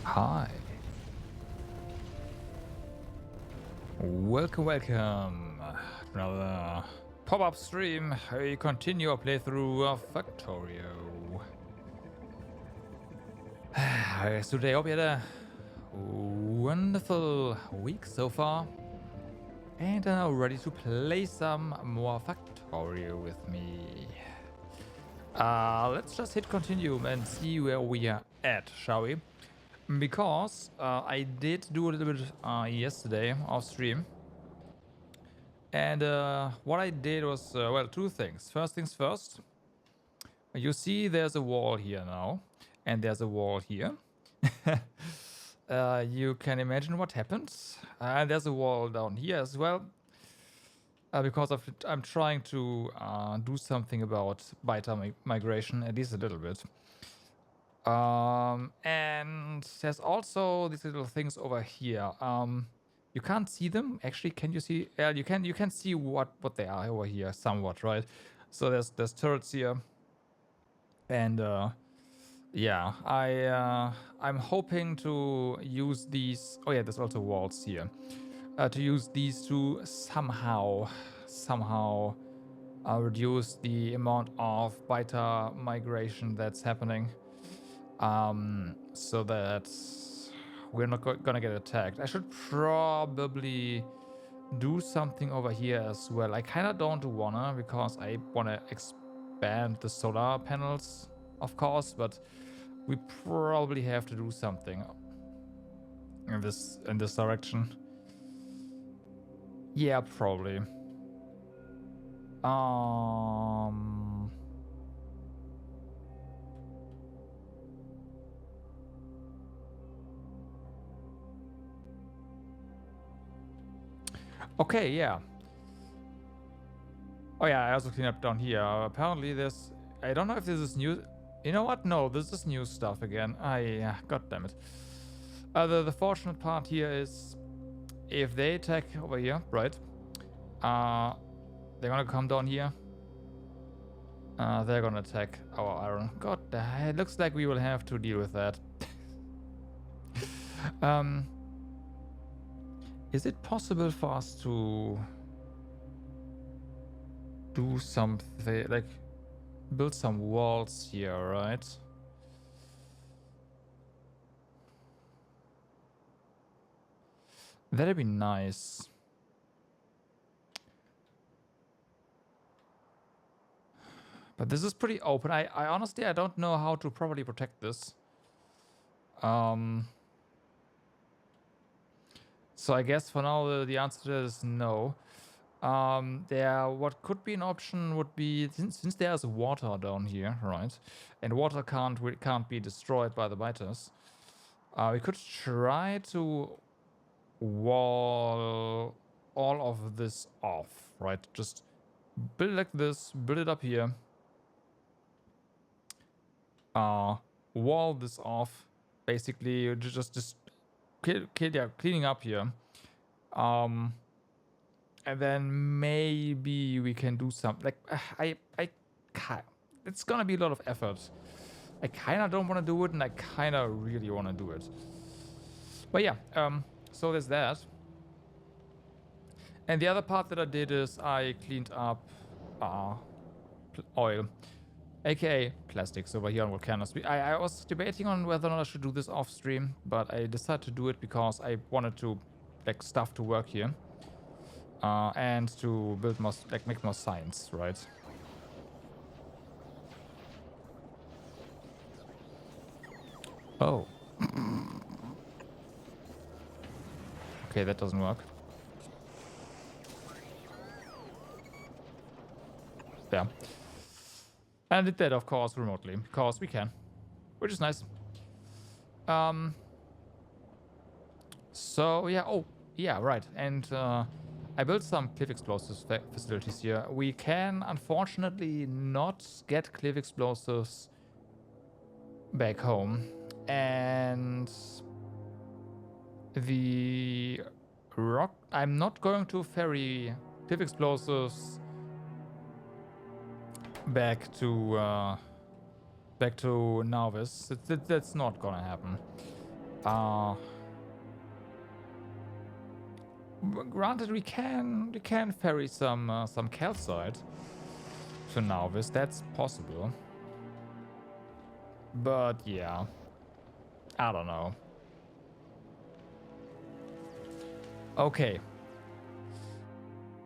Hi. Welcome to another pop-up stream. We continue our playthrough of Factorio. So today, I hope you had a wonderful week so far. And are now ready to play some more Factorio with me. Let's just hit continue and see where we are at, shall we? Because I did do a little bit yesterday off stream. And what I did was, well, two things. First things first, you see there's a wall here now, and there's a wall here. You can imagine what happens. And there's a wall down here as well. Because I'm trying to do something about biter migration, at least a little bit. And there's also these little things over here. You can't see them. Actually, can you see? You can see what they are over here somewhat, right? So there's turrets here, and yeah, I'm hoping to use these. Oh yeah, there's also walls here. To use these to somehow reduce the amount of biter migration that's happening. So that we're not gonna get attacked. I should probably do something over here as well. I kind of don't wanna, because I wanna expand the solar panels, of course, but we probably have to do something in this direction. Yeah, probably. Okay, yeah. Oh yeah, I also clean up down here. Apparently there's... I don't know if this is new... You know what? No, this is new stuff again. God damn it. The fortunate part here is... If they attack over here, right? They're gonna come down here. They're gonna attack our iron. God, it looks like we will have to deal with that. Is it possible for us to do something, like build some walls here, right? That'd be nice. But this is pretty open. I honestly, I don't know how to properly protect this. So I guess for now the answer is no. What could be an option would be, since there's water down here, right? And water can't be destroyed by the biters. We could try to wall all of this off, right? Just build like this, build it up here. Wall this off. Basically, just cleaning up here. And then maybe we can do something. Like, I can't. It's gonna be a lot of effort. I kind of don't want to do it, and I kind of really want to do it. But yeah, so there's that. And the other part that I did is I cleaned up oil, aka plastics over here on volcanoes. I was debating on whether or not I should do this off stream, but I decided to do it because I wanted to like stuff to work here. And to build more, like make more science, right? Oh. Okay, that doesn't work. Yeah. And I did that, of course, remotely, because we can, which is nice. So yeah, oh yeah, right. And I built some cliff explosives facilities here. We can unfortunately not get cliff explosives back home, and the rock. I'm not going to ferry cliff explosives back to Narvis. That's not gonna happen. Granted, we can ferry some calcite to Narvis. That's possible. But yeah, I don't know. Okay.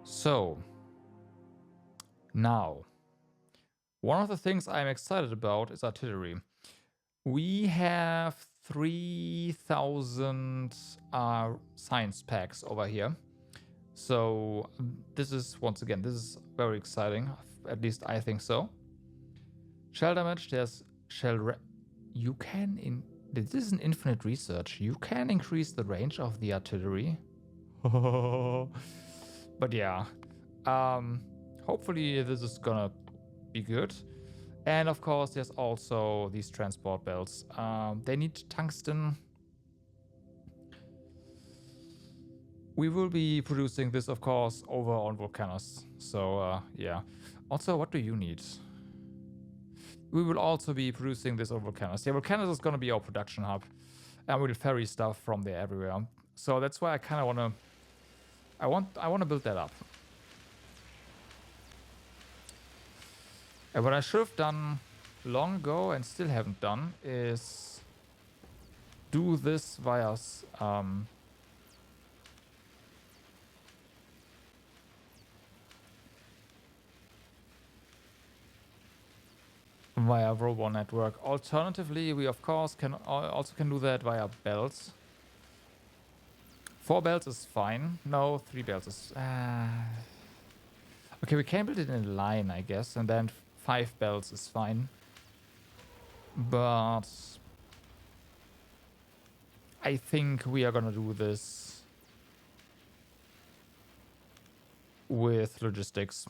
So now, one of the things I'm excited about is artillery. We have 3,000 science packs over here. So this is, once again, this is very exciting. At least I think so. Shell damage, there's shell... You can... This is an infinite research. You can increase the range of the artillery. But yeah. Hopefully this is gonna be good. And of course, there's also these transport belts. They need tungsten. We will be producing this, of course, over on Volcanus. So, yeah. Also, what do you need? We will also be producing this over Volcanus. Yeah, Volcanus is going to be our production hub. And we'll ferry stuff from there everywhere. So that's why I kind of want to... I want to build that up. And what I should have done long ago and still haven't done is do this via via robot network. Alternatively, we of course can also do that via belts. 4 belts is fine. No, 3 belts is... Okay, we can build it in a line, I guess, and then 5 belts is fine. But I think we are gonna do this with logistics.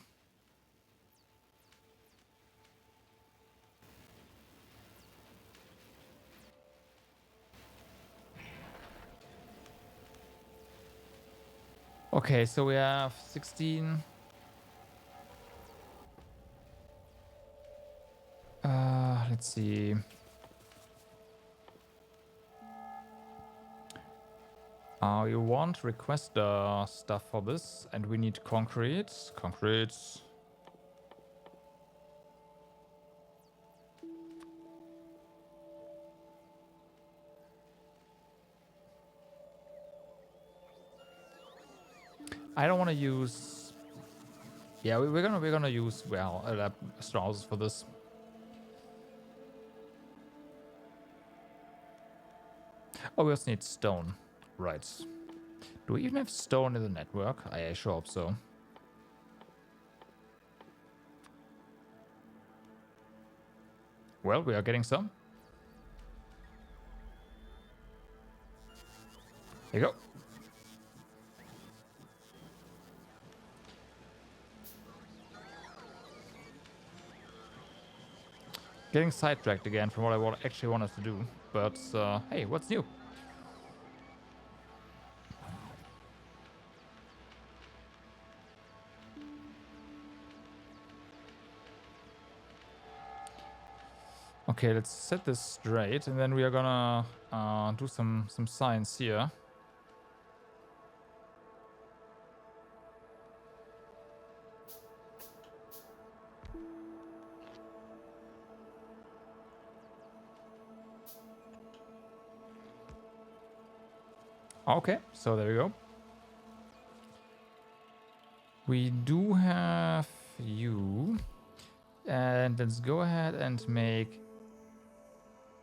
Okay, so we have 16. Let's see. You want request stuff for this, and we need concrete. Concrete. I don't want to use. Yeah, we're gonna use storehouses for this. Oh, we also need stone. Right. Do we even have stone in the network? I sure hope so. Well, we are getting some. Here you go. Getting sidetracked again from what I actually wanted to do. But hey, what's new? Okay, let's set this straight, and then we are gonna do some science here. Okay, so there we go. We do have you, and let's go ahead and make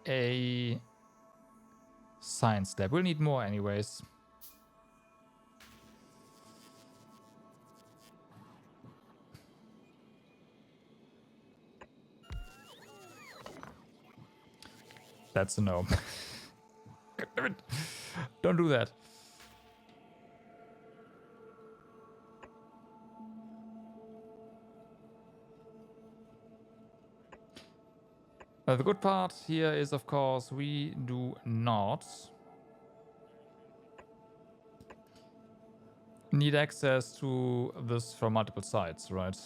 a science lab. We'll need more anyways. That's a no. Don't do that. The good part here is, of course, we do not need access to this from multiple sites, right?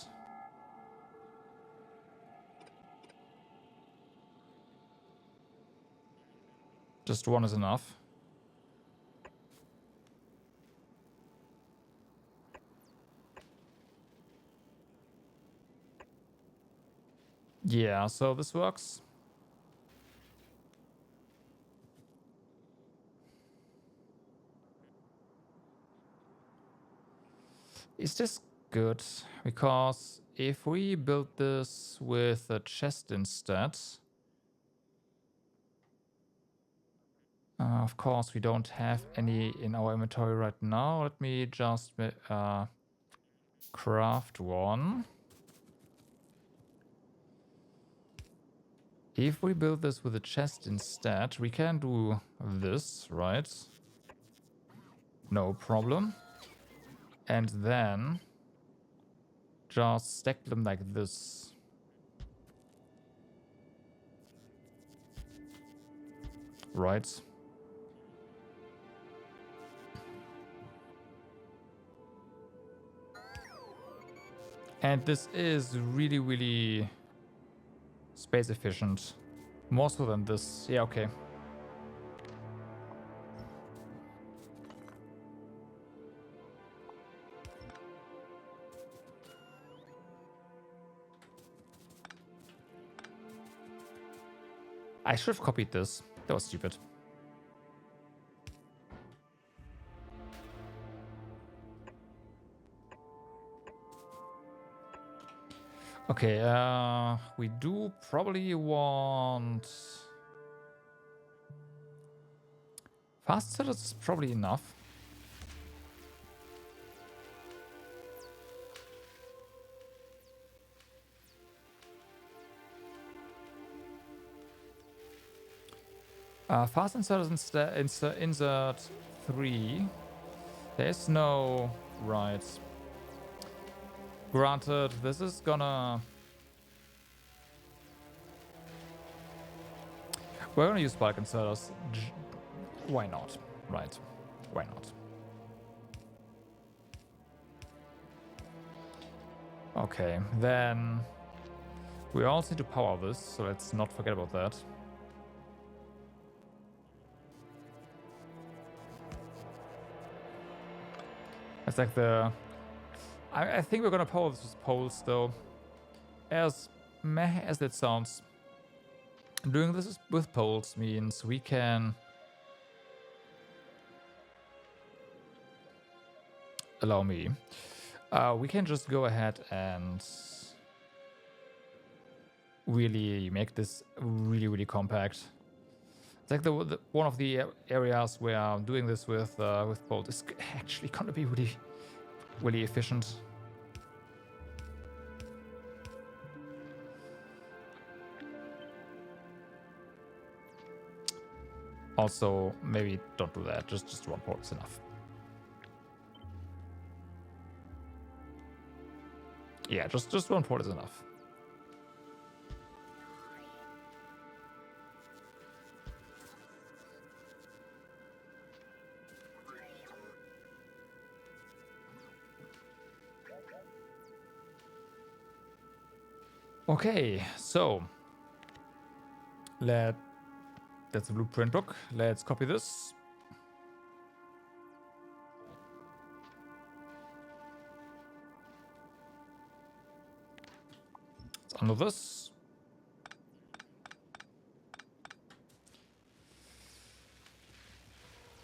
Just one is enough. Yeah, so this works. Is this good? Because if we build this with a chest instead, of course we don't have any in our inventory right now. Let me just craft one. If we build this with a chest instead, we can do this, right? No problem. And then just stack them like this. Right. And this is really, really space efficient. More so than this. Yeah, okay. I should have copied this. That was stupid. Okay, we do probably want... Fast setters is probably enough. Fast inserters insert 3. There's no... Right. Granted, this is gonna... We're gonna use bulk inserters. Why not? Right. Why not? Okay, then... We also need to power this, so let's not forget about that. It's like the... I think we're gonna power this with poles, though. As meh as that sounds, doing this with poles means we can... Allow me. We can just go ahead and really make this really, really compact. It's like the one of the areas where doing this with poles is actually gonna be really, really efficient. Also, maybe don't do that. Just one port is enough. Yeah, just one port is enough. Okay, so that's the blueprint book. Let's copy this. Let's undo this.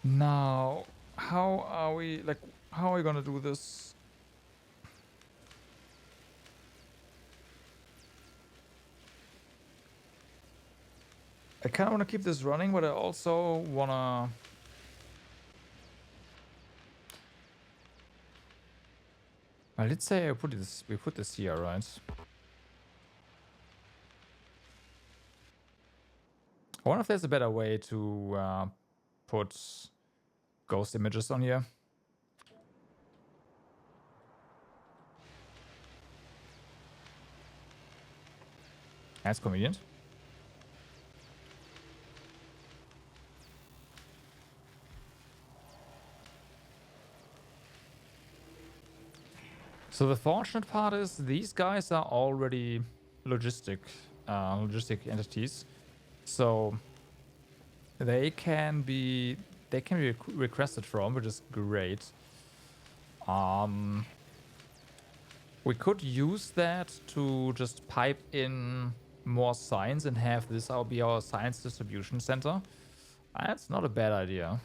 Now, how are we gonna do this? I kind of want to keep this running, but I also want to... I did say we put this here, right? I wonder if there's a better way to put ghost images on here. That's convenient. So the fortunate part is these guys are already logistic entities, so they can be requested from, which is great. We could use that to just pipe in more science and have this be our science distribution center. That's not a bad idea.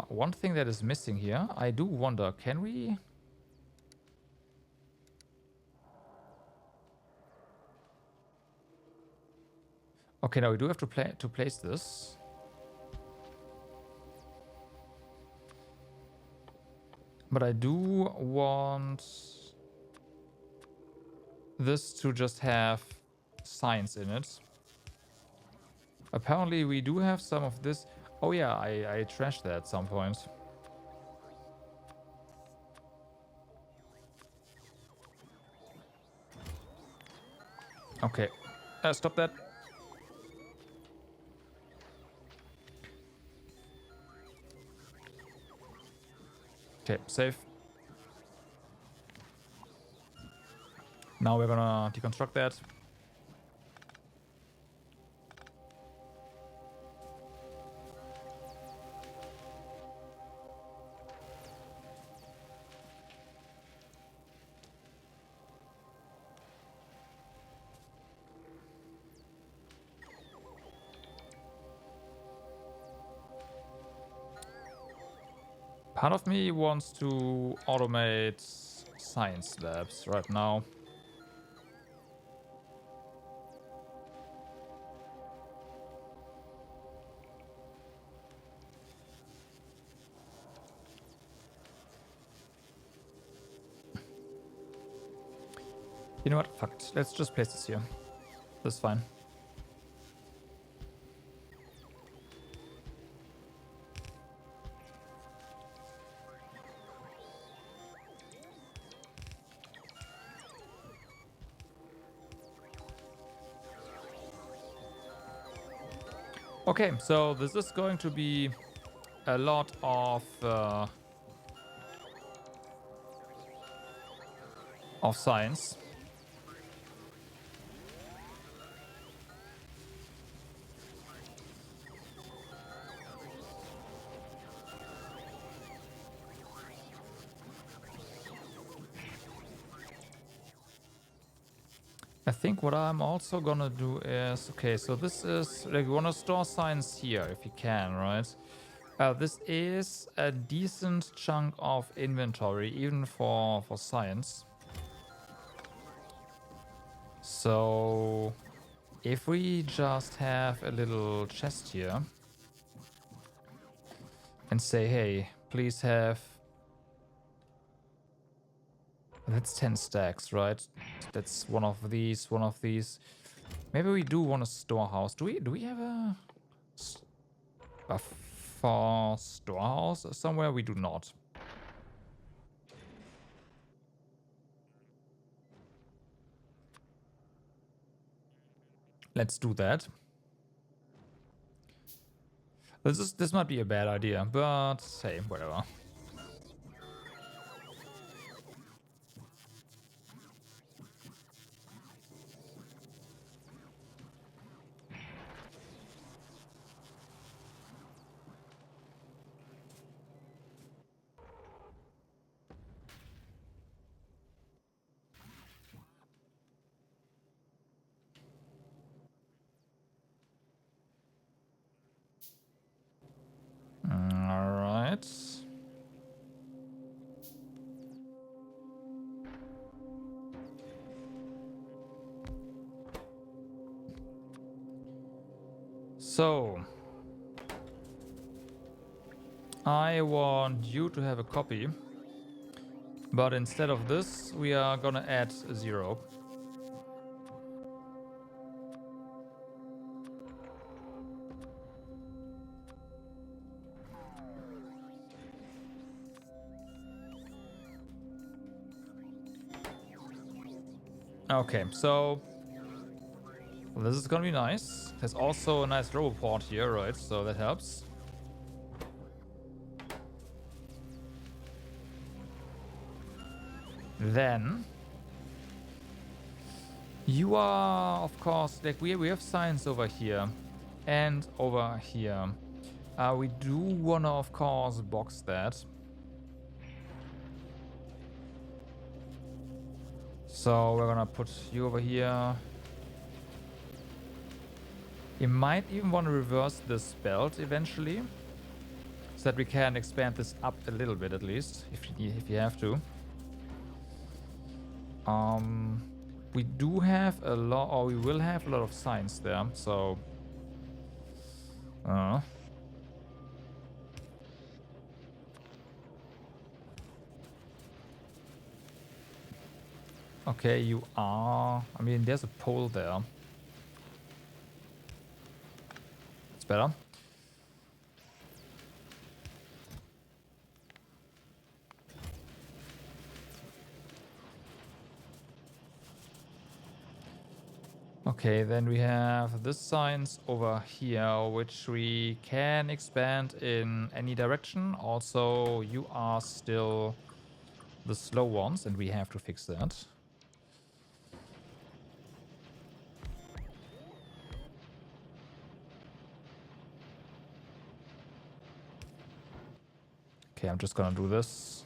One thing that is missing here, I do wonder, can we... Okay, now we do have to place this. But I do want this to just have science in it. Apparently we do have some of this. Oh yeah, I trashed that at some point. Okay, stop that. Okay, save. Now we're gonna deconstruct that. Part of me wants to automate science labs right now. You know what? Fuck it. Let's just place this here. That's fine. Okay, so this is going to be a lot of science. I think what I'm also gonna do is, okay, so this is, like, we wanna store science here if you can, right? This is a decent chunk of inventory, even for science. So if we just have a little chest here and say, hey, please have... That's 10 stacks, right? That's one of these, one of these. Maybe we do want a storehouse. Do we have a for storehouse somewhere? We do not. Let's do that. This might be a bad idea, but hey, whatever. All right. So, I want you to have a copy, but instead of this, we are gonna add a 0. Okay, so this is gonna be nice. There's also a nice roboport here, right? So that helps. Then you are, of course, like we have signs over here and over here. We do wanna, of course, box that. So we're gonna put you over here. You might even want to reverse this belt eventually, so that we can expand this up a little bit at least, if you have to. We do have a lot, or we will have a lot of signs there. So, okay, you are. I mean, there's a pole there. It's better. Okay, then we have this signs over here, which we can expand in any direction. Also, you are still the slow ones, and we have to fix that. Okay, I'm just gonna do this.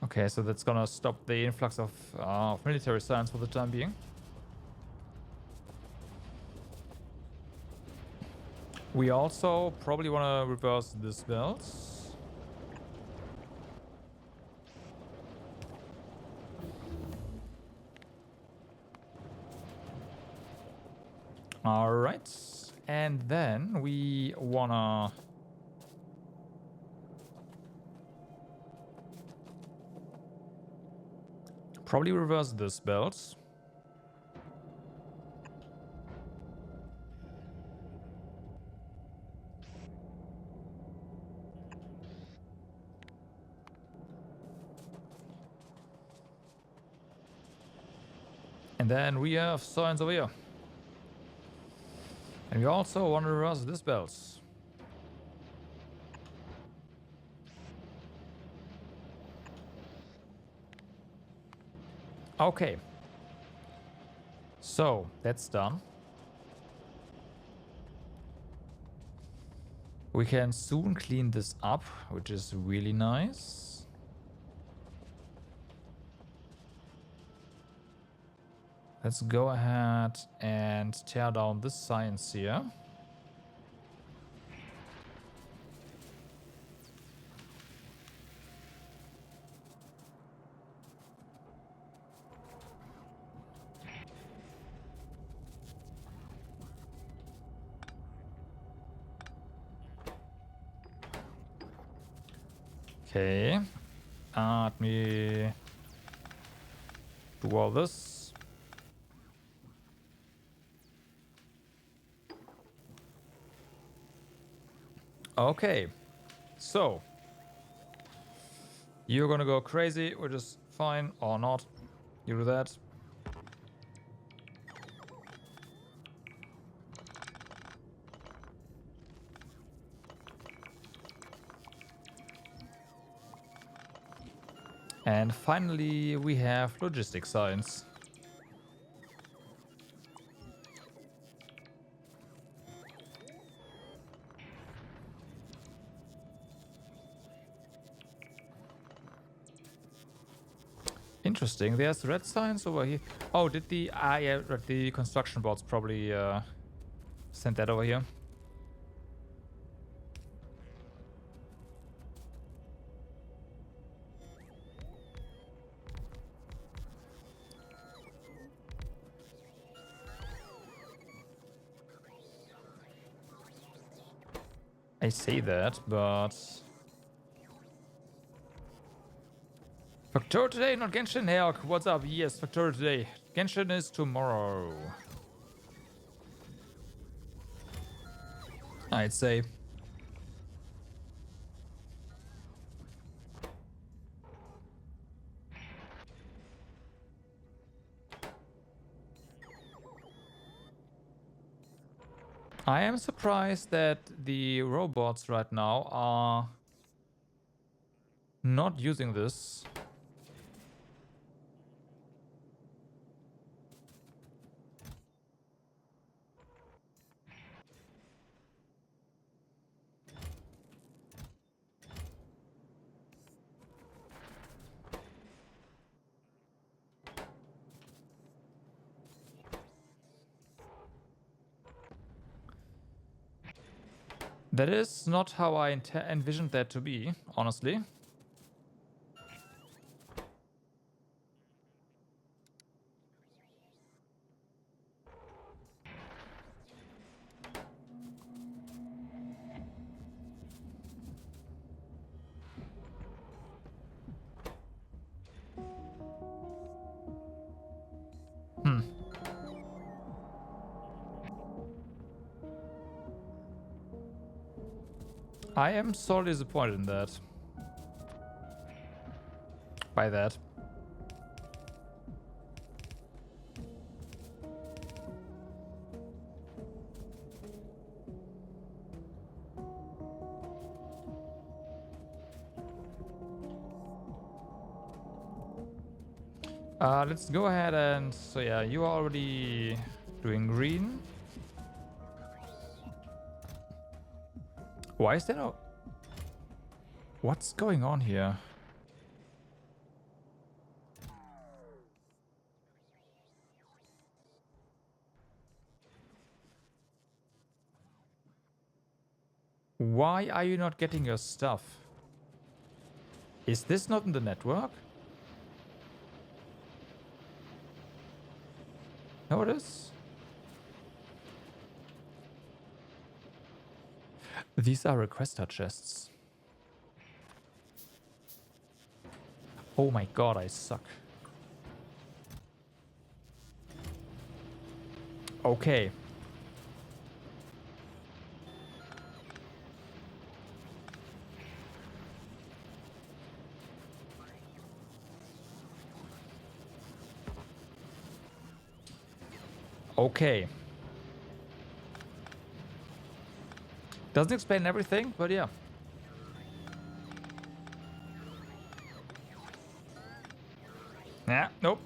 Okay, so that's gonna stop the influx of military science for the time being. We also probably want to reverse this belt. All right, and then we wanna probably reverse this belt. And then we have signs over here. And we also want to reverse this belt. Okay. So, that's done. We can soon clean this up, which is really nice. Let's go ahead and tear down this science here. Okay. Let me do all this. Okay. So, You're gonna go crazy, which is fine, or not. You do that. And finally, we have logistics science. Interesting. There's red science over here. Oh, did the yeah, the construction bots probably sent that over here? I say that, but Factorio today, not Genshin. Hey, Hawk, what's up? Yes, Factorio today. Genshin is tomorrow. I'd say. I am surprised that the robots right now are not using this. That is not how I envisioned that to be, honestly. Hmm. I am sorely disappointed in that. By that. Let's go ahead and... So yeah, you are already doing green. Why is there no... What's going on here? Why are you not getting your stuff? Is this not in the network? No, it is. These are requester chests. Oh my god, I suck. Okay. Okay. Doesn't explain everything, but yeah. Nah, nope.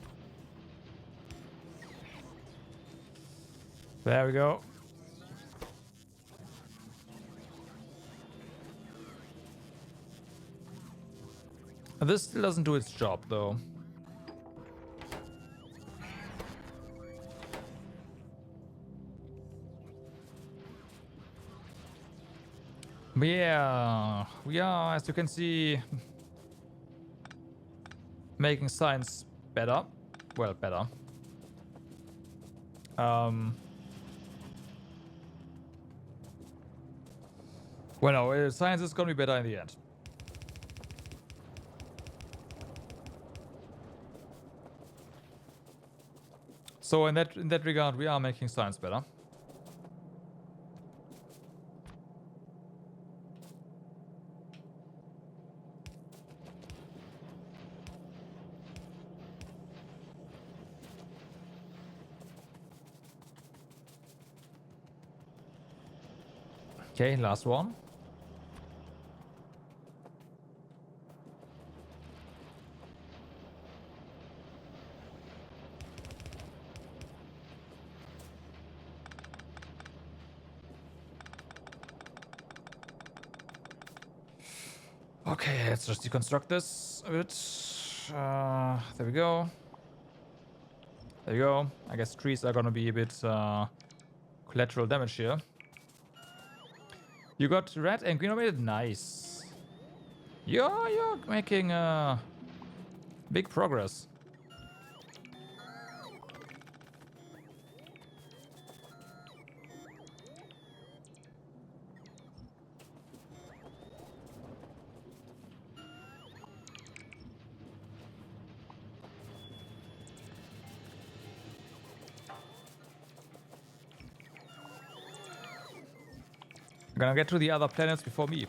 There we go. This still doesn't do its job, though. But yeah, we are, as you can see, making science better. Well, better. Well, no, science is gonna be better in the end. So in that regard, we are making science better. Okay, last one. Okay, let's just deconstruct this a bit. There we go. There you go. I guess trees are gonna be a bit collateral damage here. You got red and green automated. Nice. You're making big progress. I'm gonna get to the other planets before me.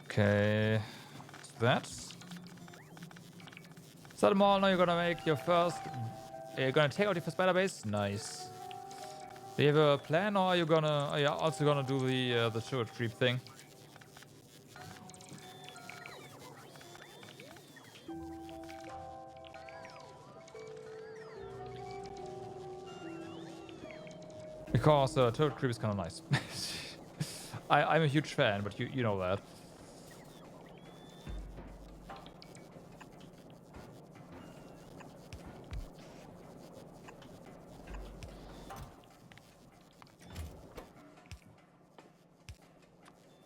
Okay. That's... Set them all. Now you're gonna make your first... You're gonna take out your first spider base? Nice. Do you have a plan, or are you gonna... Are you also gonna do the turret creep thing? Because turret creep is kind of nice. I'm a huge fan, but you know that.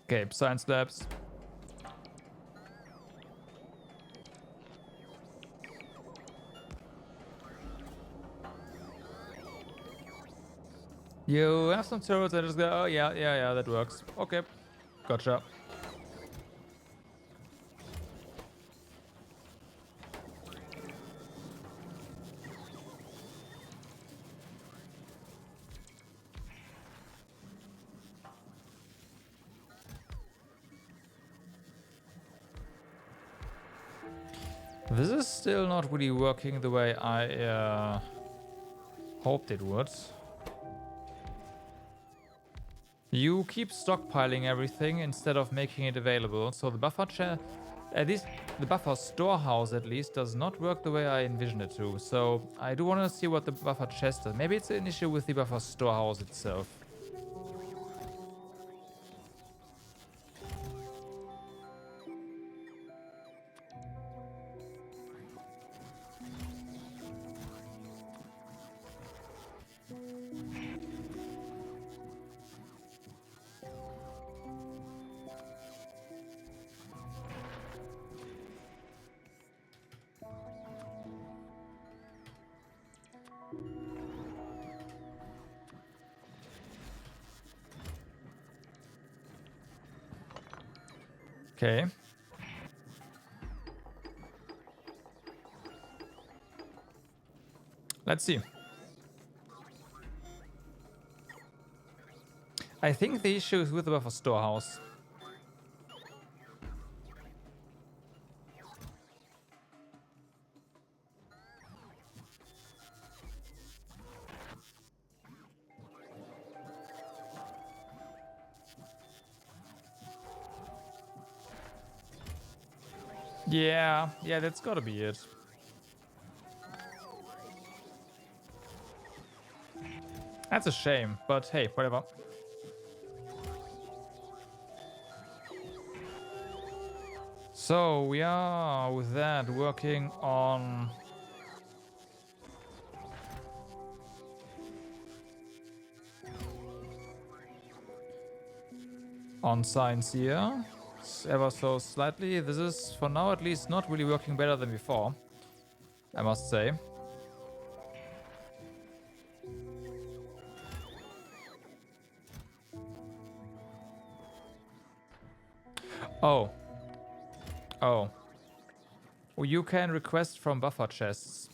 Okay, science labs. You have some turrets and just go, oh yeah, that works. Okay, gotcha. This is still not really working the way I hoped it would. You keep stockpiling everything instead of making it available, so the buffer at least the buffer storehouse at least does not work the way I envisioned it to. So I do want to see what the buffer chest does. Maybe it's an issue with the buffer storehouse itself. Okay. Let's see. I think the issue is with the buffer storehouse. Yeah, that's gotta be it. That's a shame, but hey, whatever. So we are with that working on science here, ever so slightly. This is for now at least not really working better than before, I must say. Oh. Well, you can request from buffer chests.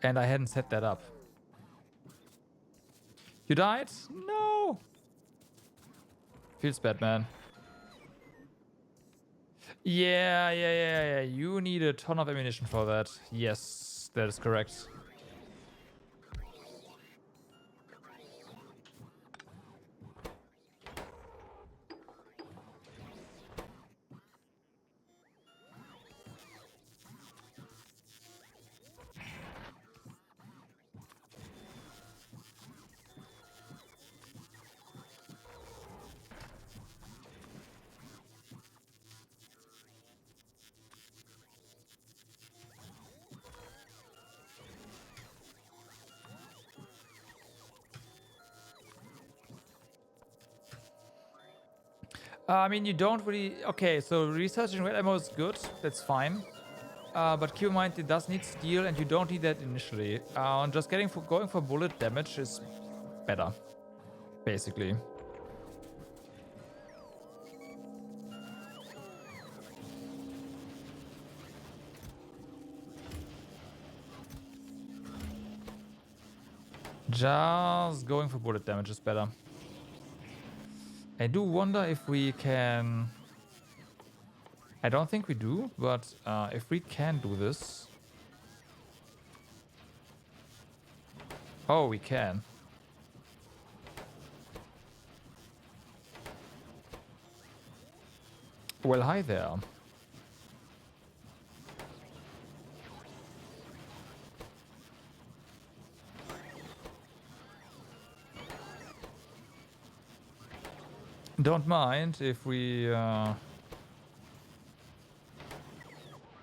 And I hadn't set that up. You died? No! Feels bad, man. Yeah. You need a ton of ammunition for that. Yes, that is correct. I mean, you don't really... Okay, so researching red ammo is good. That's fine. But keep in mind, it does need steel, and you don't need that initially. And just going for bullet damage is better, basically. Just going for bullet damage is better. I do wonder if we can... I don't think we do, but if we can do this... Oh, we can. Well, hi there. Don't mind if we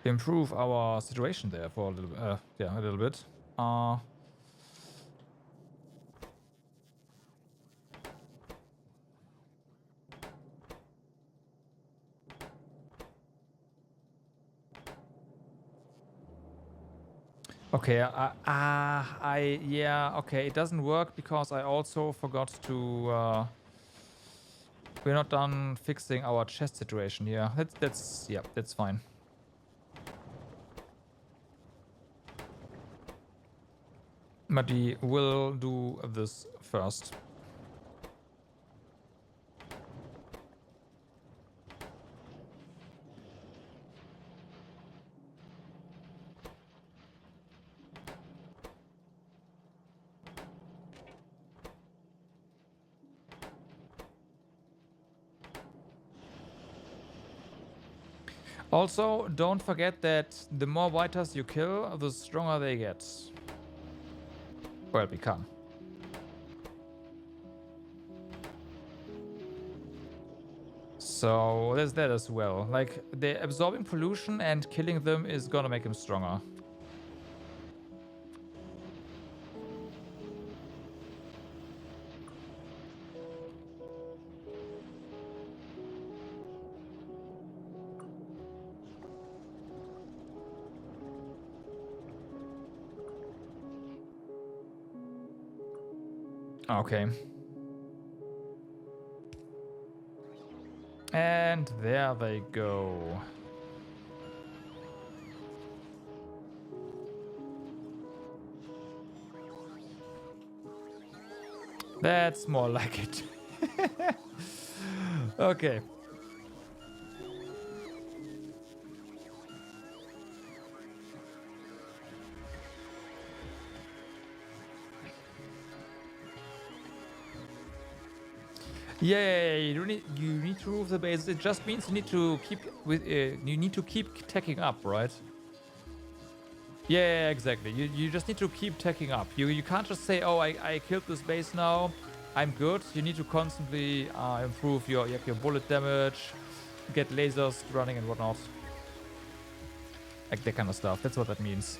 improve our situation there for a little, yeah, a little bit. Okay, yeah, okay, it doesn't work because I also forgot to, we're not done fixing our chest situation here. Yeah, that's fine. But we will do this first. Also, don't forget that the more whiters you kill, the stronger they get. Well, become. So there's that as well. Like, the absorbing pollution and killing them is gonna make him stronger. Okay. And there they go. That's more like it. Okay. Yeah, you need to move the base. It just means you need to keep tacking up, right? Yeah, exactly. You just need to keep tacking up. You can't just say, oh, I killed this base now, I'm good. You need to constantly improve your bullet damage, get lasers running and whatnot, like that kind of stuff. That's what that means.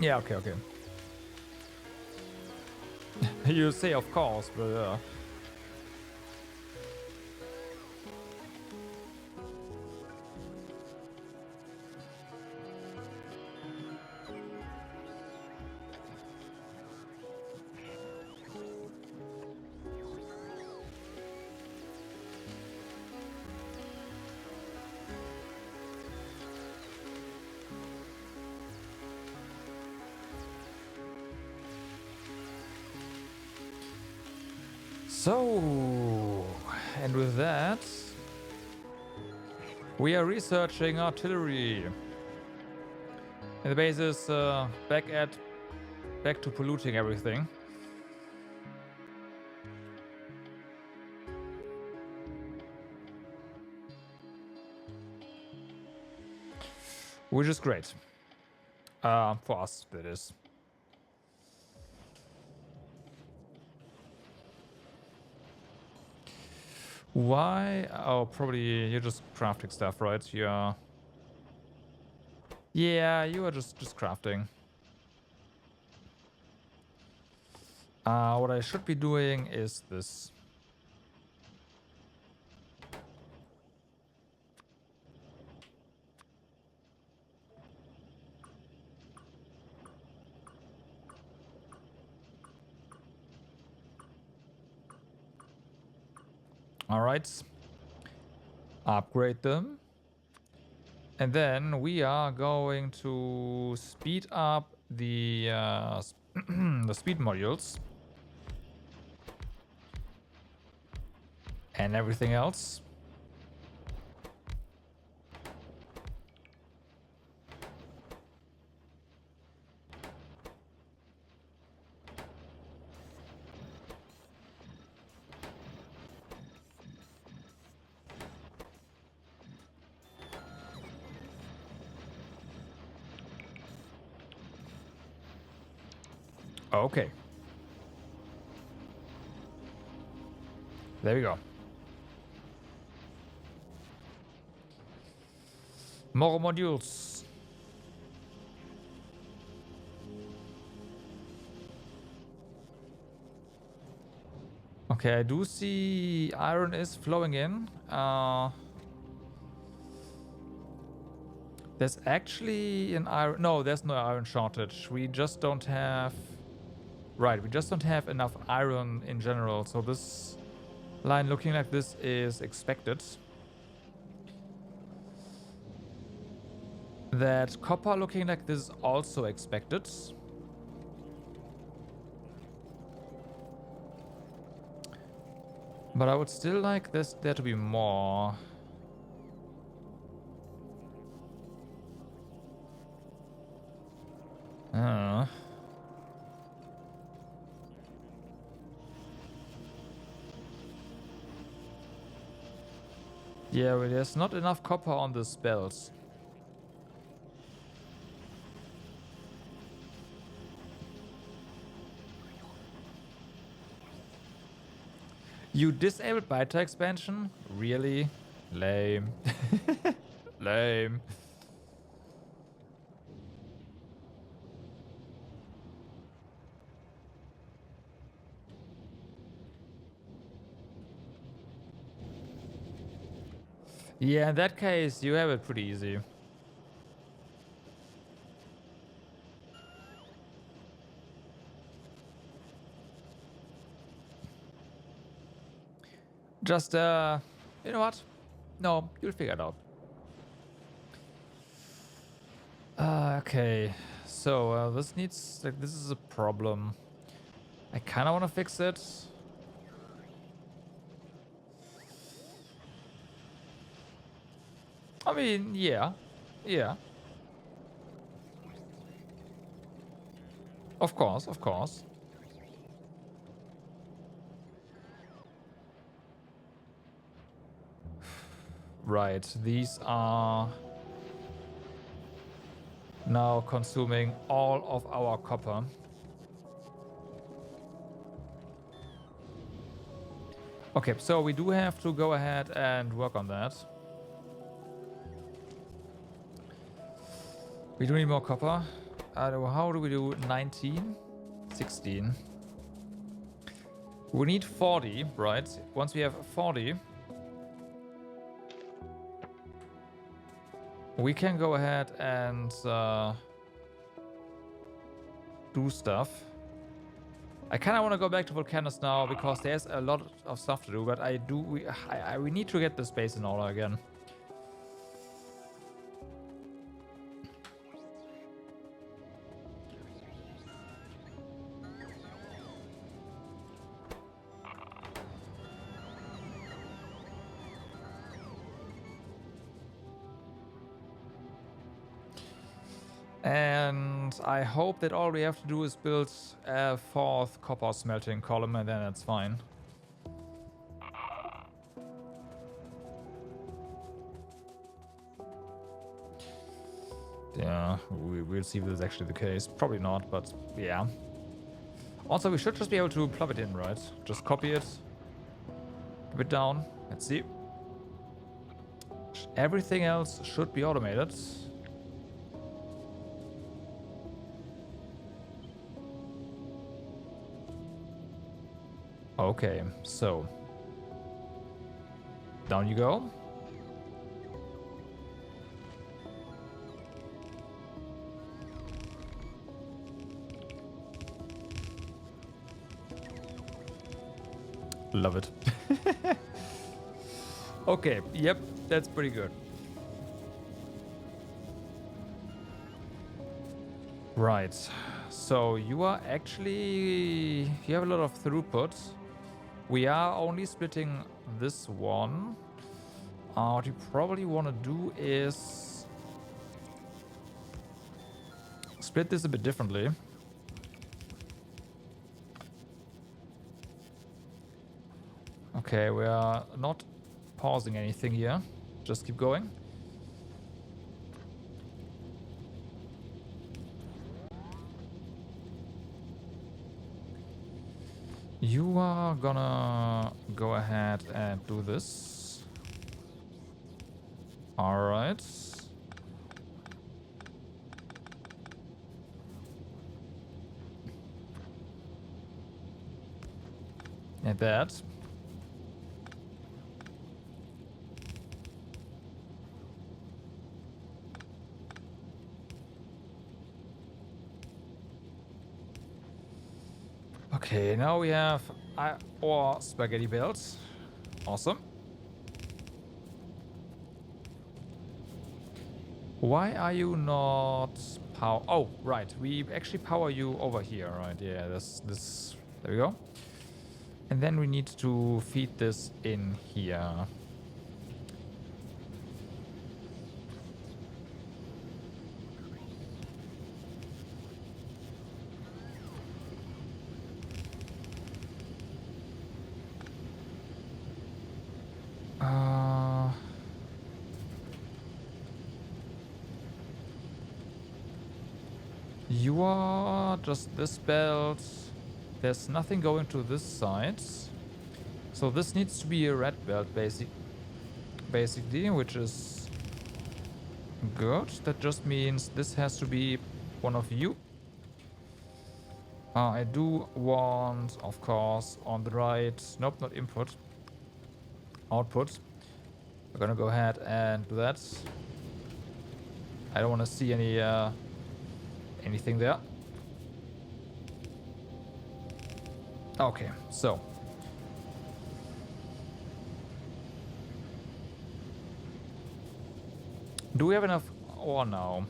Yeah, okay. You say of course, but So, and with that, we are researching artillery. And the base is back to polluting everything. Which is great. For us, that is. Why? Oh, probably you're just crafting stuff, right? Yeah. Yeah, you are just crafting. What I should be doing is this. All right. Upgrade them. And then we are going to speed up the the speed modules and everything else. Okay. There we go. More modules. Okay, I do see iron is flowing in. There's actually an iron... No, there's no iron shortage. We just don't have... Right, we just don't have enough iron in general. So this line looking like this is expected. That copper looking like this is also expected. But I would still like there to be more. Yeah, but there's not enough copper on the spells. You disabled beta expansion? Really? Lame. Lame. Yeah, in that case, you have it pretty easy. Just, you know what? No, you'll figure it out. Okay. So, this needs, like, this is a problem. I kind of want to fix it. I mean, yeah. Yeah. Of course, of course. Right, these are now consuming all of our copper. Okay, so we do have to go ahead and work on that. We do need more copper. How do we do 19? 16. We need 40, right? Once we have 40, we can go ahead and do stuff. I kind of want to go back to Volcanus now because there's a lot of stuff to do, but we need to get the space in order again. And I hope that all we have to do is build a 4th copper smelting column, and then it's fine. Yeah, we'll see if this is actually the case. Probably not, but yeah. Also, we should just be able to plop it in, right? Just copy it. Keep it down. Let's see. Everything else should be automated. Okay, so down you go. Love it. Okay, yep, that's pretty good. Right, so you are actually, you have a lot of throughput. We are only splitting this one. What you probably want to do is split this a bit differently. Okay, we are not pausing anything here. Just keep going. You are gonna go ahead and do this. Alright. And that. Okay, now we have our spaghetti built. Awesome. Why are you not power? Oh, right. We actually power you over here, right? Yeah, this. There we go. And then we need to feed this in here. You are just this belt. There's nothing going to this side. So this needs to be a red belt basically, which is good. That just means this has to be one of you. I do want, of course, on the right. Nope, not input. Output. We're gonna go ahead and do that. I don't want to see anything there. Okay, so do we have enough ore now?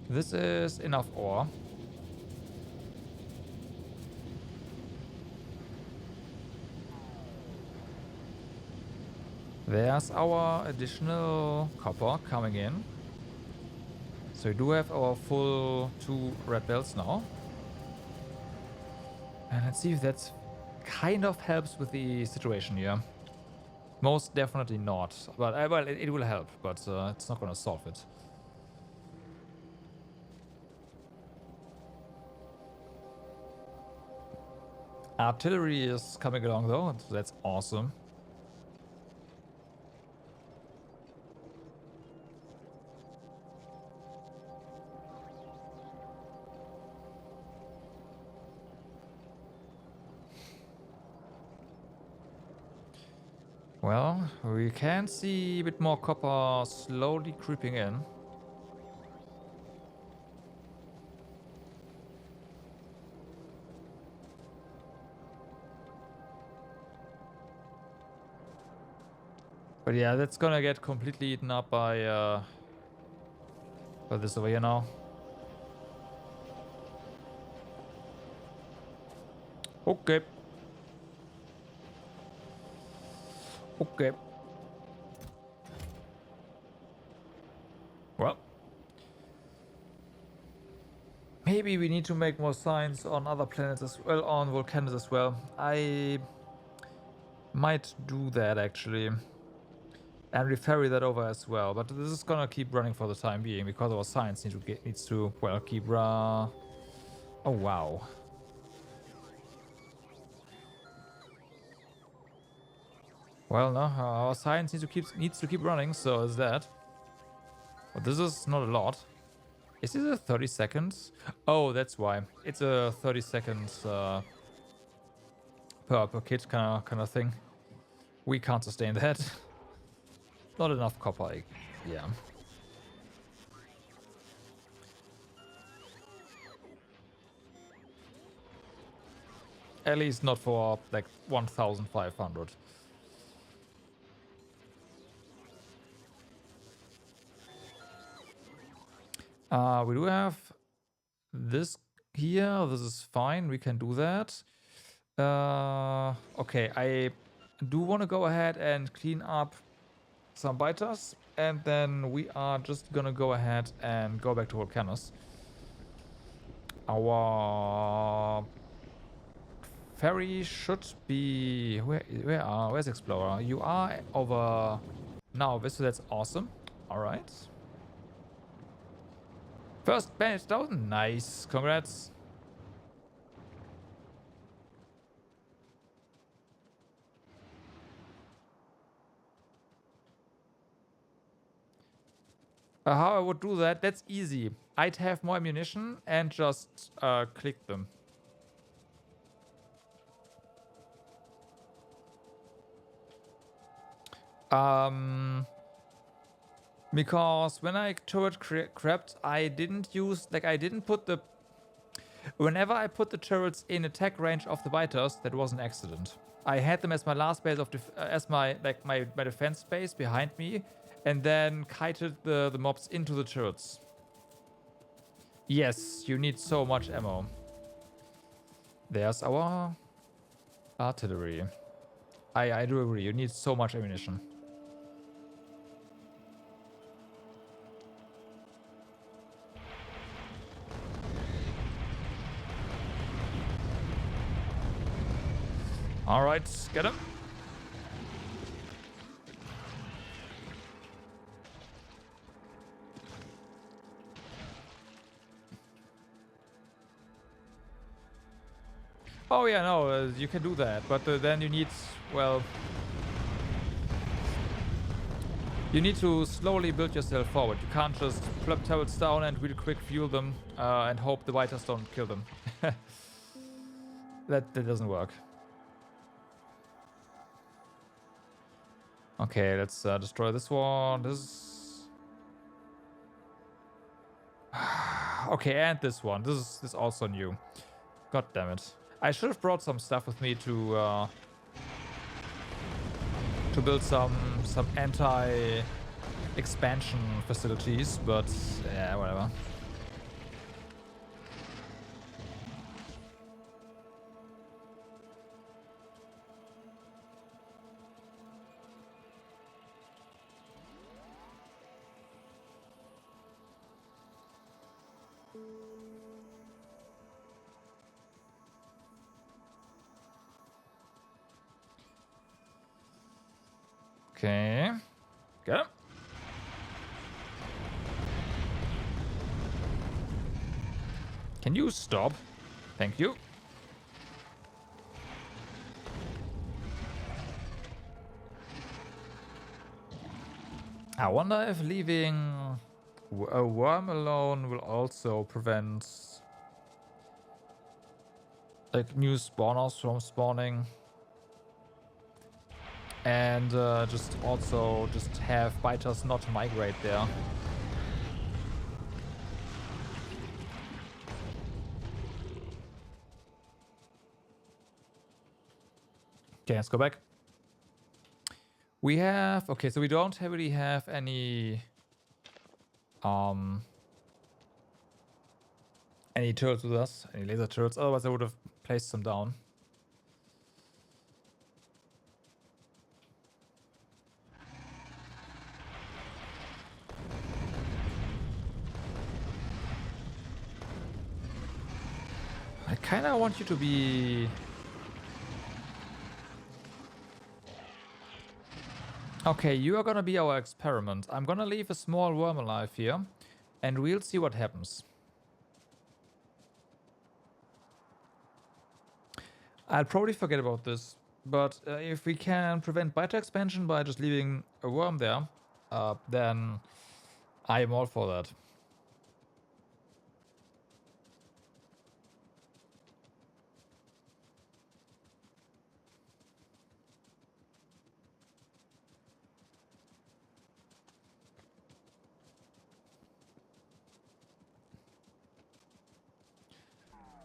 This is enough ore. There's our additional copper coming in. So we do have our full 2 red belts now. And let's see if that kind of helps with the situation here. Most definitely not. But well, it will help, but it's not going to solve it. Artillery is coming along though, so that's awesome. Well, we can see a bit more copper slowly creeping in. But yeah, that's gonna get completely eaten up by this over here now. Okay. Okay. Well. Maybe we need to make more signs on other planets as well, on volcanoes as well. I might do that actually. And referry that over as well. But this is gonna keep running for the time being because our science needs to well keep oh wow. Well no, our science needs to keep running, so is that. But this is not a lot. Is this a 30 seconds? Oh, that's why. It's a 30 seconds per kit kind of thing. We can't sustain that. Not enough copper. Yeah. At least not for like 1,500. We do have this here. This is fine. We can do that. Okay, I do want to go ahead and clean up some biters, and then we are just gonna go ahead and go back to Volcanus. Our ferry should be where's Explorer? You are over now. So that's awesome. All right. First bandage down. Nice. Congrats. How I would do that? That's easy. I'd have more ammunition and just click them. Because when I turret crept, I didn't put the... Whenever I put the turrets in attack range of the biters, that was an accident. I had them as my last base of as my defense base behind me, and then kited the mobs into the turrets. Yes, you need so much ammo. There's our artillery. I do agree, you need so much ammunition. Alright, get him. Oh yeah, no, you can do that, but then you need, well... You need to slowly build yourself forward. You can't just plop turrets down and really quick fuel them and hope the biters don't kill them. that doesn't work. Okay, let's destroy this one. This... Okay, and this one. This is also new. God damn it. I should have brought some stuff with me to build some anti-expansion facilities, but yeah, whatever. Okay. Get him. Can you stop? Thank you. I wonder if leaving a worm alone will also prevent like new spawners from spawning. And just have biters not migrate there. Okay, let's go back. We have... Okay, so we don't really have any turrets with us, any laser turrets. Otherwise I would have placed some down. kind of want you to be... Okay, you are gonna be our experiment. I'm gonna leave a small worm alive here, and we'll see what happens. I'll probably forget about this, but if we can prevent beta expansion by just leaving a worm there, then I am all for that.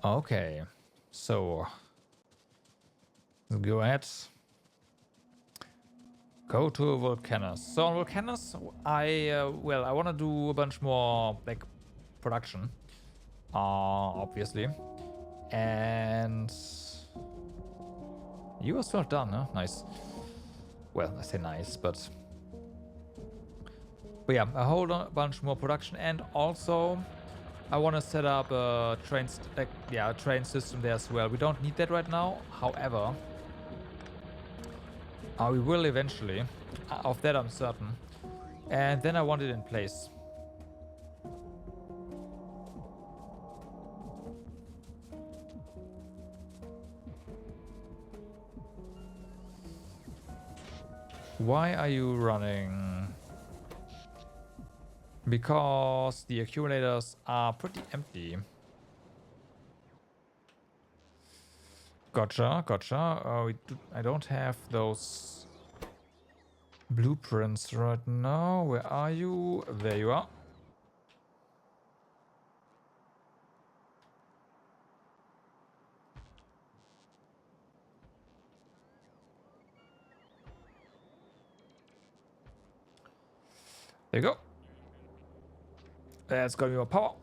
Okay, so let's go ahead. Go to Volcanus. So on Volcanus, I want to do a bunch more like production, obviously, and you are still done, huh? Nice. Well, I say nice, but yeah, a whole bunch more production, and also I want to set up a train, a train system there as well. We don't need that right now, however, we will eventually. Of that I'm certain. And then I want it in place. Why are you running? Because the accumulators are pretty empty. Gotcha, gotcha. I don't have those blueprints right now. Where are you? There you are. There you go. That's gonna be more power.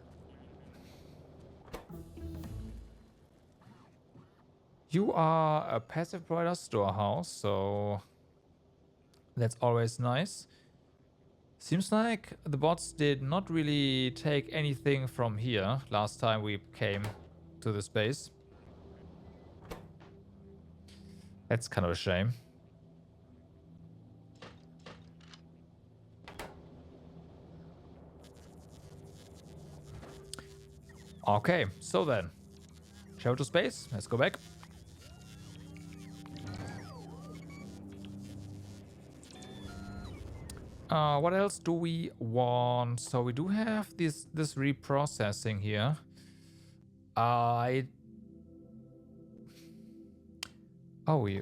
You are a passive provider storehouse, so that's always nice. Seems like the bots did not really take anything from here last time we came to this base. That's kind of a shame. Okay, so then. Travel to space. Let's go back. What else do we want? So we do have this reprocessing here.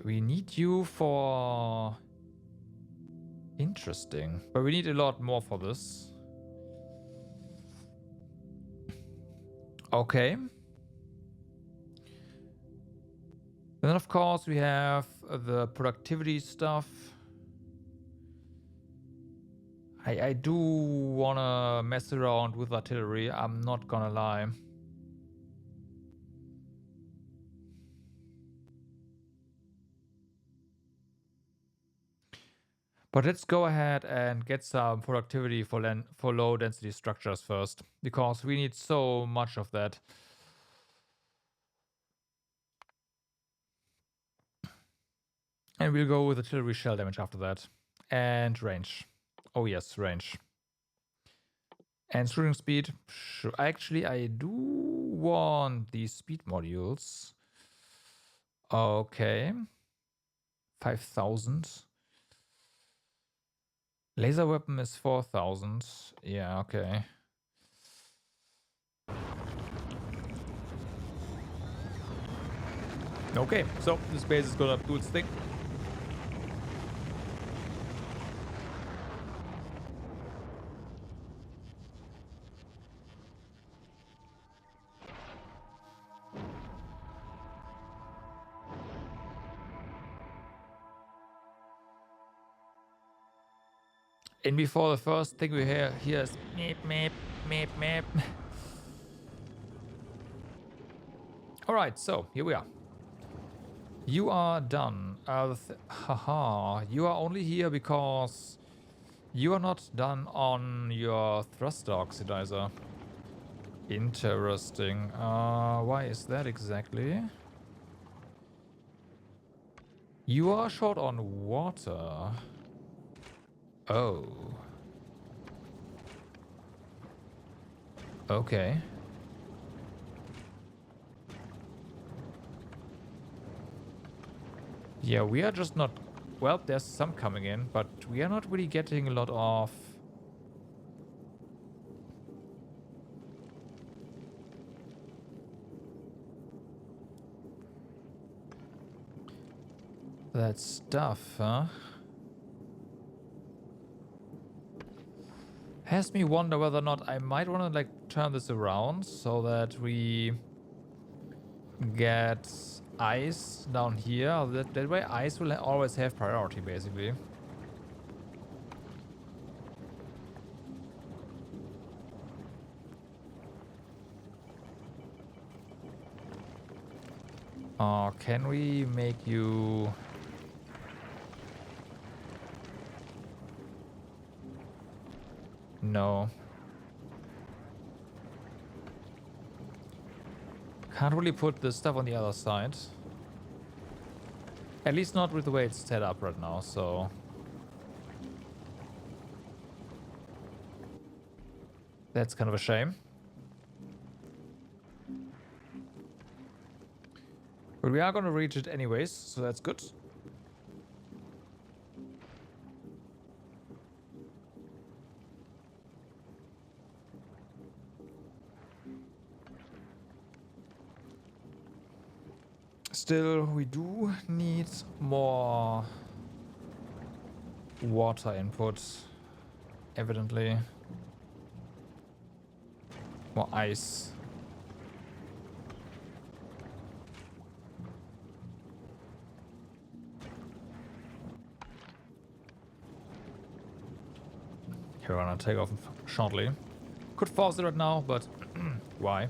We need you for... Interesting. But we need a lot more for this. Okay. Then of course we have the productivity stuff. I do wanna mess around with artillery, I'm not gonna lie. But let's go ahead and get some productivity for low density structures first, because we need so much of that. And we'll go with artillery shell damage after that. And range. Oh yes, range. And shooting speed. Actually, I do want these speed modules. Okay. 5,000. Laser weapon is 4,000. Yeah, okay. Okay, so this base is gonna do its thing. And before the first thing we hear is meep, meep, meep, meep. Alright, so here we are. You are done. Haha, you are only here because you are not done on your thruster oxidizer. Interesting. Why is that exactly? You are short on water. Oh. Okay. Yeah, we are just not... Well, there's some coming in, but we are not really getting a lot of... that stuff, huh? Has me wonder whether or not I might want to, like, turn this around so that we get ice down here. That way ice will always have priority, basically. Can we make you... No. Can't really put the stuff on the other side. At least not with the way it's set up right now, so... That's kind of a shame. But we are going to reach it anyways, so that's good. Still, we do need more water input, evidently. More ice. Here, we're gonna take off shortly. Could force it right now, but why?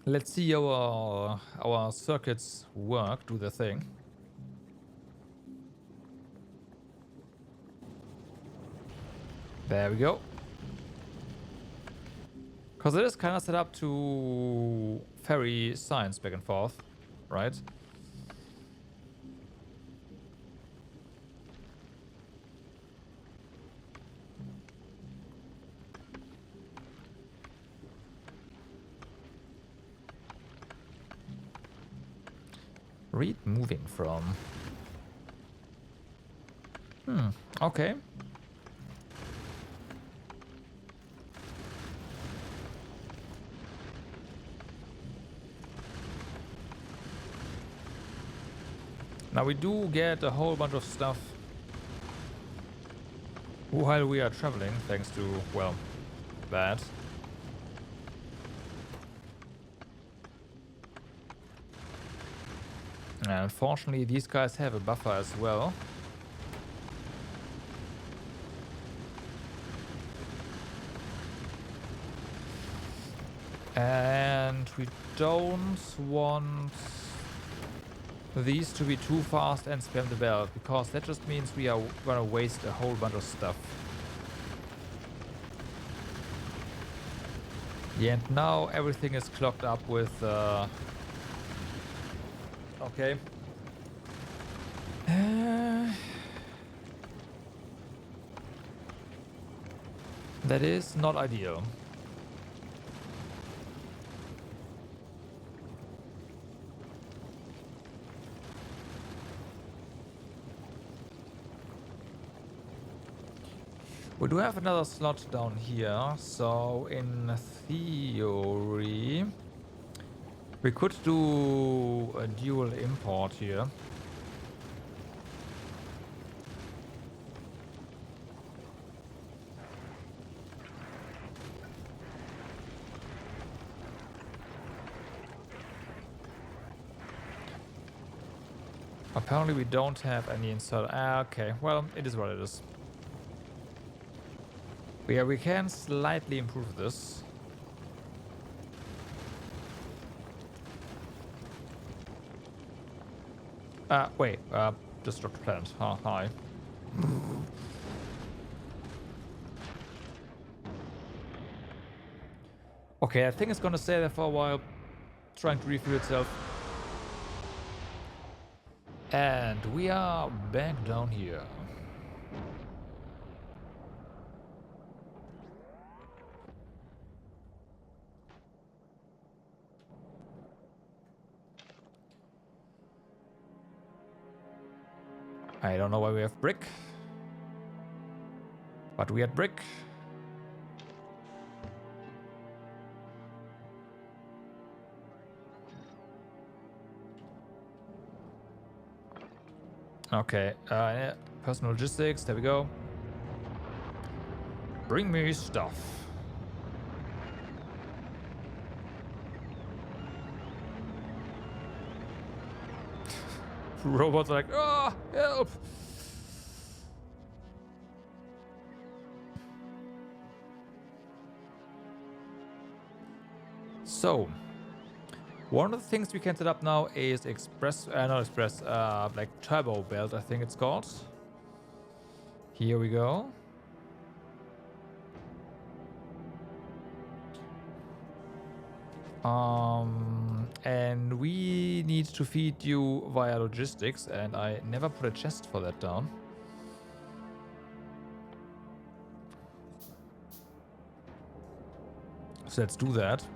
Let's see our circuits work, do the thing. There we go. Because it is kind of set up to ferry science back and forth, right? Read moving from. Okay. Now we do get a whole bunch of stuff while we are traveling, thanks to, well, that. And unfortunately, these guys have a buffer as well. And we don't want these to be too fast and spam the belt, because that just means we are gonna waste a whole bunch of stuff. Yeah, and now everything is clogged up with okay. That is not ideal. We do have another slot down here, so in theory we could do a dual import here. Apparently we don't have any insert. Okay, well, it is what it is. Yeah, we can slightly improve this. Wait, destruct planet. Hi. Okay, I think it's gonna stay there for a while, trying to refuel itself. And we are back down here. I don't know why we have brick, but we had brick. Okay, yeah, personal logistics, there we go. Bring me stuff. Robots are like, ah, help! So, one of the things we can set up now is like turbo belt, I think it's called. Here we go. And we need to feed you via logistics, and I never put a chest for that down. So let's do that.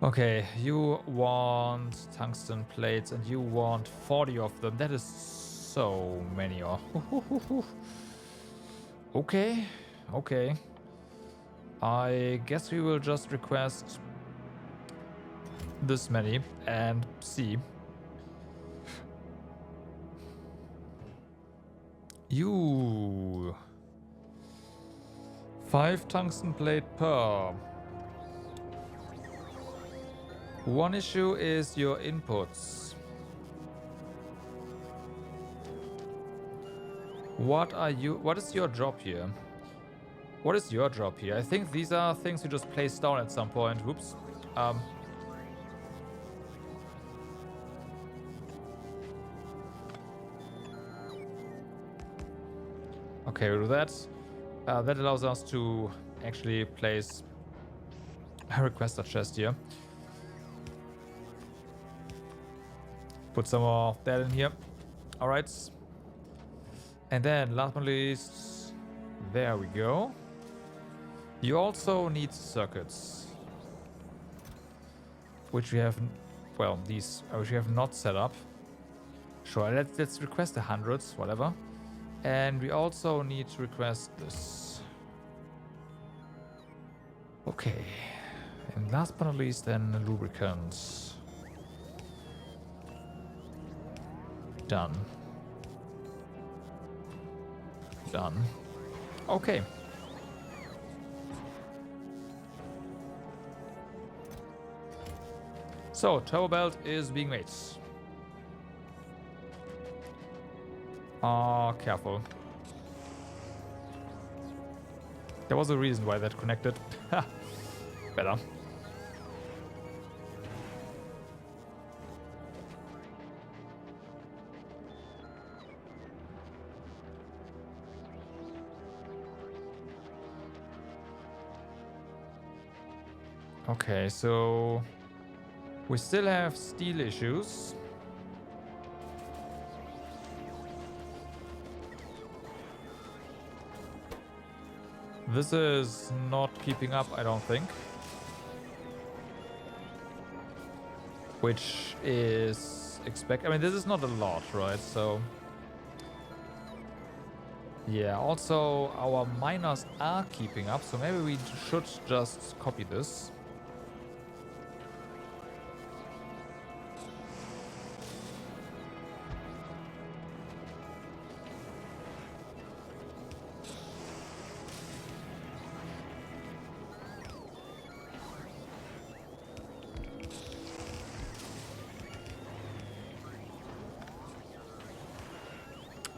Okay, you want tungsten plates and you want 40 of them. That is so many. Okay, okay. I guess we will just request this many and see. You 5 tungsten plate per. One issue is your inputs. What is your job here? What is your job here? I think these are things you just place down at some point. Whoops. Okay, we'll do that. That allows us to actually place a requester chest here. Put some more of that in here. All right. And then last but not least, there we go. You also need circuits, which we have, well, these, which we have not set up. Sure, let's request the hundreds, whatever. And we also need to request this. Okay. And last but not least, then lubricants. Done. Done. Okay. So, turbo belt is being made. Careful. There was a reason why that connected. Better. Okay, so we still have steel issues. This is not keeping up, I don't think. Which is I mean, this is not a lot, right? So yeah, also our miners are keeping up, so maybe we should just copy this.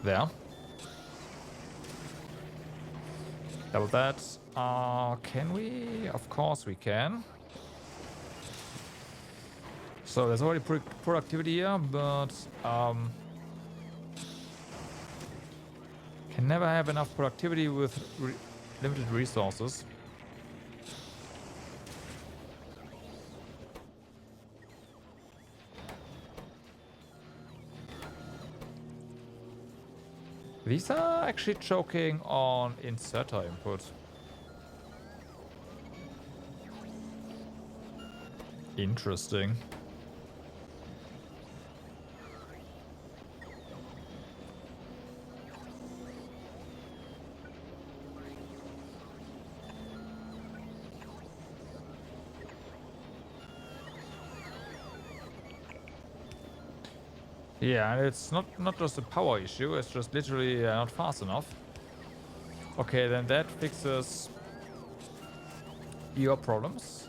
There. Double that. Can we? Of course we can. So there's already productivity here, but can never have enough productivity with limited resources. These are actually choking on inserter input. Interesting. Yeah, and it's not just a power issue, it's just literally not fast enough. Okay, then that fixes your problems.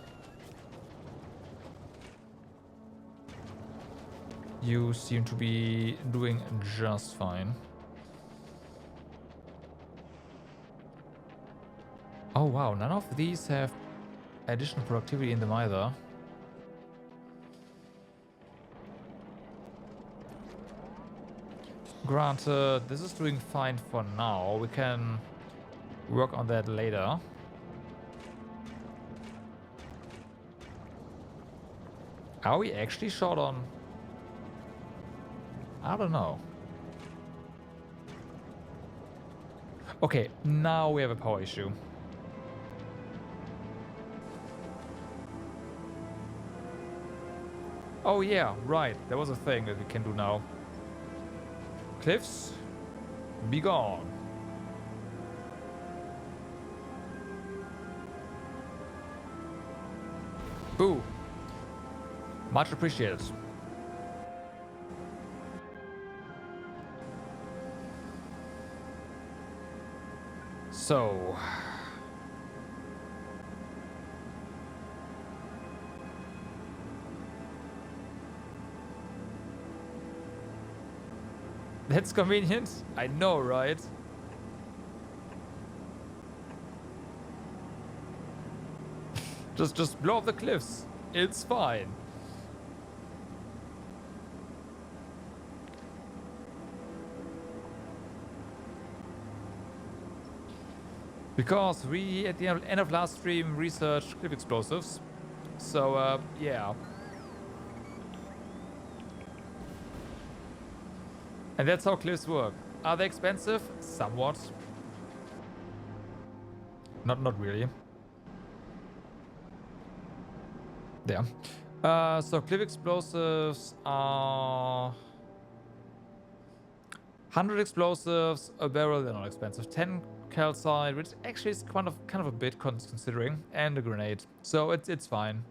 You seem to be doing just fine. Oh wow, none of these have additional productivity in them either. Granted, this is doing fine for now. We can work on that later. Are we actually short on? I don't know. Okay, now we have a power issue. Oh yeah, right. There was a thing that we can do now. Cliffs, be gone. Boo. Much appreciated. So... That's convenient. I know, right? Just blow up the cliffs. It's fine. Because we, at the end of last stream, researched cliff explosives. So, yeah. And that's how cliffs work. Are they expensive? Somewhat. Not really. There. So cliff explosives are 100 explosives, a barrel, they're not expensive. 10 calcite, which actually is kind of a bit considering, and a grenade. So it's fine.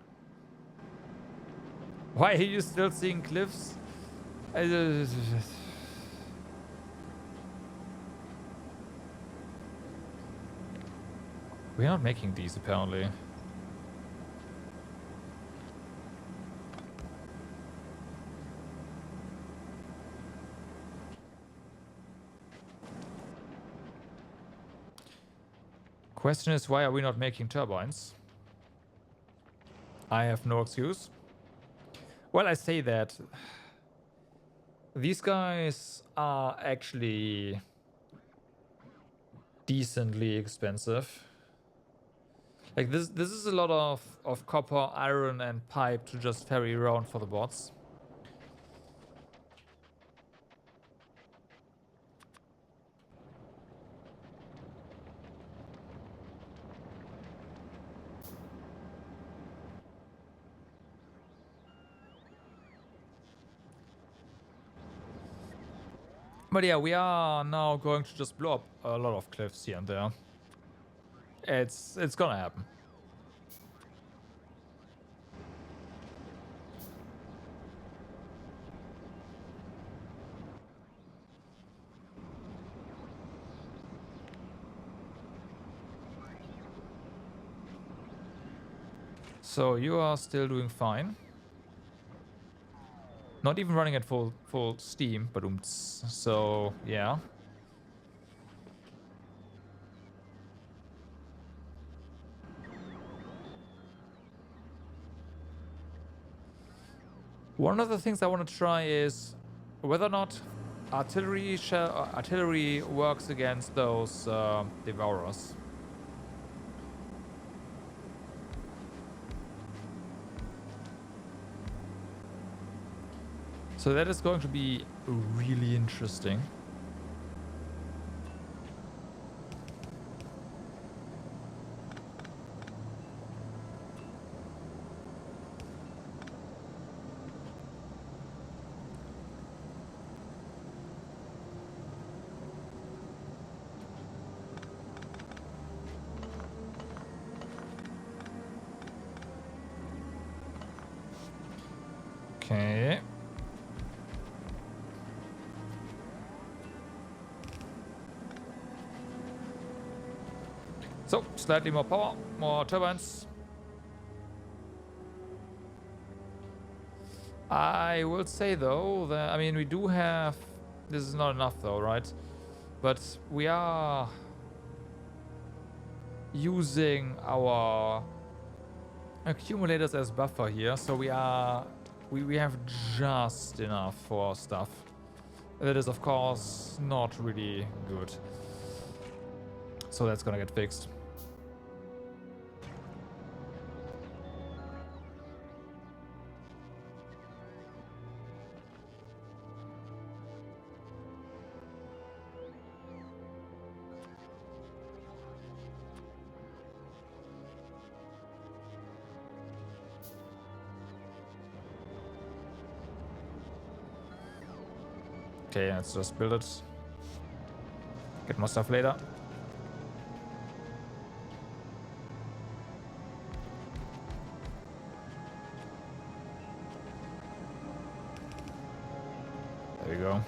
Why are you still seeing cliffs? We're not making these apparently. Question is, why are we not making turbines? I have no excuse. Well, I say that. These guys are actually decently expensive. Like this is a lot of copper, iron, and pipe to just ferry around for the bots. But yeah, we are now going to just blow up a lot of cliffs here and there. It's gonna happen. So you are still doing fine. Not even running at full steam, but so yeah. One of the things I want to try is whether or not artillery works against those devourers. So that is going to be really interesting. Okay. So, slightly more power, more turbines. I will say though that, I mean, we do have, this is not enough though, right? But we are using our accumulators as buffer here, so we have just enough for stuff. That is of course not really good. So that's gonna get fixed. Okay, let's just build it. Get more stuff later. There we go.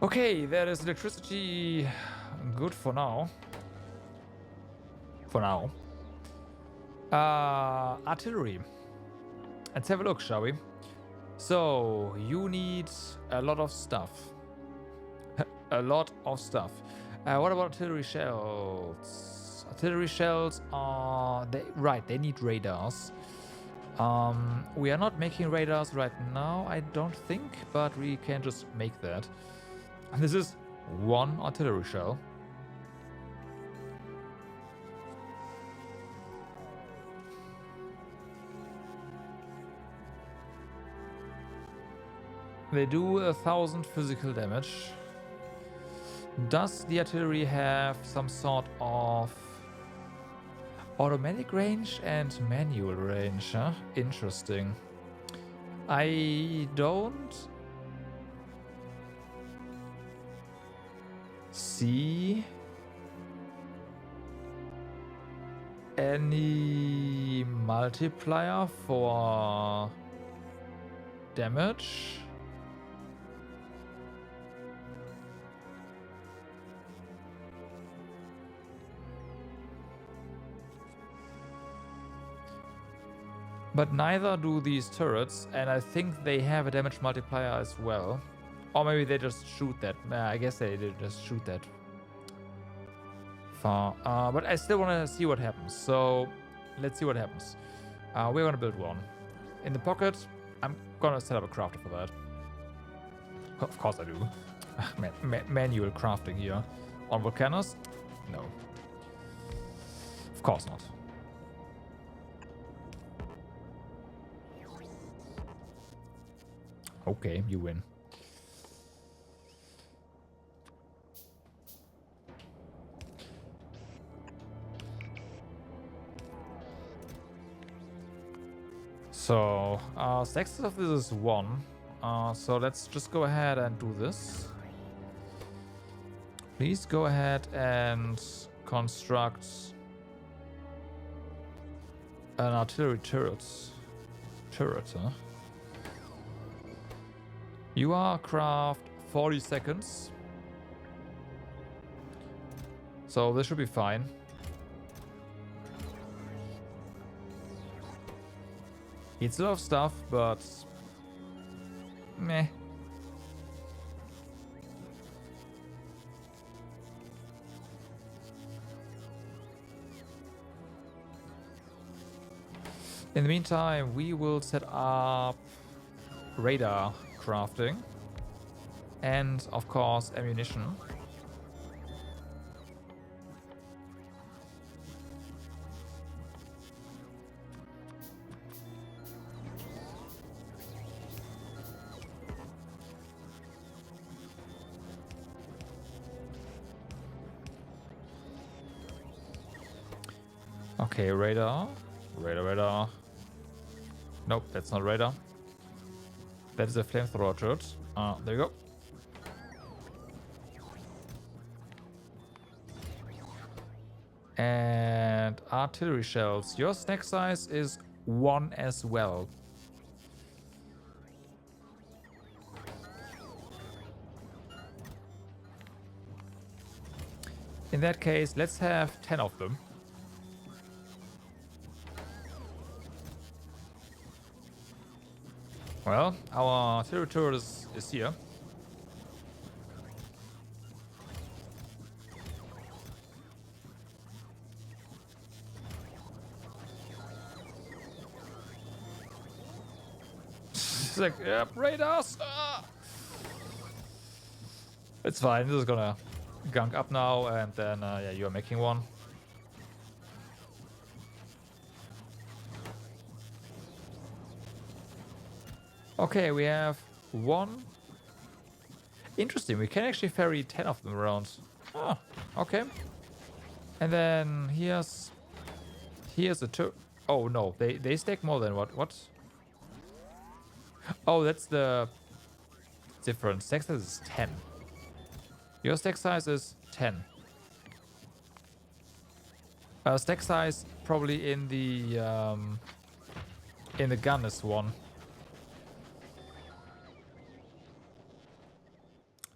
Okay, there is electricity. Good for now. For now. Artillery. Let's have a look, shall we? So, you need a lot of stuff. A lot of stuff. What about artillery shells? Artillery shells are... they need radars. We are not making radars right now, I don't think, but we can just make that. And this is one artillery shell. They do 1,000 physical damage. Does the artillery have some sort of automatic range and manual range? Huh? Interesting. I don't see any multiplier for damage. But neither do these turrets, and I think they have a damage multiplier as well. Or maybe they just shoot that. I guess they did just shoot that far. But I still want to see what happens. So let's see what happens. We're going to build one. In the pocket, I'm going to set up a crafter for that. Of course I do. Manual crafting here. On volcanoes? No. Of course not. Okay, you win. So, stacks of this is 1. So let's just go ahead and do this. Please go ahead and construct an artillery turret. Huh? You are craft 40 seconds. So this should be fine. It's a lot of stuff, but meh. In the meantime, we will set up radar crafting and, of course, ammunition. Okay, radar. Radar. Nope, that's not radar. That is a flamethrower turret. There you go. And artillery shells. Your stack size is 1 as well. In that case, let's have 10 of them. Well, our artillery turret is here. It's like, yep, radars! Ah! It's fine, this is gonna gunk up now, and then, yeah, you're making one. Okay, we have one. Interesting, we can actually ferry 10 of them around. Oh, okay. And then here's a two. Oh no, they stack more than what? Oh, that's the difference. Stack size is 10. Your stack size is 10. Stack size probably in the gun is 1.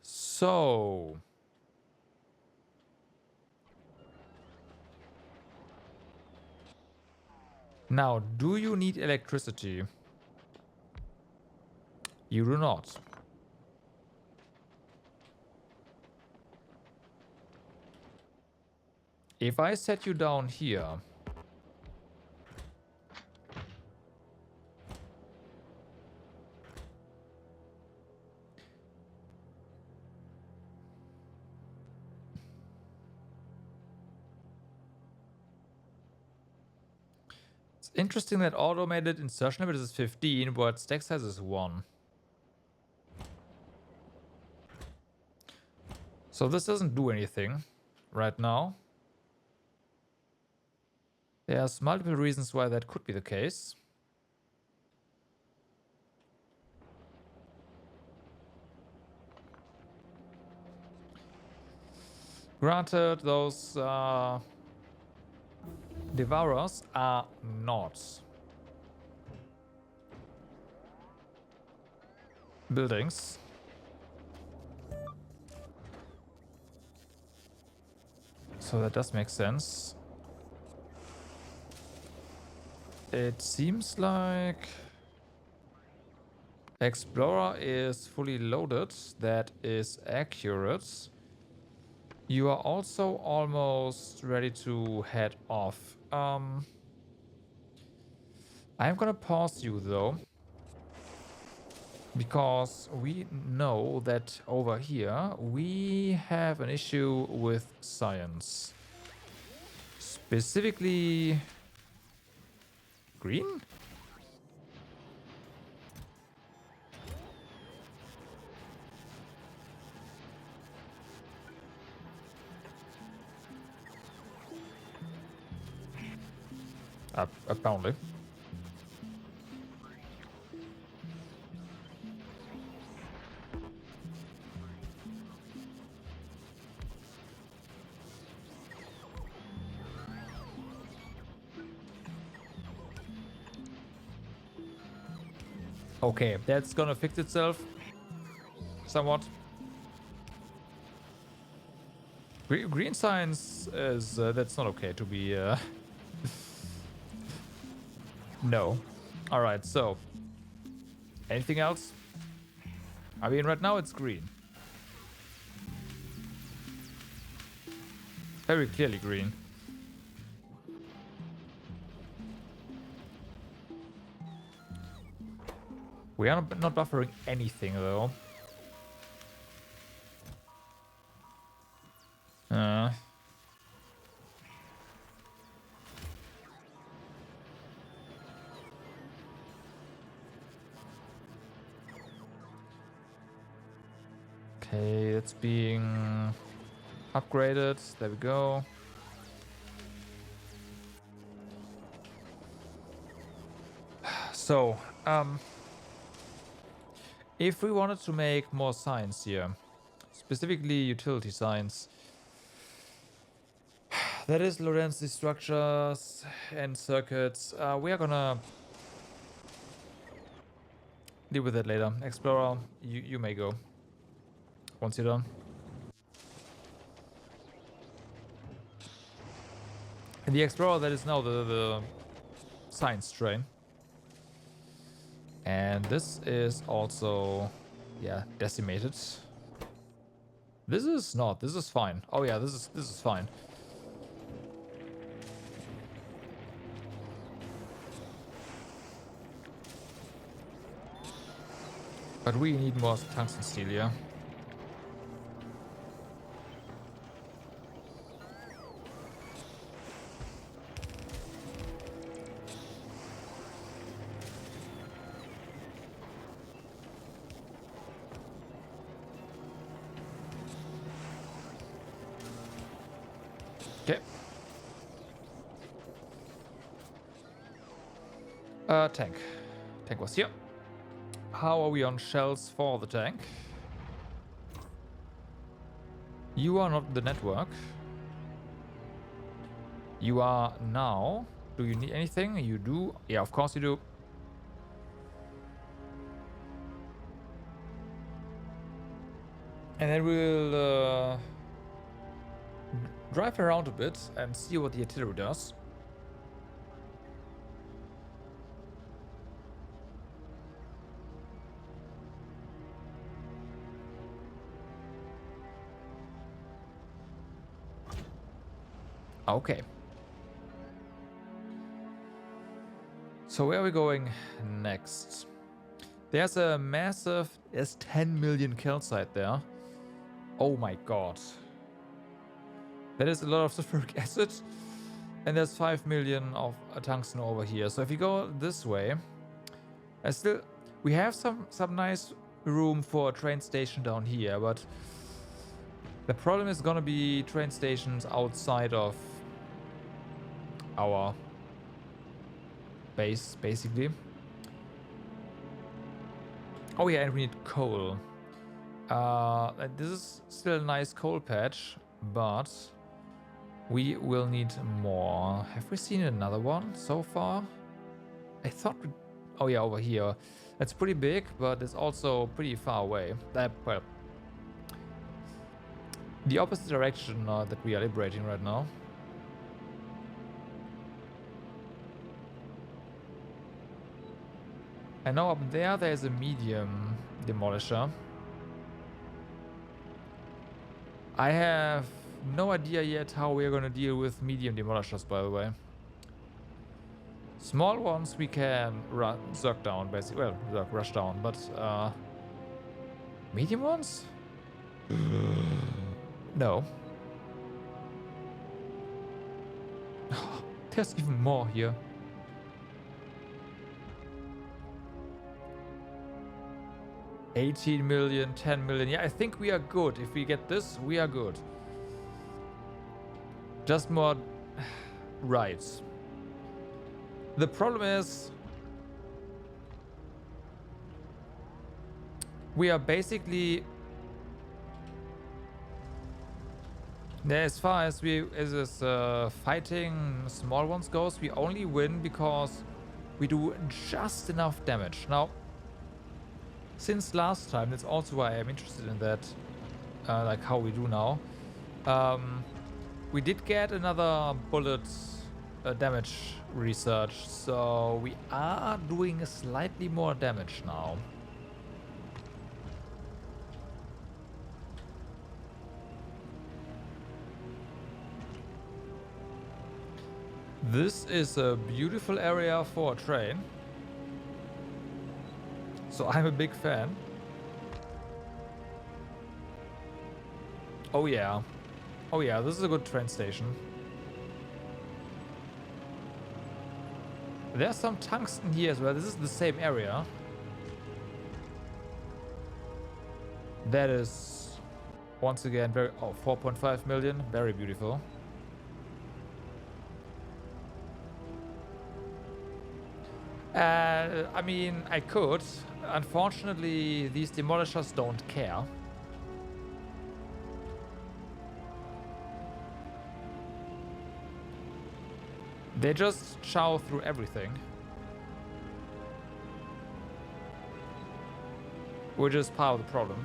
So now, do you need electricity? You do not. If I set you down here, it's interesting that automated insertion limit is 15, but stack size is 1. So this doesn't do anything right now. There's multiple reasons why that could be the case. Granted, those devourers are not buildings. So that does make sense. It seems like Explorer is fully loaded. That is accurate. You are also almost ready to head off. I'm gonna pause you though, because we know that over here we have an issue with science. Specifically green? Apparently. Okay, that's gonna fix itself somewhat. Green science is that's not okay to be no. All right, so anything else? I mean, right now it's green. Very clearly green. We are not buffering anything though. Okay, it's being upgraded. There we go. So, if we wanted to make more science here, specifically utility science, that is Lorentzi structures and circuits, we are gonna deal with it later. Explorer, you may go once you're done. And the Explorer, that is now the science train. And this is also, yeah, decimated. This is not. This is fine. Oh yeah, this is fine. But we need more tungsten steel, yeah. Okay. Tank. Tank was here. How are we on shells for the tank? You are not the network. You are now. Do you need anything? You do. Yeah, of course you do. And then we'll drive around a bit and see what the artillery does. Okay. So where are we going next? There's a massive... There's 10 million calcite there. Oh my god. That is a lot of sulfuric acid. And there's 5 million of tungsten over here. So if you go this way... we have some nice room for a train station down here, but... The problem is gonna be train stations outside of our base, basically. Oh yeah, and we need coal. This is still a nice coal patch, but we will need more. Have we seen another one so far? I thought we... Oh yeah, over here. It's pretty big, but it's also pretty far away. Well, the opposite direction that we are liberating right now. I know up there's a medium demolisher. I have no idea yet how we're gonna deal with medium demolishers, by the way. Small ones we can zerk down, basically. Well, rush down, but medium ones? No. There's even more here. $18 million, 10 million. Yeah, I think we are good. If we get this, we are good. Just more rights. The problem is we are basically, as far as fighting small ones goes, we only win because we do just enough damage. Now, since last time, that's also why I'm interested in that, like how we do now. We did get another bullet damage research, so we are doing slightly more damage now. This is a beautiful area for a train. So I'm a big fan. Oh yeah. Oh yeah, this is a good train station. There's some tungsten here as well. This is the same area. That is, once again, very... Oh, 4.5 million. Very beautiful. I mean, I could. Unfortunately, these demolishers don't care. They just chow through everything. Which is part of the problem.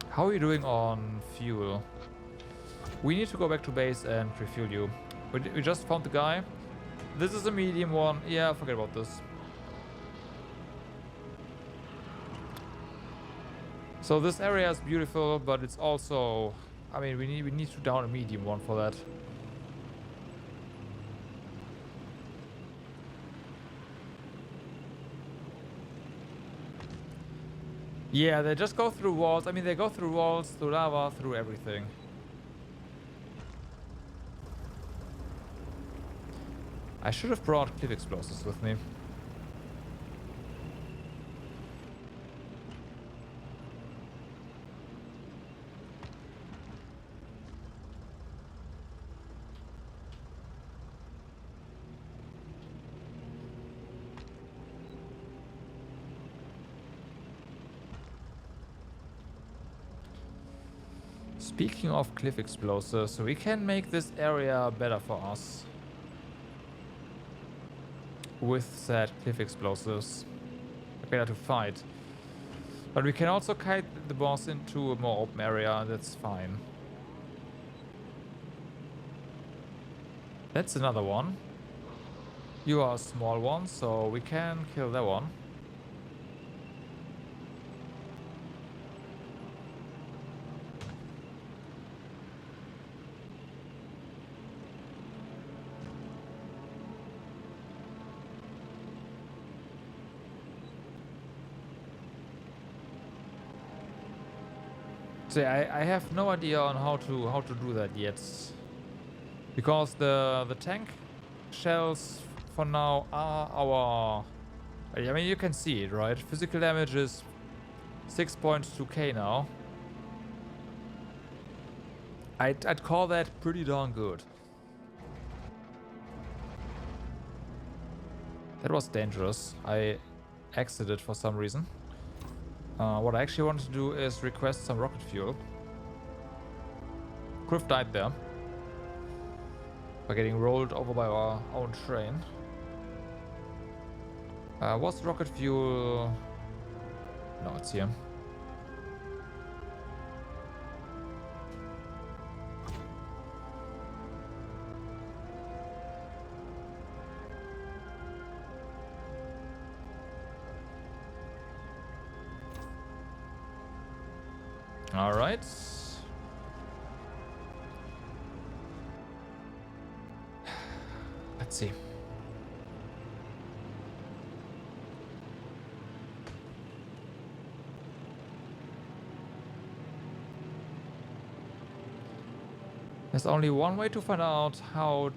How are you doing on fuel? We need to go back to base and refuel you. We just found the guy. This is a medium one. Yeah, forget about this. So this area is beautiful, but it's also... I mean, we need to down a medium one for that. Yeah, they just go through walls. I mean, they go through walls, through lava, through everything. I should have brought cliff explosives with me. Speaking of cliff explosives, we can make this area better for us. With said cliff explosives. Better to fight. But we can also kite the boss into a more open area, that's fine. That's another one. You are a small one, so we can kill that one. So I have no idea on how to do that yet, because the tank shells for now are our... I mean, you can see it, right? Physical damage is 6.2k now. I'd call that pretty darn good. That was dangerous. I exited for some reason. What I actually want to do is request some rocket fuel. Could have died there by getting rolled over by our own train. What's rocket fuel? No, it's here. All right. Let's see. There's only one way to find out how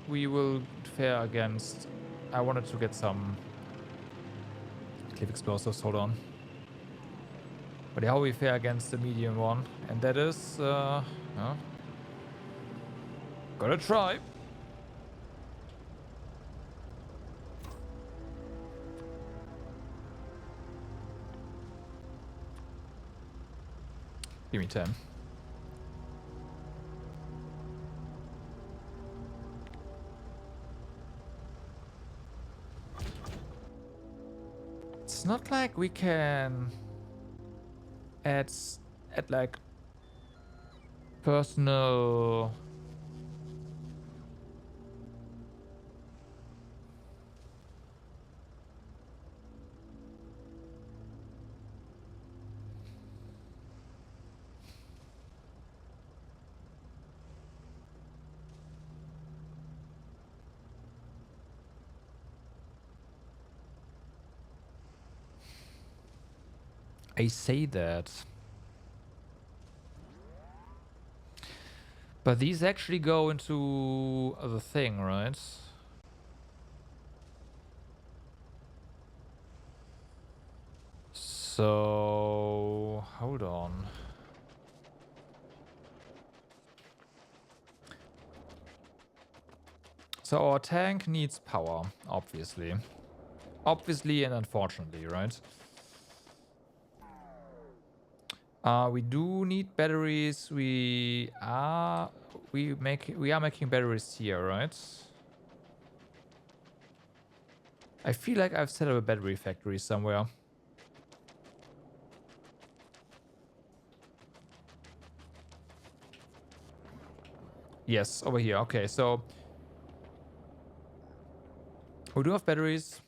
we will fare against... I wanted to get some cliff explosives, hold on. But how we fare against the medium one, and that is... gotta try. Give me 10. It's not like we can add like personal... I say that. But these actually go into the thing, right? So, hold on. So our tank needs power, obviously. Obviously and unfortunately, right? We do need batteries. We are making batteries here, right? I feel like I've set up a battery factory somewhere. Yes, over here. Okay, so we do have batteries.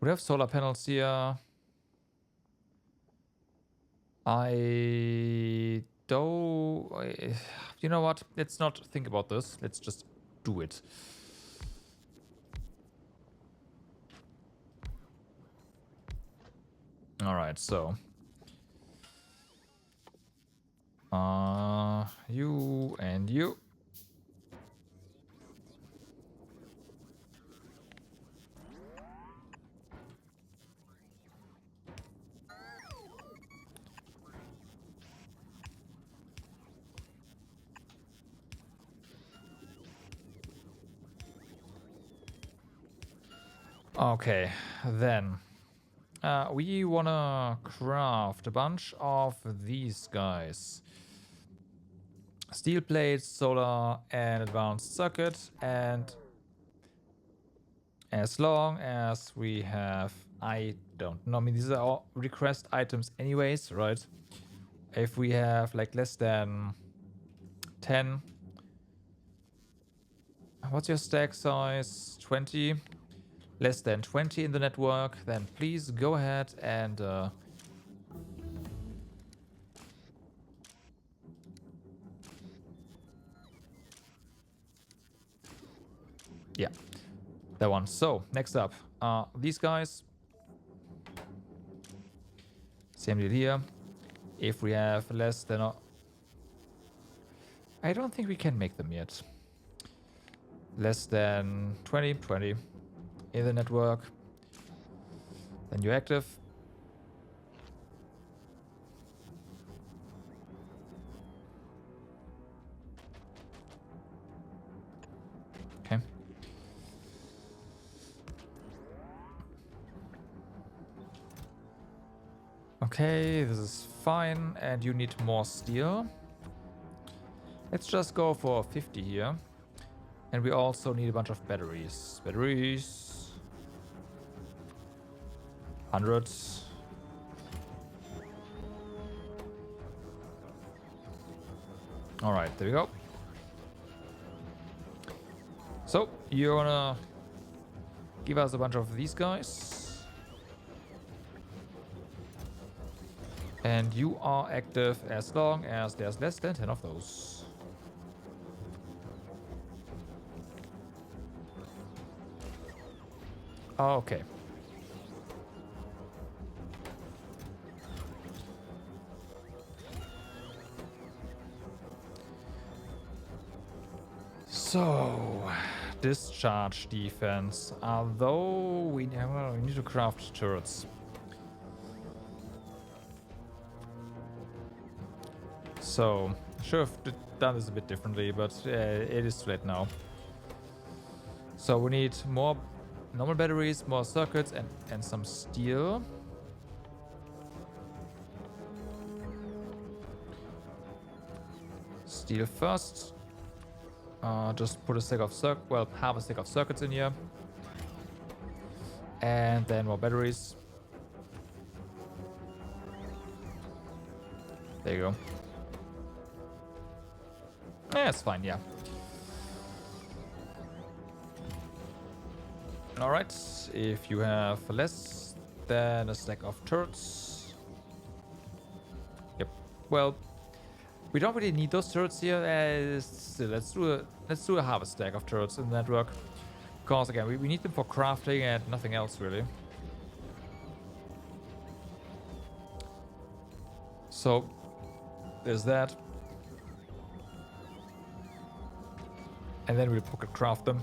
We have solar panels here. I don't... You know what? Let's not think about this. Let's just do it. Alright, so... you and you. Okay, then we wanna craft a bunch of these guys. Steel plates, solar, and advanced circuit. And as long as we have, I don't know, I mean, these are all request items anyways, right? If we have like less than 10, what's your stack size? 20? Less than 20 in the network, then please go ahead and yeah, that one. So next up, these guys, same deal here. If we have less than I don't think we can make them yet. Less than 20 in the network, then you're active. Okay. Okay, this is fine, and you need more steel. Let's just go for 50 here. And we also need a bunch of batteries. Batteries. Hundreds. Alright, there we go. So, you're gonna give us a bunch of these guys. And you are active as long as there's less than 10 of those. Okay. So, discharge defense. Although we need to craft turrets. So, should have done this a bit differently, but it is too late now. So we need more normal batteries, more circuits, and some steel. Steel first. Just put a stack of half a stack of circuits in here. And then more batteries. There you go. Yeah, it's fine, yeah. Alright, if you have less than a stack of turrets. Yep, well, we don't really need those turrets here. Still, let's do let's do a harvest stack of turrets in the network. Because again, we need them for crafting and nothing else really. So there's that. And then we'll pocket craft them.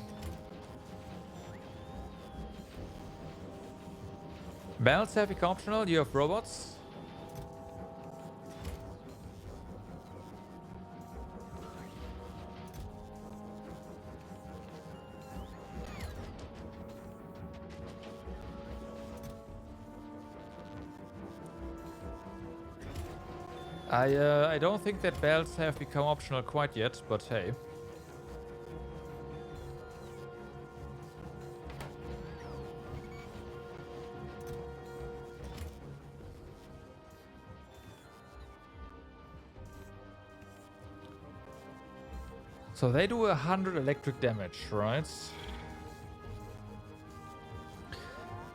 Bells have become optional. You have robots. I don't think that bells have become optional quite yet, but hey. So they do 100 electric damage, right?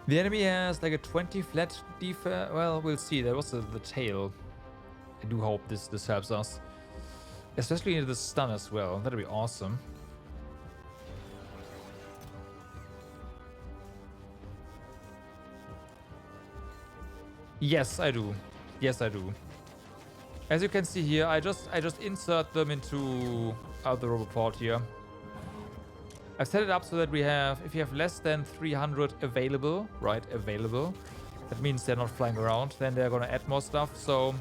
The enemy has like a 20 flat defense. Well, we'll see. There was the tail. I do hope this helps us. Especially in the stun as well. That'd be awesome. Yes, I do. Yes, I do. As you can see here, I just insert them into the roboport here. I've set it up so that we have, if you have less than 300 available, right, available, that means they're not flying around, then they're gonna add more stuff. So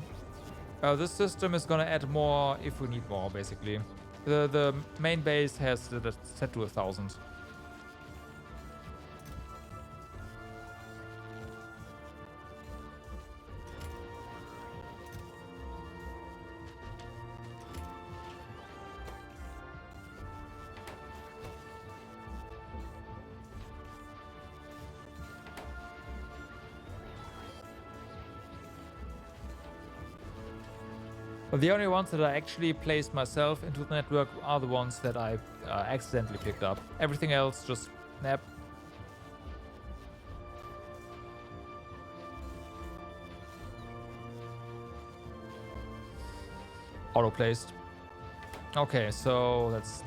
this system is gonna add more if we need more, basically. The main base has that set to 1,000. But the only ones that I actually placed myself into the network are the ones that I accidentally picked up. Everything else just snap. Auto placed. Okay, so that's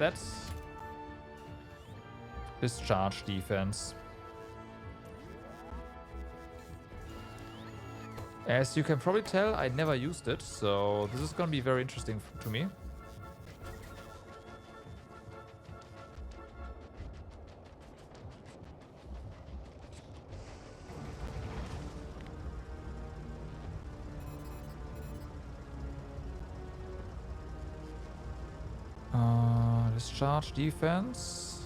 discharge defense. As you can probably tell, I never used it, so this is gonna be very interesting to me. Discharge defense.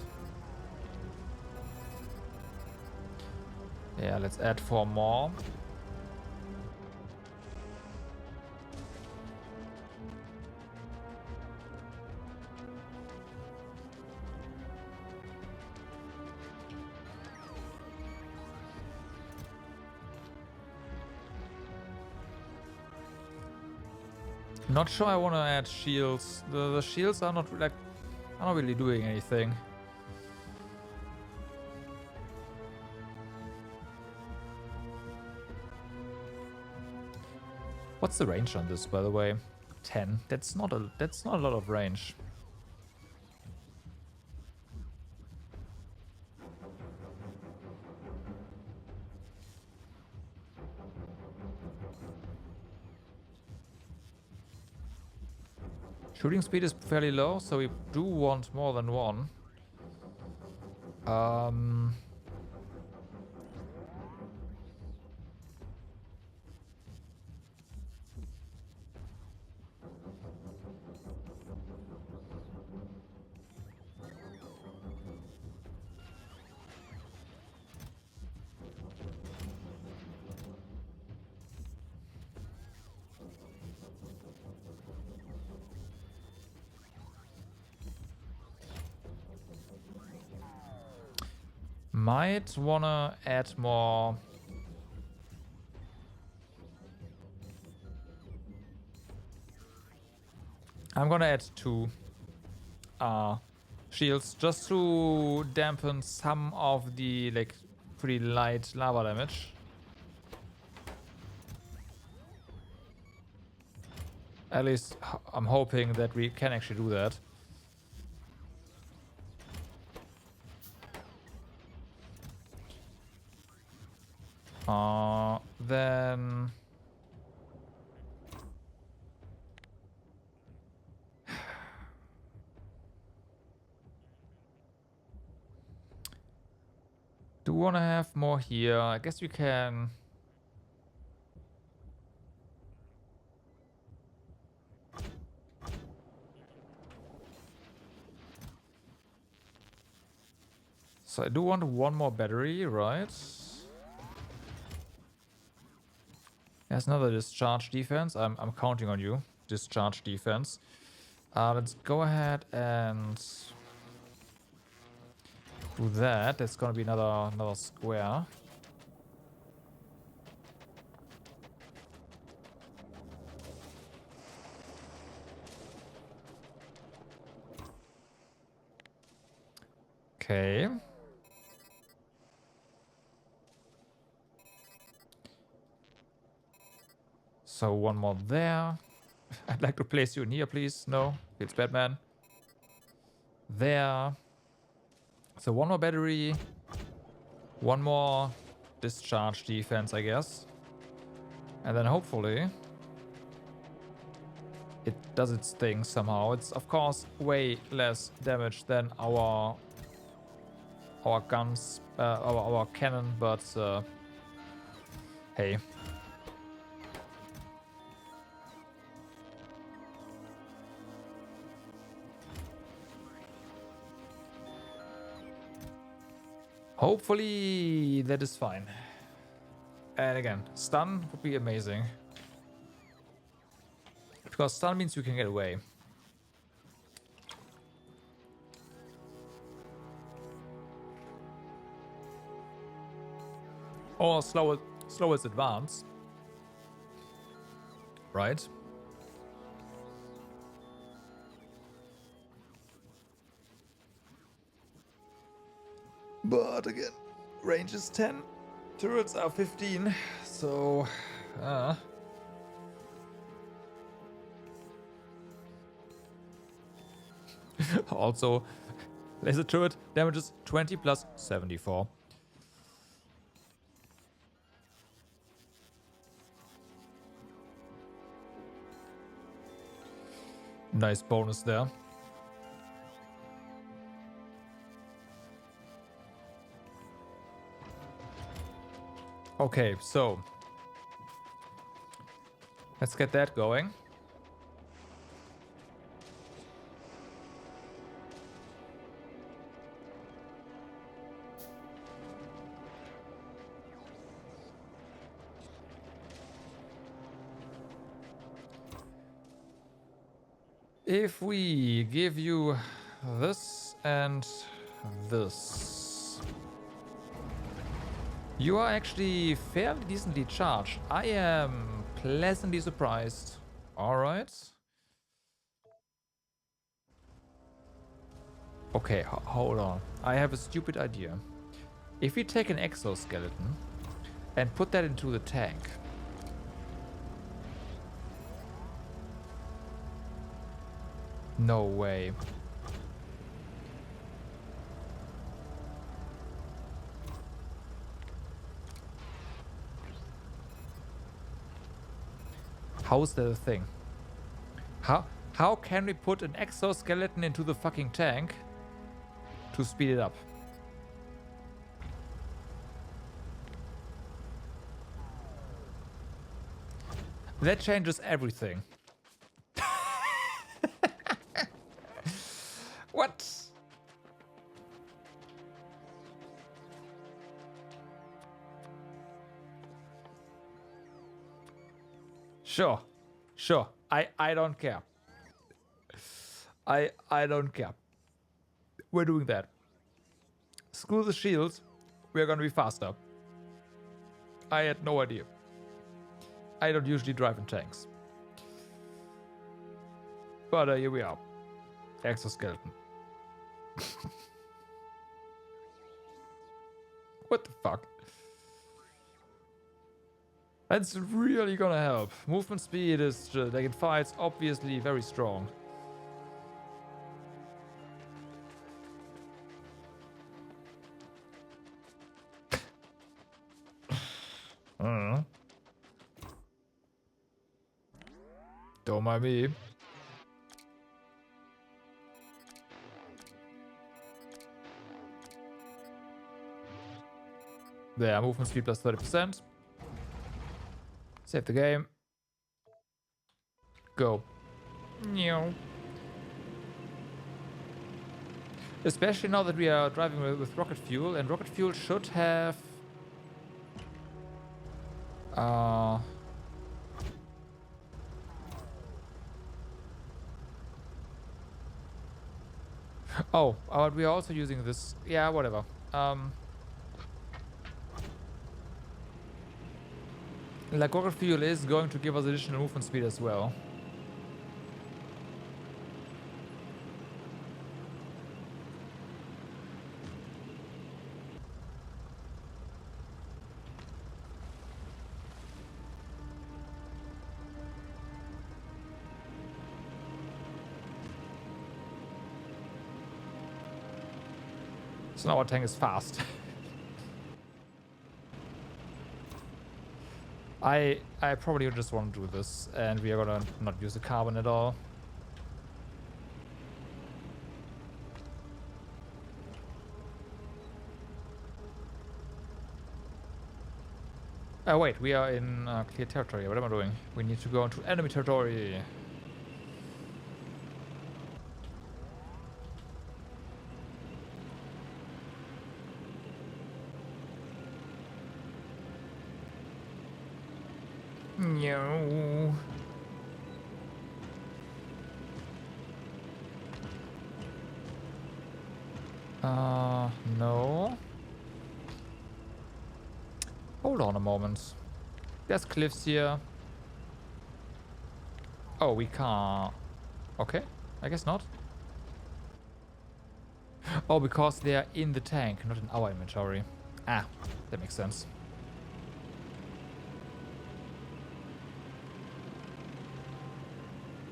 Yeah, let's add 4 more. Not sure I want to add shields. The shields are not really doing anything. What's the range on this, by the way? 10. That's not a lot of range. Shooting speed is fairly low, so we do want more than one. Might wanna add more. I'm gonna add 2 shields just to dampen some of the like pretty light lava damage. At least I'm hoping that we can actually do that. Then... Do want to have more here? I guess we can... So I do want one more battery, right? There's another discharge defense. I'm counting on you. Discharge defense. Let's go ahead and do that. That's gonna be another square. Okay. So one more there. I'd like to place you in here, please. No, it's Batman. There. So one more battery. One more discharge defense, I guess. And then hopefully it does its thing somehow. It's of course way less damage than our guns, our cannon, but hey. Hopefully that is fine. And again, stun would be amazing. Because stun means you can get away. Or slow its advance. Right? But again, range is 10. Turrets are 15. So... Also, laser turret damages 20 plus 74. Nice bonus there. Okay, so let's get that going. If we give you this and this, you are actually fairly decently charged. I am pleasantly surprised. Alright. Okay, hold on. I have a stupid idea. If we take an exoskeleton and put that into the tank, no way. How is that a thing? How can we put an exoskeleton into the fucking tank to speed it up? That changes everything. What? Sure. I don't care. I don't care. We're doing that. Screw the shields. We're gonna be faster. I had no idea. I don't usually drive in tanks. But here we are. Exoskeleton. What the fuck? That's really gonna help. Movement speed is just, like in fights, obviously very strong. Mm. Don't mind me. There, movement speed plus 30%. Save the game. Go. Meow. Especially now that we are driving with rocket fuel, and rocket fuel should have... Oh, we are also using this... Yeah, whatever. Like, rocket fuel is going to give us additional movement speed as well. So now our tank is fast. I probably just want to do this, and we are gonna not use the carbon at all. Oh wait, we are in clear territory. What am I doing? We need to go into enemy territory. No. No. Hold on a moment. There's cliffs here. Oh, we can't. Okay, I guess not. Oh, because they are in the tank, not in our inventory. Ah, that makes sense.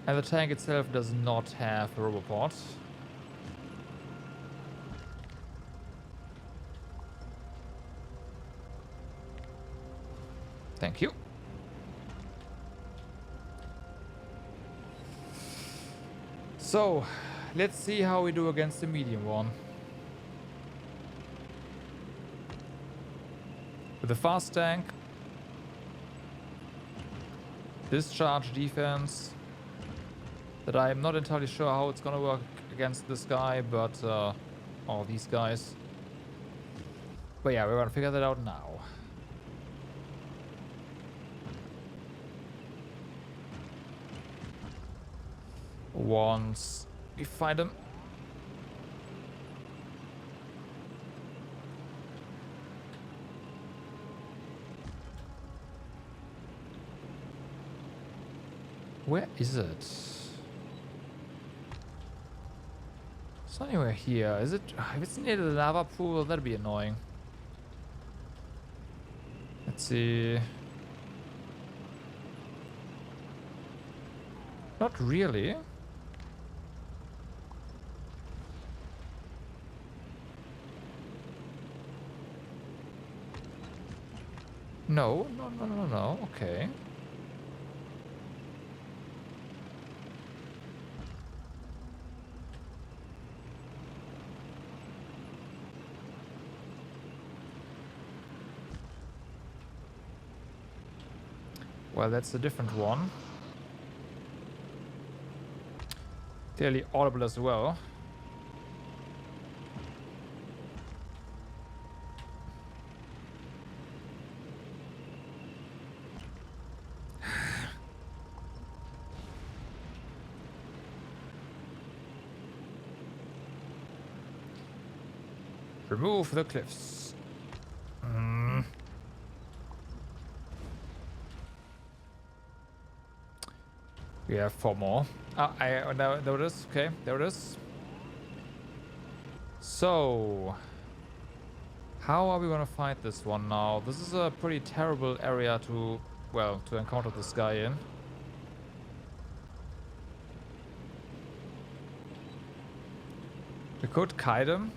And the tank itself does not have a roboport. Thank you. So, let's see how we do against the medium one. With a fast tank, discharge defense, that I'm not entirely sure how it's gonna work against this guy, but all these guys. But yeah, we're gonna figure that out now. Once we find him. Where is it? It's not anywhere here. Is it? If it's near the lava pool, that'd be annoying. Let's see. Not really. No, no, no, no, no. Okay. Well, that's a different one. Clearly audible as well. Remove the cliffs. We have 4 more. There it is. Okay, there it is. So, how are we gonna fight this one now? This is a pretty terrible area to, well, to encounter this guy in. We could kite him.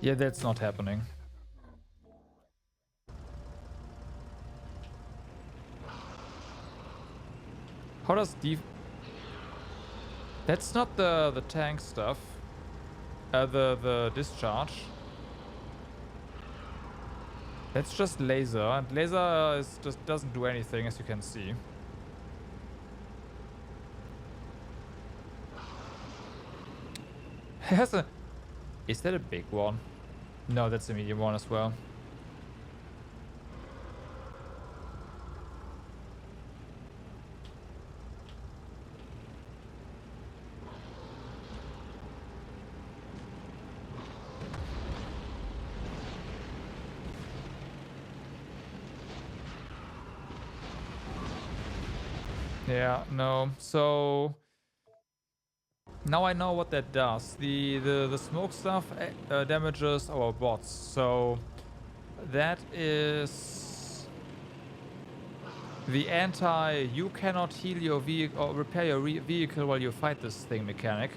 Yeah, that's not happening. How does That's not the tank stuff. The discharge. That's just laser, and laser just doesn't do anything, as you can see. Has a. Is that a big one? No, that's a medium one as well. Yeah, no. So now I know what that does. The smoke stuff damages our bots. So that is the anti you cannot heal your vehicle or repair your vehicle while you fight this thing mechanic.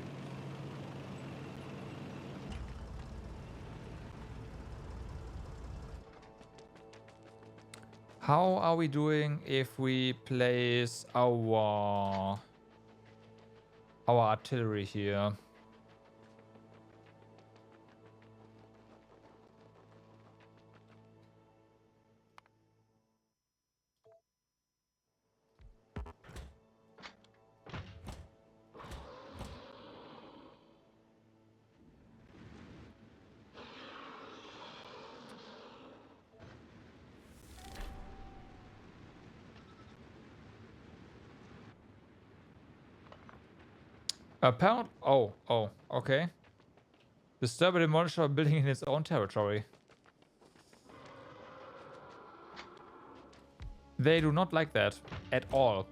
How are we doing if we place our artillery here? Apparent. Oh, okay. Disturb and demolish a building in its own territory. They do not like that at all.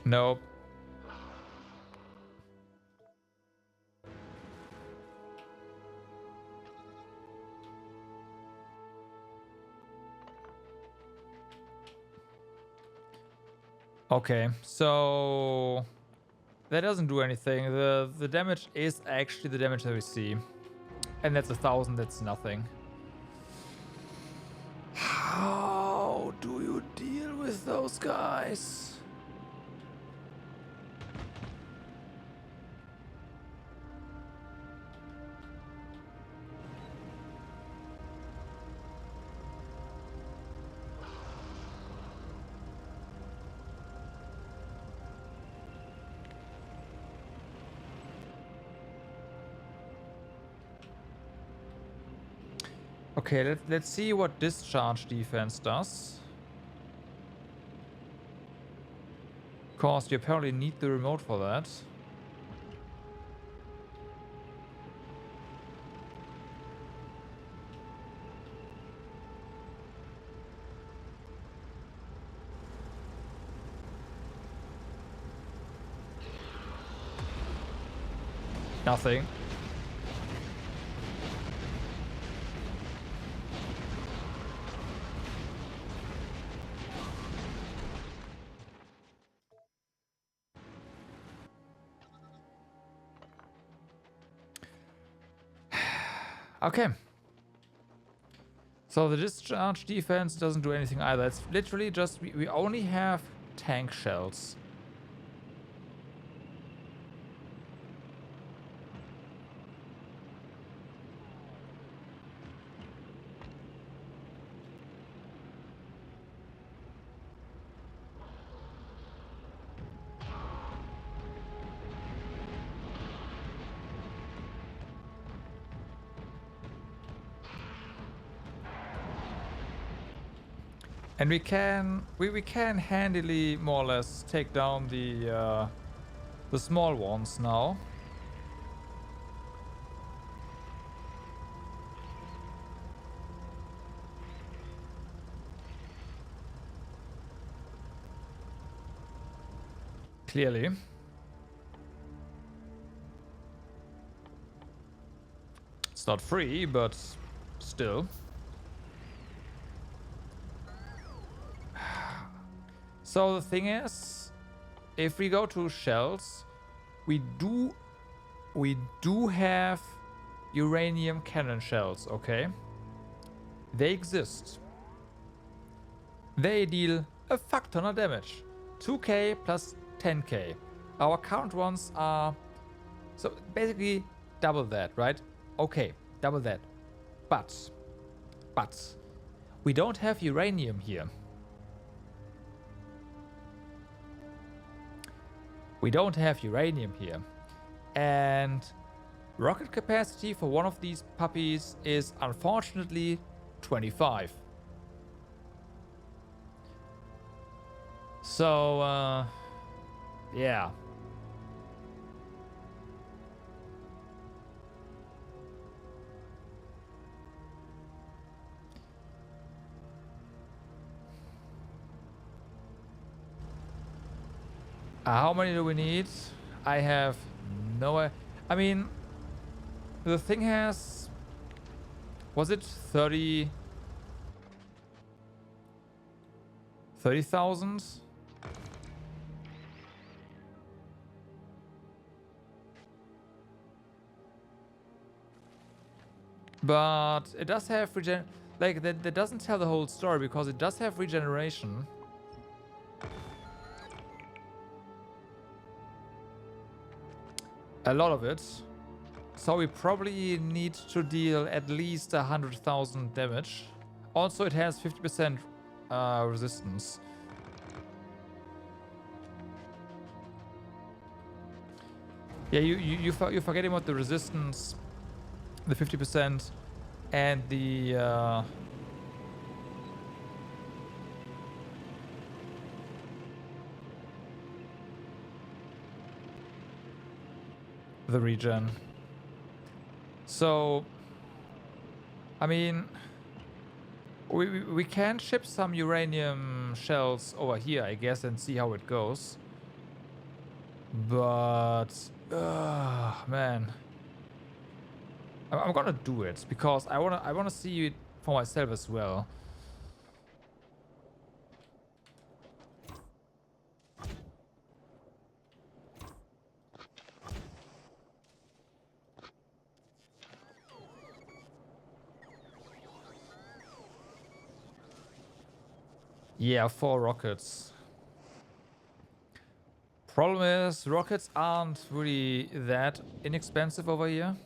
Nope. Okay, so that doesn't do anything. The damage is actually the damage that we see. And that's 1,000, that's nothing. How do you deal with those guys? Okay, let's see what discharge defense does. Because you apparently need the remote for that. Nothing. Okay. So the discharge defense doesn't do anything either. It's literally just, we only have tank shells. And we can handily more or less take down the small ones now. Clearly. It's not free, but still. So the thing is, if we go to shells, we do have uranium cannon shells, okay? They exist. They deal a fuck ton of damage. 2k plus 10k. Our current ones are... So basically double that, right? Okay, double that. But we don't have uranium here. We don't have uranium here. And rocket capacity for one of these puppies is unfortunately 25. So, yeah. How many do we need? I have no... I mean, the thing has... Was it 30... 30,000? But it does have regen... Like, that doesn't tell the whole story, because it does have regeneration. A lot of it. So we probably need to deal at least 100,000 damage. Also, it has 50% resistance. Yeah, you're forgetting about the resistance, the 50%, and the regen. So, I mean, we can ship some uranium shells over here, I guess, and see how it goes. But, man, I'm gonna do it because I wanna see it for myself as well. Yeah, 4 rockets. Problem is, rockets aren't really that inexpensive over here.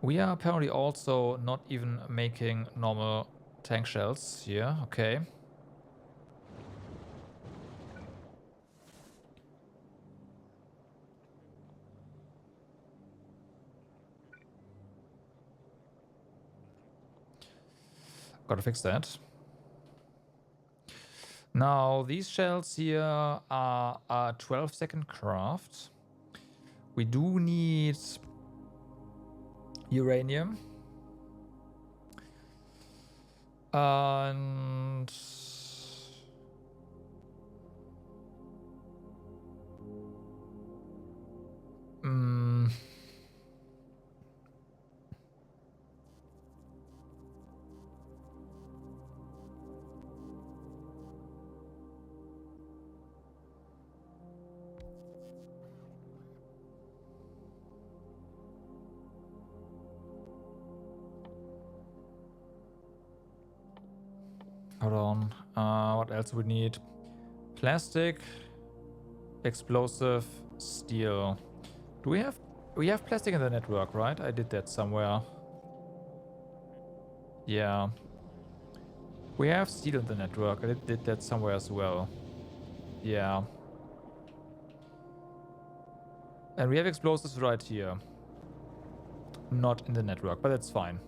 We are apparently also not even making normal tank shells here. Okay. Gotta fix that. Now, these shells here are a 12-second craft. We do need uranium. And... hold on. What else we need? Plastic, explosive, steel. Do we have... We have plastic in the network, right? I did that somewhere. Yeah. We have steel in the network. I did that somewhere as well. Yeah. And we have explosives right here. Not in the network, but that's fine.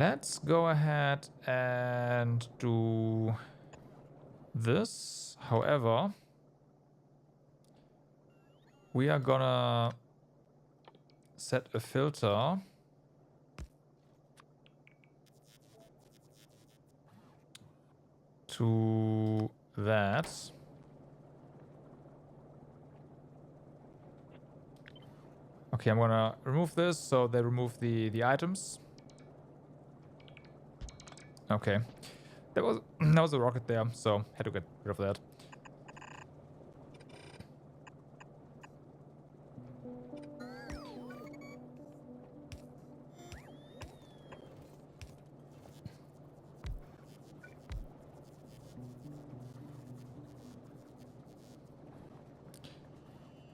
Let's go ahead and do this. However, we are gonna set a filter to that. Okay, I'm gonna remove this so they remove the items. Okay. That was a rocket there, so had to get rid of that.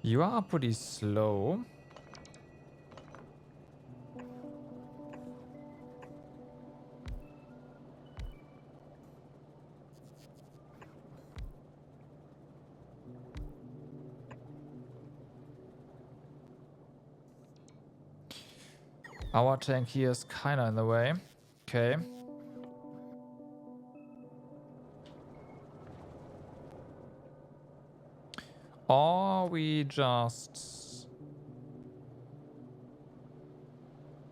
You are pretty slow. Our tank here is kinda in the way. Okay. Or we just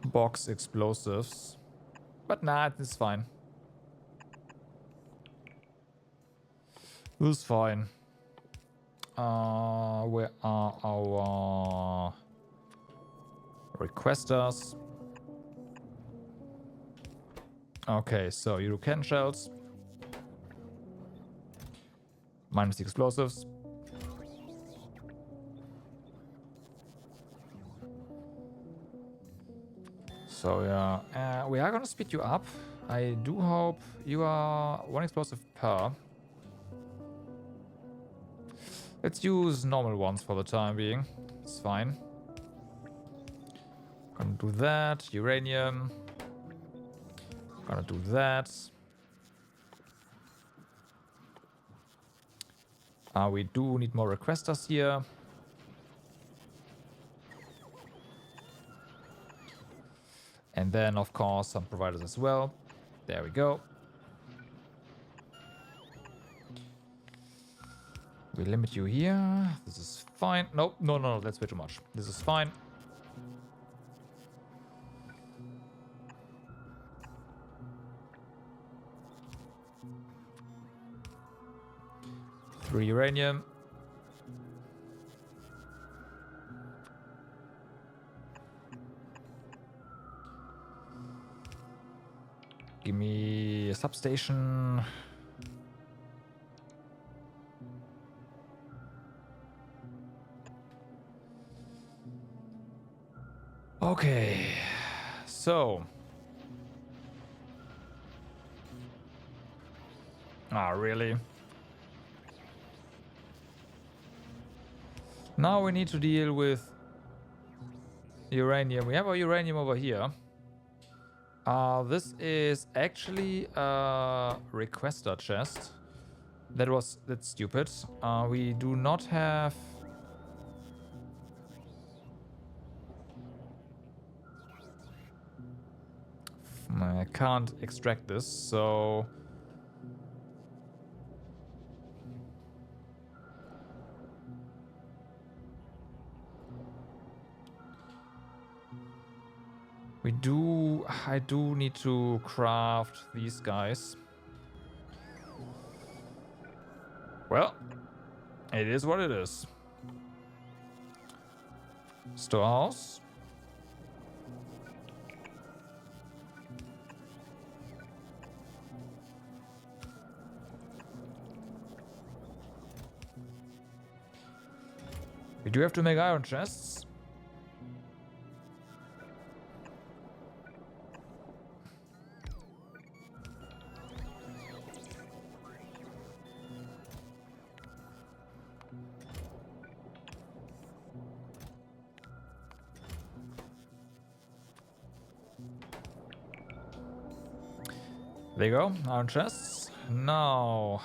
box explosives. But nah, it's fine. This is fine. Where are our requesters? Okay, so you do cannon shells. Minus the explosives. So yeah, we are gonna speed you up. I do hope you are one explosive per. Let's use normal ones for the time being. It's fine. Gonna do that. Uranium. Gonna do that. We do need more requesters here. And then, of course, some providers as well. There we go. We limit you here. This is fine. Nope, no, that's way too much. This is fine. Three uranium. Give me a substation. Okay, so. Ah, really? Now we need to deal with uranium. We have our uranium over here. This is actually a requester chest. That's stupid. We do not have. I can't extract this, so. I do need to craft these guys. Well, it is what it is. Storehouse. We do have to make iron chests. There you go, iron chests. Now,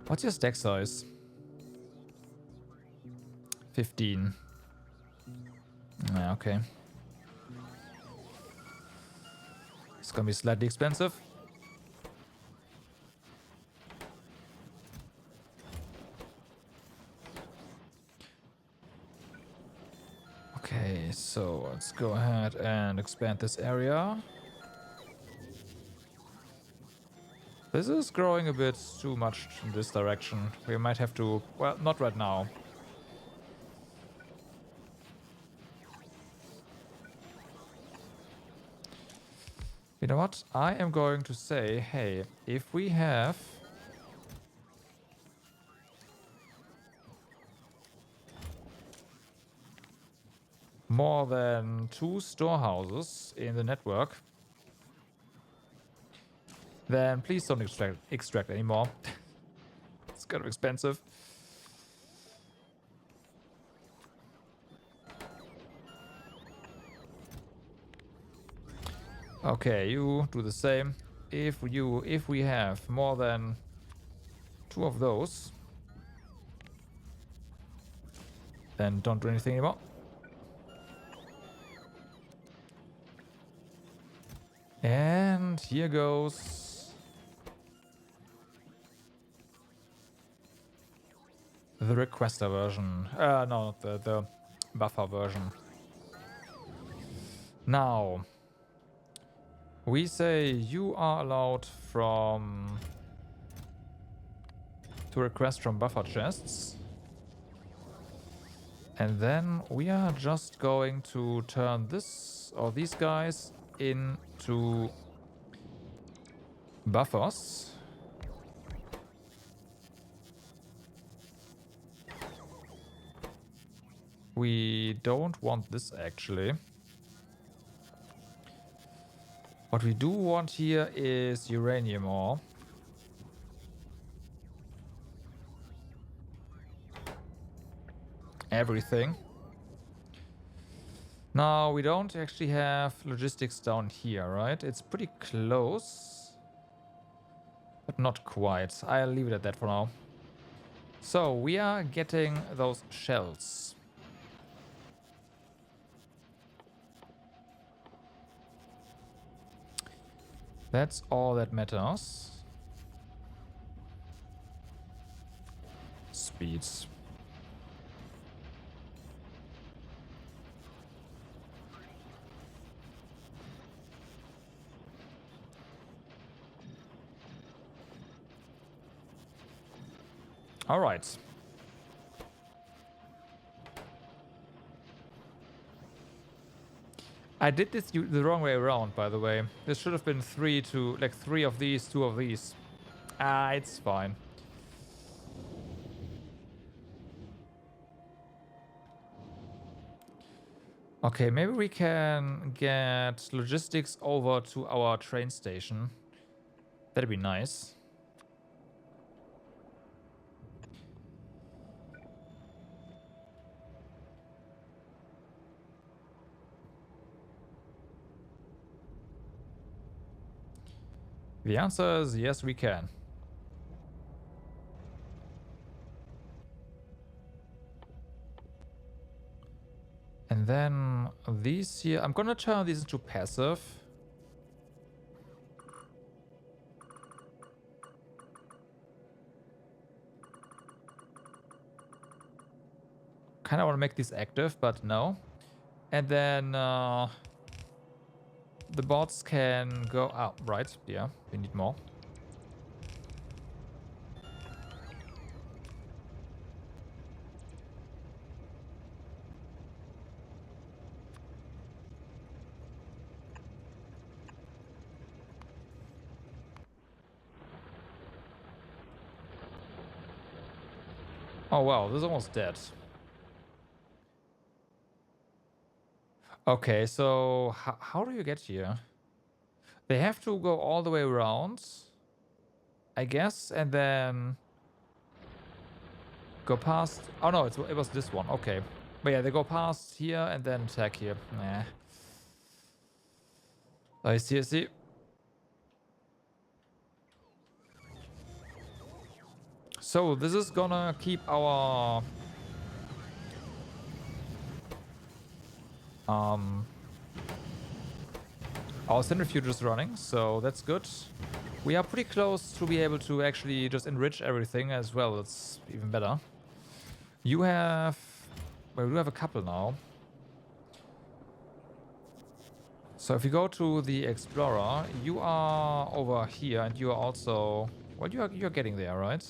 what's your stack size? 15. Yeah, Okay. It's gonna be slightly expensive. Okay, so let's go ahead and expand this area. This is growing a bit too much in this direction. We might have to... Well, not right now. You know what? I am going to say, hey, if we have... more than 2 storehouses in the network, then please don't extract anymore. It's kind of expensive. Okay, you do the same. If we have more than 2 of those, then don't do anything anymore. And here goes the requester version. No, the buffer version. Now, we say you are allowed to request from buffer chests. And then we are just going to turn this or these guys into buffers. We don't want this actually. What we do want here is uranium ore. Everything. Now, we don't actually have logistics down here, right? It's pretty close, but not quite. I'll leave it at that for now. So, we are getting those shells. That's all that matters. Speeds. All right. I did this the wrong way around, by the way. This should have been 3 of these, 2 of these. Ah, it's fine. Okay, maybe we can get logistics over to our train station. That'd be nice. The answer is yes, we can. And then these here, I'm gonna turn these into passive. Kinda wanna make these active, but no. And then the bots can go out, right? Yeah, we need more. Oh wow, this is almost dead. Okay, so how do you get here? They have to go all the way around, I guess, and then go past... Oh no, it was this one, okay. But yeah, they go past here and then attack here. Nah. I see, I see. So this is gonna keep our Our centrifuge is running, so that's good. We are pretty close to be able to actually just enrich everything as well. It's even better. You have... Well, we do have a couple now. So if you go to the Explorer, you are over here and you are also... Well, you're getting there, right?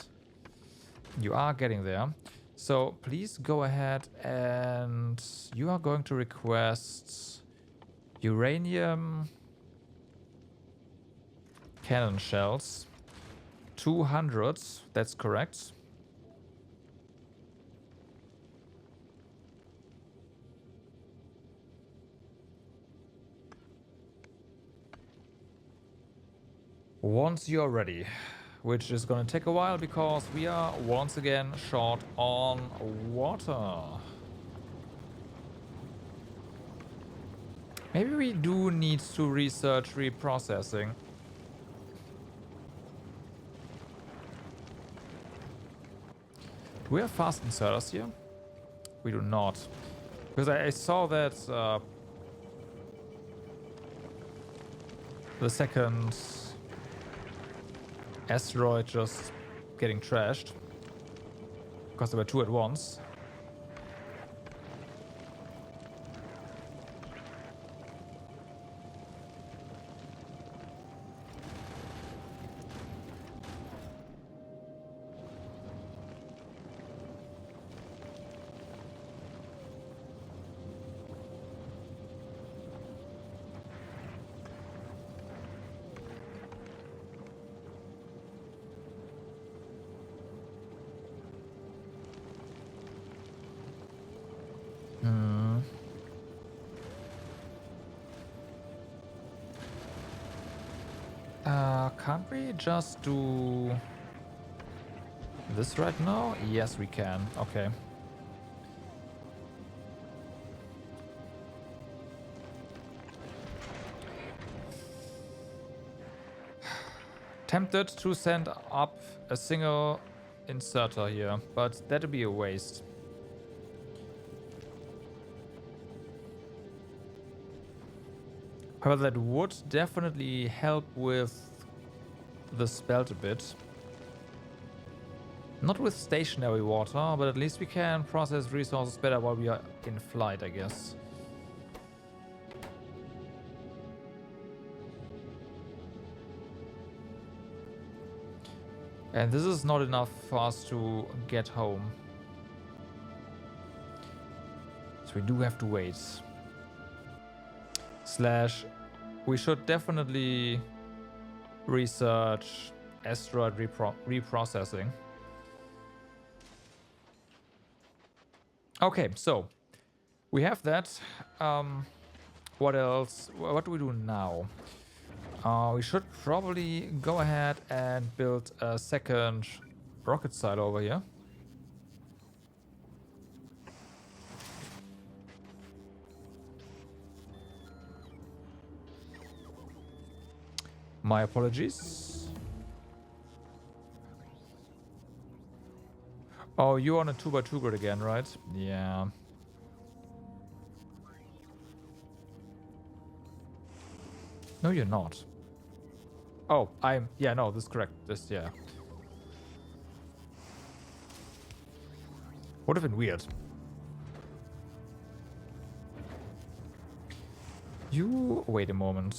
You are getting there. So please go ahead and you are going to request uranium cannon shells. 200, that's correct. Once you're ready, which is gonna take a while because we are once again short on water. Maybe we do need to research reprocessing. Do we have fast inserters here? We do not. Because I saw that the second asteroid just getting trashed. Because there were two at once. Can't we just do this right now? Yes, we can. Okay. Tempted to send up a single inserter here, but that'd be a waste. However, that would definitely help with the spelt a bit. Not with stationary water, but at least we can process resources better while we are in flight, I guess. And this is not enough for us to get home. So we do have to wait. Slash, we should definitely research asteroid reprocessing. Okay, so we have that. What else? What do we do now? We should probably go ahead and build a second rocket site over here. My apologies. Oh, you're on a 2x2 grid again, right? Yeah. No, you're not. Oh, yeah, no, this is correct. This, yeah. Would have been weird. You, wait a moment.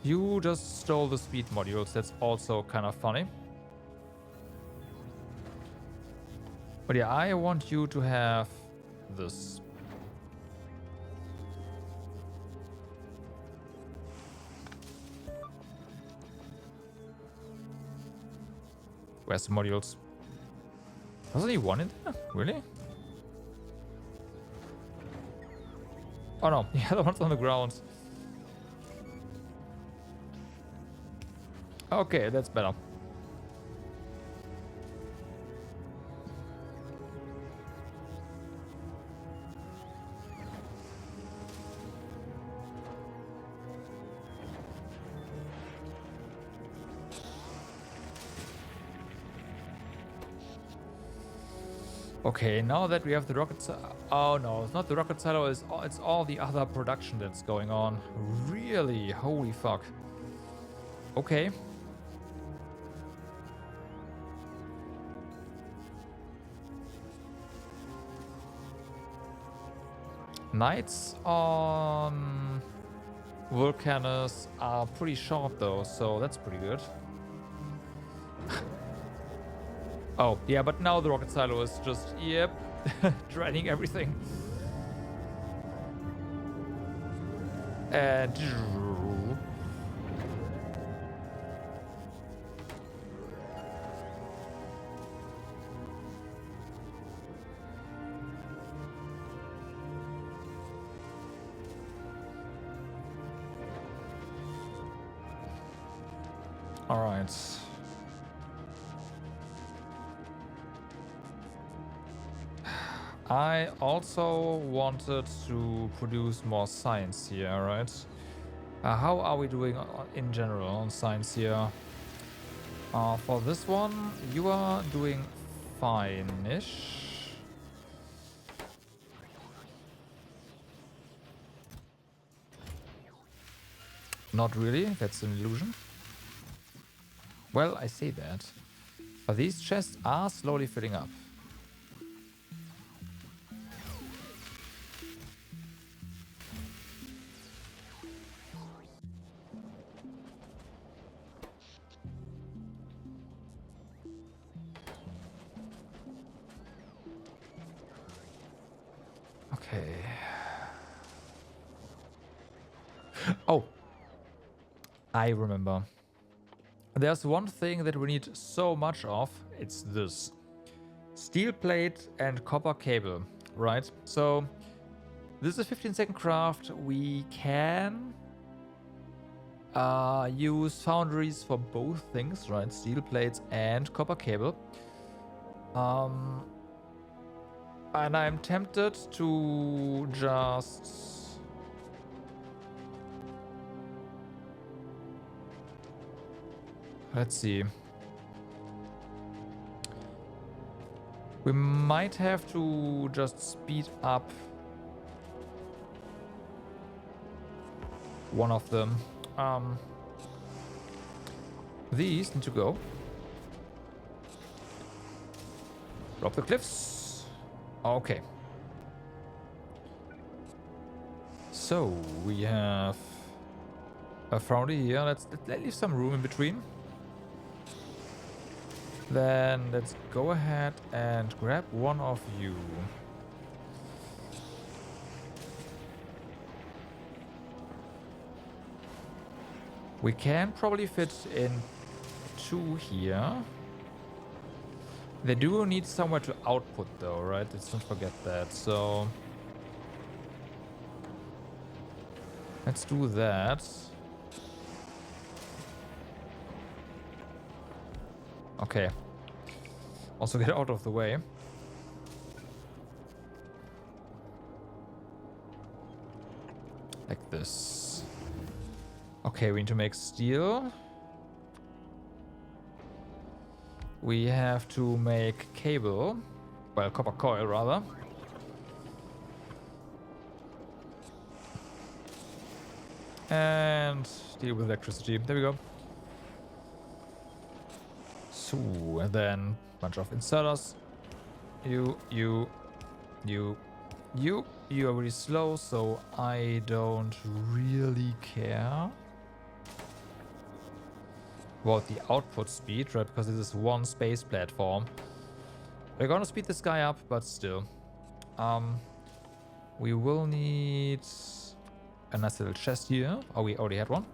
You just stole the speed modules. That's also kind of funny. But yeah, I want you to have this. Where's the modules? There's only one in there? Really? Oh no, the other one's on the ground. Okay, that's better. Okay, now that we have the rocket silo. Oh no, it's not the rocket silo, it's all the other production that's going on. Really? Holy fuck. Okay. Knights on Vulcanus are pretty short though, so that's pretty good. Oh, yeah, but now the rocket silo is just, yep, draining everything. And... Alright. I also wanted to produce more science here, right? How are we doing in general on science here? For this one, you are doing fine-ish. Not really, that's an illusion. Well, I say that. But these chests are slowly filling up. Okay. Oh, I remember. There's one thing that we need so much of. It's this. Steel plate and copper cable, right? So this is 15-second craft. We can use foundries for both things, right? Steel plates and copper cable. And I'm tempted to just... Let's see. We might have to just speed up one of them. These need to go. Drop the cliffs. Okay. So we have a foundry here. Let's leave some room in between. Then let's go ahead and grab one of you. We can probably fit in 2 here. They do need somewhere to output though, right? Let's not forget that. So let's do that. Okay. Also get out of the way. Like this. Okay, we need to make steel. We have to make cable. Well, copper coil rather. And deal with electricity. There we go. So, and then a bunch of inserters. You are really slow, so I don't really care about the output speed, right? Because this is one space platform. We're gonna speed this guy up, but still. We will need a nice little chest here. Oh, we already had one.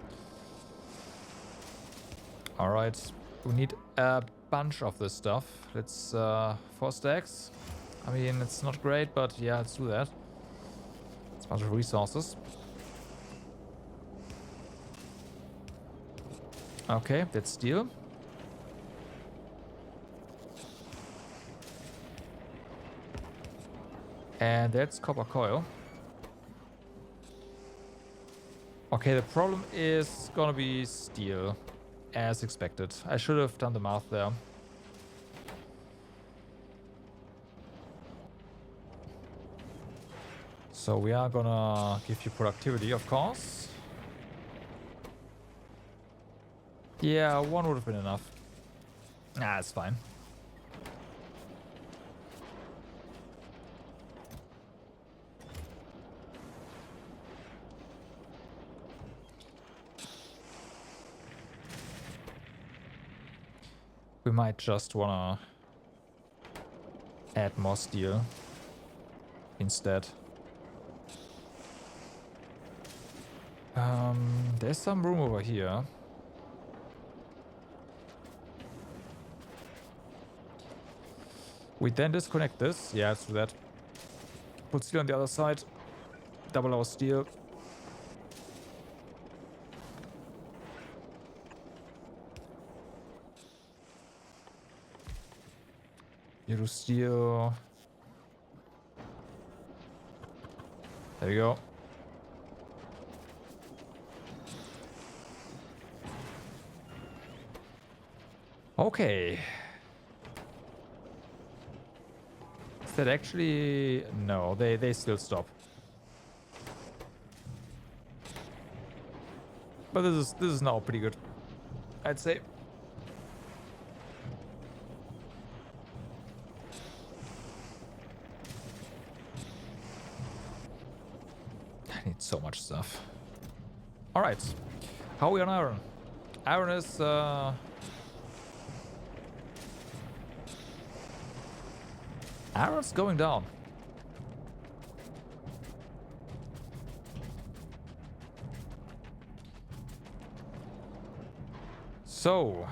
Alright. We need a bunch of this stuff. Let's 4 stacks. I mean, it's not great, but yeah, let's do that. It's a bunch of resources. Okay, that's steel. And that's copper coil. Okay, the problem is gonna be steel, as expected. I should have done the math there. So we are gonna give you productivity, of course. Yeah, one would have been enough. Ah, it's fine. We might just wanna add more steel instead. There's some room over here. We then disconnect this. Yeah, let's do that. Put steel on the other side. Double our steel. You do steel. There you go. Okay. Is that actually... No, they still stop. But this is now pretty good, I'd say. I need so much stuff. Alright. How are we on iron? Iron is... Iron's going down. So...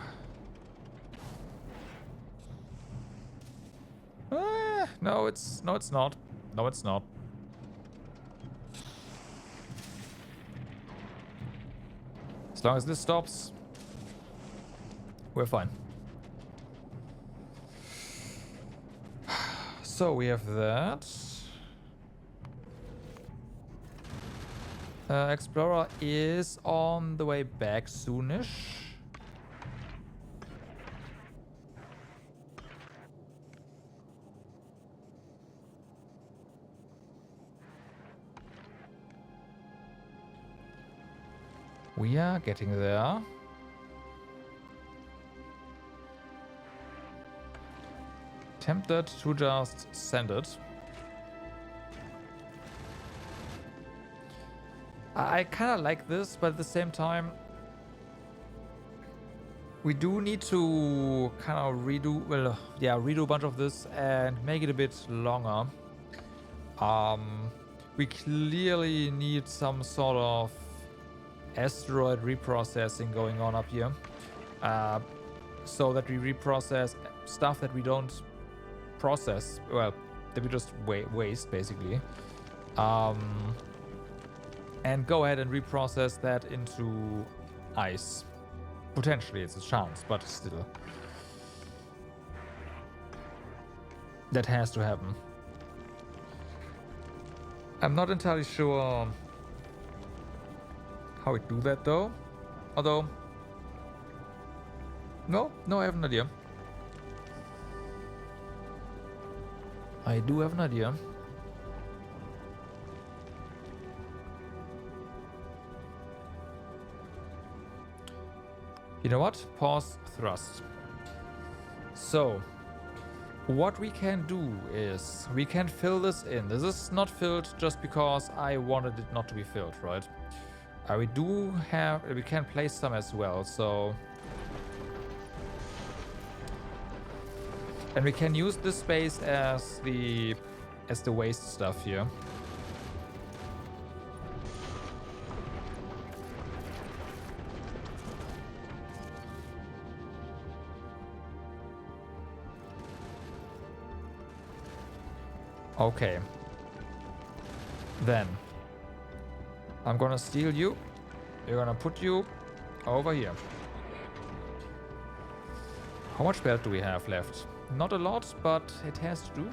no, it's not. No, it's not. As long as this stops, we're fine. So we have that. Explorer is on the way back soonish. We are getting there. Tempted to just send it. I kind of like this, but at the same time, we do need to kind of redo, well, yeah, redo a bunch of this and make it a bit longer. We clearly need some sort of asteroid reprocessing going on up here, so that we reprocess stuff that we don't process, well, that we just waste basically, and go ahead and reprocess that into ice. Potentially it's a chance, but still, that has to happen. I'm not entirely sure how we do that though. Although, no, I have an idea. I do have an idea. You know what? Pause thrust. So, what we can do is we can fill this in. This is not filled just because I wanted it not to be filled, right? We can place some as well, so... And we can use this space as the waste stuff here. Okay. Then I'm gonna steal you. We're gonna put you over here. How much belt do we have left? Not a lot, but it has to do.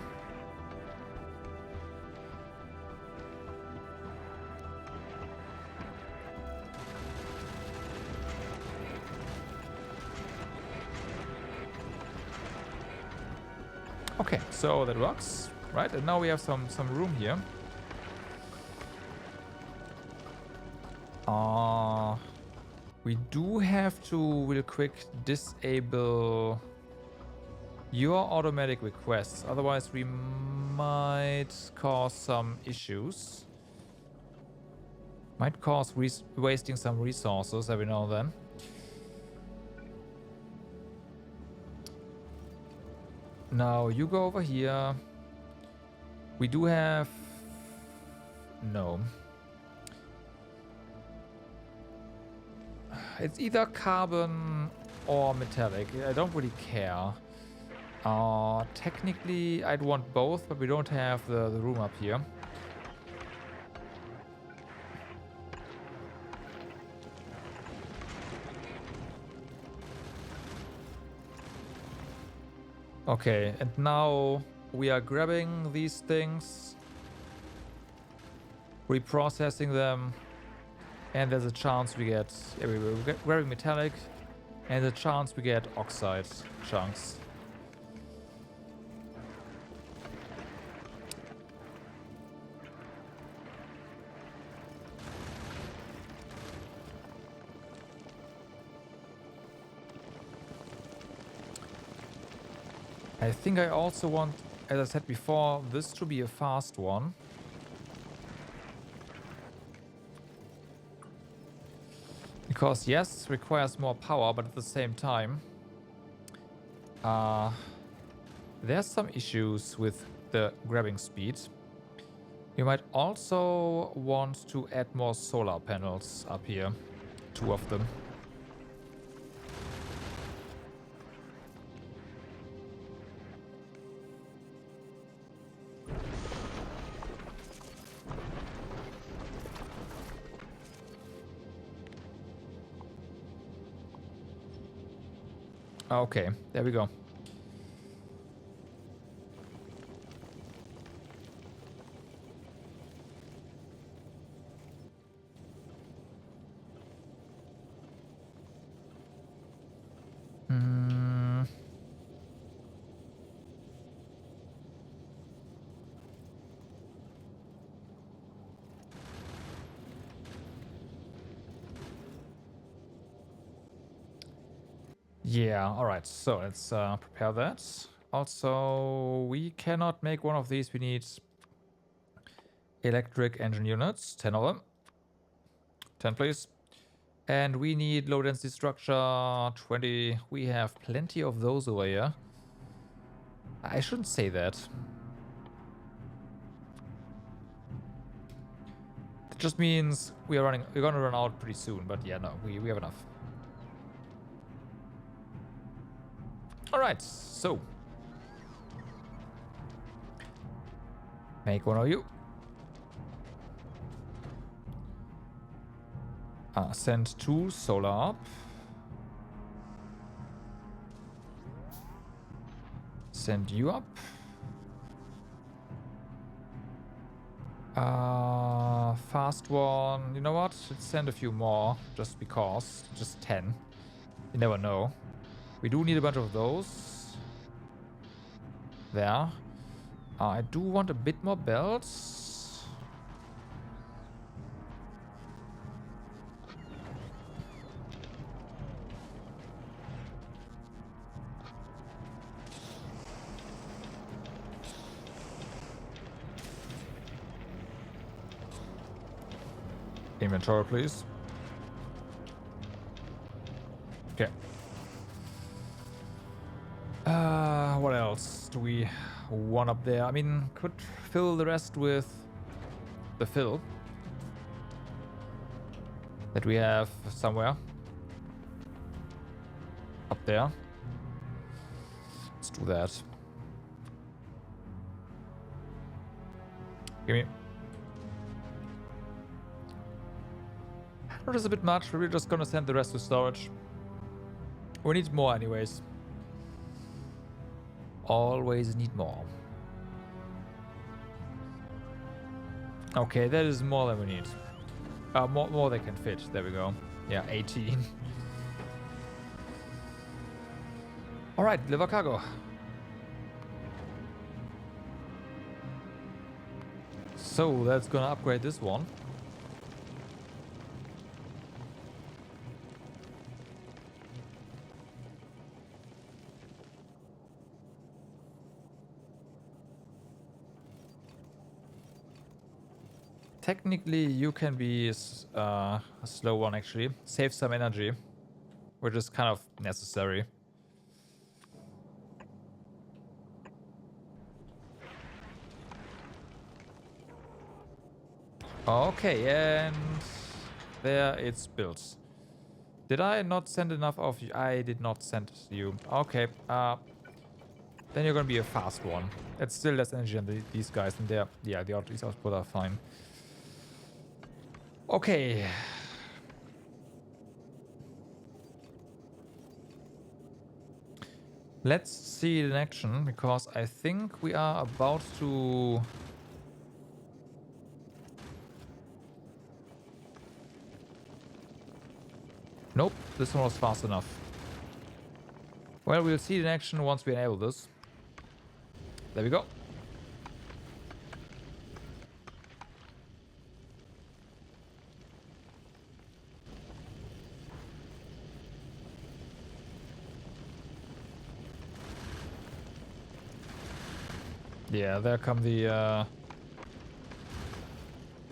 Okay, so that works, right? And now we have some room here. We do have to real quick disable your automatic requests. Otherwise, we might cause some issues. Might cause wasting some resources every now and then. Now, you go over here. We do have... No. It's either carbon or metallic. I don't really care. Technically, I'd want both, but we don't have the room up here. Okay, and now we are grabbing these things, reprocessing them, and there's a chance we get... Yeah, we're grabbing metallic, and a chance we get oxide chunks. I think I also want, as I said before, this to be a fast one. Because yes, requires more power, but at the same time, there's some issues with the grabbing speed. You might also want to add more solar panels up here. 2 of them. Okay, there we go. Yeah, alright, so let's prepare that. Also, we cannot make one of these. We need electric engine units, 10 of them. 10, please. And we need low density structure, 20. We have plenty of those over here. I shouldn't say that. It just means we're gonna run out pretty soon, but yeah, no, we have enough. Alright, so. Make one of you. Send 2 solar up. Send you up. Fast one. You know what? Let's send a few more, just because. Just 10. You never know. We do need a bunch of those. There. I do want a bit more belts. Inventory, please. Okay. What else do we want up there? I mean, could fill the rest with the fill that we have somewhere up there. Let's do that. Give me. That is a bit much. We're just gonna send the rest to storage. We need more anyways. Always need more. Okay, that is more than we need. More they can fit. There we go. Yeah, 18. Alright, deliver cargo. So that's gonna upgrade this one. technically you can be a slow one actually. Save some energy, which is kind of necessary. Okay, and there it's built. Did I not send enough of you? I did not send you. Okay, then you're gonna be a fast one. It's still less energy than these guys, and these output are fine. Okay. Let's see it in action, because I think we are about to... Nope, this one was fast enough. Well, we'll see it in action once we enable this. There we go. Yeah, there come the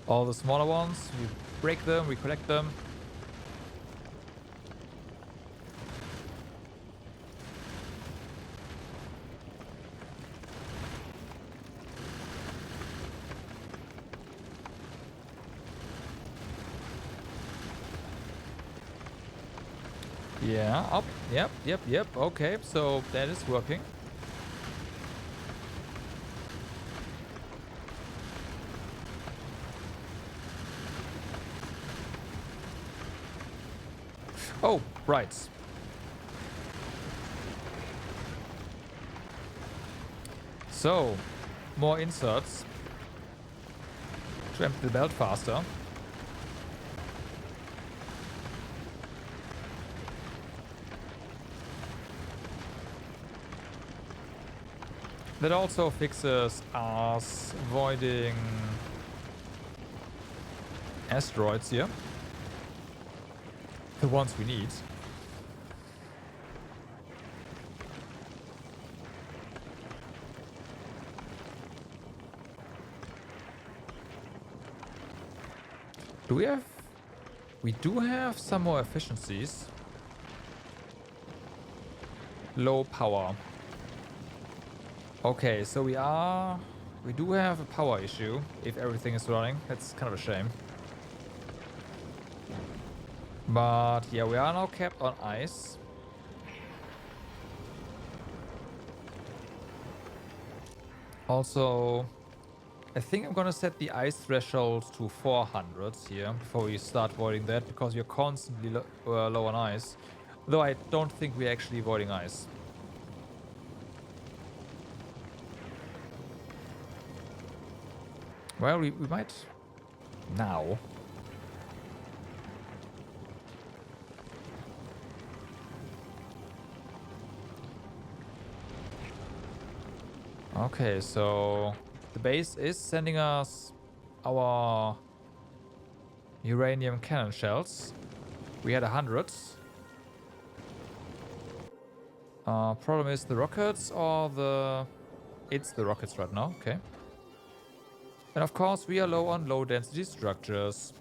all the smaller ones. We break them, we collect them. Yeah, up. Yep. Okay, so that is working. Oh, right. So, more inserts to empty the belt faster. That also fixes us avoiding asteroids here. The ones we need. Do we have... We do have some more efficiencies. Low power. Okay, so we do have a power issue if everything is running. That's kind of a shame. But yeah, we are now capped on ice. Also, I think I'm gonna set the ice threshold to 400 here before we start avoiding that, because we're constantly low on ice. Though I don't think we're actually avoiding ice. Well, we might now. Okay, so the base is sending us our uranium cannon shells. We had 100. Problem is the rockets or the... It's the rockets right now, okay. And of course we are low on low density structures.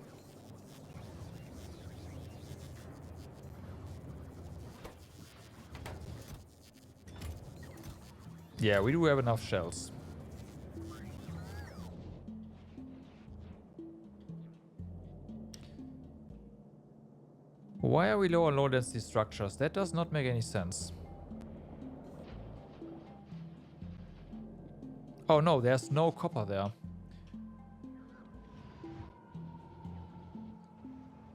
Yeah, we do have enough shells. Why are we low on low density structures? That does not make any sense. Oh no, there's no copper there.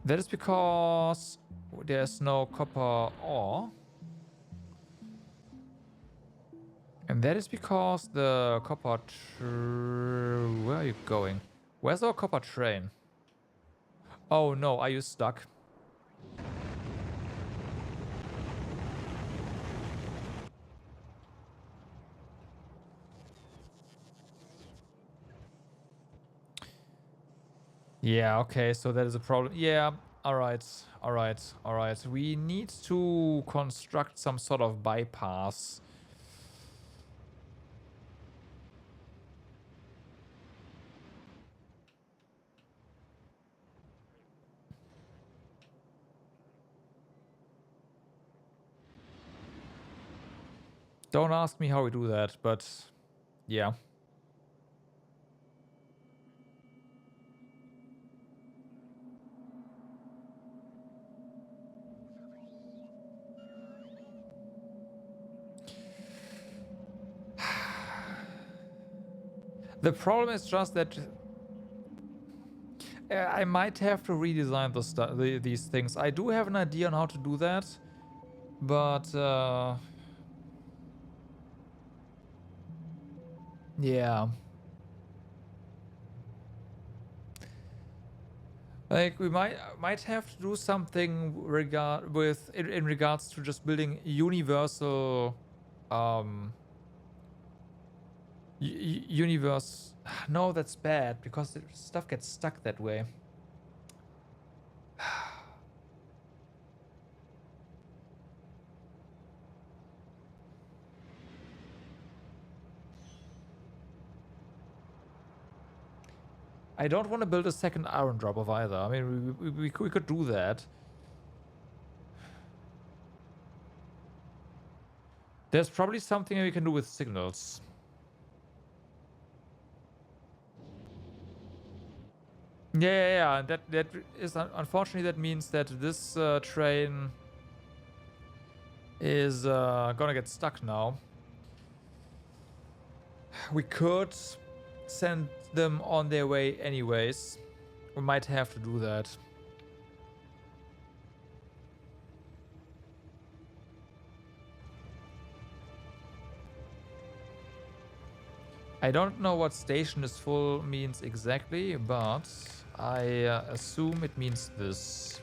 That is because there's no copper ore. And that is because the copper... Where are you going? Where's our copper train? Oh no, are you stuck? Yeah, okay, so that is a problem. Yeah, alright. We need to construct some sort of bypass. Don't ask me how we do that, but yeah. The problem is just that I might have to redesign these things. I do have an idea on how to do that, but yeah. Like we might have to do something in regards to just building universal universe. No, that's bad because stuff gets stuck that way. I don't want to build a second iron drop of either. I mean, we could do that. There's probably something we can do with signals. Yeah. That is unfortunately that means that this train is gonna get stuck now. We could send them on their way anyways. We might have to do that. I don't know what station is full means exactly, but I assume it means this.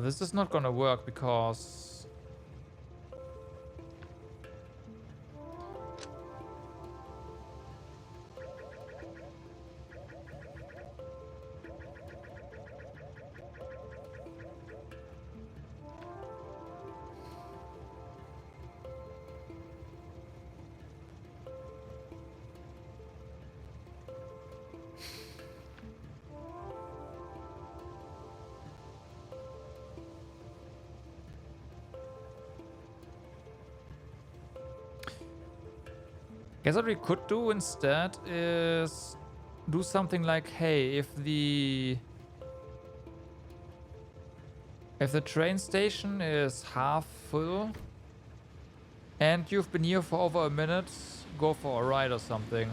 This is not gonna work because guess what we could do instead is do something like, hey, if the train station is half full and you've been here for over a minute, go for a ride or something.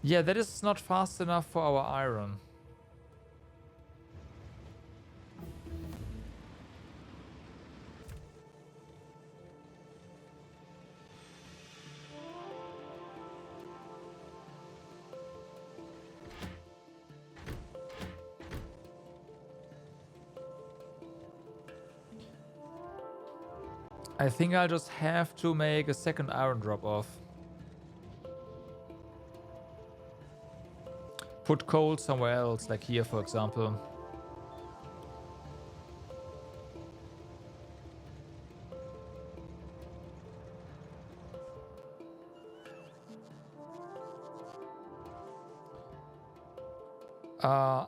Yeah, that is not fast enough for our iron. I think I'll just have to make a second iron drop off. Put coal somewhere else, like here, for example.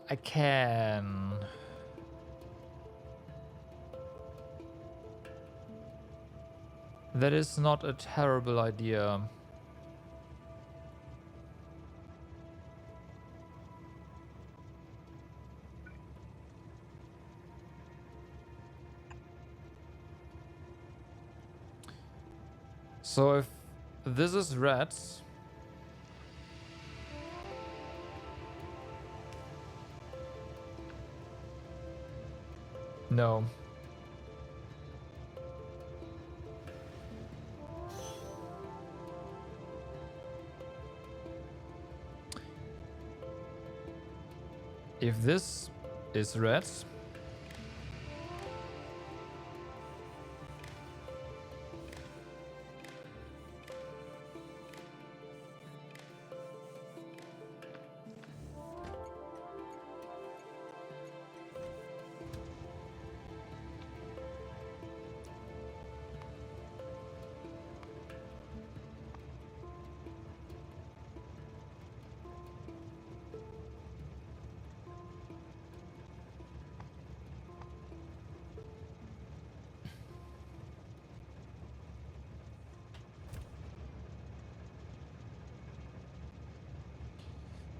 I can. That is not a terrible idea. So if this is red, no. If this is red,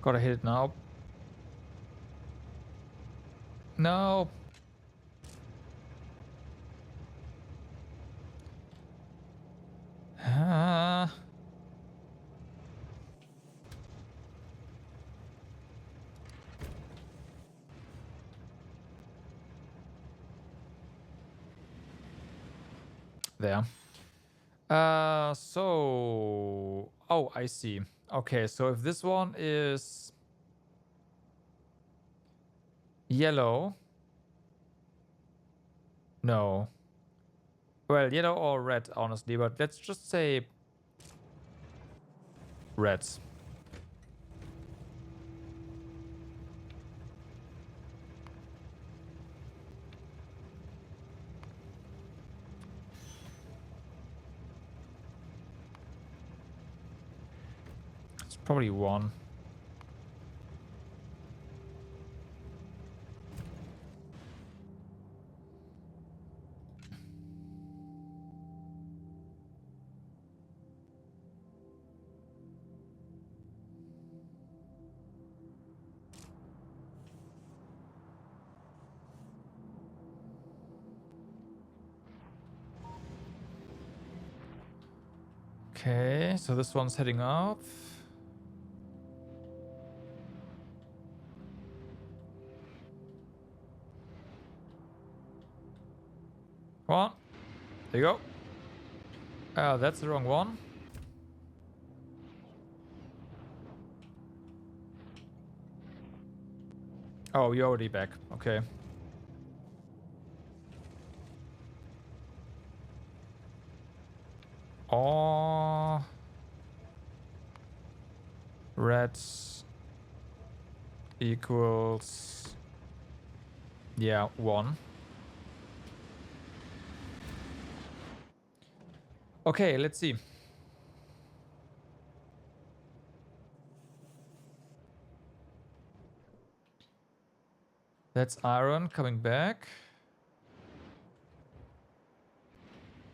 Gotta hit it now. No. There. So... Oh, I see. Okay, so if this one is yellow... No. Well, yellow or red, honestly, but let's just say red. It's probably one. Okay, so this one's heading up. Come on. There you go. That's the wrong one. Oh, you're already back. Okay. Oh. Red equals... Yeah, 1. Okay, let's see. That's iron coming back.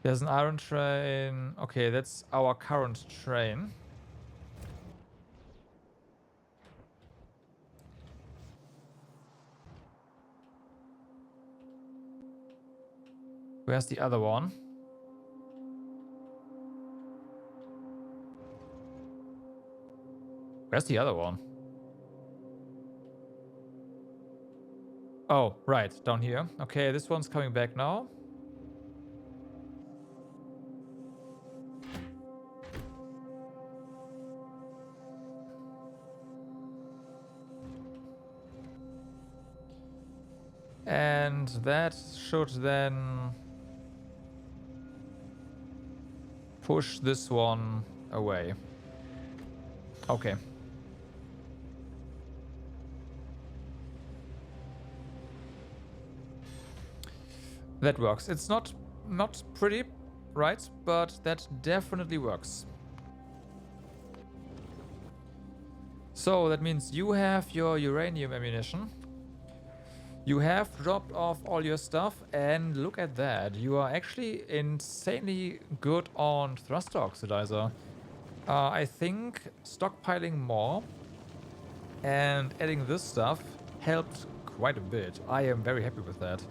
There's an iron train. Okay, that's our current train. Where's the other one? Where's the other one? Oh, right, down here. Okay, this one's coming back now. And that should then push this one away. Okay. That works. It's not pretty, right? But that definitely works. So that means you have your uranium ammunition. You have dropped off all your stuff, and look at that. You are actually insanely good on thruster oxidizer. I think stockpiling more and adding this stuff helped quite a bit. I am very happy with that.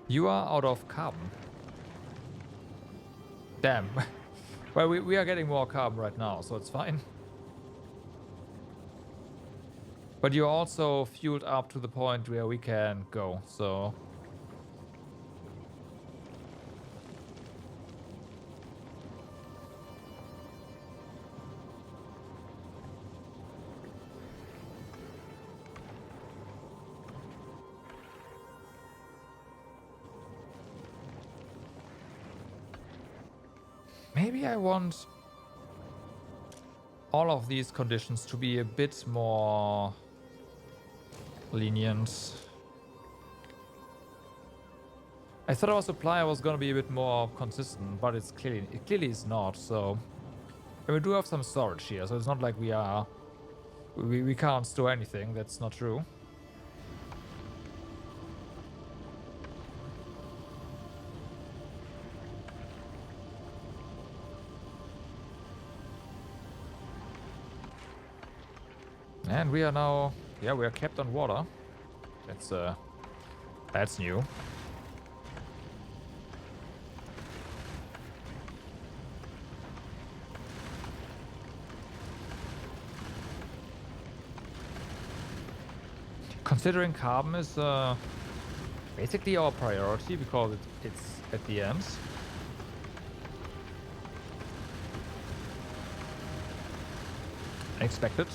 You are out of carbon. Damn. Well, we are getting more carbon right now, so it's fine. But you're also fueled up to the point where we can go, so... Maybe I want all of these conditions to be a bit more lenient. I thought our supply was gonna be a bit more consistent, but it clearly is not. So, and we do have some storage here, so it's not like we can't store anything. That's not true. And we are now, yeah, we are kept on water. That's new. Considering carbon is basically our priority because it's at the end. Expected.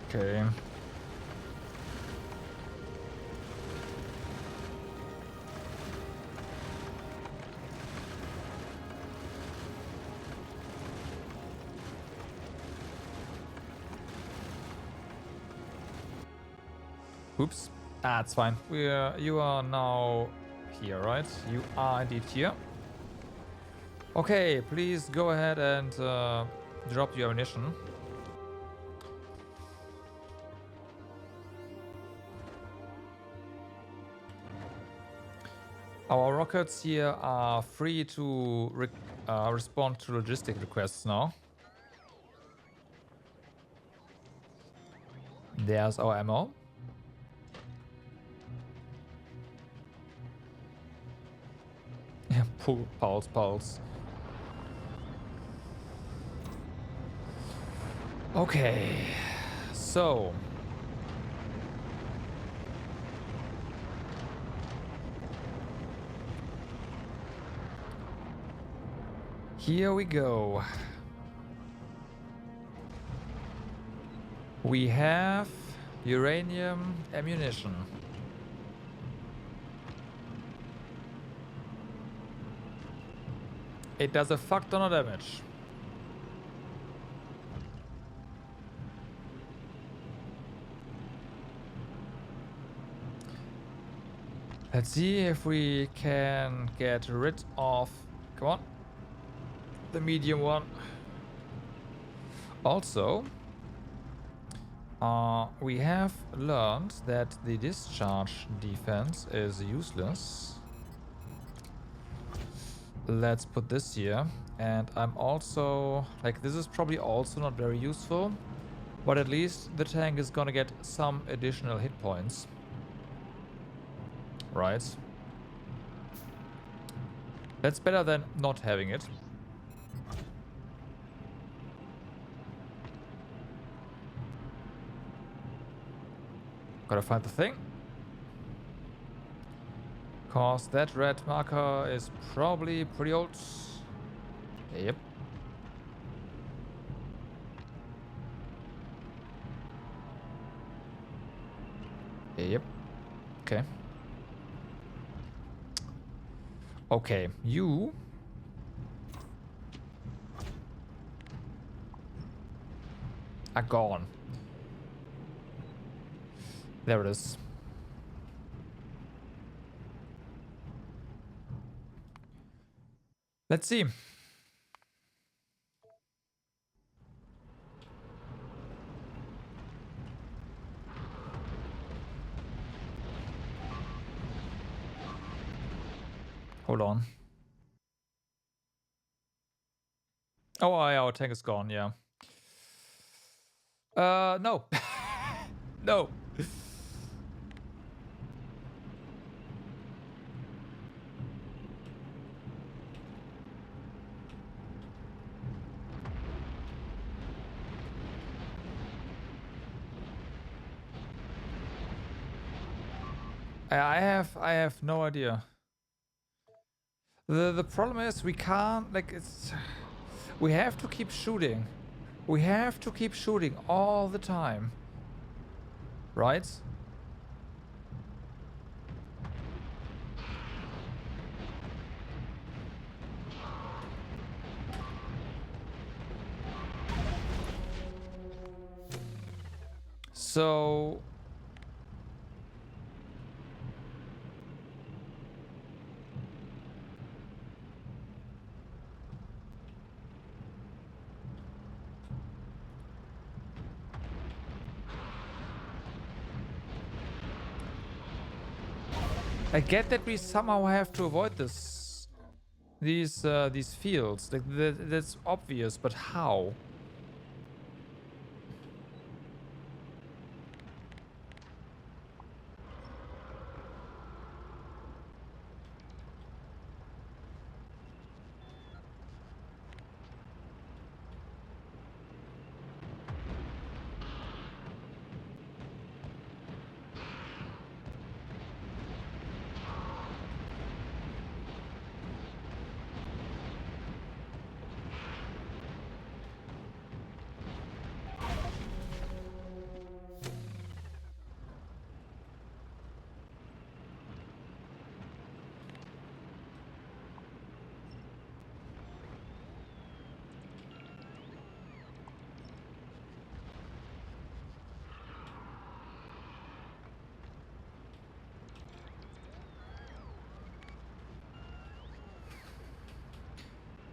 Okay. Oops. Ah, it's fine. You are now here, right? You are indeed here. Okay, please go ahead and drop your ammunition. Our rockets here are free to respond to logistic requests now. There's our ammo. Yeah, pulse. Okay, so here we go. We have uranium ammunition. It does a fuck ton of damage. Let's see if we can get rid of, come on, the medium one. Also, we have learned that the discharge defense is useless. Let's put this here. And I'm also, like, this is probably also not very useful, but at least the tank is gonna get some additional hit points. Right. That's better than not having it. Gotta find the thing. Cause that red marker is probably pretty old. Yep. Yep. Okay. Okay, you are gone. There it is. Let's see. Hold on. Oh, yeah, our tank is gone, yeah. No. No. I have no idea. The problem is we can't, like, it's, we have to keep shooting. We have to keep shooting all the time. Right? So I get that we somehow have to avoid these fields. Like that's obvious, but how?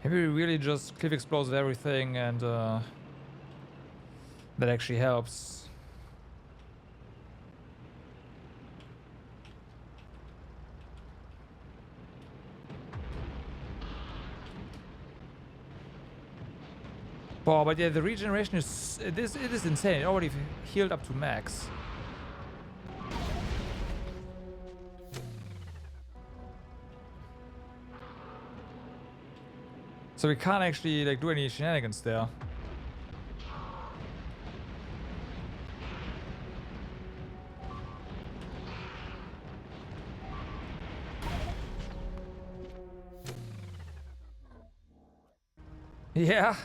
Maybe we really just cliff explosive everything and that actually helps. Oh, but yeah, the regeneration is it is insane. It already healed up to max. So we can't actually like do any shenanigans there. Yeah.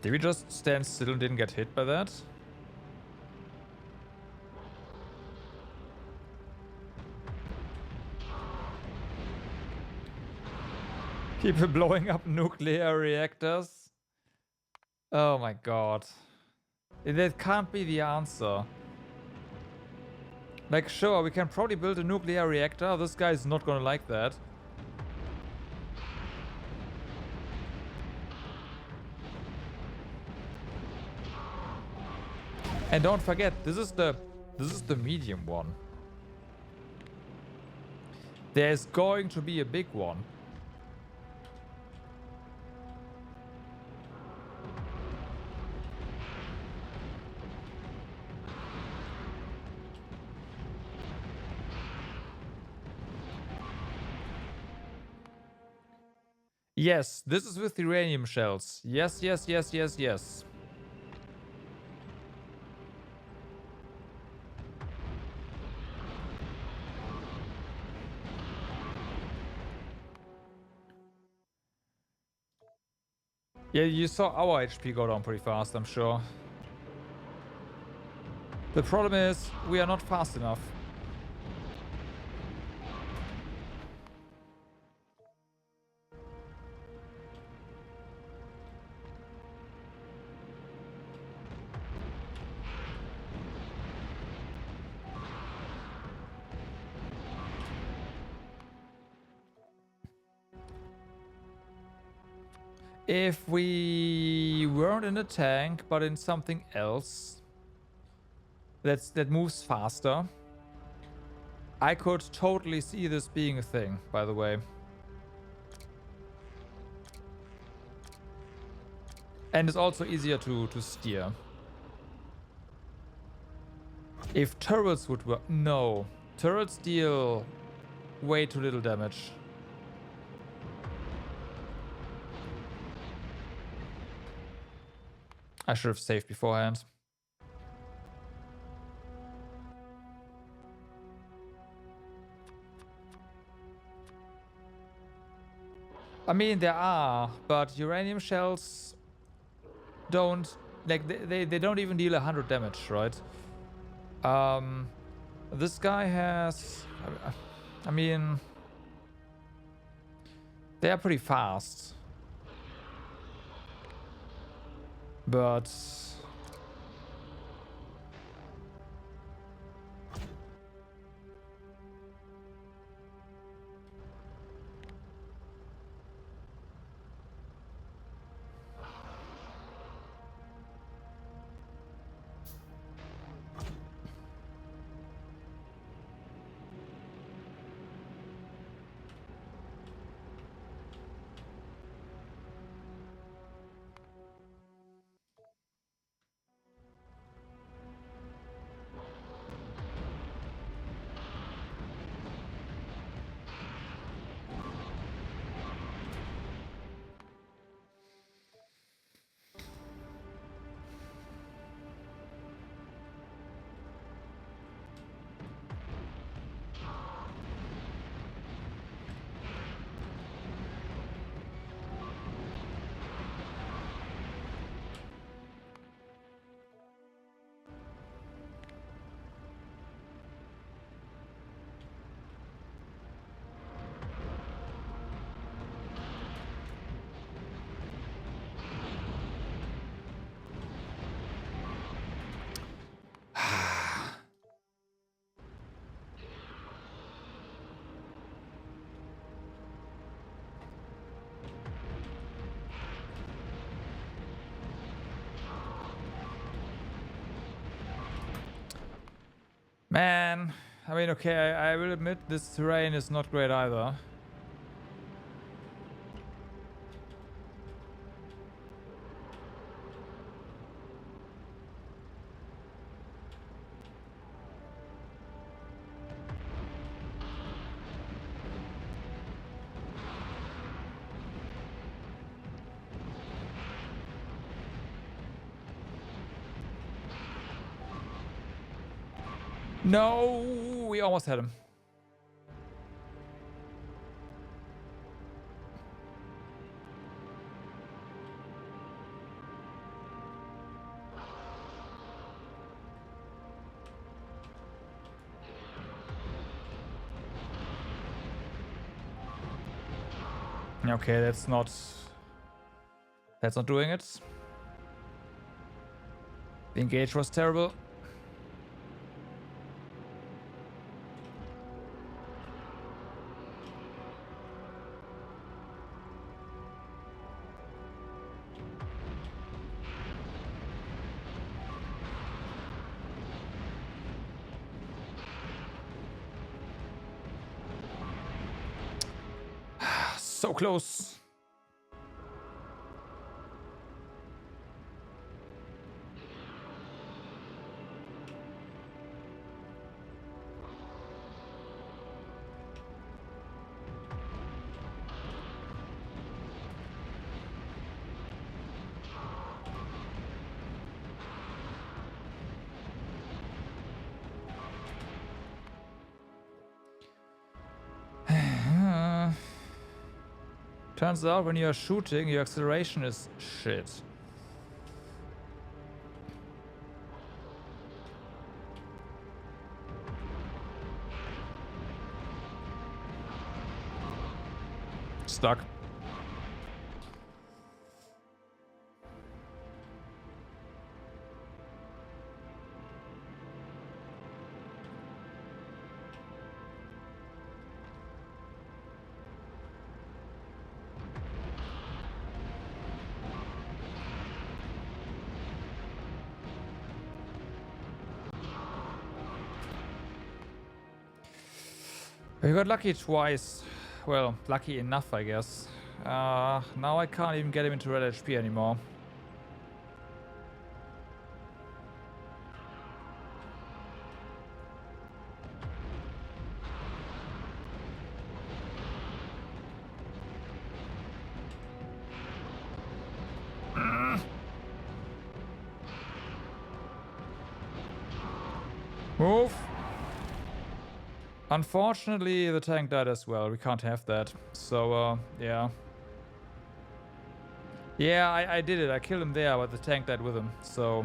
Did we just stand still and didn't get hit by that? People blowing up nuclear reactors? Oh my god. That can't be the answer. Like, sure, we can probably build a nuclear reactor. This guy's not gonna like that. And don't forget, this is the medium one. There's going to be a big one. Yes, this is with uranium shells. Yes, yes, yes, yes, yes. Yeah, you saw our HP go down pretty fast, I'm sure. The problem is, we are not fast enough. If we weren't in a tank, but in something else that moves faster, I could totally see this being a thing, by the way. And it's also easier to steer. If turrets would work. No. Turrets deal way too little damage. I should have saved beforehand. I mean, there are, but uranium shells don't, like, they don't even deal 100 damage, right? This guy has, I mean, they are pretty fast. But man, I mean, okay, I will admit this terrain is not great either. No, we almost had him. Okay, that's not doing it. The engage was terrible. So close. Turns out when you're shooting, your acceleration is shit. Stuck. We got lucky twice. Well, lucky enough, I guess. Now I can't even get him into red HP anymore. Move! Unfortunately, the tank died as well. We can't have that. So, yeah. Yeah, I did it. I killed him there, but the tank died with him. So...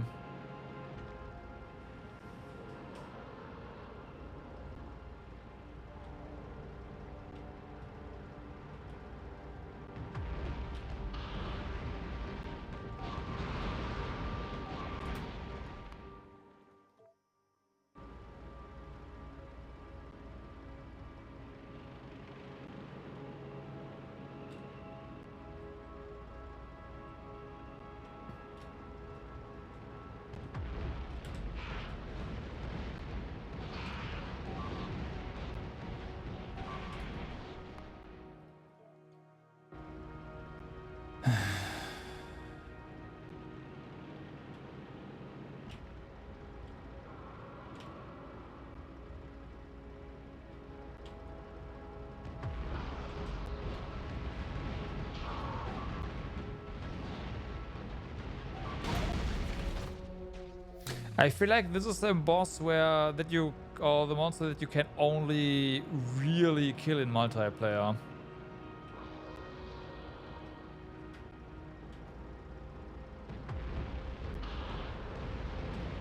I feel like this is the boss where or the monster that you can only really kill in multiplayer.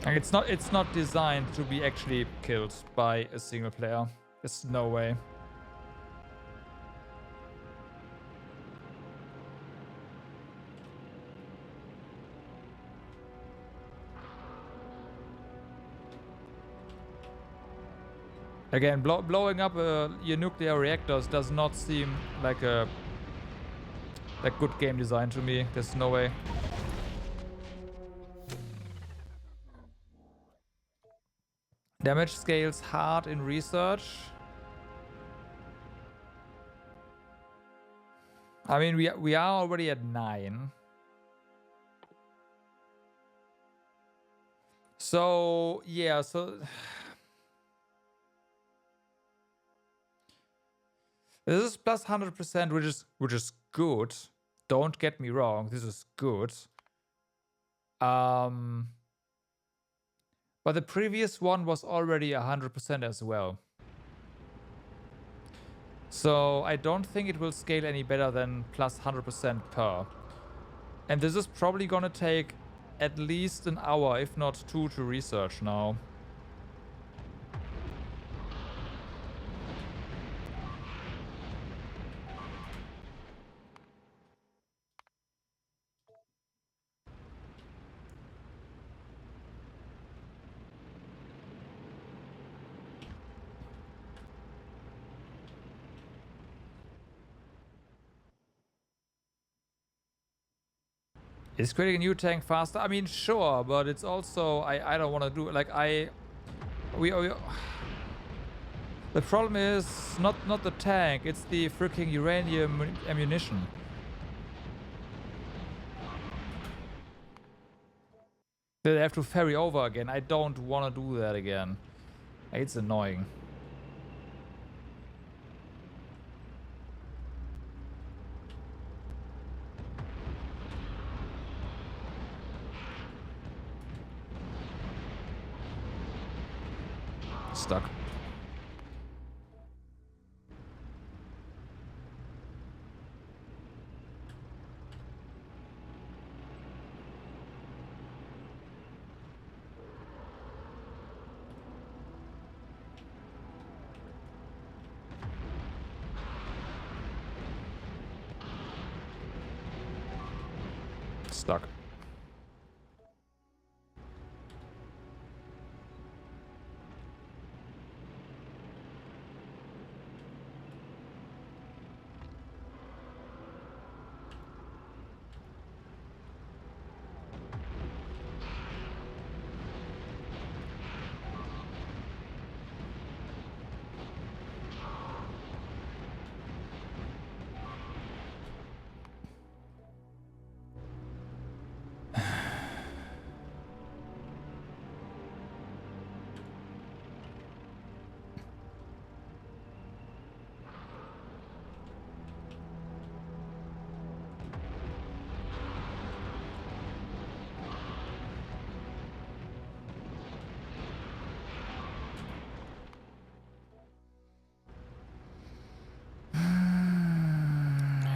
Like it's not designed to be actually killed by a single player. There's no way. Again, blowing up your nuclear reactors does not seem like good game design to me. There's no way. Damage scales hard in research. I mean, we are already at 9. So yeah, so this is plus 100%, which is good. Don't get me wrong, this is good. But the previous one was already 100% as well. So I don't think it will scale any better than plus 100% per. And this is probably gonna take at least an hour, if not 2, to research now. Is creating a new tank faster? I mean, sure, but it's also I don't want to do it. Like we the problem is not the tank. It's the freaking uranium ammunition. They have to ferry over again. I don't want to do that again. It's annoying. Stuck. Stuck.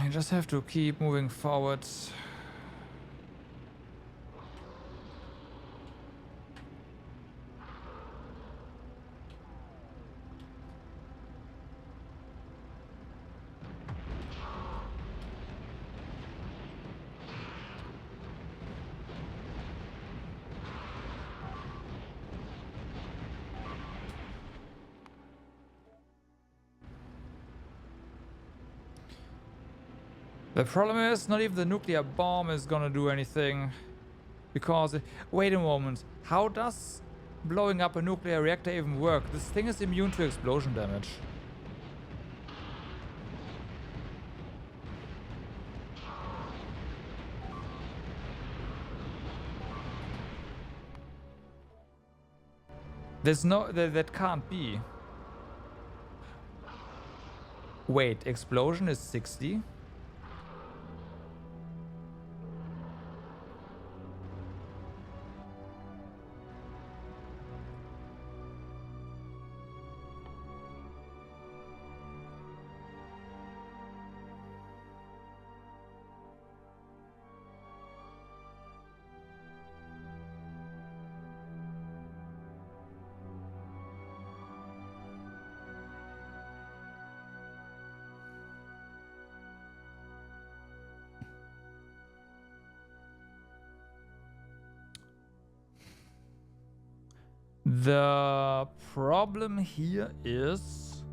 I just have to keep moving forward. The problem is, not even the nuclear bomb is gonna do anything. Because, wait a moment, how does blowing up a nuclear reactor even work? This thing is immune to explosion damage. There's no, that can't be. Wait, explosion is 60? The problem here is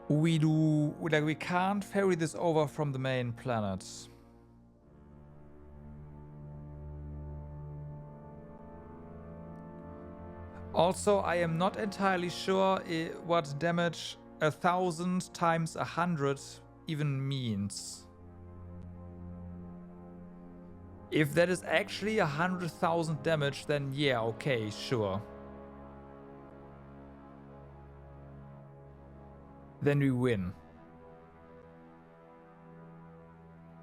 we can't ferry this over from the main planet. Also, I am not entirely sure what damage 1,000 times 100 even means. If that is actually 100,000 damage, then yeah, okay, sure. Then we win.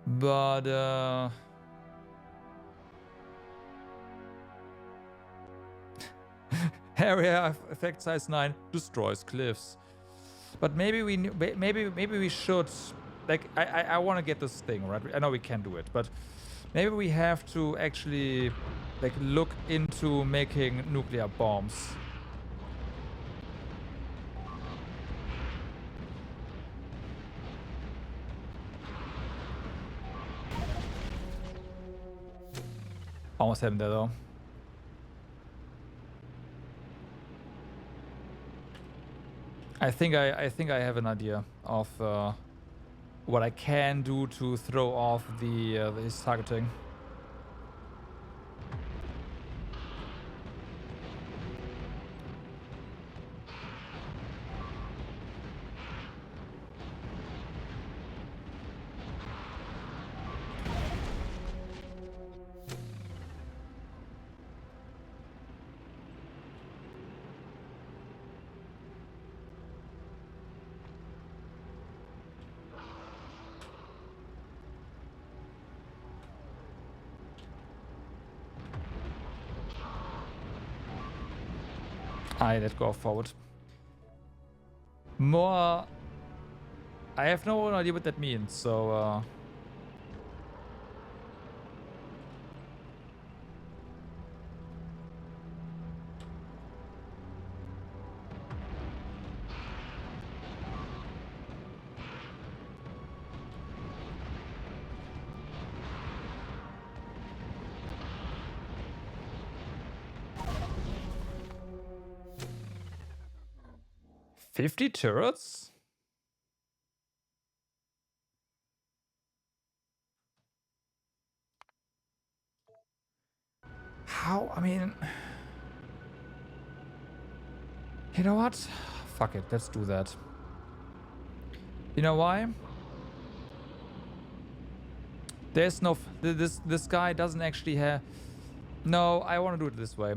But, area effect size 9 destroys cliffs. But maybe we should, like, I want to get this thing, right? I know we can do it, but maybe we have to actually, like, look into making nuclear bombs. Almost happened there though. I think I have an idea of what I can do to throw off his targeting. Let's go forward. More. I have no idea what that means, so. 50 turrets? How? I mean... You know what? Fuck it, let's do that. You know why? There's no... This guy doesn't actually have... No, I want to do it this way.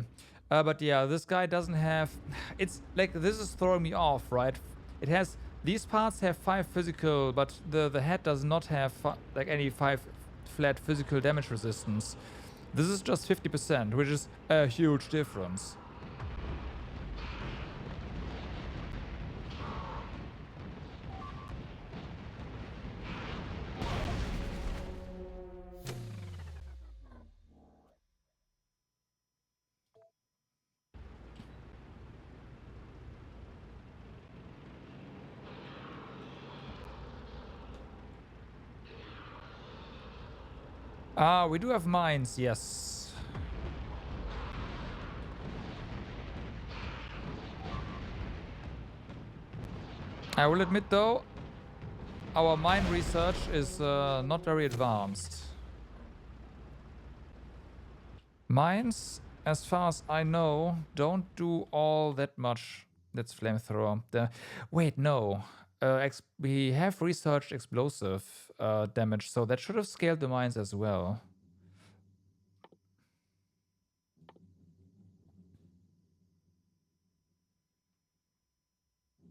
But yeah, this guy doesn't have... It's like, this is throwing me off, right? It has... These parts have 5 physical, but the head does not have like any 5 flat physical damage resistance. This is just 50%, which is a huge difference. We do have mines, yes. I will admit though, our mine research is not very advanced. Mines, as far as I know, don't do all that much. That's flamethrower. Wait, no. We have researched explosive damage, so that should have scaled the mines as well.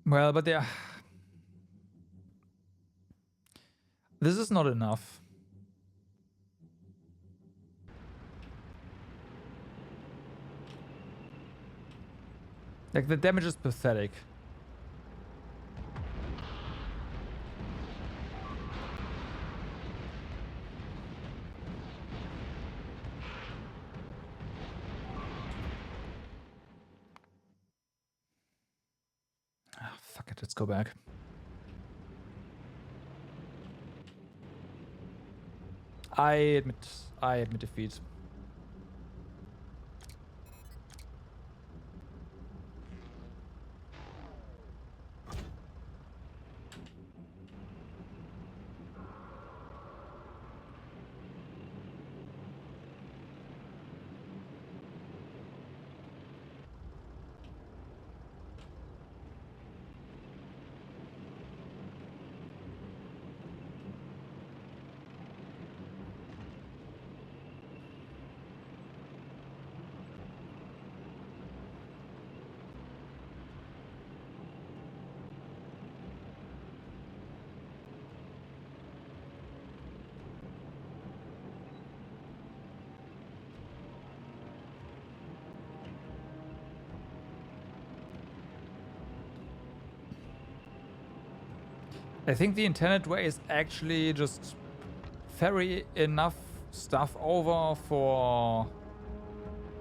Well, but yeah, this is not enough. Like, the damage is pathetic. Fuck it, let's go back. I admit defeat. I think the intended way is actually just ferry enough stuff over for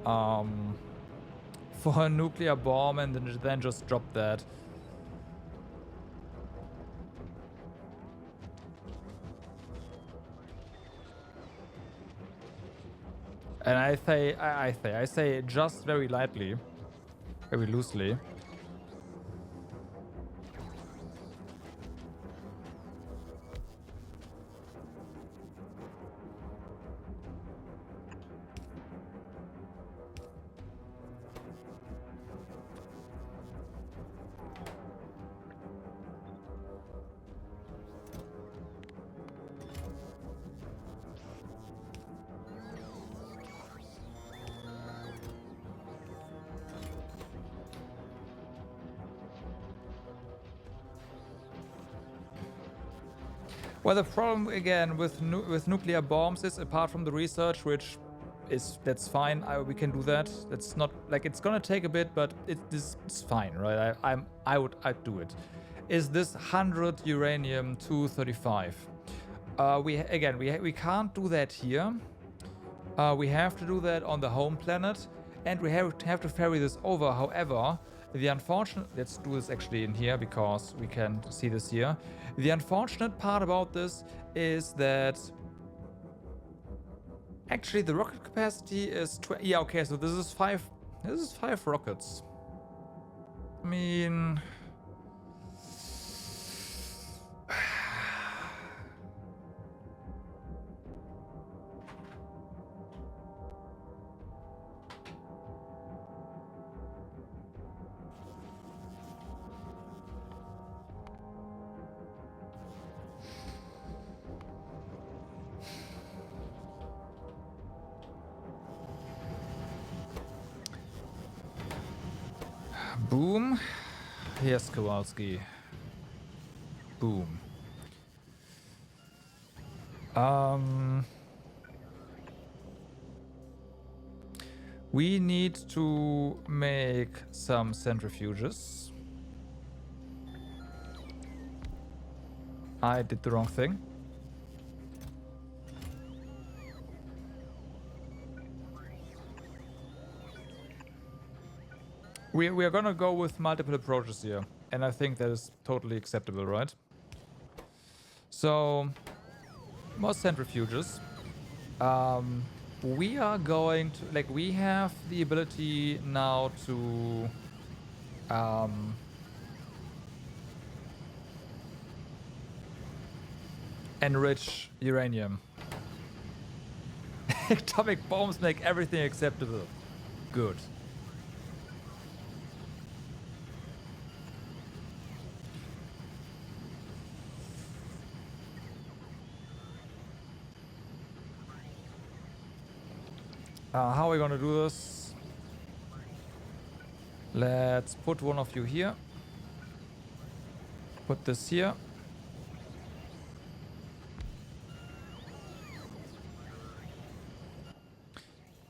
a nuclear bomb and then just drop that. And I say just very lightly, very loosely. Well, the problem again with nuclear bombs is, apart from the research, which that's fine. We can do that. That's not like, it's gonna take a bit, but it's fine, right? I'd do it. Is this 100 uranium 235? We can't do that here. We have to do that on the home planet, and we have to ferry this over. However, the unfortunate, let's do this actually in here because we can see this here. The unfortunate part about this is that actually the rocket capacity is yeah, okay, so this is five rockets. I mean, boom. Here's Kowalski. Boom. We need to make some centrifuges. I did the wrong thing. We are gonna go with multiple approaches here, and I think that is totally acceptable, right? So, more centrifuges. We are going to, like, we have the ability now to enrich uranium. Atomic bombs make everything acceptable. Good. How are we gonna do this? Let's put one of you here. Put this here.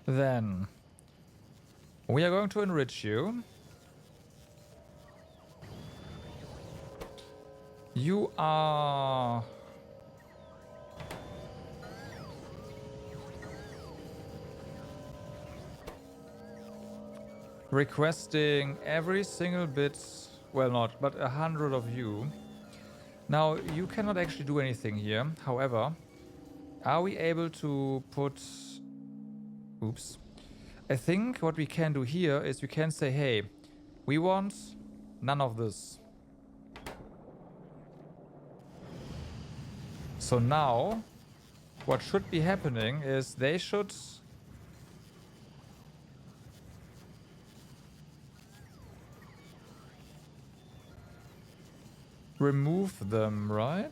Then we are going to enrich you. You are requesting every single bit, well, not, but 100 of you. Now, you cannot actually do anything here. However, are we able to put... Oops. I think what we can do here is we can say, hey, we want none of this. So now, what should be happening is they should... remove them, right?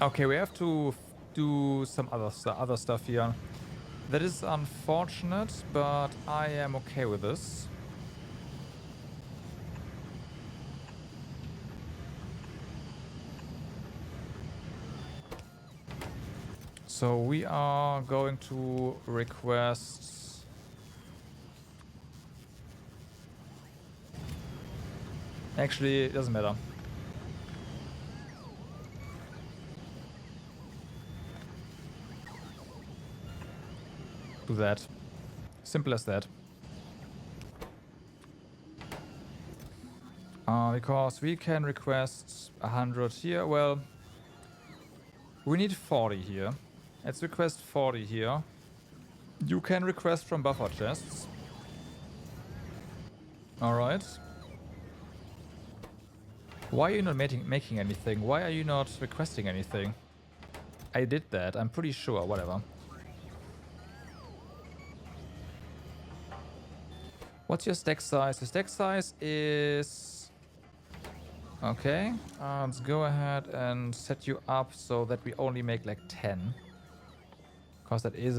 Okay, we have to do some other stuff here. That is unfortunate, but I am okay with this. So we are going to request... Actually, it doesn't matter. Do that. Simple as that. Because we can request 100 here. Well, we need 40 here. Let's request 40 here. You can request from buffer chests. Alright. Why are you not making anything? Why are you not requesting anything? I did that, I'm pretty sure, whatever. What's your stack size? The stack size is... Okay, let's go ahead and set you up so that we only make like 10. Because that is,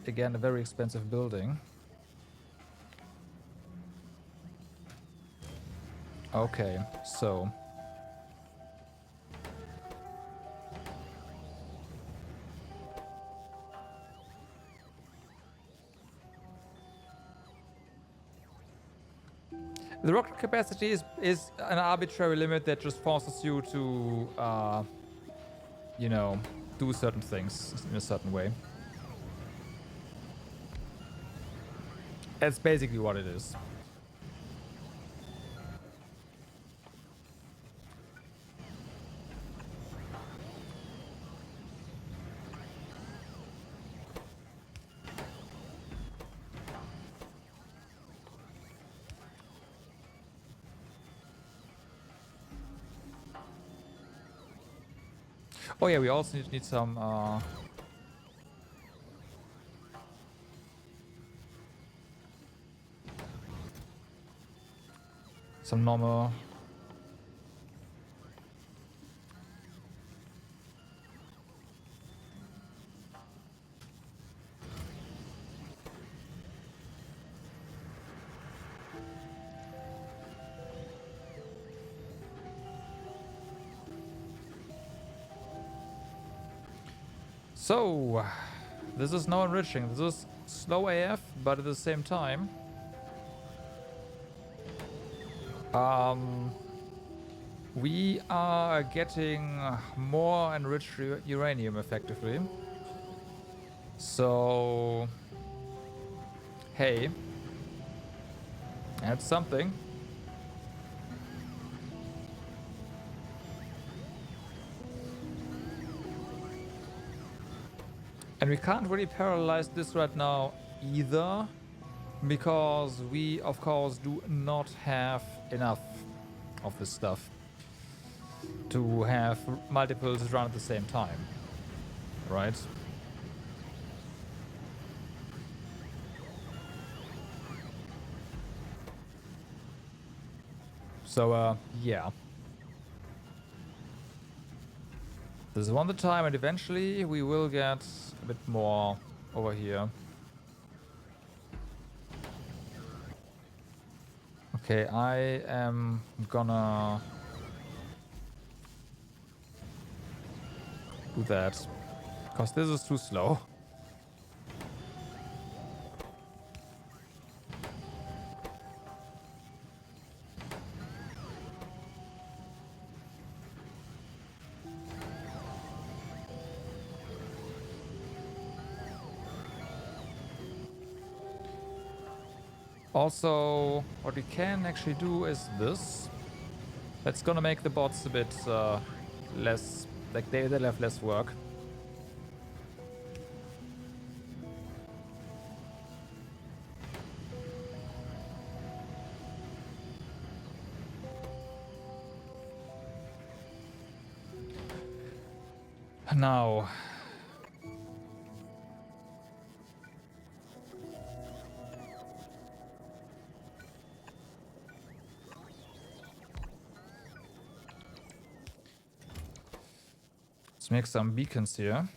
again, a very expensive building. Okay, so... The rocket capacity is an arbitrary limit that just forces you to, you know, do certain things in a certain way. That's basically what it is. Oh yeah, we also need some normal. So, this is now enriching. This is slow AF, but at the same time, we are getting more enriched uranium effectively. So, hey, That's something. And we can't really paralyze this right now either, because we, of course, do not have enough of this stuff to have multiples run at the same time, right? So, yeah. This is one at a time, and eventually we will get a bit more over here. Okay, I am gonna do that, because this is too slow. Also, what we can actually do is this. That's gonna make the bots a bit less, like they'll have less work. Now, let's make some beacons here.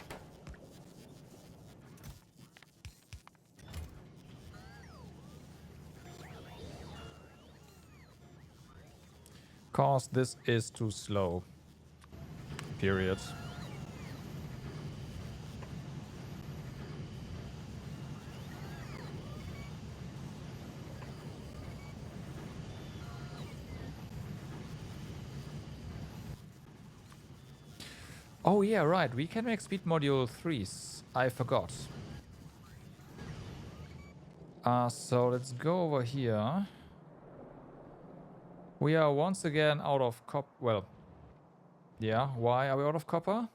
Cause this is too slow. Period. Oh yeah, right. We can make speed module 3s. I forgot. So let's go over here. We are once again out of copper. Well, yeah. Why are we out of copper?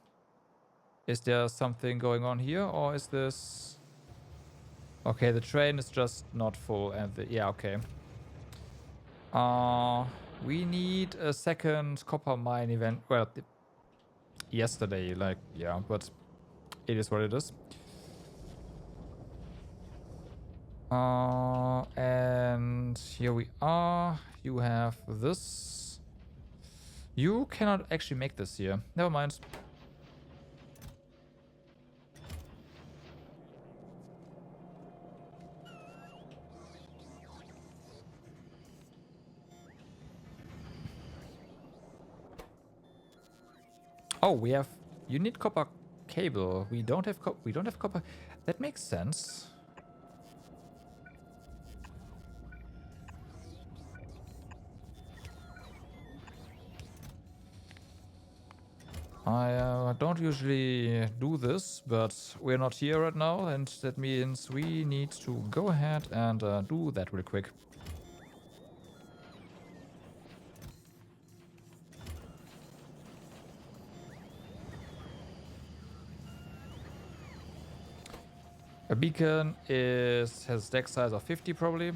Is there something going on here, or is this... Okay, the train is just not full, and yeah, okay. We need a second copper mine event. Well, yesterday, like, yeah, but it is what it is. And here we are. You have this. You cannot actually make this here. Never mind. Oh, we have... You need copper cable. We don't have copper. That makes sense. I don't usually do this, but we're not here right now, and that means we need to go ahead and do that real quick. A beacon has deck size of 50 probably.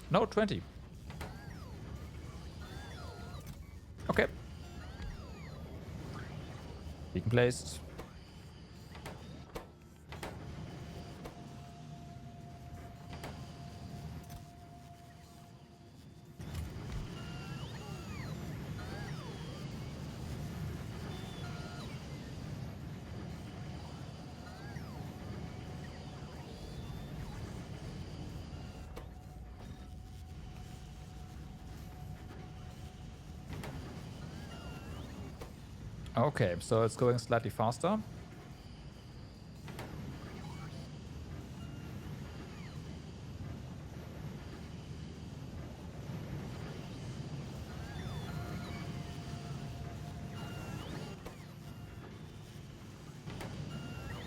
No, 20. Okay. Beacon placed. Okay, so it's going slightly faster.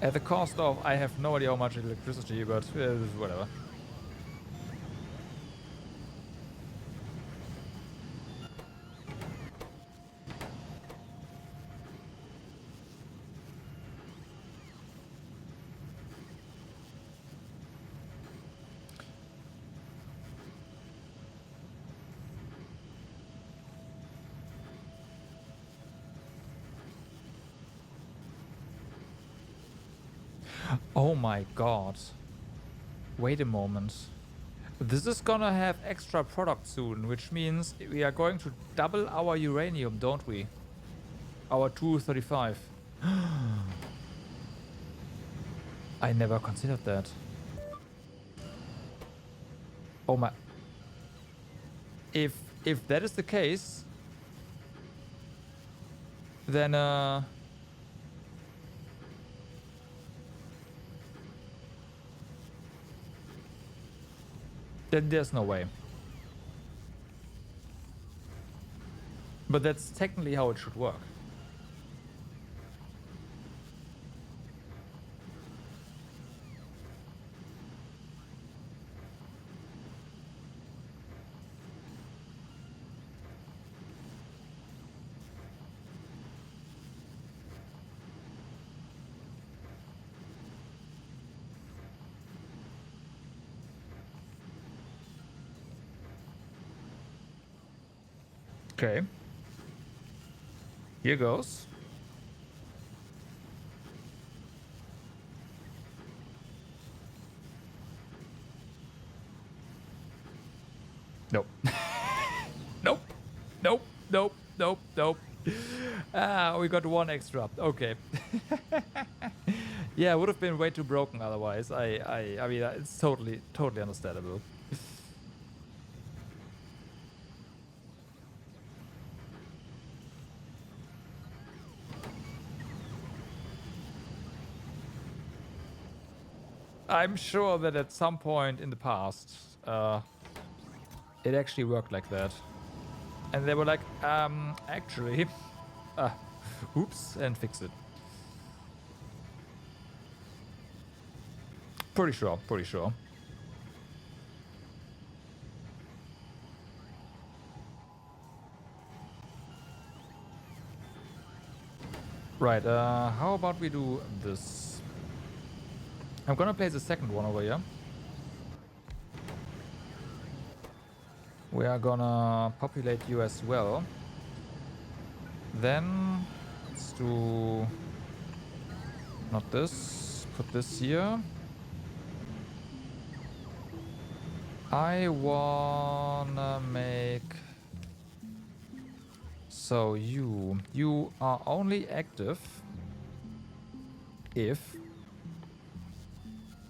At the cost of, I have no idea how much electricity, but whatever. Oh my god. Wait a moment. This is gonna have extra product soon, which means we are going to double our uranium, don't we? Our 235. I never considered that. Oh my. If that is the case, then then there's no way. But that's technically how it should work. Okay. Here goes. Nope. Nope. Nope. Nope. Nope. Nope. Ah, we got one extra. Okay. Yeah, it would have been way too broken otherwise. I mean, it's totally understandable. I'm sure that at some point in the past, it actually worked like that. And they were like, actually, oops, and fix it. Pretty sure, pretty sure. Right, how about we do this? I'm gonna place the second one over here. We are gonna populate you as well. Then let's do not this, put this here. I wanna make so you are only active if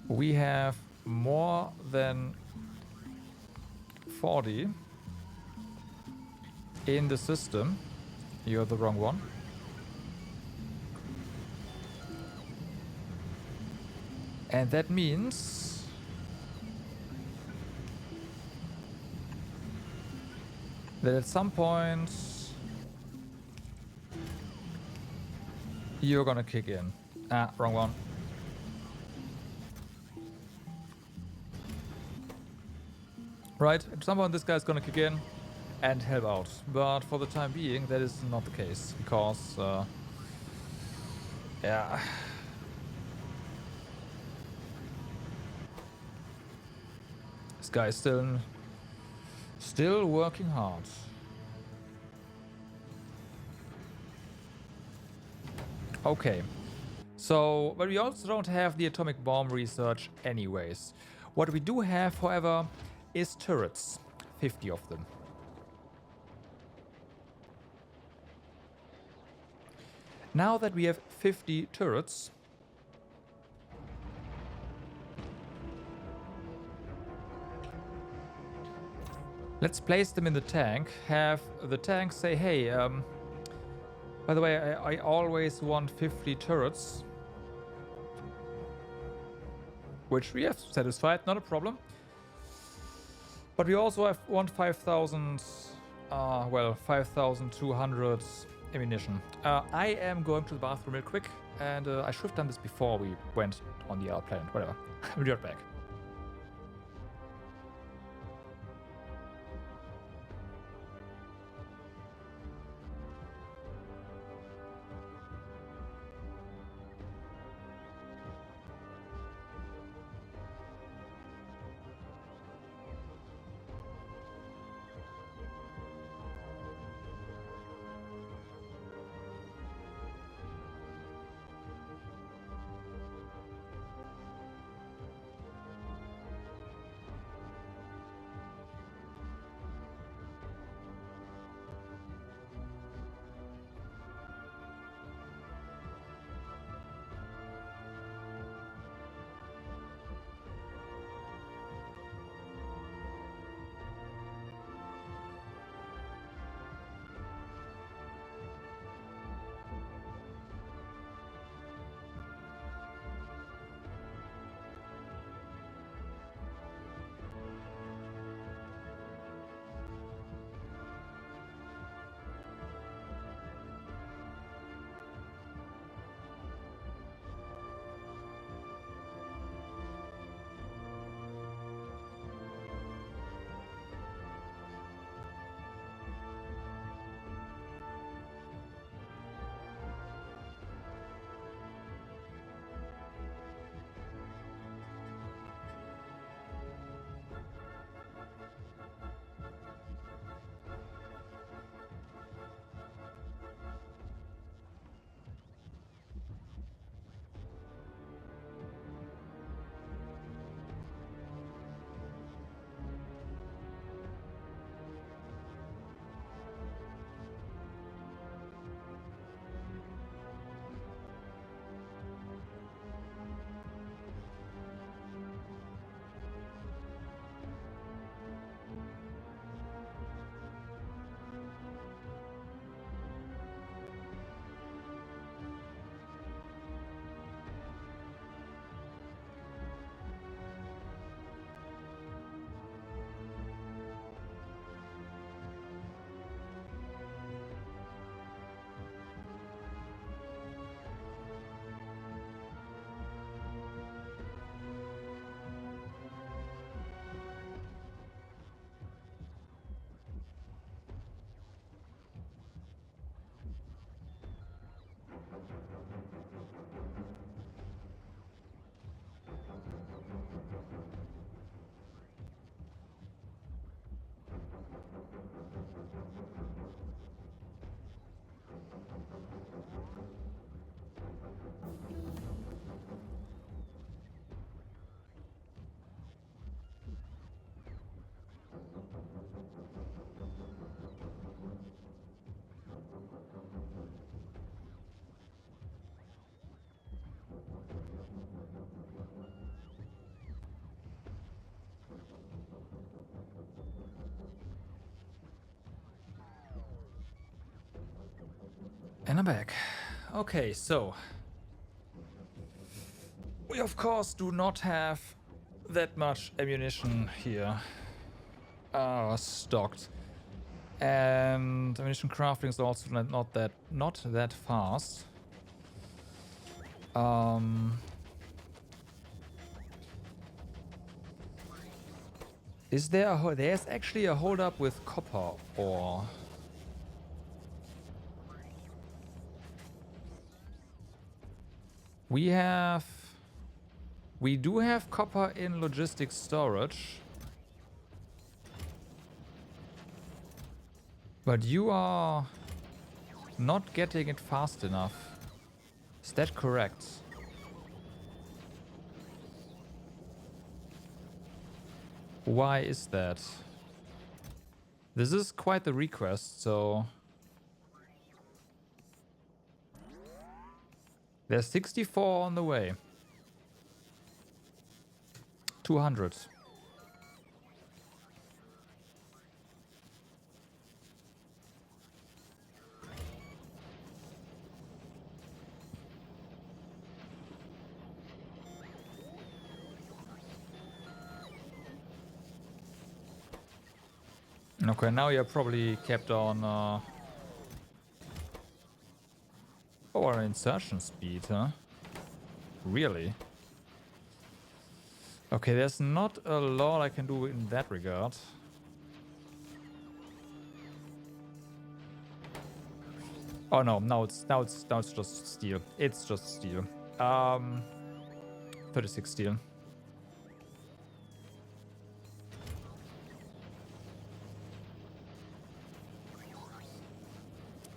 we have more than 40 in the system. You're the wrong one. And that means that at some point you're gonna kick in. Ah, wrong one. Right, at some point this guy's gonna kick in and help out. But for the time being, that is not the case because, yeah. This guy is still working hard. Okay. So, but we also don't have the atomic bomb research anyways. What we do have, however, is turrets. 50 of them. Now that we have 50 turrets, let's place them in the tank. Have the tank say, hey, by the way, I always want 50 turrets. Which we have satisfied, not a problem. But we also want 5,000, well, 5,200 ammunition. I am going to the bathroom real quick, and I should have done this before we went on the other planet. Whatever. We'll be right back. And I'm back. Okay, so we of course do not have that much ammunition here stocked, and ammunition crafting is also not that fast. Is there there's actually a hold up with copper ore. We do have copper in logistics storage. But you are not getting it fast enough. Is that correct? Why is that? This is quite the request, so... There's 64 on the way. 200. Okay, now you're probably kept on... Oh, insertion speed, huh? Really? Okay, there's not a lot I can do in that regard. Oh no, now it's just steel. It's just steel. 36 steel.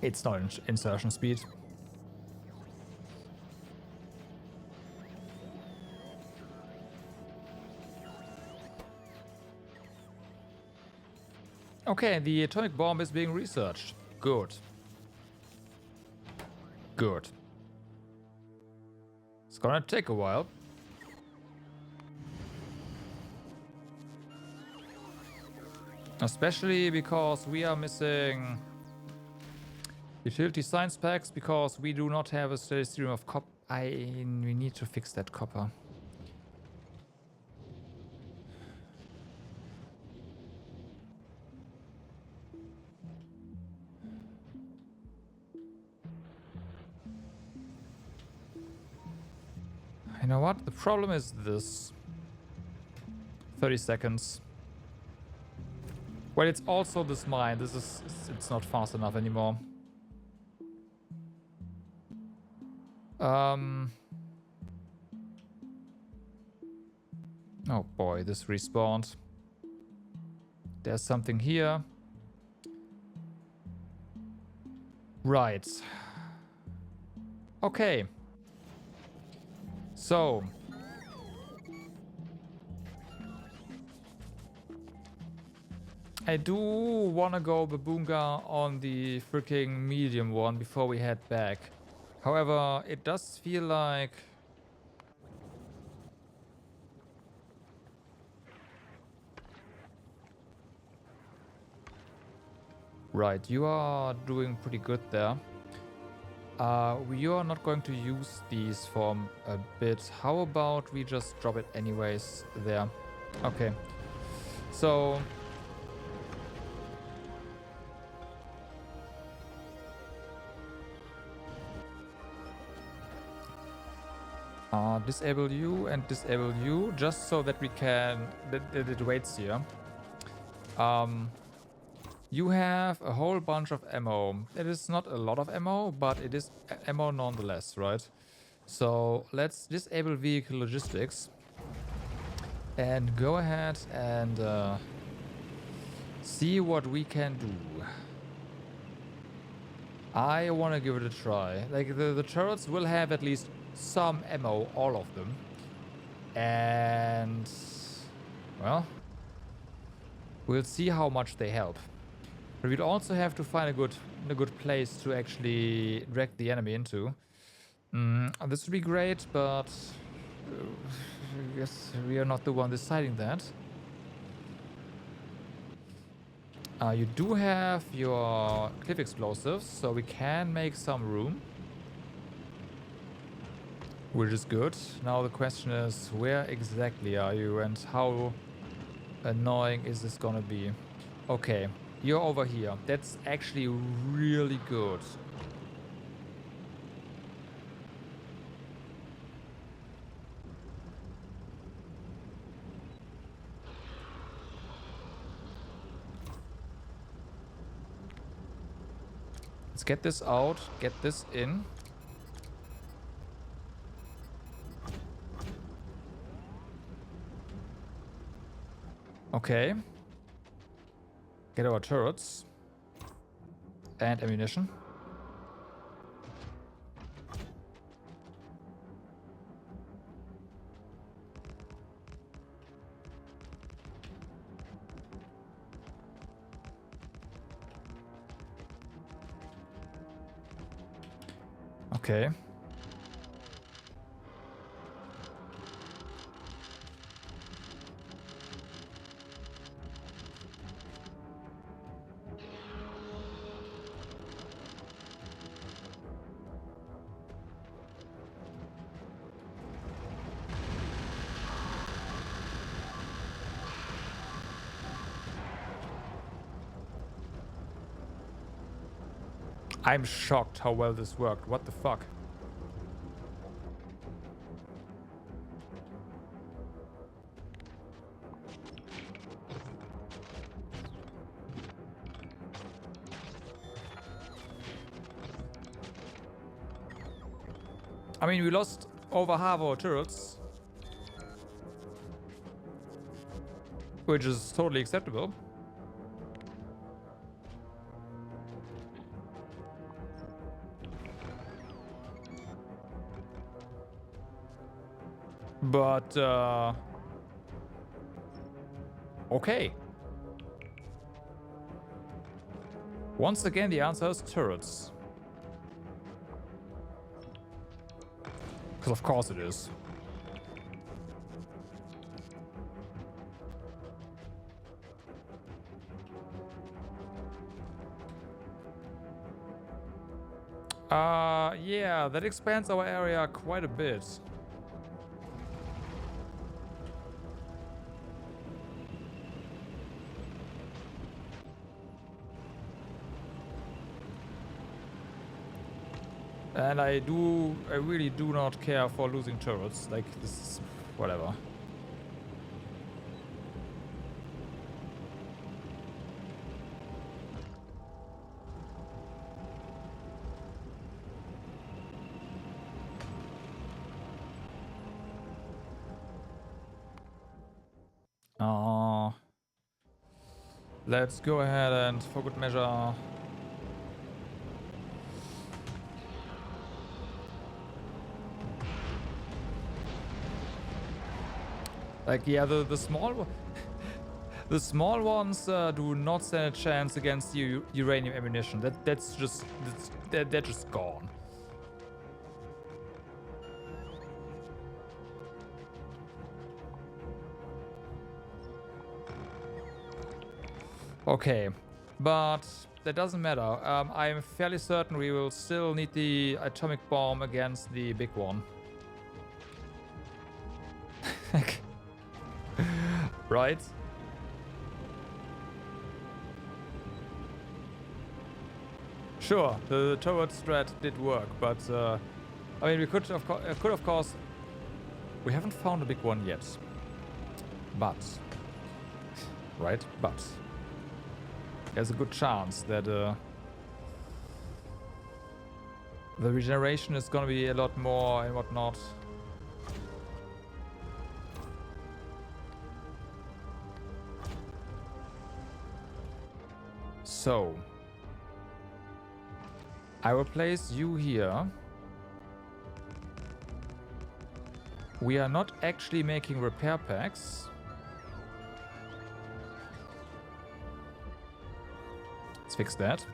It's not insertion speed. Okay, the atomic bomb is being researched. Good. Good. It's gonna take a while. Especially because we are missing utility science packs, because we do not have a steady stream of copper. We need to fix that copper. You know what? The problem is this. 30 seconds. Well, it's also this mine. It's not fast enough anymore. Oh boy, this respawned. There's something here. Right. Okay. So. I do want to go Babunga on the freaking medium one before we head back. However, it does feel like... Right, you are doing pretty good there. You are not going to use these for a bit. How about we just drop it anyways there? Okay. So... disable you and disable you, just so that we can... that it waits here. You have a whole bunch of ammo. It is not a lot of ammo, but it is ammo nonetheless, right? So let's disable vehicle logistics and go ahead and see what we can do. I want to give it a try. Like, the turrets will have at least some ammo, all of them. And... well... we'll see how much they help. But we'd also have to find a good place to actually drag the enemy into. This would be great, but... I guess we are not the one deciding that. You do have your cliff explosives, so we can make some room, which is good. Now the question is, where exactly are you and how annoying is this gonna be? Okay, you're over here. That's actually really good. Let's get this out, get this in. Okay. Get our turrets. And ammunition. Okay. I'm shocked how well this worked. What the fuck? I mean, we lost over half our turrets, which is totally acceptable. But, okay. Once again, the answer is turrets. Because of course it is. Yeah, that expands our area quite a bit. And I really do not care for losing turrets. Like, this is whatever. Let's go ahead and, for good measure, like, yeah, the small the small ones do not stand a chance against the uranium ammunition. They're just gone. Okay, but that doesn't matter. I'm fairly certain we will still need the atomic bomb against the big one. Right? Sure, the turret strat did work, but I mean, we could of course. We haven't found a big one yet, but right, but there's a good chance that the regeneration is gonna be a lot more and whatnot. So I will place you here. We are not actually making repair packs. Let's fix that.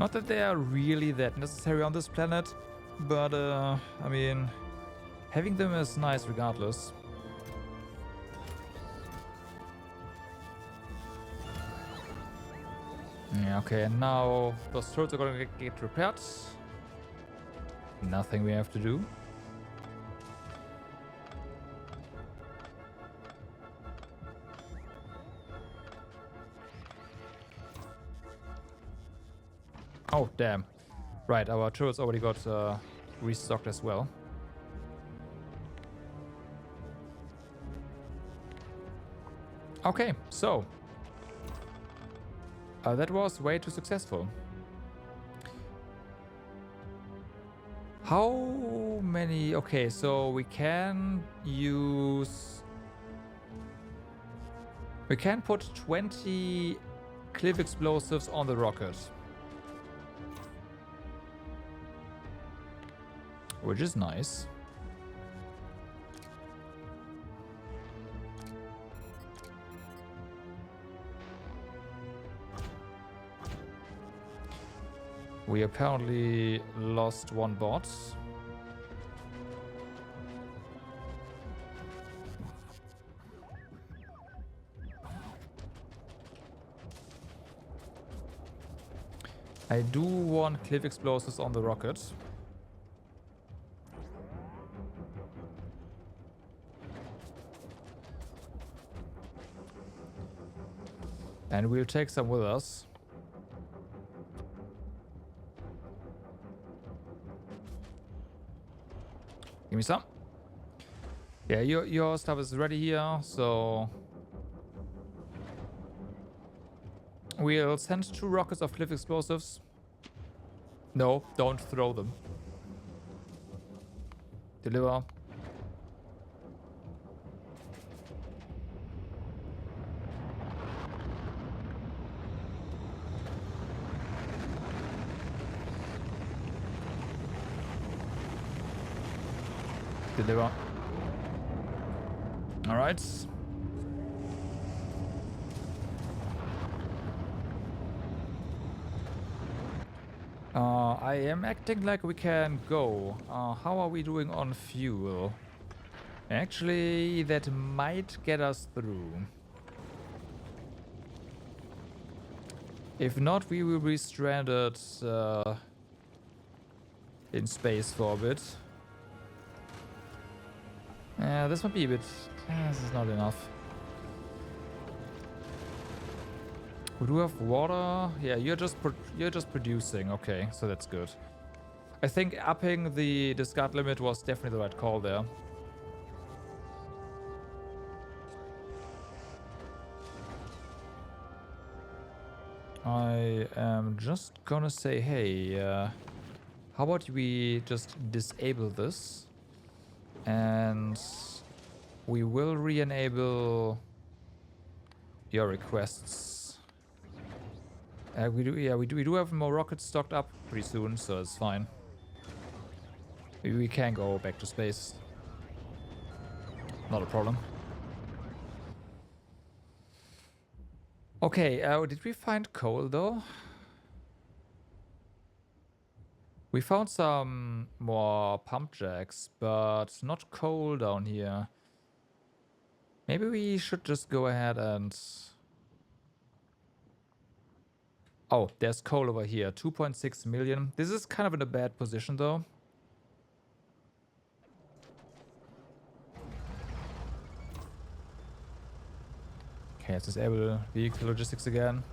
Not that they are really that necessary on this planet, but I mean, having them is nice regardless. Yeah, okay, and now those turrets are gonna get repaired. Nothing we have to do. Oh, damn. Right, our turrets already got restocked as well. Okay, so that was way too successful. How many? Okay, so we can use... We can put 20 cliff explosives on the rocket. Which is nice. We apparently lost one bot. I do want cliff explosives on the rocket. And we'll take some with us. Give me some. Yeah, your stuff is ready here, so we'll send 2 rockets of cliff explosives. No, don't throw them. Deliver. Deliver. All right. I am acting like we can go. How are we doing on fuel? Actually, that might get us through. If not, we will be stranded in space for a bit. This might be a bit... this is not enough. We do have water. Yeah, you're just producing. Okay, so that's good. I think upping the discard limit was definitely the right call there. I am just gonna say, hey, how about we just disable this? And we will re-enable your requests. We do have more rockets stocked up pretty soon, so it's fine. We can go back to space. Not a problem. Okay, did we find coal though? We found some more pump jacks, but not coal down here. Maybe we should just go ahead and... Oh, there's coal over here. 2.6 million. This is kind of in a bad position though. Okay, let's disable vehicle logistics again.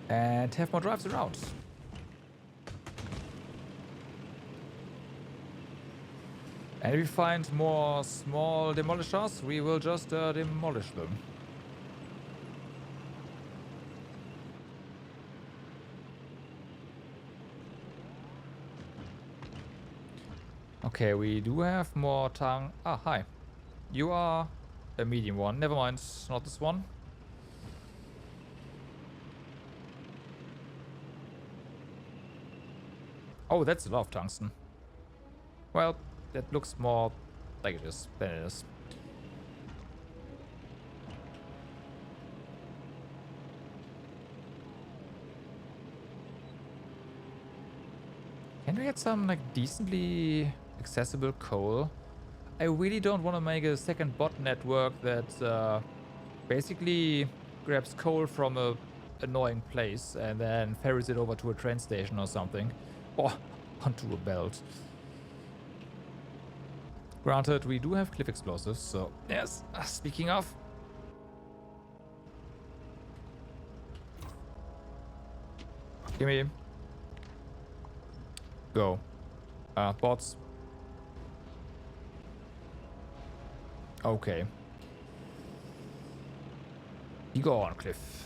And have more drives around. And if we find more small demolishers, we will just demolish them. Okay, we do have more tongue. Ah, hi. You are a medium one. Never mind, not this one. Oh, that's a lot of tungsten. Well, that looks more like it is than it is. Can we get some like decently accessible coal? I really don't want to make a second bot network that basically grabs coal from a annoying place and then ferries it over to a train station or something. Or onto a belt. Granted, we do have cliff explosives, so yes. Speaking of. Gimme. Go. Bots. Okay. You go on, Cliff.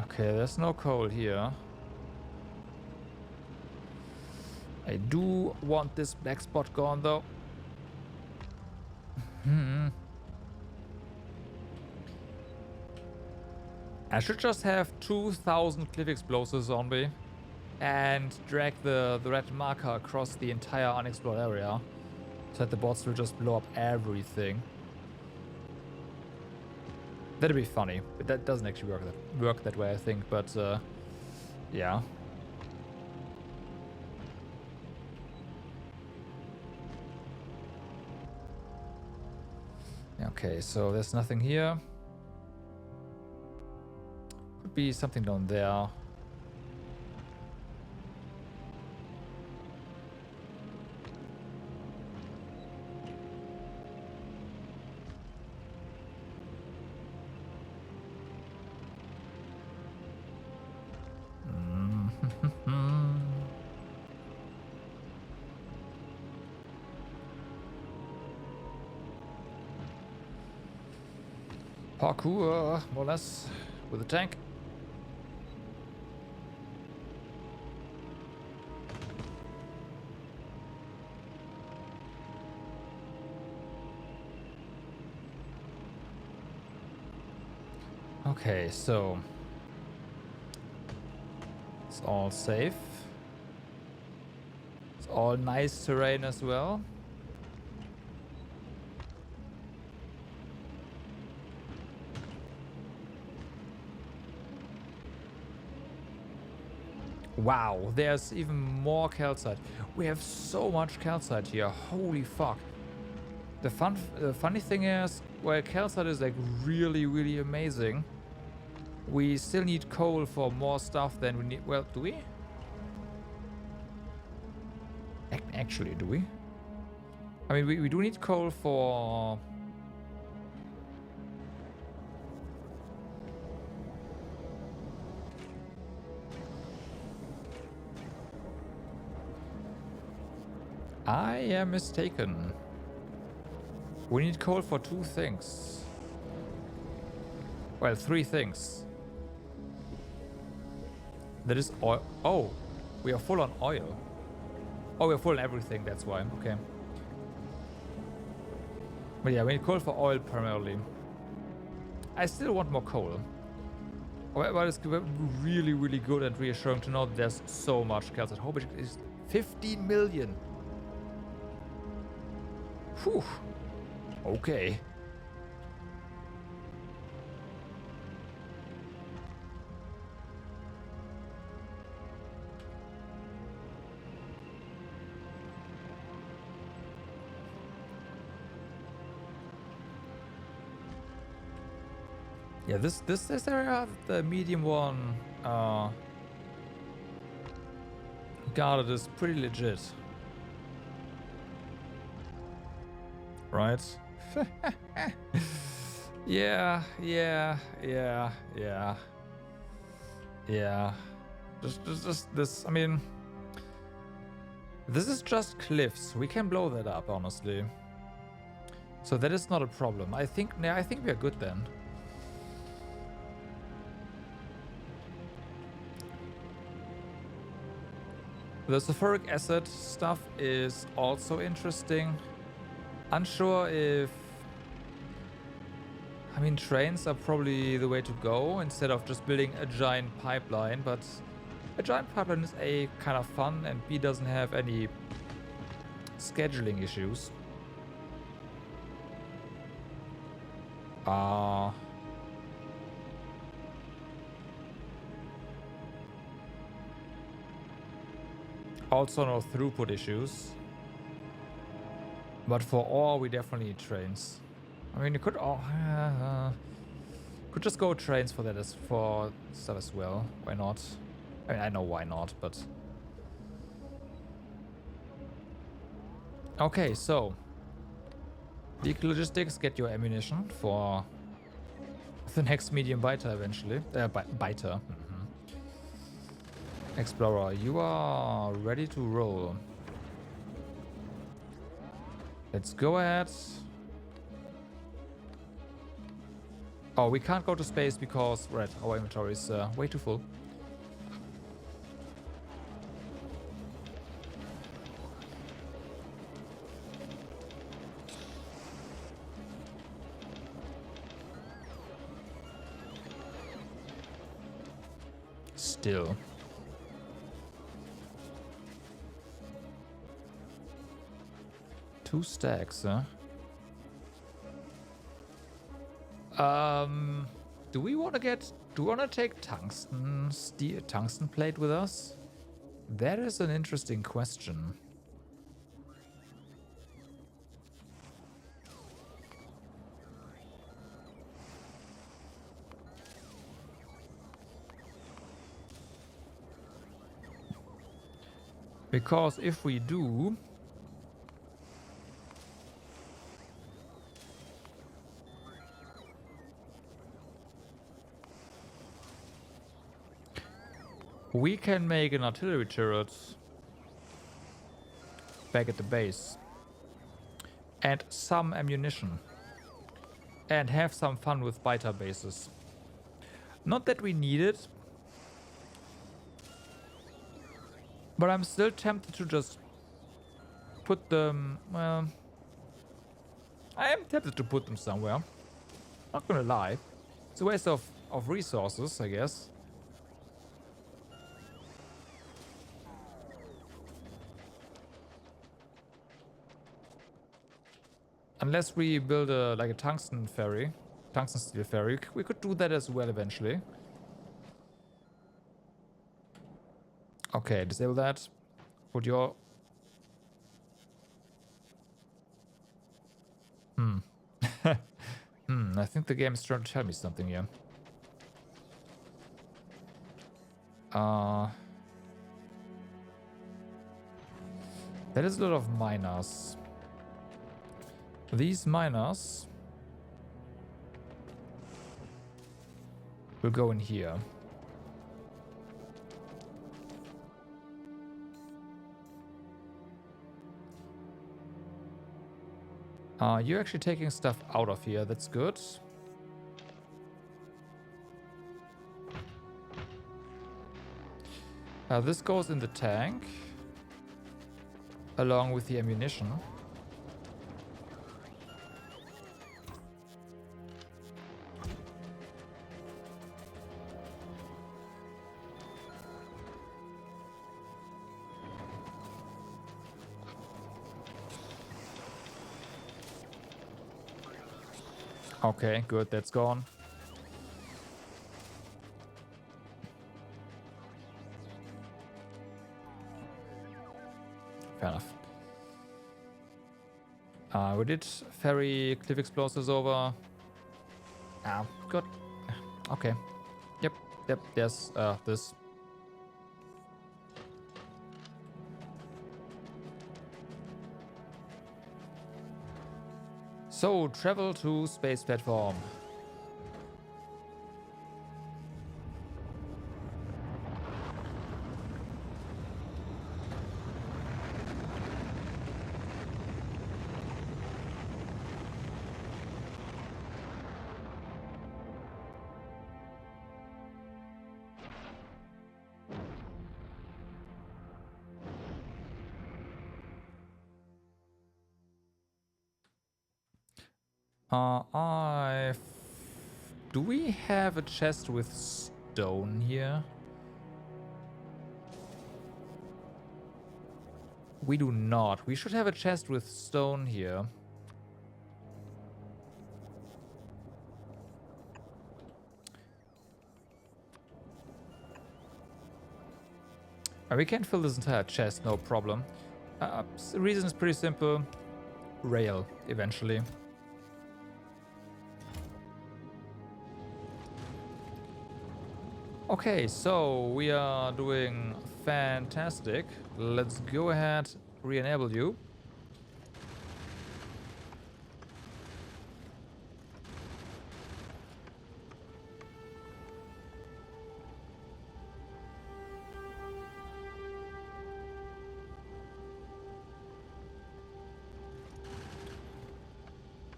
Okay, there's no coal here. I do want this black spot gone, though. I should just have 2,000 cliff explosives on me and drag the red marker across the entire unexplored area so that the bots will just blow up everything. That'd be funny, but that doesn't actually work that way, I think. But yeah. Okay, so there's nothing here. Could be something down there. Parkour, more or less, with a tank. Okay, so it's all safe. It's all nice terrain as well. Wow, there's even more calcite. We have so much calcite here. Holy fuck. The funny thing is, while calcite is like really, really amazing, we still need coal for more stuff than we need. Well, do we? Actually, do we? I mean, we do need coal for... I am mistaken. We need coal for 2 things. Well, 3 things. That is oil. Oh, we are full on oil. Oh, we're full on everything, that's why. Okay. But yeah, we need coal for oil primarily. I still want more coal. But it's really, really good and reassuring to know that there's so much calcite. How much is 15 million? Whew. Okay. Yeah, this area, the medium one, guarded is pretty legit. Right? Yeah. Just this, I mean, this is just cliffs. We can blow that up, honestly. So that is not a problem. I think we are good then. The sulfuric acid stuff is also interesting. Unsure if... I mean, trains are probably the way to go instead of just building a giant pipeline, but a giant pipeline is A, kind of fun, and B, doesn't have any scheduling issues. Also no throughput issues. But for ore, we definitely need trains. I mean, you could could just go trains for that for stuff as well. Why not? I mean, I know why not, but okay. So vehicle logistics, get your ammunition for the next medium biter eventually. Biter. Explorer, you are ready to roll. Let's go ahead. Oh, we can't go to space because our inventory is way too full. Still. Two stacks, huh? Do we want to take tungsten plate with us? That is an interesting question. Because if we do, we can make an artillery turret back at the base and some ammunition and have some fun with biter bases. Not that we need it, but I'm still tempted to just put them, well, I am tempted to put them somewhere. Not gonna lie. It's a waste of resources, I guess. Unless we build like a tungsten steel ferry. We could do that as well eventually. Okay, disable that. Put your... I think the game is trying to tell me something here. That is a lot of miners. These miners will go in here. You're actually taking stuff out of here. That's good. This goes in the tank along with the ammunition. Okay, good, that's gone. Fair enough. We did ferry cliff explosives over. Good. Okay. Yep, there's this. So, travel to space platform. Do we have a chest with stone here? We do not. We should have a chest with stone here. And we can fill this entire chest, no problem. The reason is pretty simple. Rail, eventually. Okay, so we are doing fantastic. Let's go ahead, re-enable you.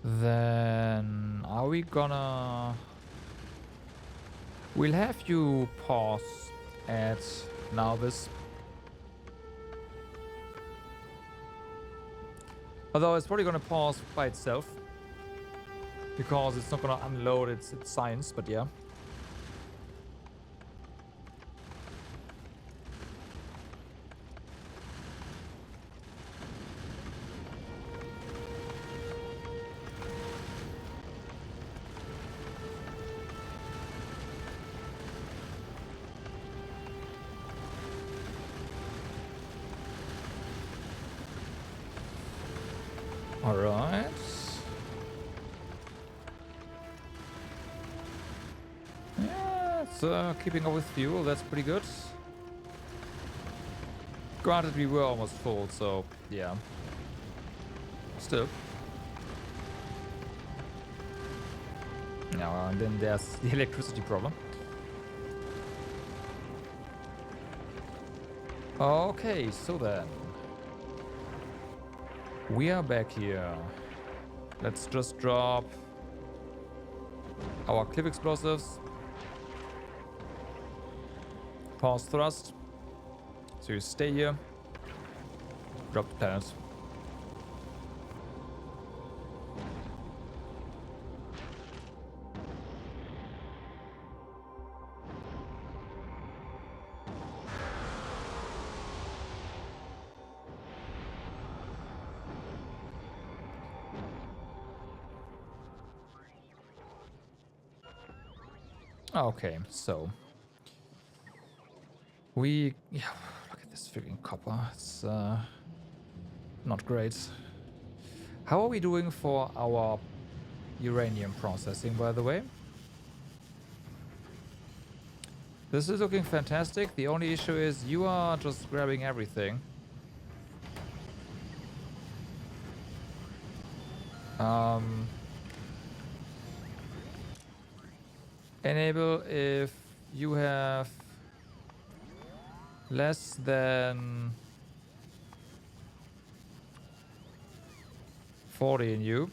Then are we gonna... We'll have you pause at now this. Although it's probably gonna pause by itself. Because it's not gonna unload its science, but yeah. Alright. Yeah, it's keeping up with fuel, that's pretty good. Granted, we were almost full, so yeah. Still. Now, and then there's the electricity problem. Okay, so then. We are back here. Let's just drop our cliff explosives. Pause thrust. So you stay here. Drop the planet. Okay, so we look at this freaking copper. It's not great. How are we doing for our uranium processing, by the way? This is looking fantastic. The only issue is you are just grabbing everything. Enable if you have less than 40 in you.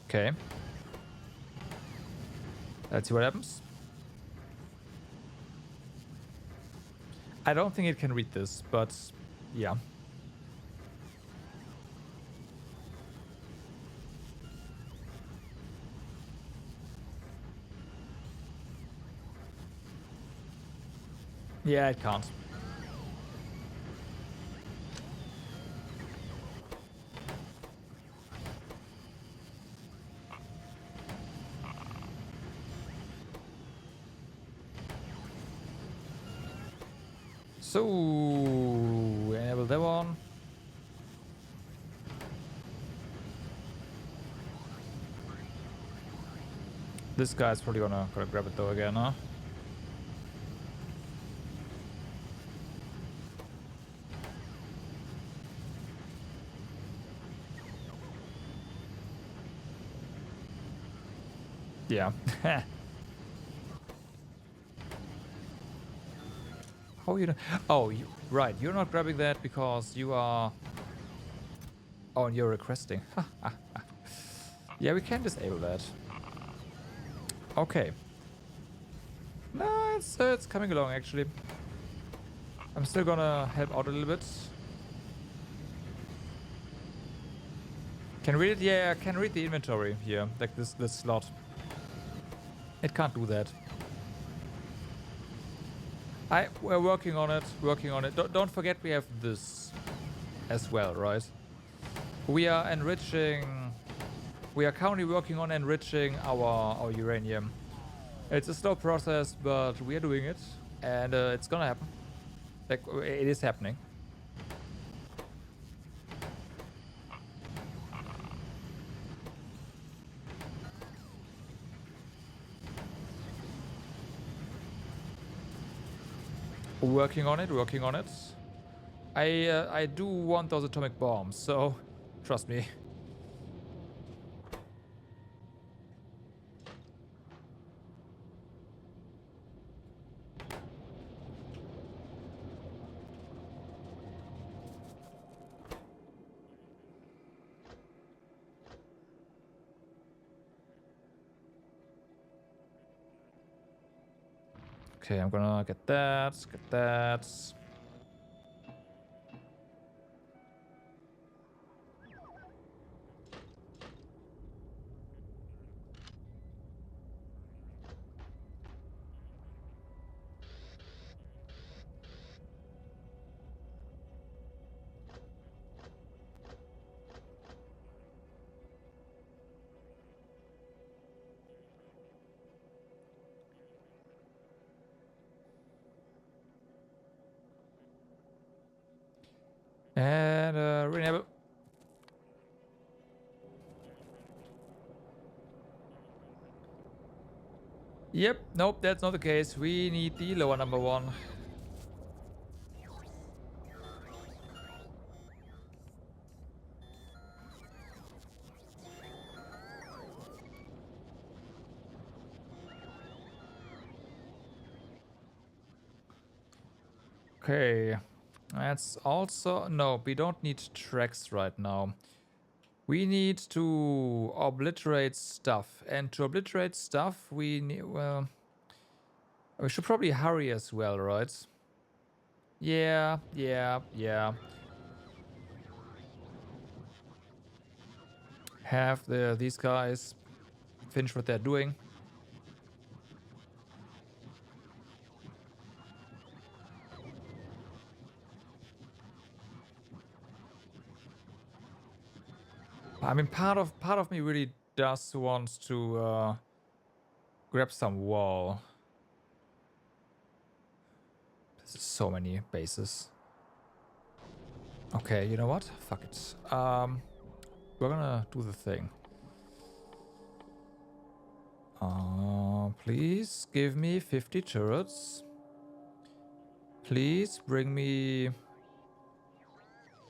Okay. Let's see what happens. I don't think it can read this, but yeah. Yeah, it can't. So, enable that one. This guy's probably gonna grab it though again, huh? Yeah. How are you? Oh, right. You're not grabbing that because you are. Oh, and you're requesting. Yeah, we can disable that. Okay. No, it's coming along actually. I'm still gonna help out a little bit. Can read it? Yeah, I can read the inventory here, like this slot. It can't do that. We're working on it. Working on it. Don't forget we have this as well, right? We are enriching. We are currently working on enriching our uranium. It's a slow process, but we are doing it, and it's gonna happen. Like it is happening. Working on it. Working on it. I do want those atomic bombs, so trust me. Okay, I'm gonna get that. Get that. And renable. Yep, nope, that's not the case. We need the lower number one. Okay, that's also no. We don't need tracks right now. We need to obliterate stuff, and to obliterate stuff, we need well. We should probably hurry as well, right? Yeah, yeah, yeah. Have these guys finish what they're doing. I mean, part of me really does want to grab some wall. This is so many bases. Okay, you know what? Fuck it. We're gonna do the thing. Please give me 50 turrets. Please bring me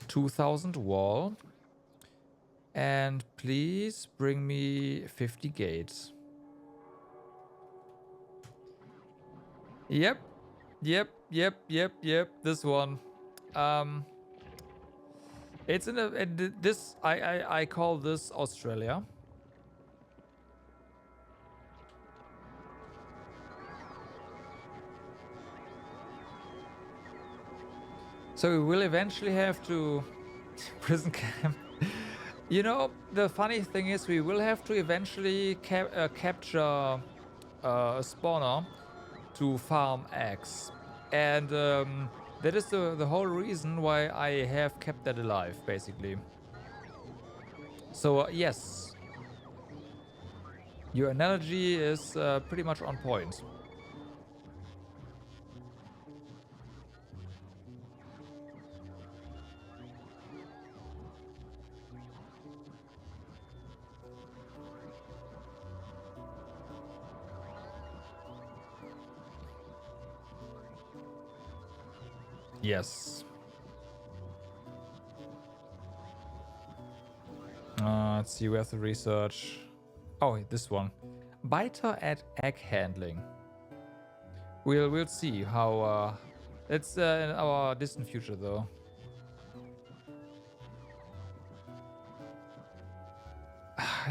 2,000 wall. And please bring me 50 gates. Yep. Yep. This one. It's in a this I call this Australia. So we will eventually have to prison camp. You know, the funny thing is we will have to eventually capture a spawner to farm eggs. And that is the whole reason why I have kept that alive, basically. So yes, your analogy is pretty much on point. Yes. Let's see, where's the research? Oh, this one. Biter at egg handling. We'll see how. It's in our distant future, though.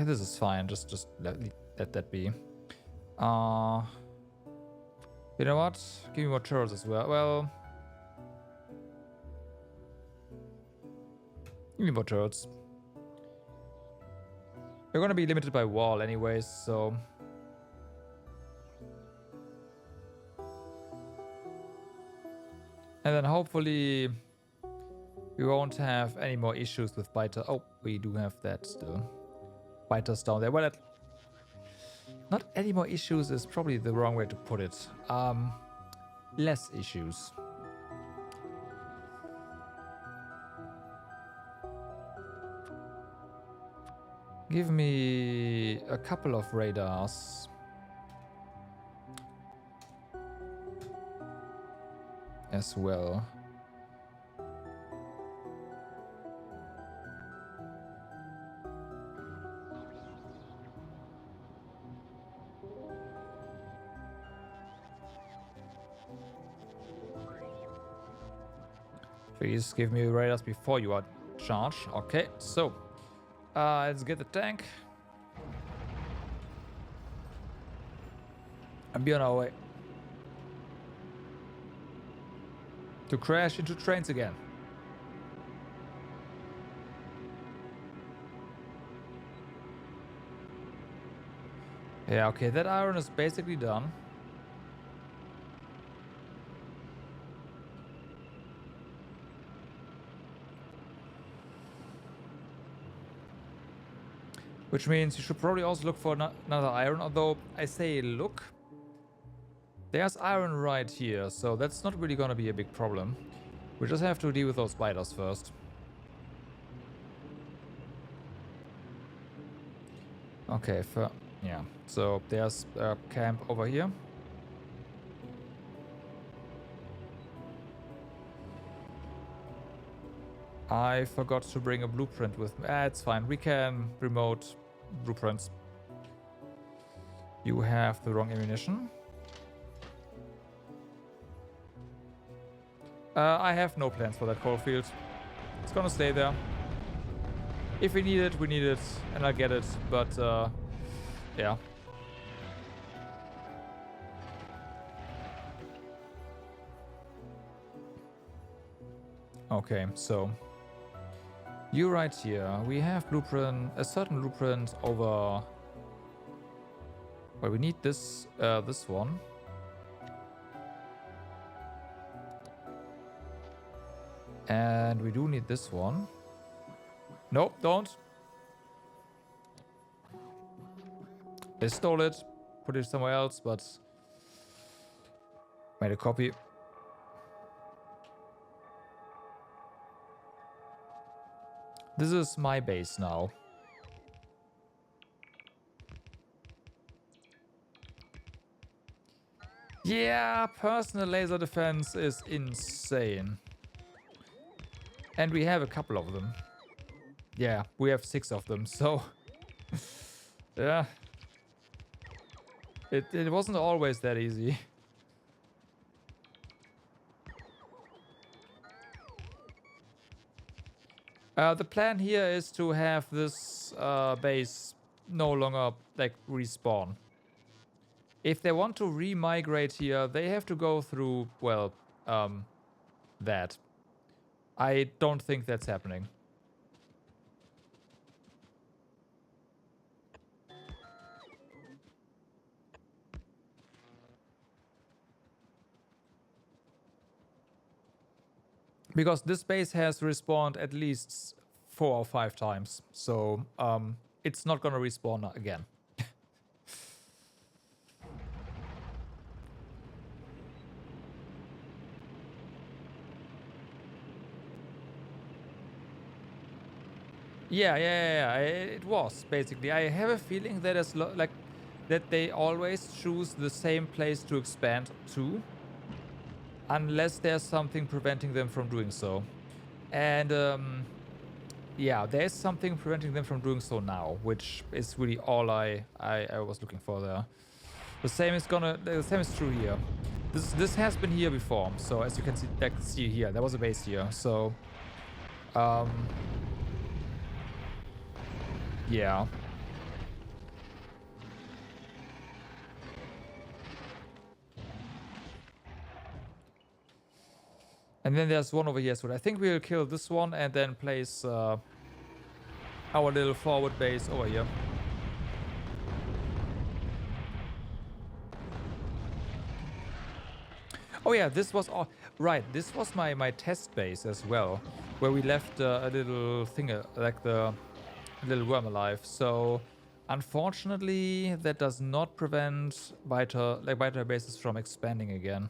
This is fine. Just let that be. You know what? Give me more turrets as well. Well, give me more turrets. We're gonna be limited by wall anyways, so... And then hopefully we won't have any more issues with biter. Oh, we do have that still. Biters down there. Well, not any more issues is probably the wrong way to put it. Less issues. Give me a couple of radars. As well. Please give me radars before you are charged. Okay, so let's get the tank. And be on our way. To crash into trains again. Yeah, okay, that iron is basically done. Which means you should probably also look for another iron, although I say look. There's iron right here, so that's not really gonna be a big problem. We just have to deal with those spiders first. Okay, yeah. So there's a camp over here. I forgot to bring a blueprint with me. It's fine. We can remote blueprints. You have the wrong ammunition. I have no plans for that coal field. It's gonna stay there. If we need it, we need it, and I'll get it. But, yeah. Okay, so you right here. We have blueprint, a certain blueprint over. Well, we need this, this one. And we do need this one. Nope, don't. They stole it, put it somewhere else, but made a copy. This is my base now. Yeah, personal laser defense is insane. And we have a couple of them. Yeah, we have 6 of them, so... yeah. It wasn't always that easy. The plan here is to have this base no longer, like, respawn. If they want to re-migrate here, they have to go through, well, that. I don't think that's happening. Because this base has respawned at least 4 or 5 times. So, it's not gonna respawn again. Yeah, it was, basically. I have a feeling that it's like that they always choose the same place to expand to. Unless there's something preventing them from doing so. And, yeah, there's something preventing them from doing so now, which is really all I was looking for there. The same is true here. This has been here before, so as you can see here, there was a base here, so... yeah. And then there's one over here, so I think we'll kill this one and then place our little forward base over here. Oh yeah, this was all right. This was my test base as well, where we left a little thing like the little worm alive. So unfortunately, that does not prevent biter bases from expanding again.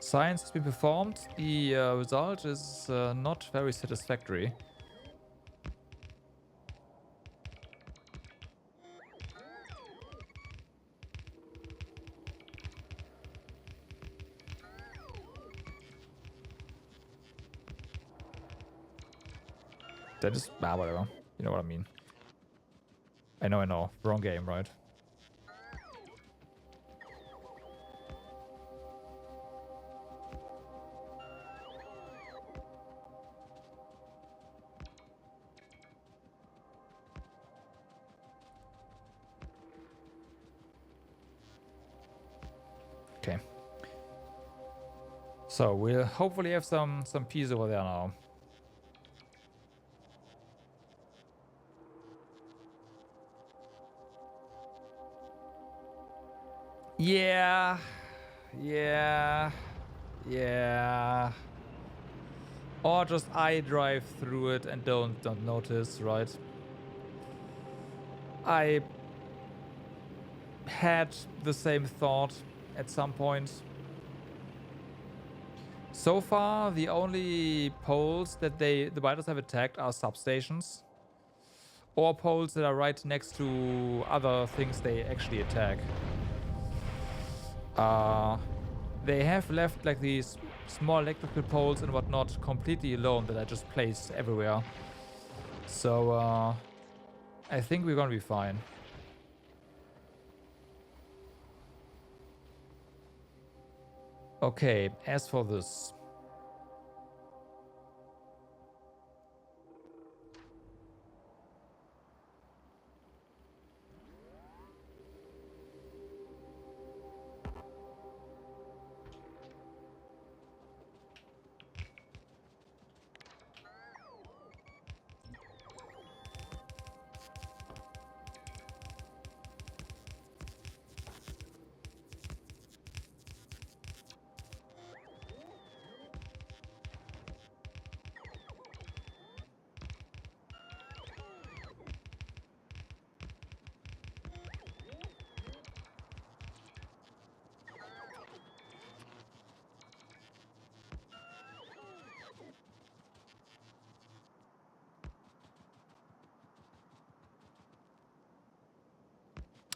Science has been performed. The result is not very satisfactory. That is whatever. You know what I mean. I know. Wrong game, right? Okay. So we'll hopefully have some peace over there now. Yeah. Or just I drive through it and don't notice, right? I had the same thought at some point. So far, the only poles that the biters have attacked are substations. Or poles that are right next to other things they actually attack. They have left like these small electrical poles and whatnot completely alone that I just placed everywhere. So I think we're gonna be fine. Okay, as for this.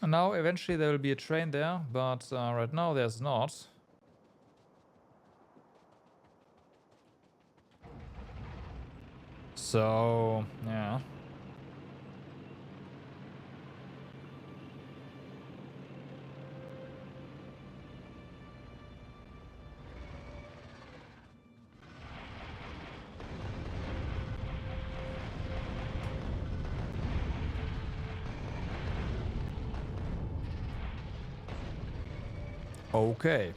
Now, eventually there will be a train there, but right now there's not. So, yeah. Okay.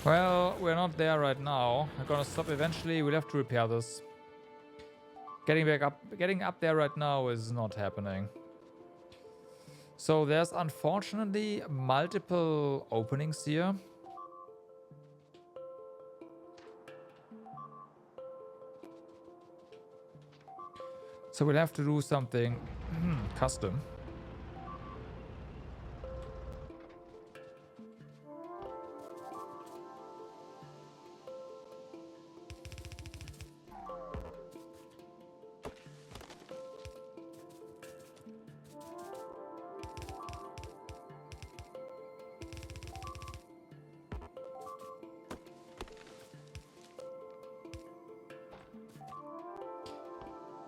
Well, we're not there right now. I'm gonna stop eventually. We'll have to repair this. Getting up there right now is not happening. So there's unfortunately multiple openings here. So we'll have to do something custom.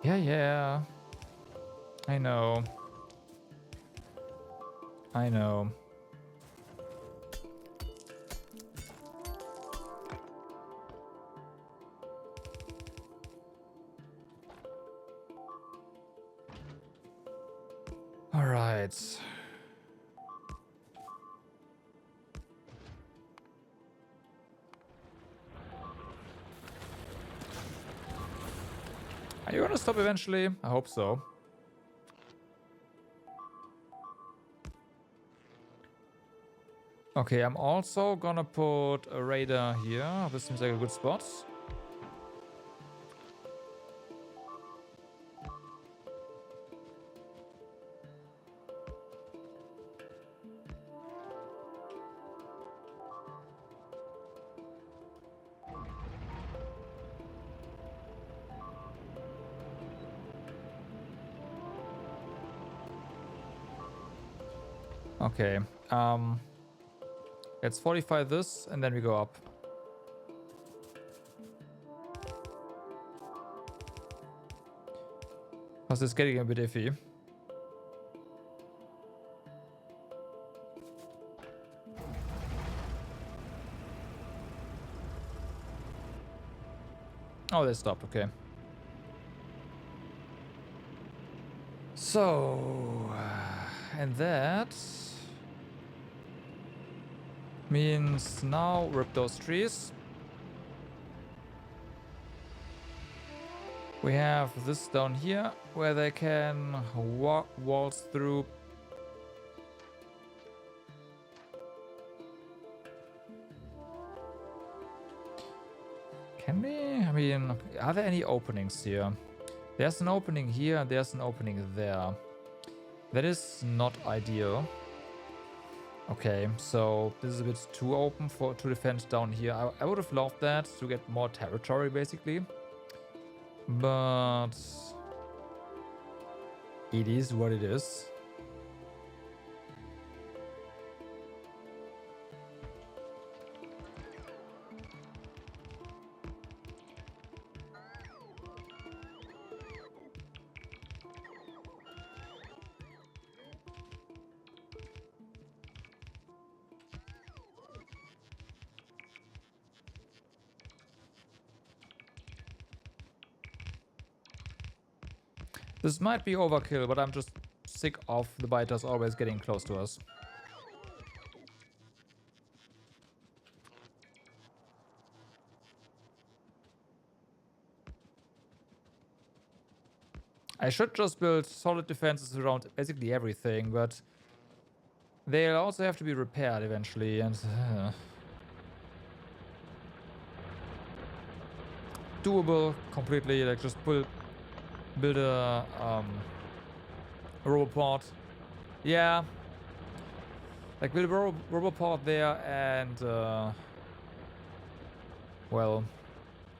Yeah. I know. All right. you gonna stop eventually? I hope so. Okay, I'm also gonna put a radar here. This seems like a good spot. Okay, let's fortify this and then we go up. Because it's getting a bit iffy. Oh, they stopped, okay. So, and that means now rip those trees. We have this down here where they can waltz through. Can we? I mean, are there any openings here? There's an opening here and there's an opening there. That is not ideal. Okay, so this is a bit too open to defend down here. I would have loved that to get more territory basically. But it is what it is. This might be overkill, but I'm just sick of the biters always getting close to us. I should just build solid defenses around basically everything, but they'll also have to be repaired eventually, and doable completely. Like just build a roboport. Yeah, like build a roboport there, and well,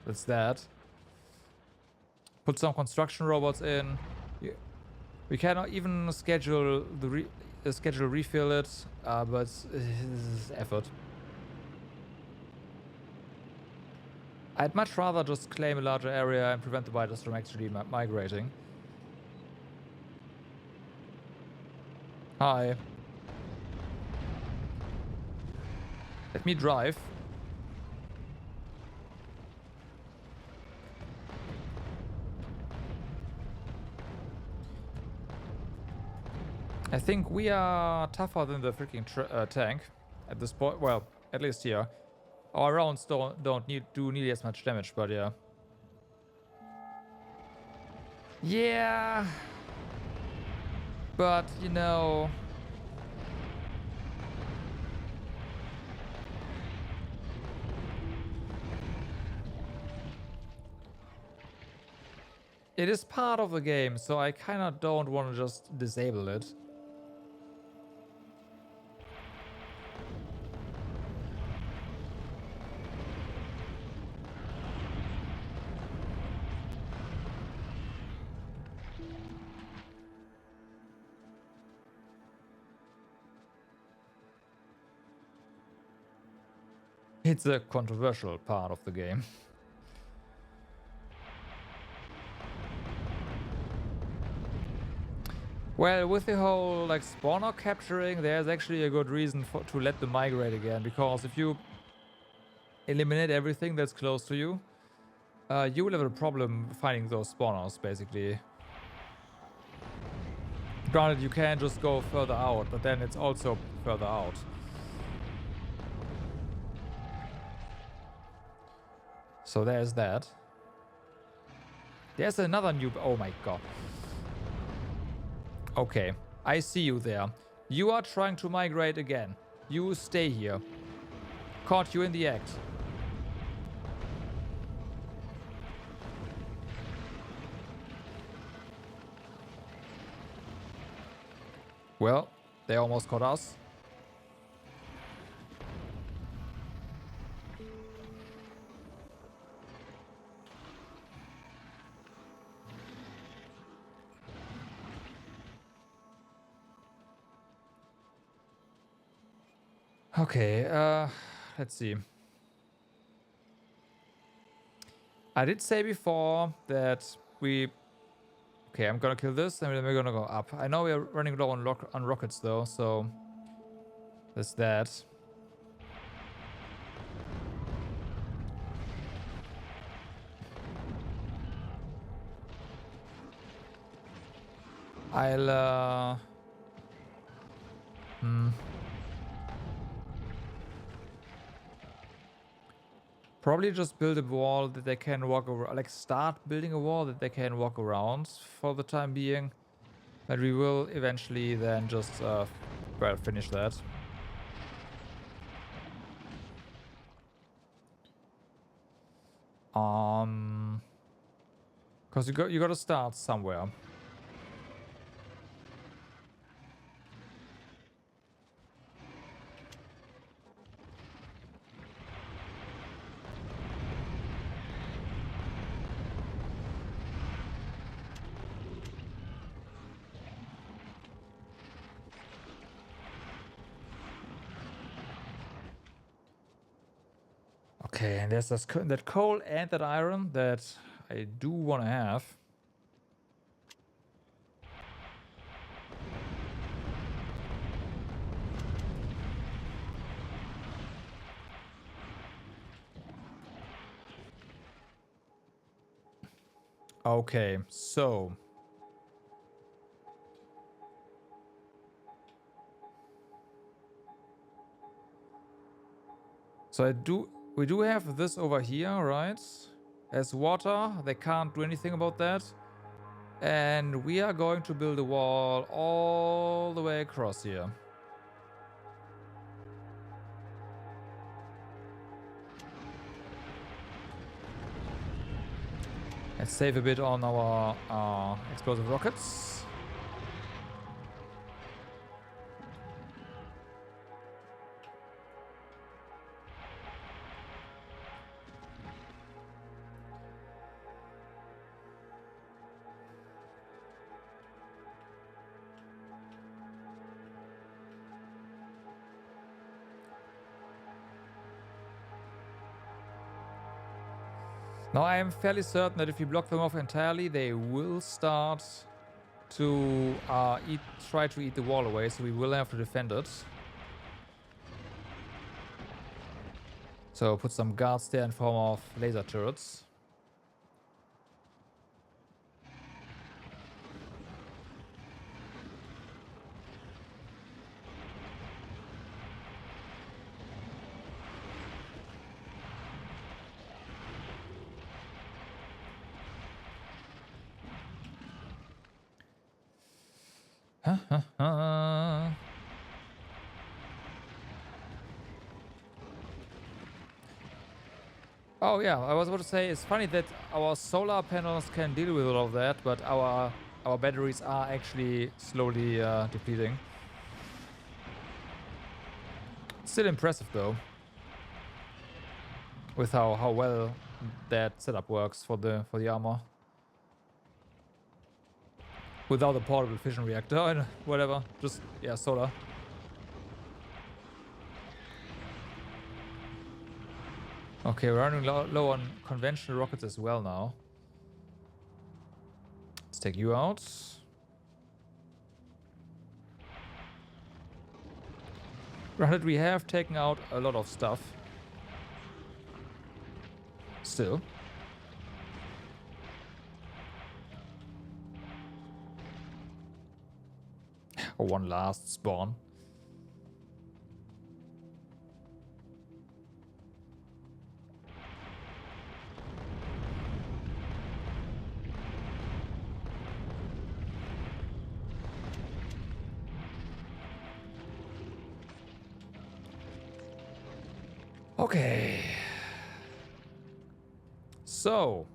that's that. Put some construction robots in. We cannot even schedule refill it, but this is effort. I'd much rather just claim a larger area and prevent the biters from actually migrating. Hi. Let me drive. I think we are tougher than the freaking tank at this point. Well, at least here. Our rounds don't do nearly as much damage, but yeah. Yeah. But, you know... It is part of the game, so I kind of don't want to just disable it. It's a controversial part of the game. Well, with the whole like spawner capturing, there's actually a good reason to let them migrate again, because if you eliminate everything that's close to you, you will have a problem finding those spawners, basically. Granted, you can just go further out, but then it's also further out. So there's that. There's another new... Oh my god. Okay, I see you there. You are trying to migrate again. You stay here. Caught you in the act. Well, they almost caught us. Okay, let's see. I did say before that we... Okay, I'm gonna kill this and then we're gonna go up. I know we're running low on rockets though, so... There's that. I'll, probably just build a wall that they can walk over, like start building a wall that they can walk around for the time being. And we will eventually then just, well, finish that. Because you got to start somewhere. Okay, and there's this, that coal and that iron that I do want to have. Okay, so... So we do have this over here, right? As water, they can't do anything about that. And we are going to build a wall all the way across here. Let's save a bit on our explosive rockets. Now I am fairly certain that if we block them off entirely, they will start to try to eat the wall away, so we will have to defend it. So put some guards there in form of laser turrets. Oh yeah, I was about to say, it's funny that our solar panels can deal with all of that, but our batteries are actually slowly depleting. Still impressive though, with how well that setup works for the armor. Without a portable fission reactor and whatever, just yeah, solar. Okay, we're running low on conventional rockets as well now. Let's take you out. Granted, we have taken out a lot of stuff. Still. One last spawn. Okay. So,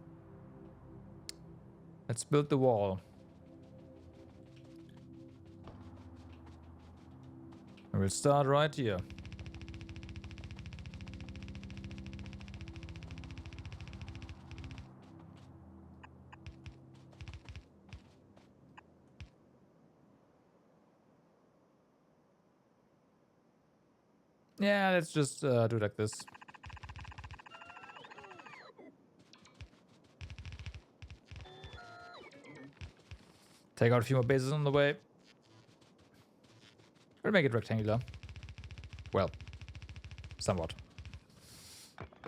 let's build the wall. We'll start right here. Yeah, let's just do like this. Take out a few more bases on the way. We'll make it rectangular. Well, somewhat.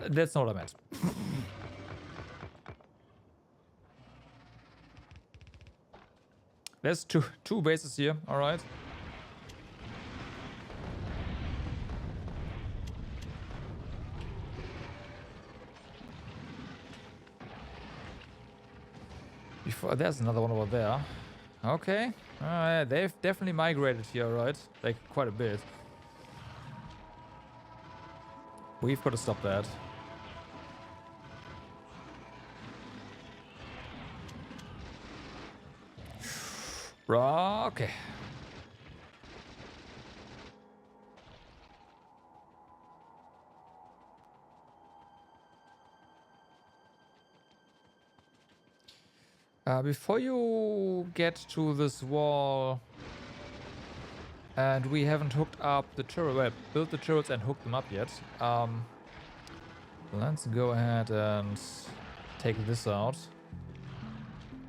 That's not what I meant. There's two bases here, alright. Before there's another one over there. Okay. They've definitely migrated here, right? Like quite a bit. We've got to stop that. Okay. Before you get to this wall, and we haven't hooked up the turret, well, built the turrets and hooked them up yet. Let's go ahead and take this out.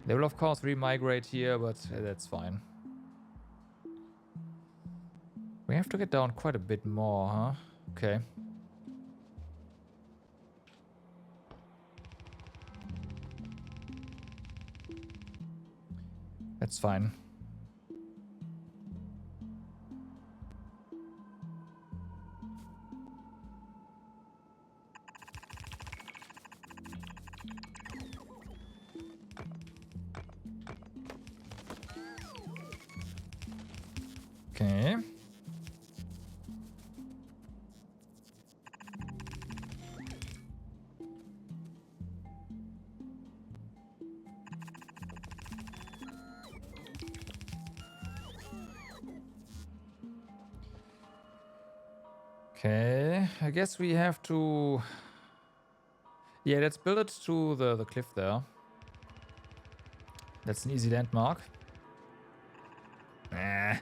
They will of course re-migrate here, but that's fine. We have to get down quite a bit more, huh? Okay. That's fine. Okay. Okay, I guess we have to... Yeah, let's build it to the cliff there. That's an easy landmark. Nah.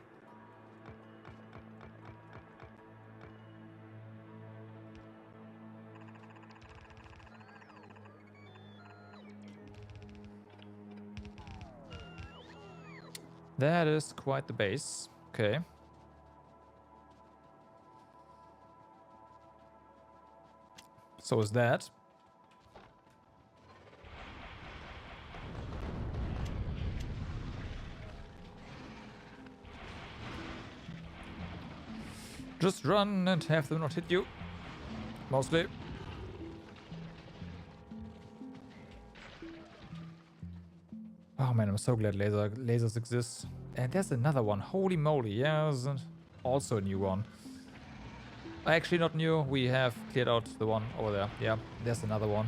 That is quite the base. Okay. So is that. Just run and have them not hit you. Mostly. Oh man, I'm so glad lasers exist. And there's another one. Holy moly. Yeah, there's also a new one. Actually not new. We have cleared out the one over there. Yeah, there's another one.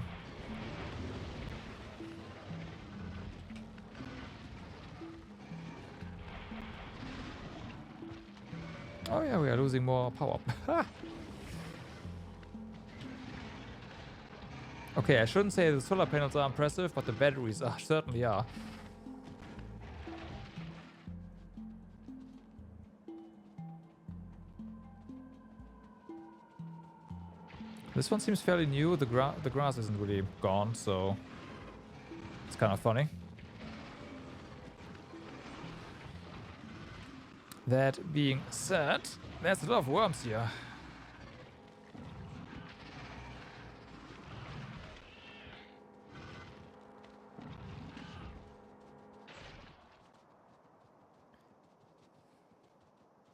Oh yeah, we are losing more power. Okay, I shouldn't say the solar panels are impressive, but the batteries are certainly are. This one seems fairly new. The grass isn't really gone, so it's kind of funny. That being said, there's a lot of worms here.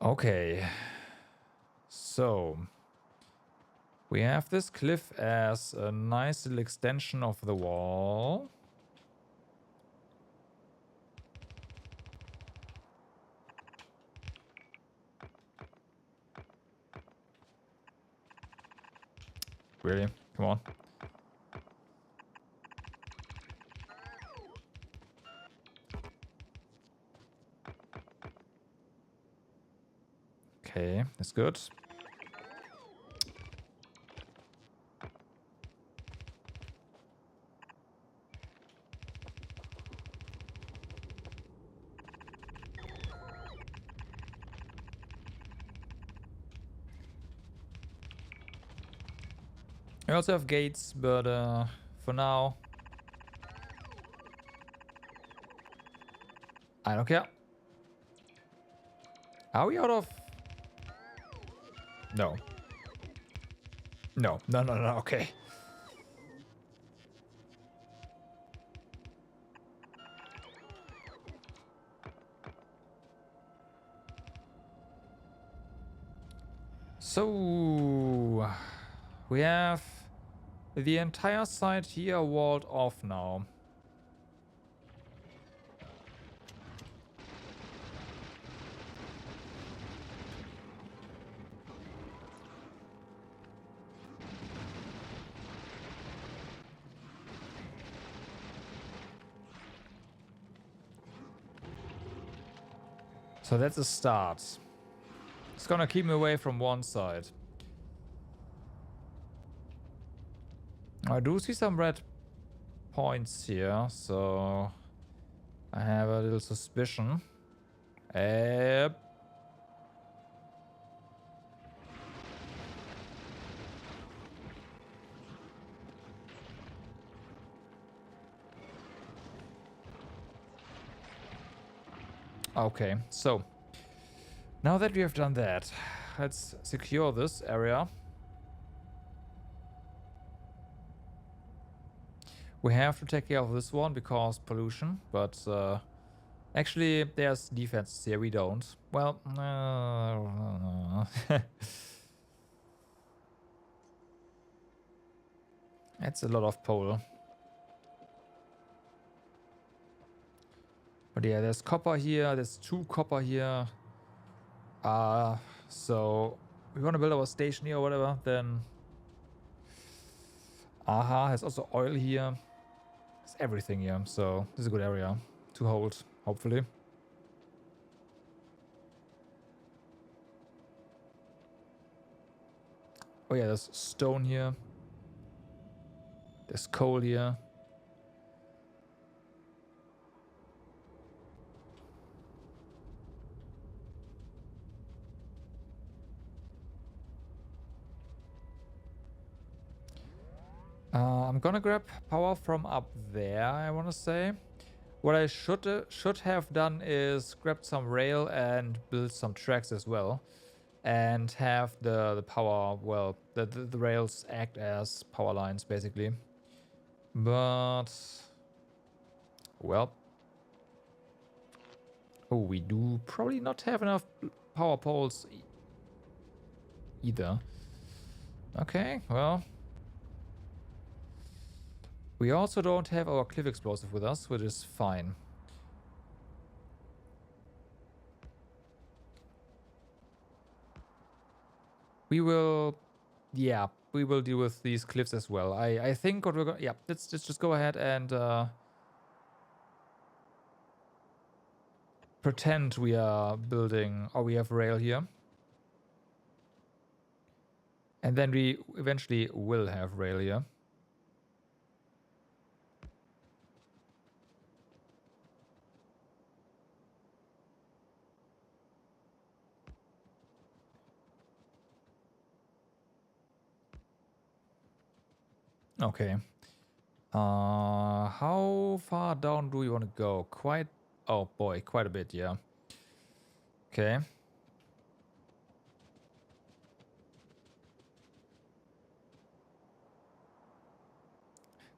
Okay. So we have this cliff as a nice little extension of the wall. Really? Come on. Okay, that's good. We also have gates, but for now, I don't care. Are we out of... No. No, no, no, no, okay. So, we have the entire side here walled off now. So that's a start. It's gonna keep me away from one side. I do see some red points here, so I have a little suspicion. Yep. Okay, so now that we have done that, let's secure this area. We have to take care of this one because pollution, but actually there's defenses here, we don't. Well, it's a lot of pole. But yeah, there's copper here, there's 2 copper here. So we want to build our station here or whatever, then has also oil here. There's everything here, so this is a good area to hold, hopefully. Oh yeah, there's stone here. There's coal here. I'm gonna grab power from up there, I want to say. What I should have done is grab some rail and build some tracks as well. And have the power, well, the rails act as power lines, basically. But, well. Oh, we do probably not have enough power poles either. Okay, well. We also don't have our cliff explosive with us, which is fine. We will, yeah, we will deal with these cliffs as well. I think what we're going, yeah, let's just go ahead and pretend we are building, or we have rail here. And then we eventually will have rail here. Okay. How far down do you want to go? Quite, oh boy, quite a bit, yeah. Okay.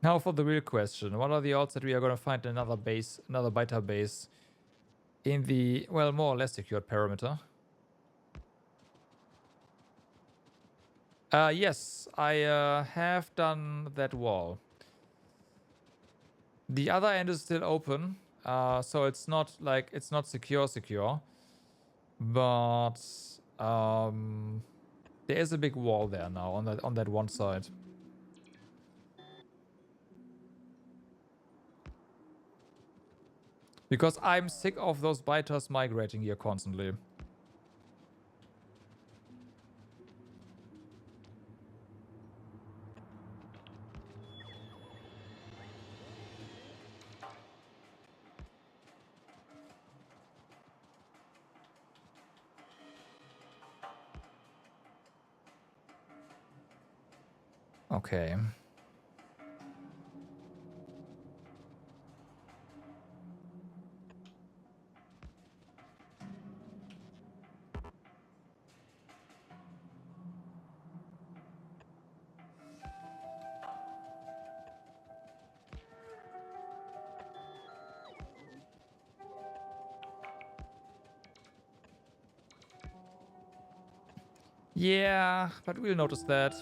Now for the real question. What are the odds that we are going to find another base, another beta base in the, well, more or less secured perimeter? Yes, I have done that wall. The other end is still open, so it's not like, it's not secure, but there is a big wall there now on that one side. Because I'm sick of those biters migrating here constantly. Okay. Yeah, but we'll notice that.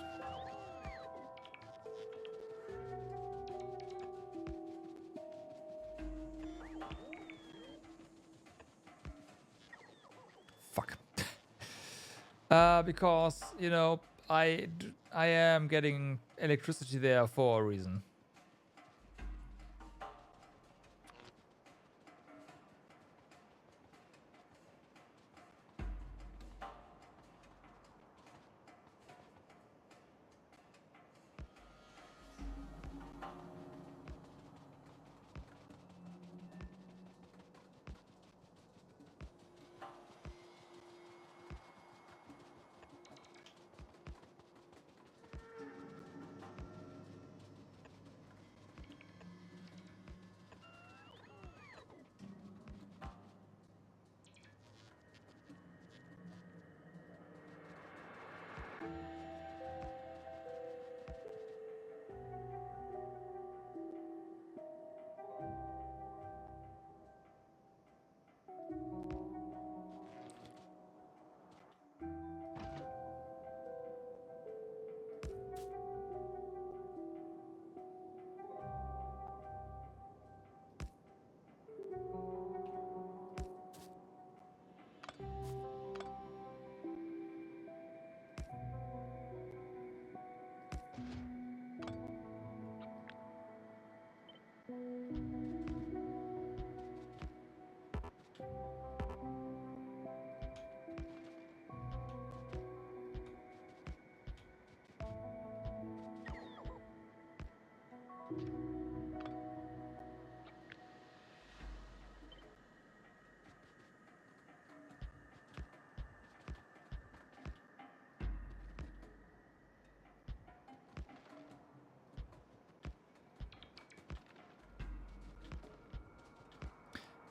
Fuck. Because, you know, I am getting electricity there for a reason.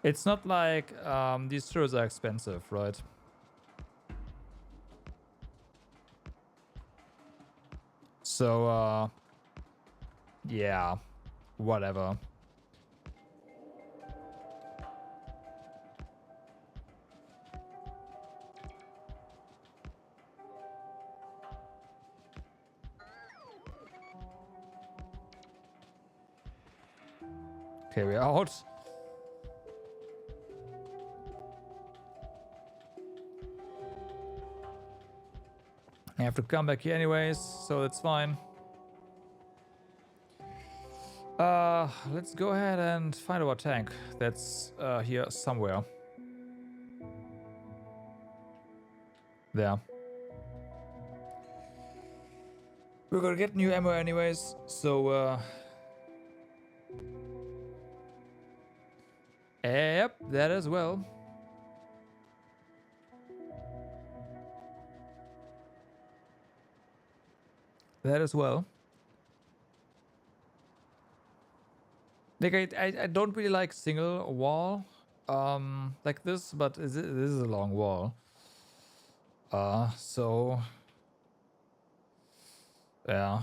It's not like these turrets are expensive, right? So, yeah, whatever. Okay, we're out. I have to come back here anyways, so that's fine. Let's go ahead and find our tank. That's here somewhere. There. We're gonna get new ammo anyways, so yep, that as well. That as well. Like I don't really like single wall like this, but this is a long wall. So yeah.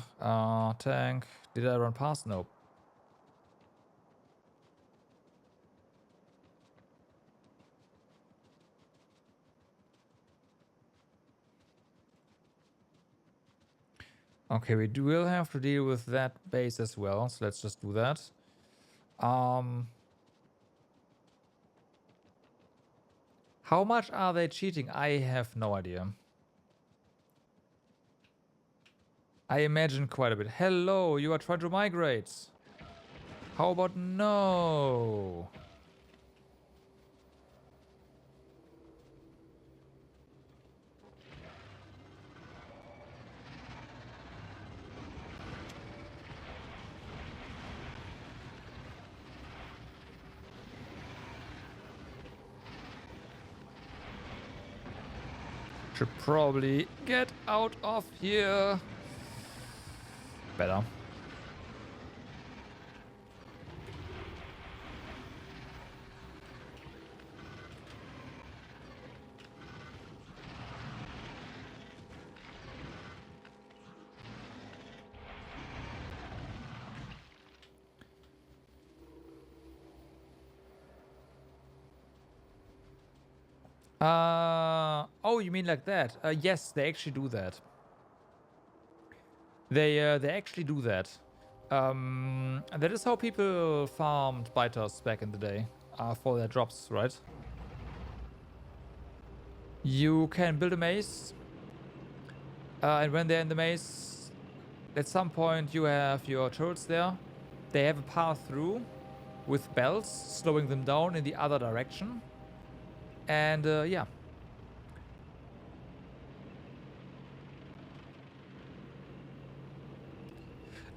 Tank. Did I run past? Nope. Okay, we will have to deal with that base as well, so let's just do that. How much are they cheating? I have no idea. I imagine quite a bit. Hello, you are trying to migrate. How about no? Should probably get out of here. Better. Oh, you mean like that? Yes, they actually do that. They actually do that. That is how people farmed biters back in the day for their drops, right? You can build a maze, and when they're in the maze, at some point you have your turrets there. They have a path through with bells, slowing them down in the other direction. And yeah.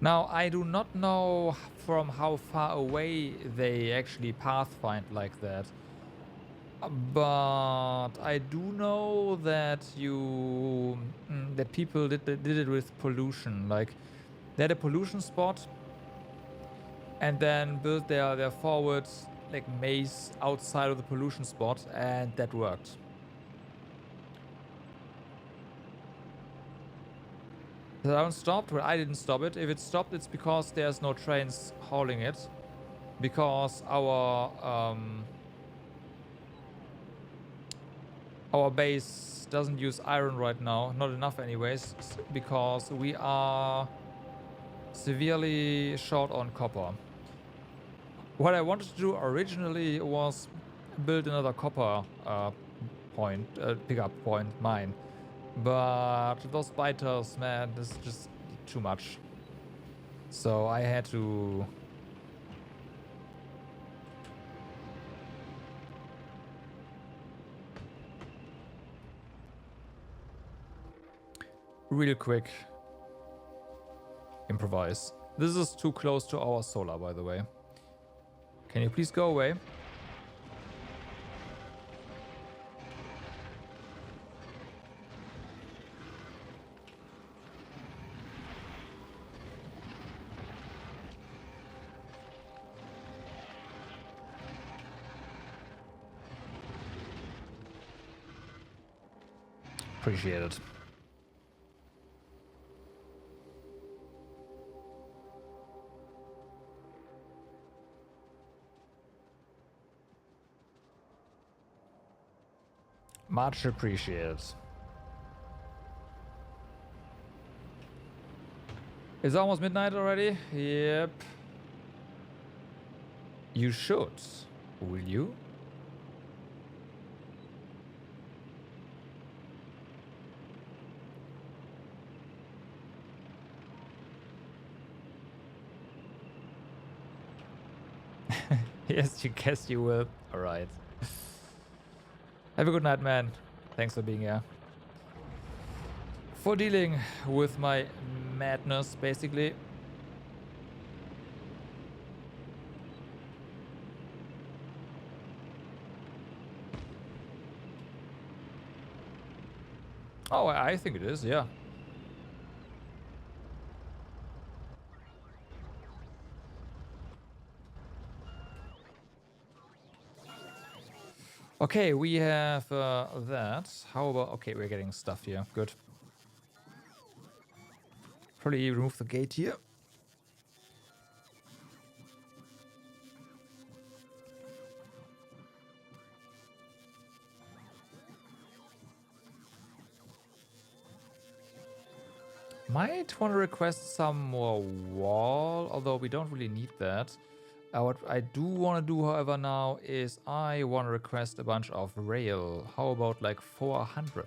Now, I do not know from how far away they actually pathfind like that. But I do know that that people did it with pollution. Like, they had a pollution spot and then built their forward like maze outside of the pollution spot, and that worked. The round stopped, but I didn't stop it. If it stopped, it's because there's no trains hauling it. Because our base doesn't use iron right now, not enough anyways, because we are severely short on copper. What I wanted to do originally was build another copper pickup point mine, but those biters, man, this is just too much. So I had to real quick improvise. This is too close to our solar, by the way. Can you please go away? Appreciate it. Much appreciated. It's almost midnight already? Yep. You should. Will you? Yes, you guess you will. Alright. Have a good night, man. Thanks for being here. For dealing with my madness, basically. Oh, I think it is, yeah. Okay, we have that. How about... Okay, we're getting stuff here. Good. Probably remove the gate here. Might want to request some more wall, although we don't really need that. What I do want to do, however, now is I want to request a bunch of rail. How about like 400?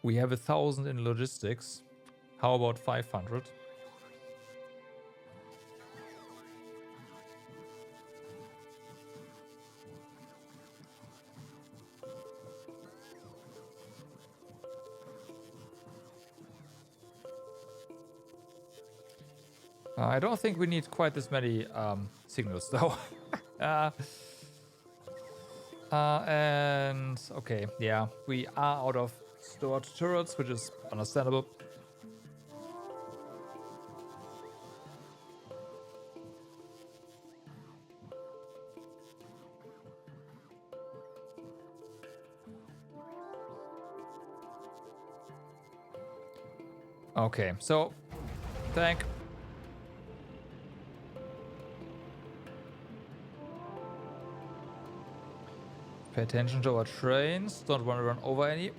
We have 1,000 in logistics. How about 500? I don't think we need quite this many signals, though. And okay, yeah, we are out of stored turrets, which is understandable. Okay, so tank. Pay attention to our trains. Don't want to run over any.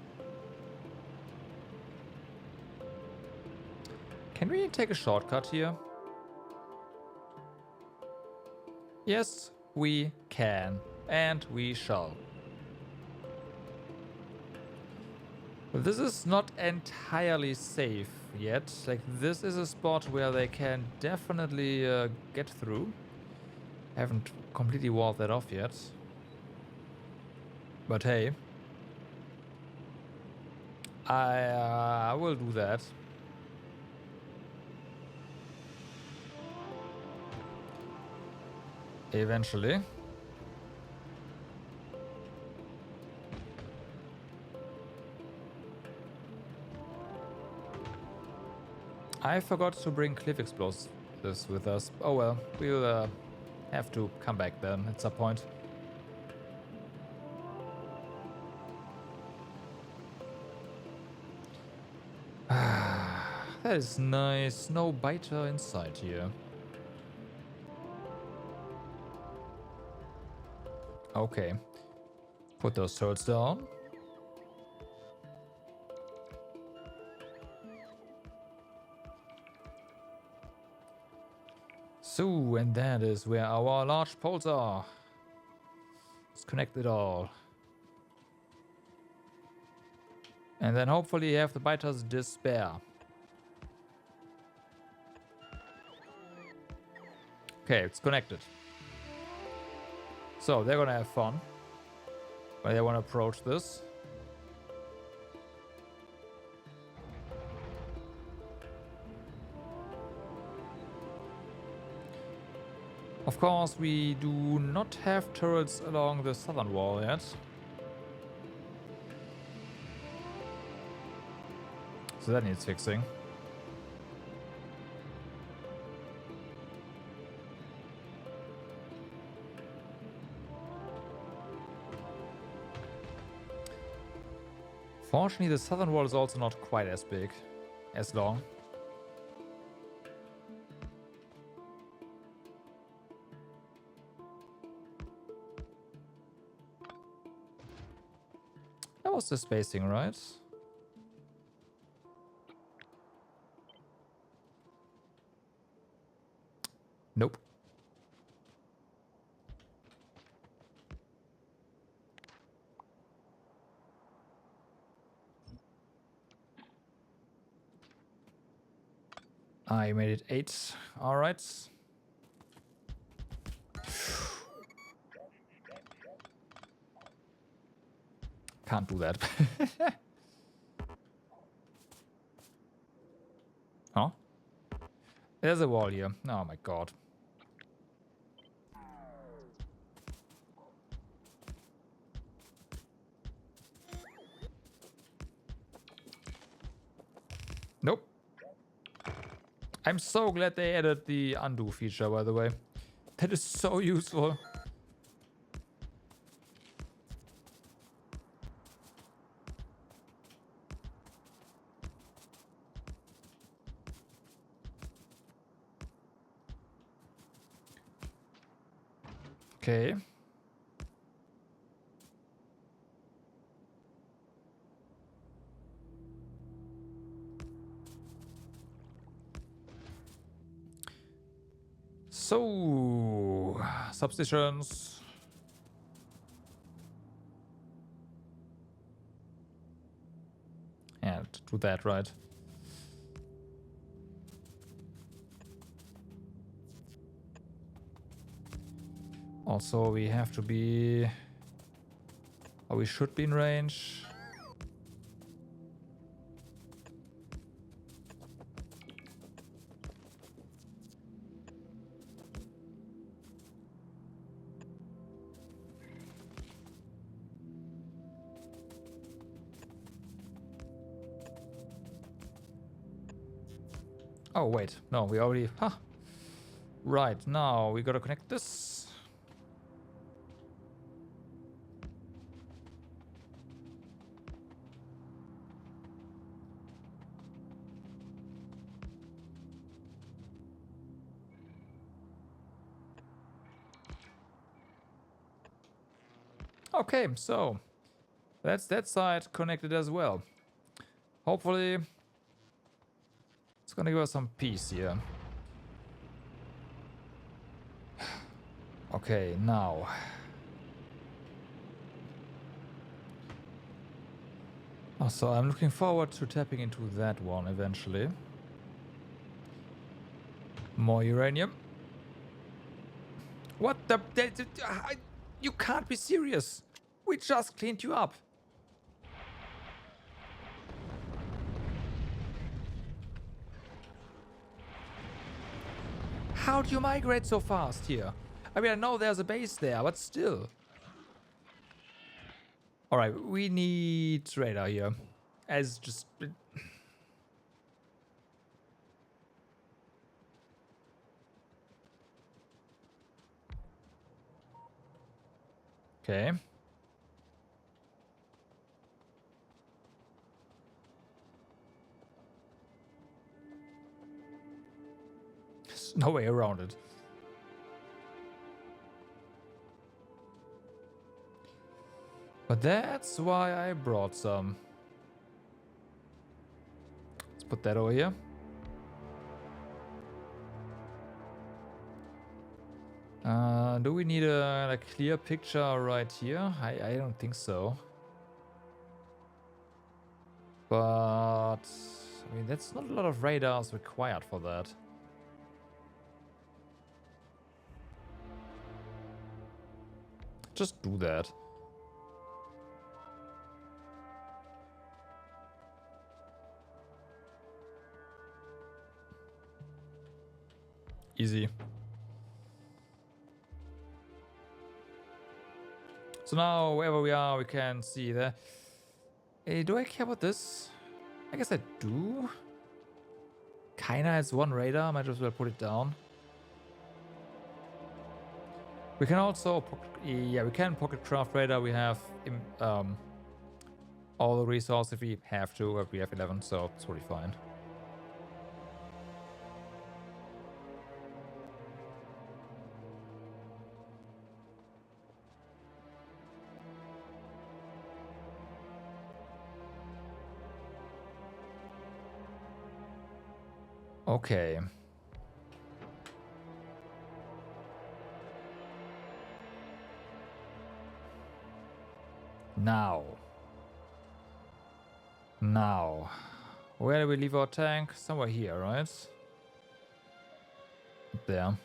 Can we take a shortcut here? Yes, we can. And we shall. But this is not entirely safe yet. Like, this is a spot where they can definitely get through. Haven't completely walled that off yet. But hey. I will do that. Eventually. I forgot to bring cliff explosives with us. Oh well, we'll have to come back then at some point. That is nice. No biter inside here. Okay. Put those turrets down. So, and that is where our large poles are. Let's connect it all. And then hopefully have the biters despair. Okay, it's connected. So, they're gonna have fun. But they want to approach this. Of course, we do not have turrets along the southern wall yet. So that needs fixing. Fortunately, the southern wall is also not quite as big, as long. That was the spacing, right? Nope. I made it 8. All right. Can't do that. Huh? There's a wall here. Oh my god. Nope. I'm so glad they added the undo feature, by the way. That is so useful. Okay. So, substations. Yeah, do that, right? Also, we have to be... Or we should be in range. Oh, wait. No, we already... Huh. Right, now we gotta connect this. Okay, so that's that side connected as well. Hopefully, it's gonna give us some peace here. Okay, now. Oh, so I'm looking forward to tapping into that one eventually. More uranium. What the... You can't be serious. We just cleaned you up. How do you migrate so fast here? I mean, I know there's a base there, but still. Alright, we need radar here. As just... Okay. There's no way around it. But that's why I brought some. Let's put that over here. Do we need a clear picture right here? I don't think so. But I mean, that's not a lot of radars required for that. Just do that. Easy. So now, wherever we are, we can see there. Hey, do I care about this? I guess I do. Kinda has one radar, might as well put it down. We can also, yeah, we can pocket craft radar. We have all the resources if we have to, but we have 11, so it's totally fine. Okay. Now, where do we leave our tank? Somewhere here, right? Up there.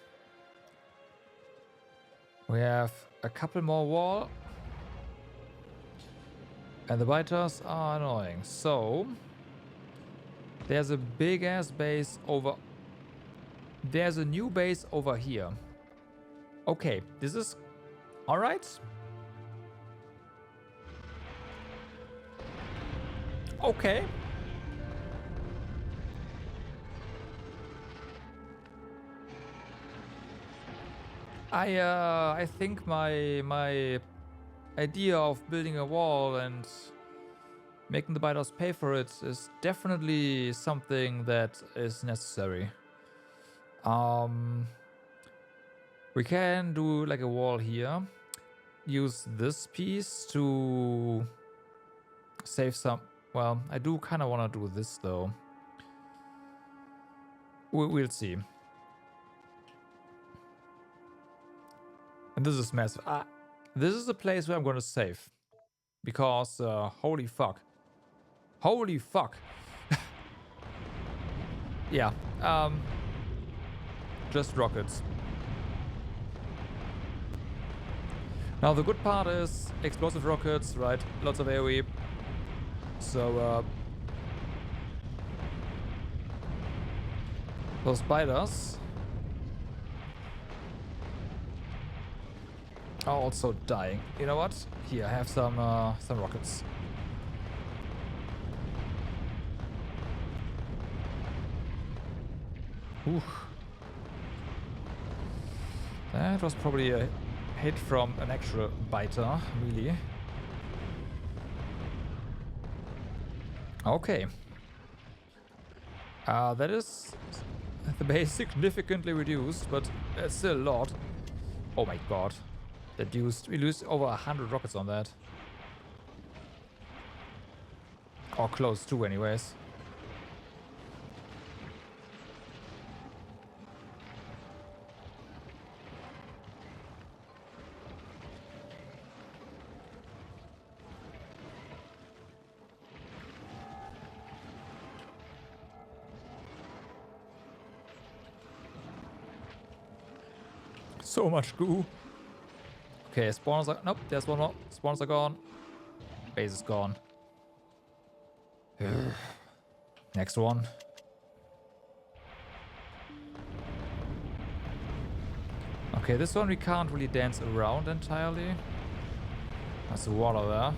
We have a couple more wall. And the biters are annoying. So, there's a big ass base over... There's a new base over here. Okay, this is... Alright. Okay. I think my idea of building a wall and making the biters pay for it is definitely something that is necessary. We can do like a wall here. Use this piece to save some... Well, I do kind of want to do this though. We'll see. And this is massive. This is the place where I'm going to save. Because, holy fuck. Holy fuck. Yeah. Just rockets. Now the good part is explosive rockets, right? Lots of AoE. So, those spiders are also dying. You know what? Here, I have some rockets. Oof. That was probably a hit from an actual biter, really. Okay. That is the base significantly reduced, but it's still a lot. Oh my god. We lose over 100 rockets on that. Or close to, anyways. So much goo. Okay, spawners are... Nope, there's one more. Spawners are gone. Base is gone. Next one. Okay, this one we can't really dance around entirely. There's the water there.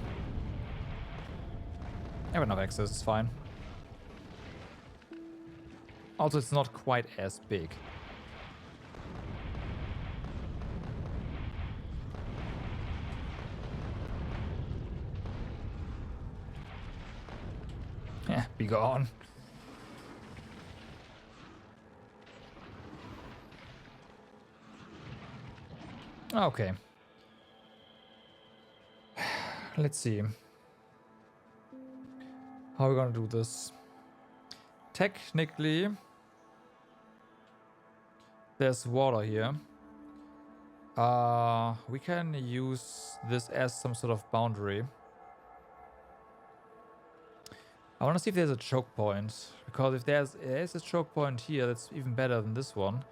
I have enough access, it's fine. Also, it's not quite as big. Yeah, be gone. Okay. Let's see. How are we gonna do this? Technically, there's water here. We can use this as some sort of boundary. I want to see if there's a choke point, because if there is a choke point here, that's even better than this one.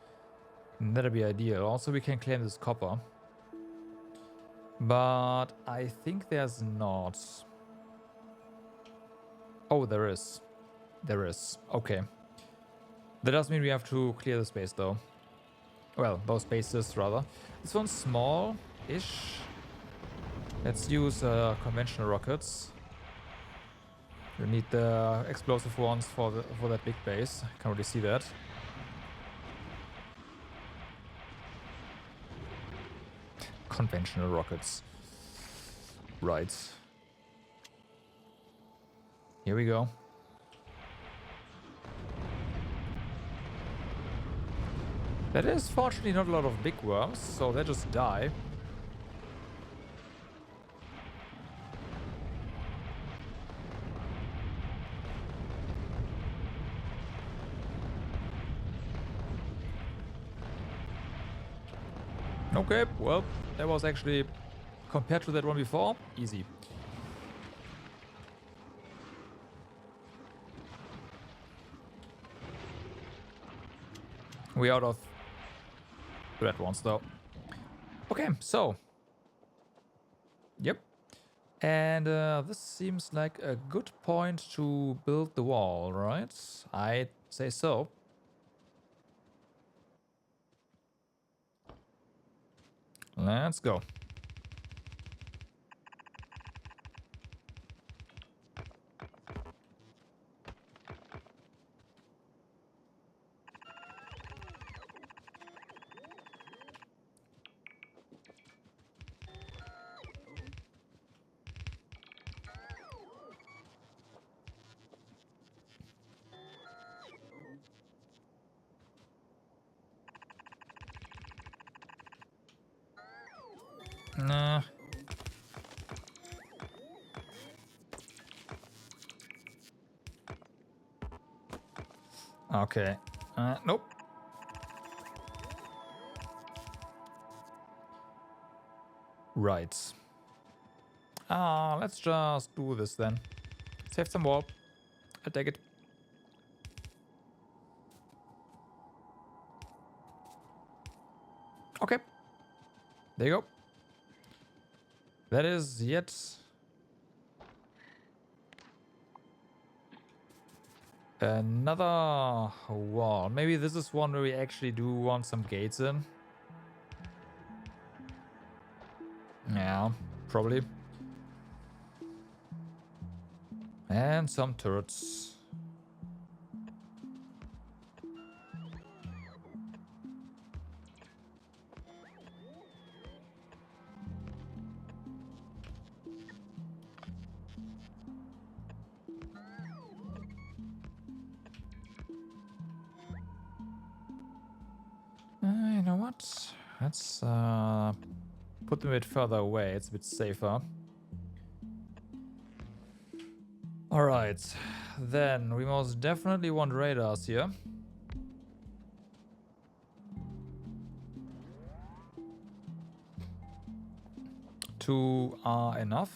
And that'd be ideal. Also, we can claim this copper. But I think there's not. Oh, there is. There is. Okay. That does mean we have to clear the space, though. Well, those spaces, rather. This one's small-ish. Let's use conventional rockets. We need the explosive ones for that big base. I can't really see that. Conventional rockets. Right. Here we go. That is fortunately not a lot of big worms, so they just die. Okay, well, that was actually, compared to that one before, easy. We're out of red ones, though. Okay, so. Yep. And this seems like a good point to build the wall, right? I'd say so. Let's go. Nah. Okay. Nope. Right. Let's just do this then. Save some warp. I'll take it. Okay. There you go. That is yet another wall. Maybe this is one where we actually do want some gates in. Yeah, probably. And some turrets. Let's put them a bit further away. It's a bit safer. Alright. Then we most definitely want radars here. 2 are enough.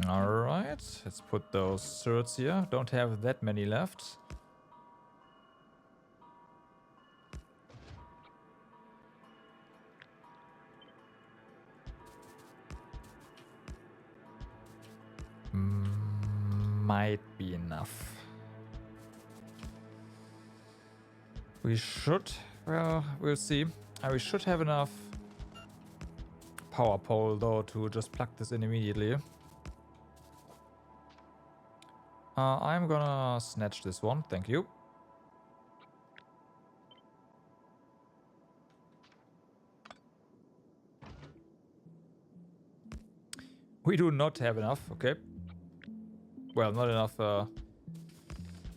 Alright, let's put those turrets here. Don't have that many left. Might be enough. We should, well, we'll see. We should have enough power pole though to just plug this in immediately. I'm gonna snatch this one, thank you. We do not have enough, okay. Well, not enough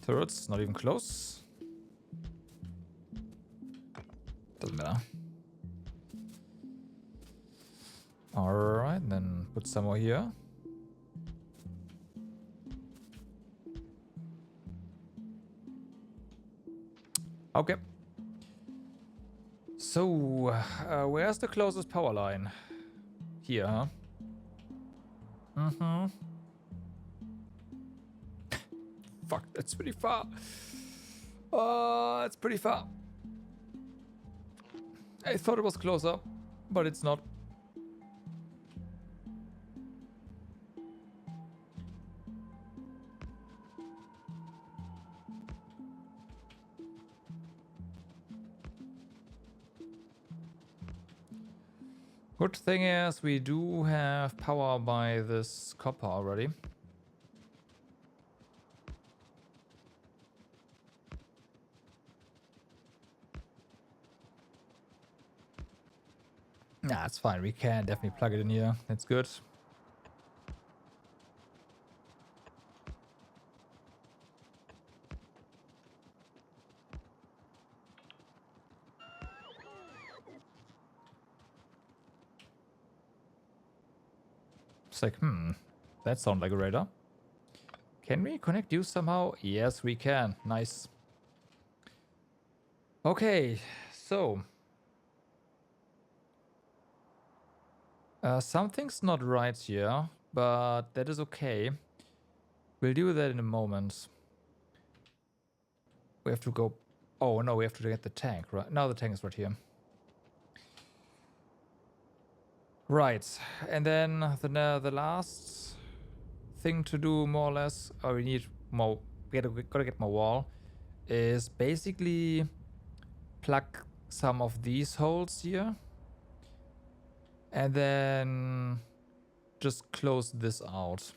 turrets, not even close. Doesn't matter. Alright, then put some more here. Okay. So, where's the closest power line? Here, huh? Mm-hmm. Fuck, that's pretty far. It's pretty far. I thought it was closer, but it's not. Good thing is we do have power by this copper already. Nah, it's fine. We can definitely plug it in here. That's good. It's like, that sounds like a radar. Can we connect you somehow? Yes, we can. Nice. Okay, so something's not right here, but that is okay. We'll deal with that in a moment. We have to go. Oh no, we have to get the tank, right? Now the tank is right here. Right, and then the last thing to do, more or less, we need more. We gotta get more wall. Is basically plug some of these holes here, and then just close this out.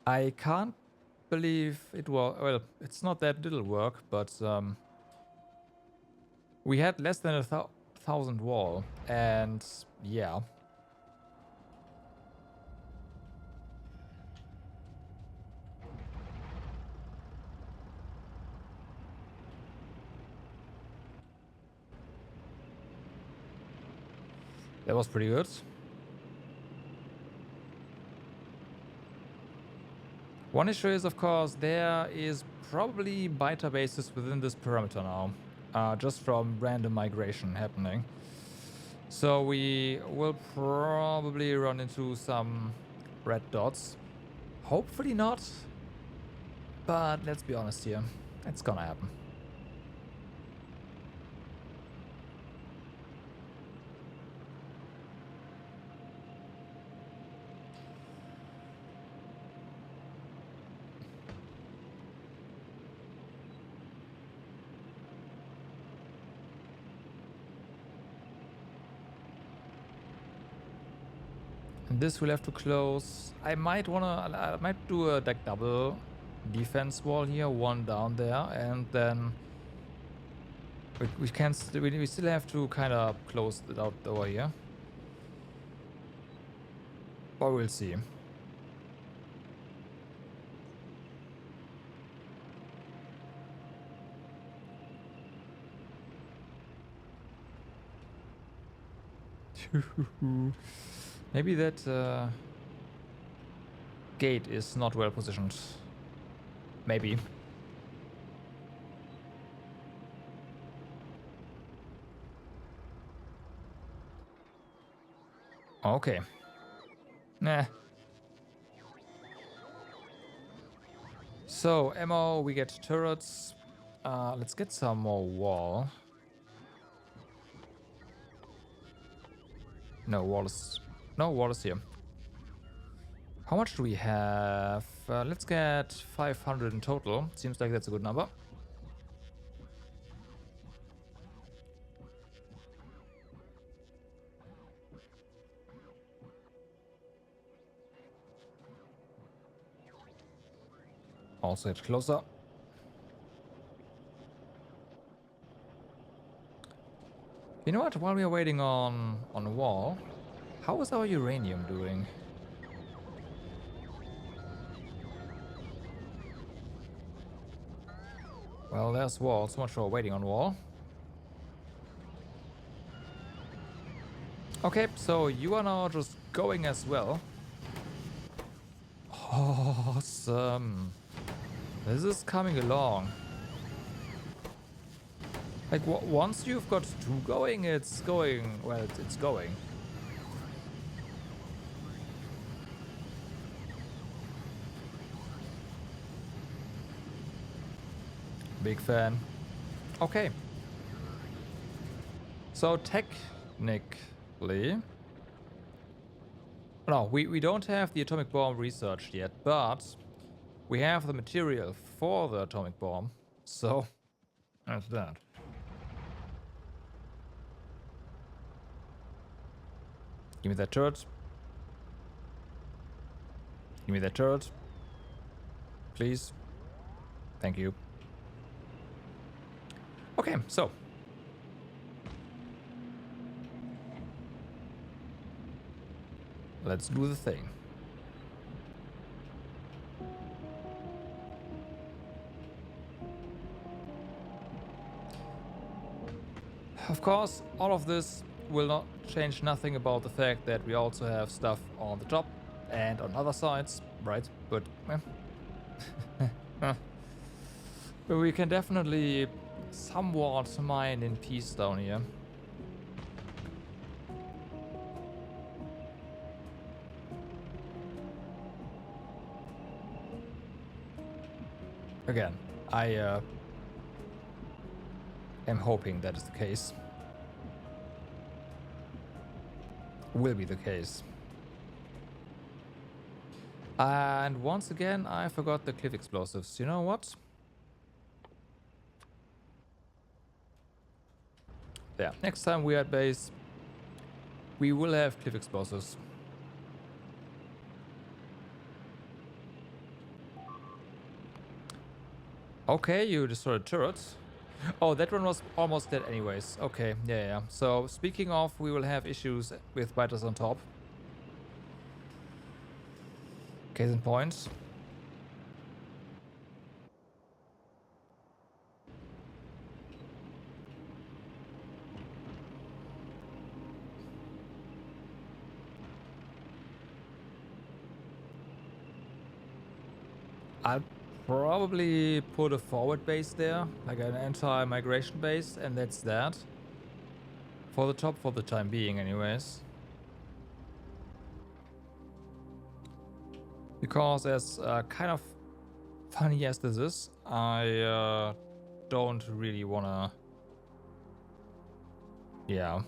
I can't believe it will. Well, it's not that little work, but we had less than 1,000 wall, and yeah. That was pretty good. One issue is, of course, there is probably biter bases within this perimeter now, just from random migration happening. So we will probably run into some red dots. Hopefully not, but let's be honest here, it's gonna happen. This we'll have to close. I might do a like double defense wall here, one down there, and then we still have to kind of close it out over here. But we'll see. Maybe that gate is not well positioned. Maybe. Okay. Nah. So, ammo, we get turrets. Let's get some more wall. No, wall is here. How much do we have? Let's get 500 in total. Seems like that's a good number. Also get closer. You know what? While we are waiting on a wall, how is our uranium doing? Well, there's wall. So much for waiting on wall. Okay, so you are now just going as well. Awesome. This is coming along. Like, once you've got two going, it's going... Well, it's going. Big fan. Okay. So, technically... No, we don't have the atomic bomb researched yet, but we have the material for the atomic bomb. So, that's that. Give me that turret. Give me that turret. Please. Thank you. Okay, so. Let's do the thing. Of course, all of this will not change nothing about the fact that we also have stuff on the top and on other sides, right? But we can definitely somewhat mine in peace down here. Again, I am hoping that is the case. Will be the case. And once again, I forgot the cliff explosives. You know what? Yeah, next time we're at base, we will have cliff explosives. Okay, you destroyed a turret. Oh, that one was almost dead anyways. Okay, yeah. So, speaking of, we will have issues with biters on top. Case in point. I'll probably put a forward base there, like an anti-migration base, and that's that. For the top for the time being anyways. Because as kind of funny as this is, I don't really wanna... Yeah.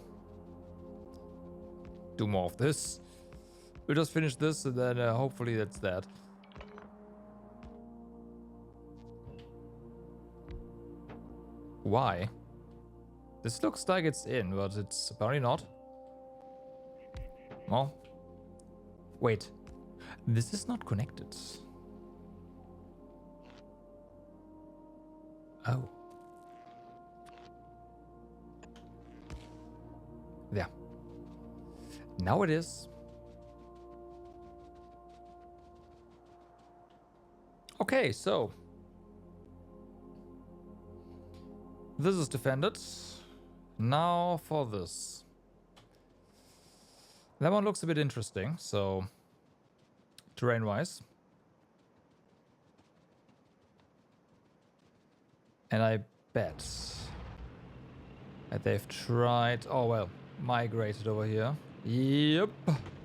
Do more of this. We'll just finish this and then hopefully that's that. Why? This looks like it's in, but it's apparently not. Well, wait. This is not connected. Oh. There. Now it is. Okay, so. This is defended. Now for this. That one looks a bit interesting, so terrain-wise. And I bet that they've tried... Oh, well, migrated over here. Yep.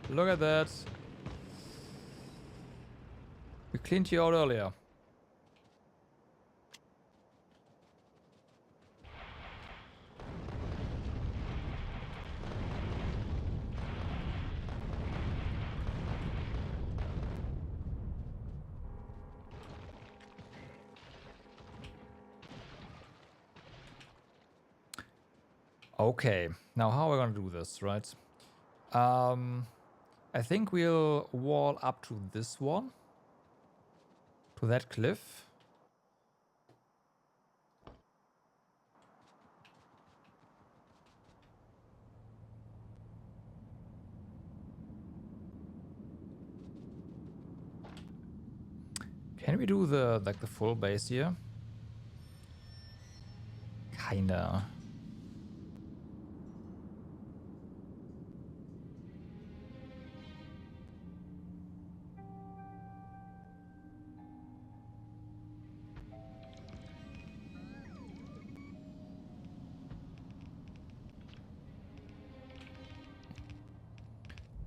Look at that. We cleaned you out earlier. Okay, now how are we gonna do this, right? I think we'll wall up to this one. To that cliff. Can we do the, like, the full base here? Kinda.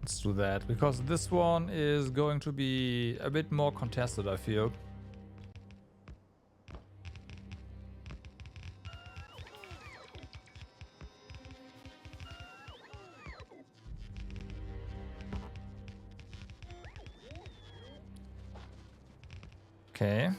Let's do that, because this one is going to be a bit more contested, I feel. Okay.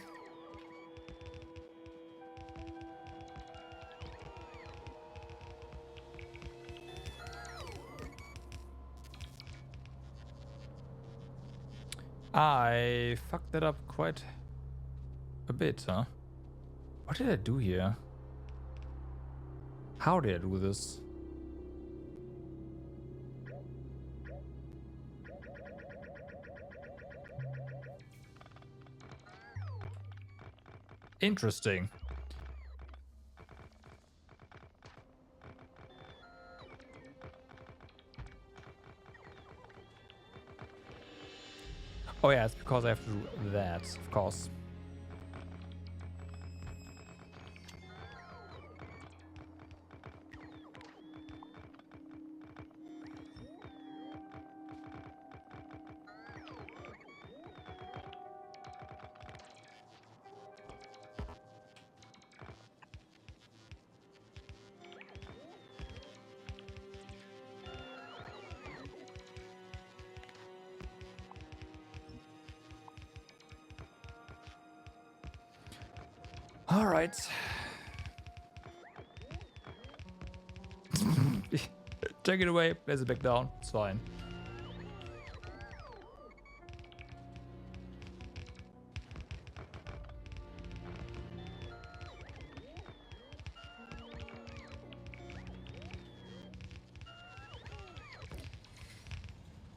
I fucked that up quite a bit, huh? What did I do here? How did I do this? Interesting. Oh yeah, it's because I have to do that, of course. All right. Take it away. Place it back down. It's fine.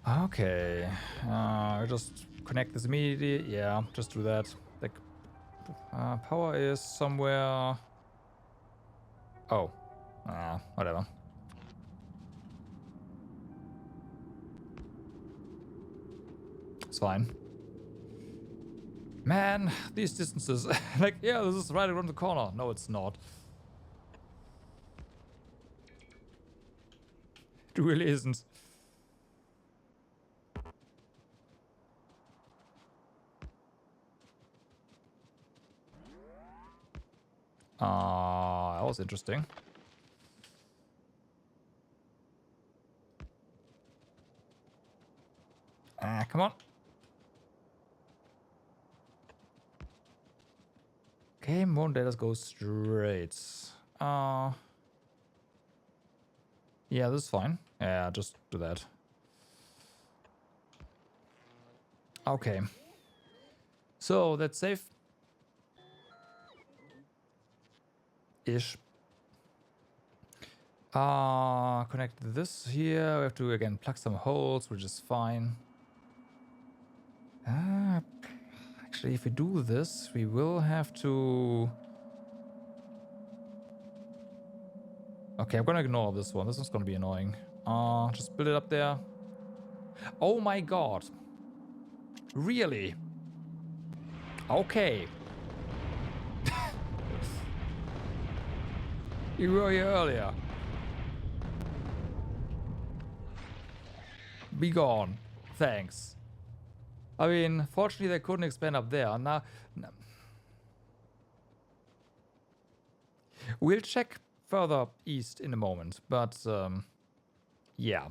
Okay. Just connect this immediately. Yeah, just do that. Like, power is somewhere. Oh. Whatever. It's fine. Man, these distances. Like, yeah, this is right around the corner. No, it's not. It really isn't. That was interesting. Come on. Game won't let us go straight. Yeah, this is fine. Yeah, just do that. Okay. So that's safe. Ish. Connect this here. We have to again plug some holes, which is fine. Actually, if we do this, we will have to... Okay, I'm gonna ignore this one. This is gonna be annoying. Just build it up there. Oh my god. Really? Okay. You were here earlier. Be gone. Thanks. I mean, fortunately they couldn't expand up there. Now, we'll check further east in a moment, but yeah.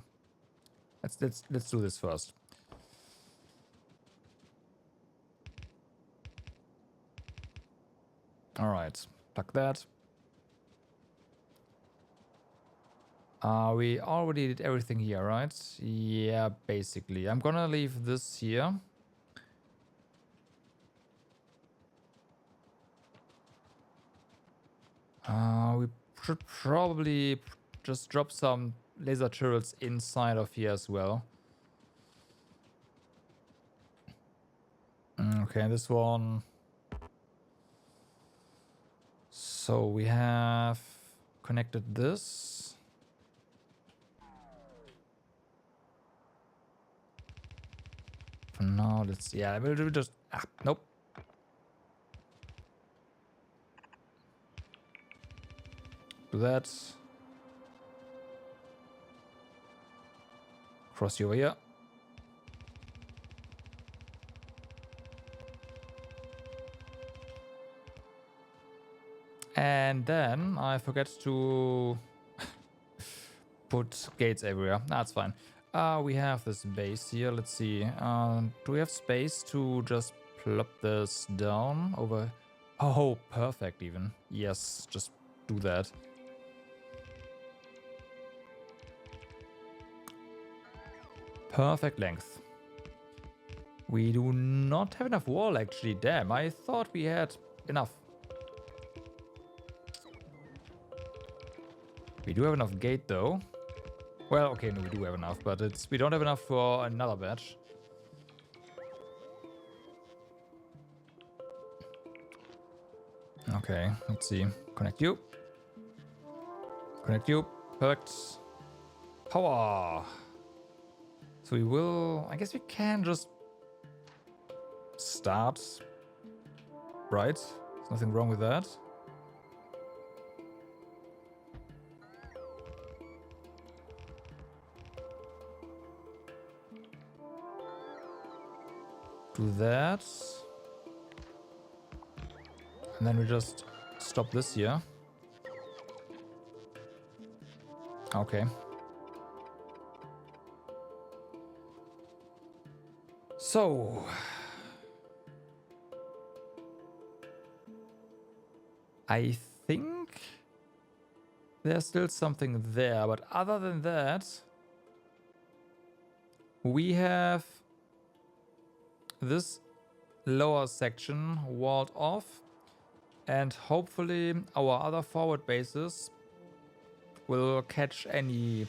Let's do this first. All right, plug that. We already did everything here, right? Yeah, basically. I'm gonna leave this here. We should probably just drop some laser turrets inside of here as well. Okay, this one. So we have connected this. For now, let's, yeah, we'll just, nope. Do that. Cross you over here. And then I forget to put gates everywhere. That's fine. We have this base here. Let's see. Do we have space to just plop this down over? Oh, perfect even. Yes, just do that. Perfect length. We do not have enough wall actually. Damn, I thought we had enough. We do have enough gate though. Well, okay, no, we do have enough, but we don't have enough for another batch. Okay, let's see. Connect you. Connect you. Perfect. Power. So we will... I guess we can just start. Right? There's nothing wrong with that. Do that. And then we just stop this here. Okay. So... I think there's still something there, but other than that, we have this lower section walled off, and hopefully our other forward bases will catch any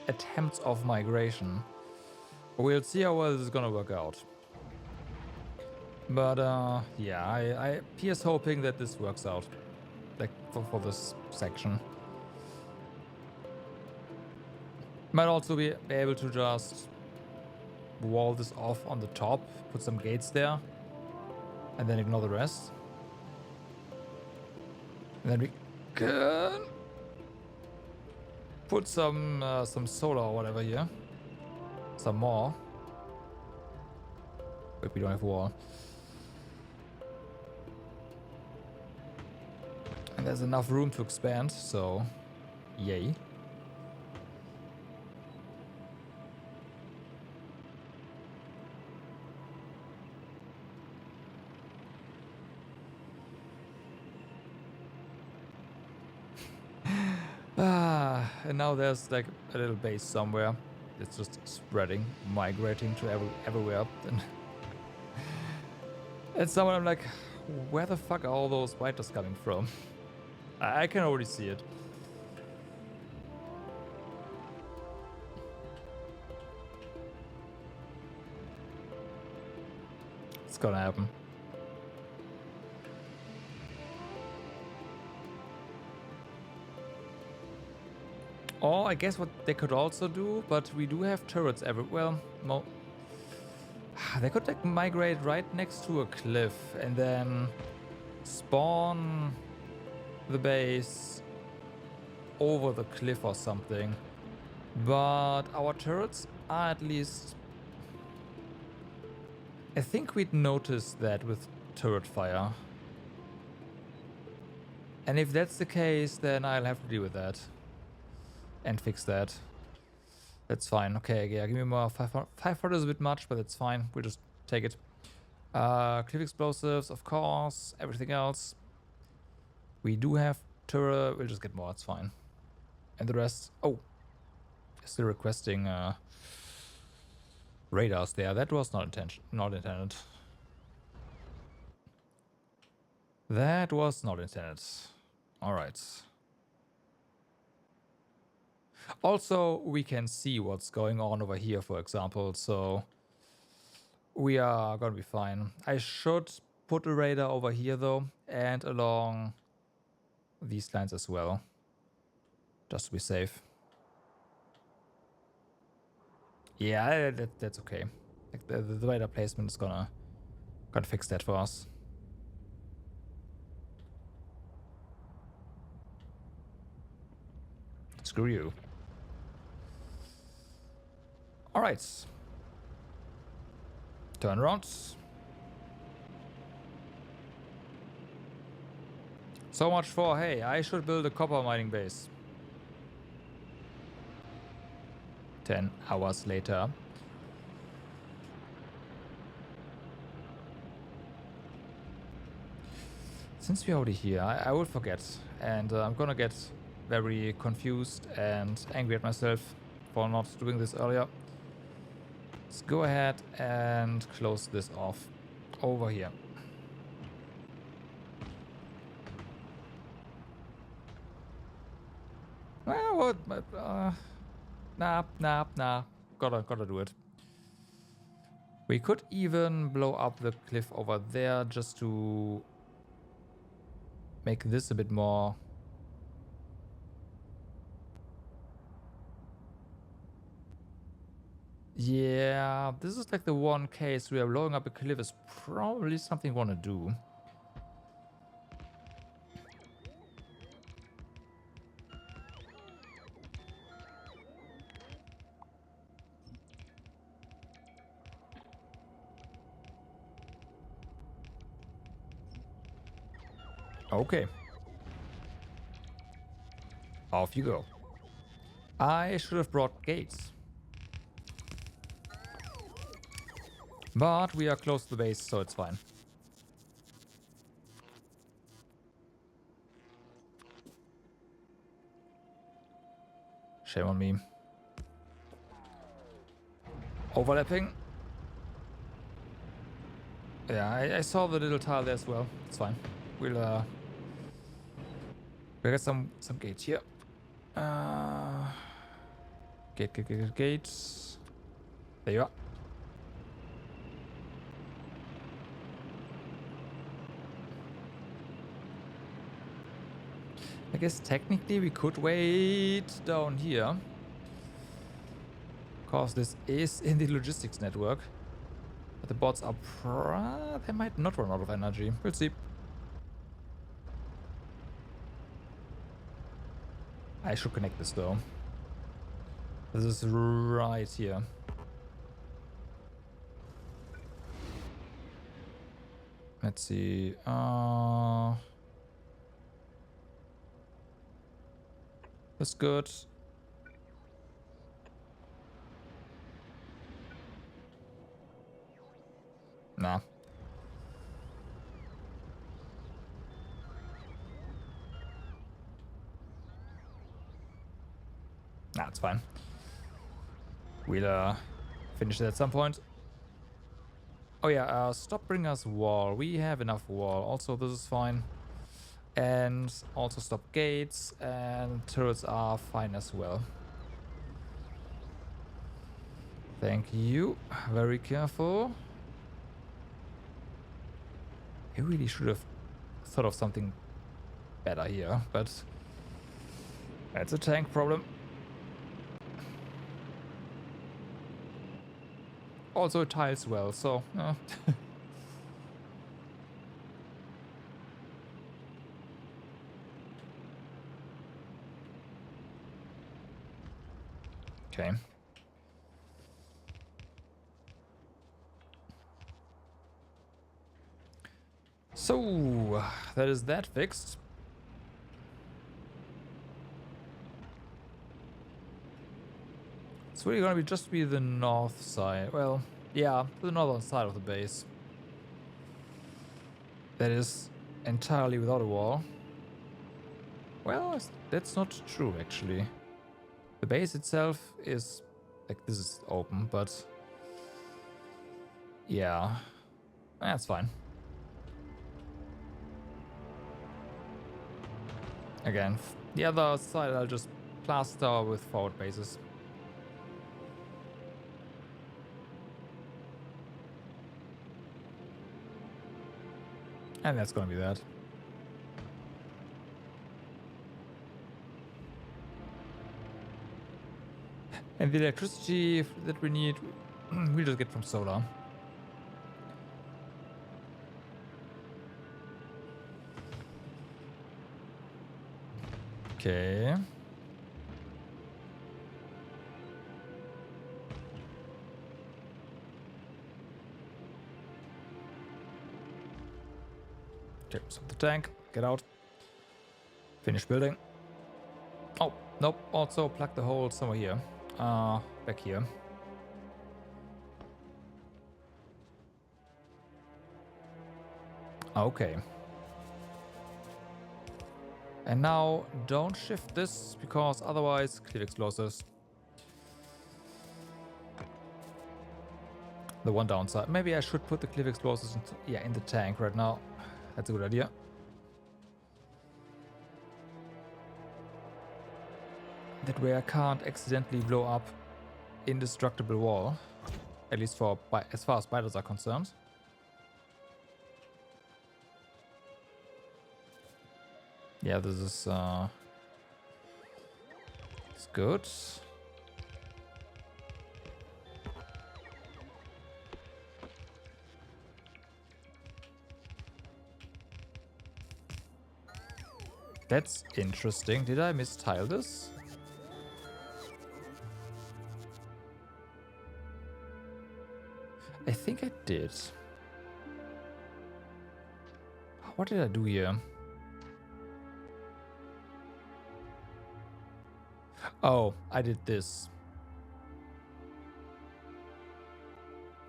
attempts of migration. We'll see how well this is gonna work out. But yeah, here's hoping that this works out, like for this section. Might also be able to just wall this off on the top, put some gates there, and then ignore the rest. And then we can put some solar or whatever here. Some more. But we don't have wall. And there's enough room to expand, so yay. And now there's like a little base somewhere. It's just spreading, migrating to everywhere. And someone I'm like, where the fuck are all those fighters coming from? I can already see it. It's gonna happen. Or I guess what they could also do, but we do have turrets everywhere. Well, they could like migrate right next to a cliff and then spawn the base over the cliff or something. But our turrets are at least... I think we'd notice that with turret fire. And if that's the case, then I'll have to deal with that. And fix that. That's fine. Okay, yeah, give me more. 500 is a bit much, but that's fine. We'll just take it. Cliff explosives, of course. Everything else. We do have turret. We'll just get more. It's fine. And the rest... Oh. Still requesting radars there. That was not intended. That was not intended. Alright. Also, we can see what's going on over here, for example, so we are gonna be fine. I should put a radar over here, though, and along these lines as well, just to be safe. Yeah, that's okay. Like the radar placement is gonna fix that for us. Screw you. Alright. Turn around. So much for, hey, I should build a copper mining base. 10 hours later. Since we're already here, I will forget. And I'm gonna get very confused and angry at myself for not doing this earlier. Let's go ahead and close this off over here. Well, what? Nah. Gotta do it. We could even blow up the cliff over there just to make this a bit more... Yeah, this is like the one case where blowing up a cliff is probably something we want to do. Okay. Off you go. I should have brought gates. But we are close to the base, so it's fine. Shame on me. Overlapping. Yeah, I saw the little tile there as well. It's fine. We'll get some gates here. Gates. There you are. I guess technically we could wait down here. Because this is in the logistics network. But the bots are they might not run out of energy. We'll see. I should connect this though. This is right here. Let's see. That's good. Nah. Nah, it's fine. We'll finish it at some point. Oh yeah, stop bringing us wall. We have enough wall. Also, this is fine. And also stop gates, and turrets are fine as well. Thank you. Very careful. I really should have thought of something better here, but that's a tank problem. Also, it tiles well, so... Okay. So, that is that fixed. It's really gonna be just be the north side. Well, yeah, the northern side of the base. That is entirely without a wall. Well, that's not true, actually. The base itself is... like, this is open, but... yeah. That's fine. Again, the other side I'll just plaster with forward bases. And that's gonna be that. And the electricity that we need, we just get from solar. Okay. Okay, stop the tank. Get out. Finish building. Oh, nope. Also plug the hole somewhere here. Back here. Okay. And now don't shift this because otherwise clear explosives. The one downside. Maybe I should put the clear explosives in the tank right now. That's a good idea. That way I can't accidentally blow up indestructible wall. At least for as far as spiders are concerned. Yeah, this is it's good. That's interesting. Did I mistile this? I think I did. What did I do here? Oh, I did this.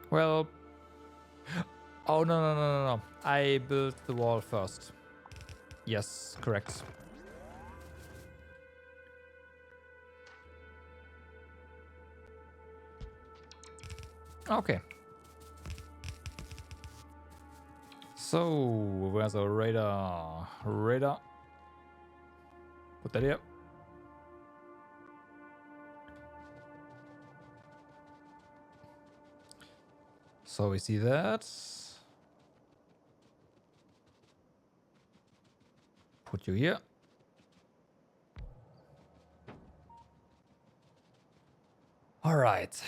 Well... oh, no. I built the wall first. Yes, correct. Okay. So, where's our radar? Radar. Put that here. So we see that. Put you here. All right.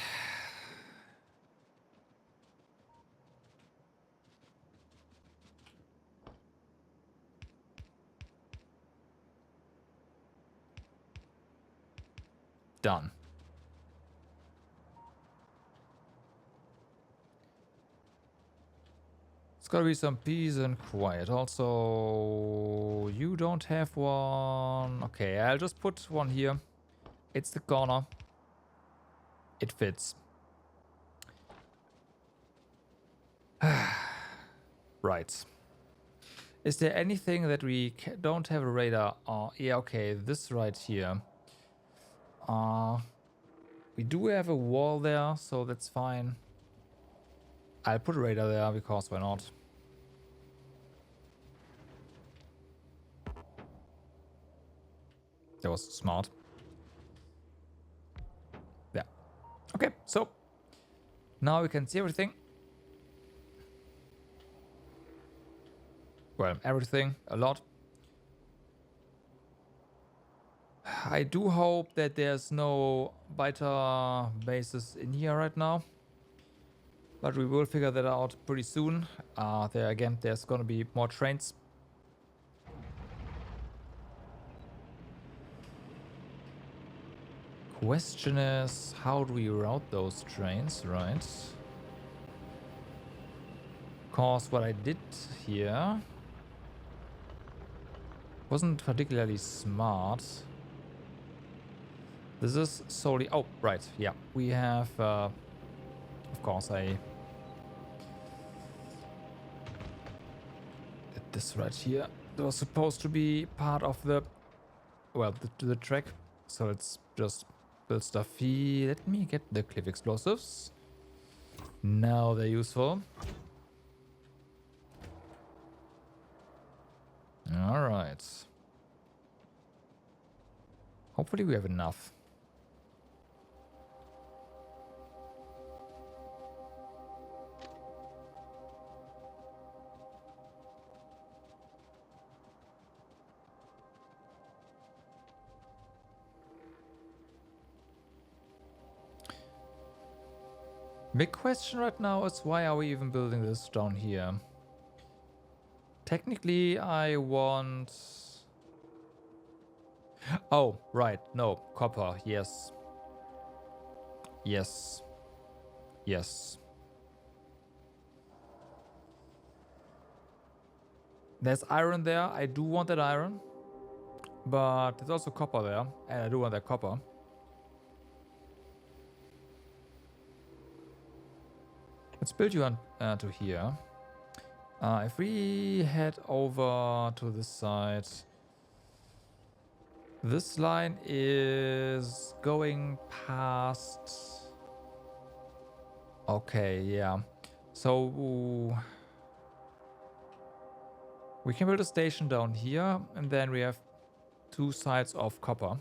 Done. It's gotta be some peace and quiet. Also, you don't have one. Okay, I'll just put one here. It's the corner. It fits. Right. Is there anything that we don't have a radar? Yeah, okay, this right here. We do have a wall there, so that's fine. I'll put a radar there because why not? That was smart. Yeah. Okay, so now we can see everything. Well, everything, a lot. I do hope that there's no biter bases in here right now. But we will figure that out pretty soon. There again, there's gonna be more trains. Question is, how do we route those trains, right? Cause what I did here wasn't particularly smart. This is solely... Oh, right, yeah. We have... of course, I did this right here. It was supposed to be part of the... Well, the track. So let's just build stuff here. Let me get the cliff explosives. Now they're useful. Alright. Hopefully we have enough. Big question right now is, why are we even building this down here? Technically, I want... Oh, right. No, copper. Yes. Yes. Yes. There's iron there. I do want that iron. But there's also copper there. And I do want that copper. Let's build you on to here. If we head over to this side... This line is going past... Okay, yeah. So... We can build a station down here, and then we have 2 sides of copper.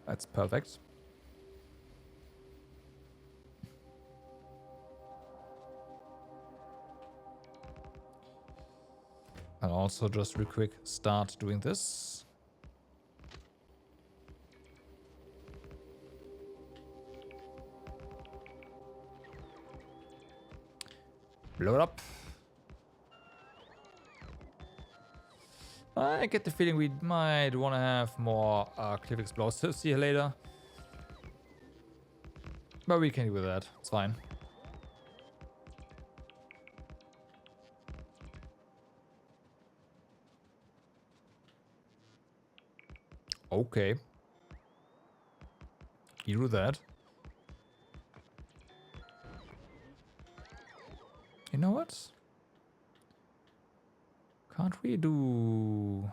That's perfect. I'll also just real quick start doing this. Blow it up. I get the feeling we might want to have more cliff explosives here later. But we can deal with that. It's fine. Okay. You do that. You know what? Can't we do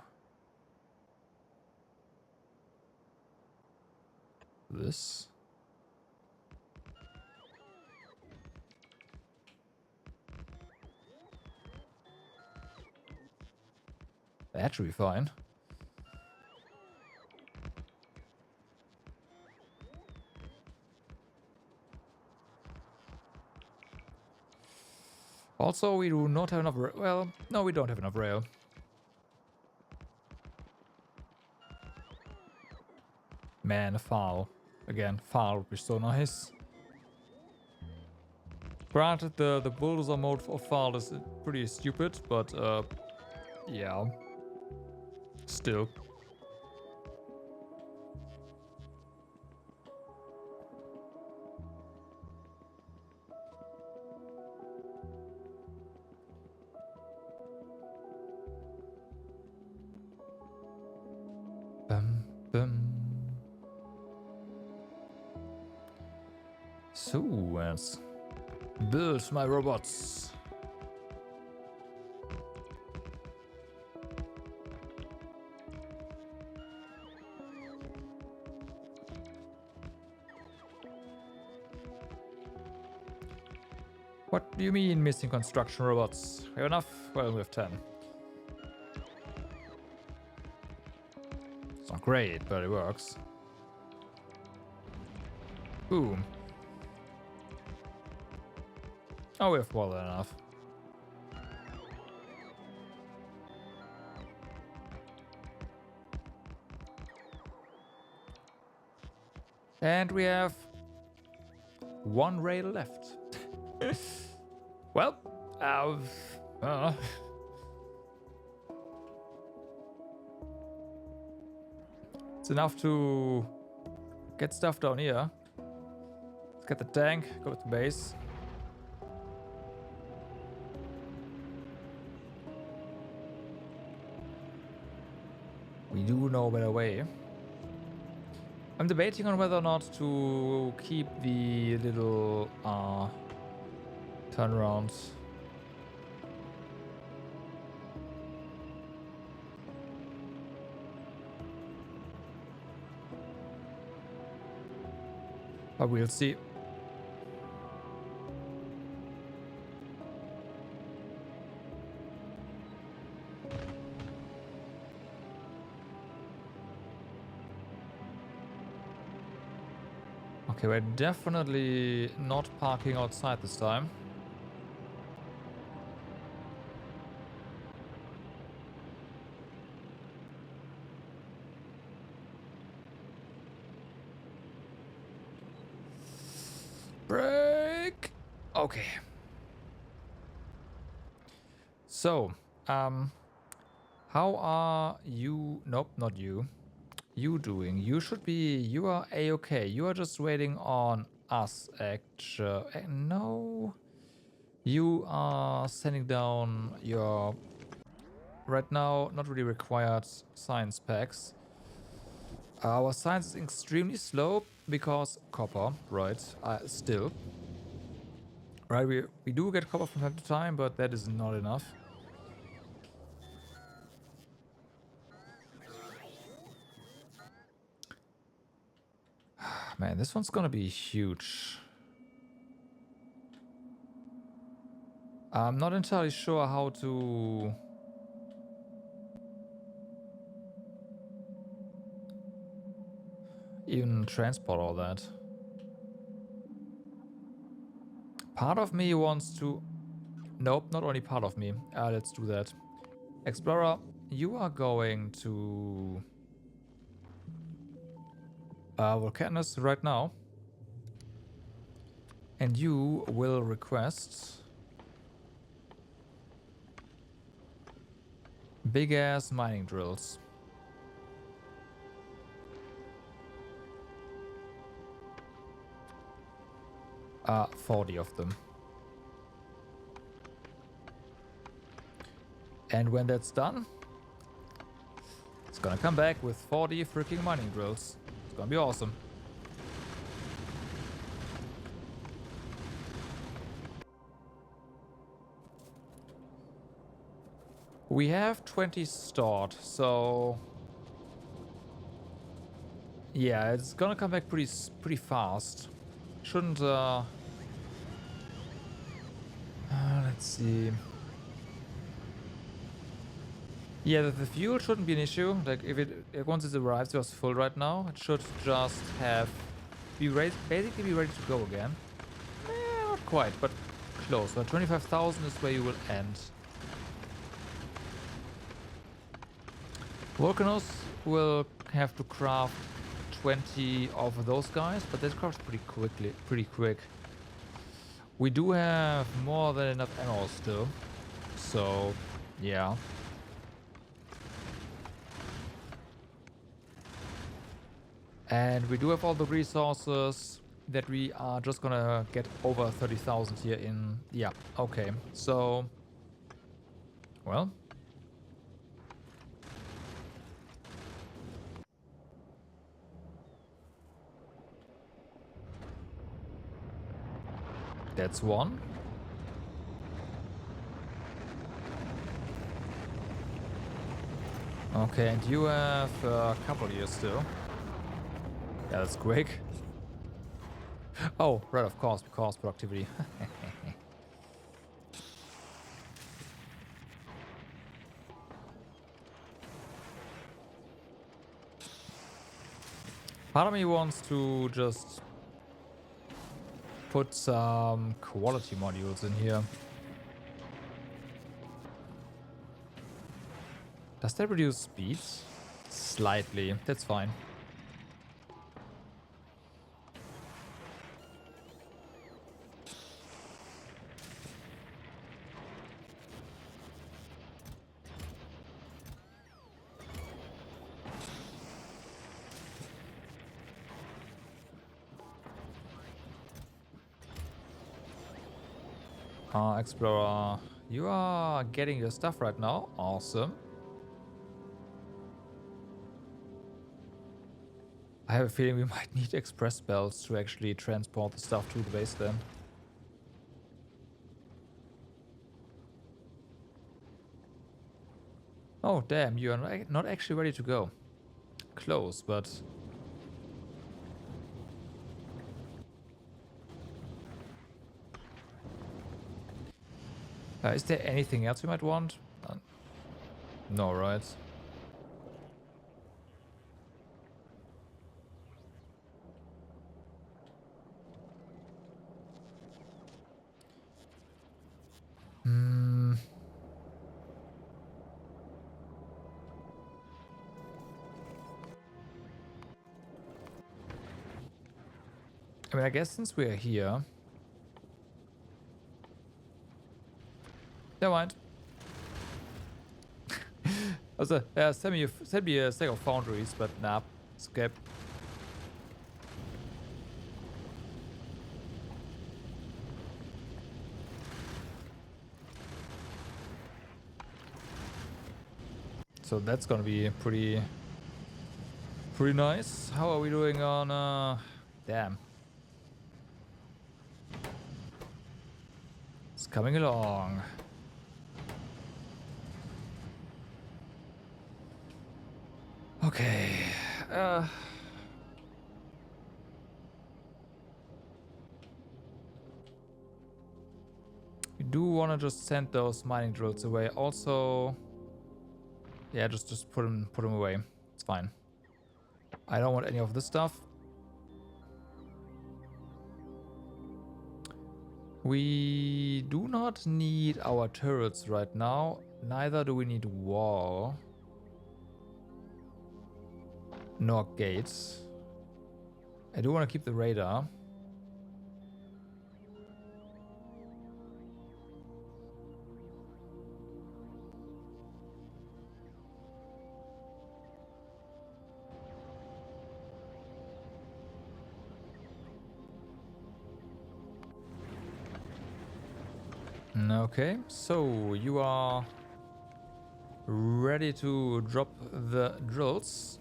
this? That should be fine. Also, we do not have enough rail. Well, no, we don't have enough rail. Man, a foul. Again, foul would be so nice. Granted, the bulldozer mode of foul is pretty stupid, but yeah. Still. Bum, bum. So, let's build my robots. What do you mean missing construction robots? We have enough? Well, we have 10. It's not great, but it works. Boom. Oh, we have more than enough. And we have 1 rail left. Well, I don't know. It's enough to get stuff down here. Let's get the tank, go to base. We do know a better way. I'm debating on whether or not to keep the little turnarounds. But we'll see. Okay, we're definitely not parking outside this time. Break! Okay. So, how are you? Nope, not you. You doing? You should be. You are a-okay. You are just waiting on us, actually. No. You are sending down your right now not really required science packs. Our science is extremely slow because copper, right? Still. Right, we do get copper from time to time, but that is not enough. Man, this one's gonna be huge. I'm not entirely sure how to even transport all that. Part of me wants to... Nope, not only part of me. Let's do that. Explorer, you are going to... Volcanus right now. And you will request... big-ass mining drills. 40 of them. And when that's done, it's gonna come back with 40 freaking mining drills. It's gonna be awesome. We have 20 stored, so... yeah, it's gonna come back pretty fast. Shouldn't, let's see. Yeah, the fuel shouldn't be an issue. Like, if once it arrives, it's full right now. It should just basically be ready to go again. Not quite, but close. So 25,000 is where you will end. Volcanos will have to craft 20 of those guys, but that crafts pretty quick. We do have more than enough ammo still, so yeah. And we do have all the resources that we are just gonna get over 30,000 here in... yeah, okay. So, well. That's one. Okay, and you have a couple here still. Yeah, that's quick. Oh, right, of course, because productivity. Part of me wants to just put some quality modules in here. Does that reduce speed? Slightly, that's fine. Explorer, you are getting your stuff right now. Awesome. I have a feeling we might need express belts to actually transport the stuff to the base then. Oh, damn, you are not actually ready to go. Close, but... is there anything else you might want? No, right? Hmm. I mean, I guess since we're here... Never mind. Also, send me a stack of foundries, but nah, skip. So that's gonna be pretty nice. How are we doing on damn. It's coming along. Okay. We do want to just send those mining drills away. Also, yeah, just put them away. It's fine. I don't want any of this stuff. We do not need our turrets right now. Neither do we need wall. Nor gates. I do want to keep the radar. Okay, so you are ready to drop the drills.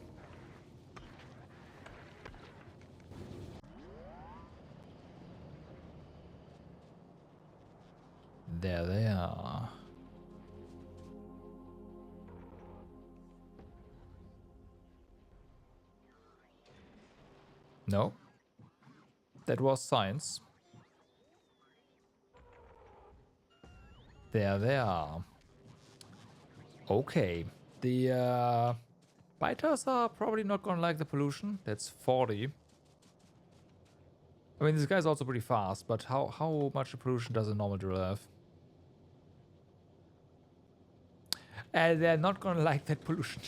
There they are. No, that was science. There they are. Okay, the biters are probably not gonna like the pollution. That's 40. I mean, this guy's also pretty fast, but how much pollution does a normal drill have? And they're not gonna like that pollution.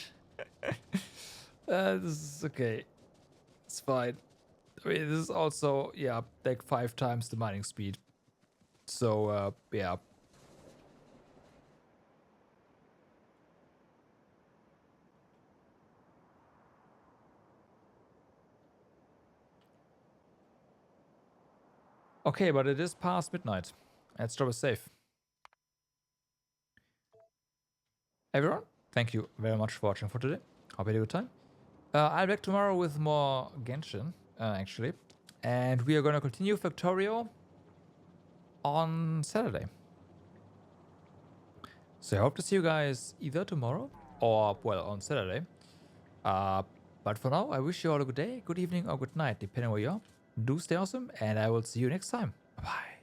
This is okay. It's fine. I mean, this is also, yeah, like 5 times the mining speed. So, yeah. Okay, but it is past midnight. Let's drop a safe. Everyone, thank you very much for watching for today. Hope you had a good time. I'll be back tomorrow with more Genshin, actually. And we are going to continue Factorio on Saturday. So I hope to see you guys either tomorrow or, well, on Saturday. But for now, I wish you all a good day, good evening, or good night, depending on where you are. Do stay awesome, and I will see you next time. Bye-bye.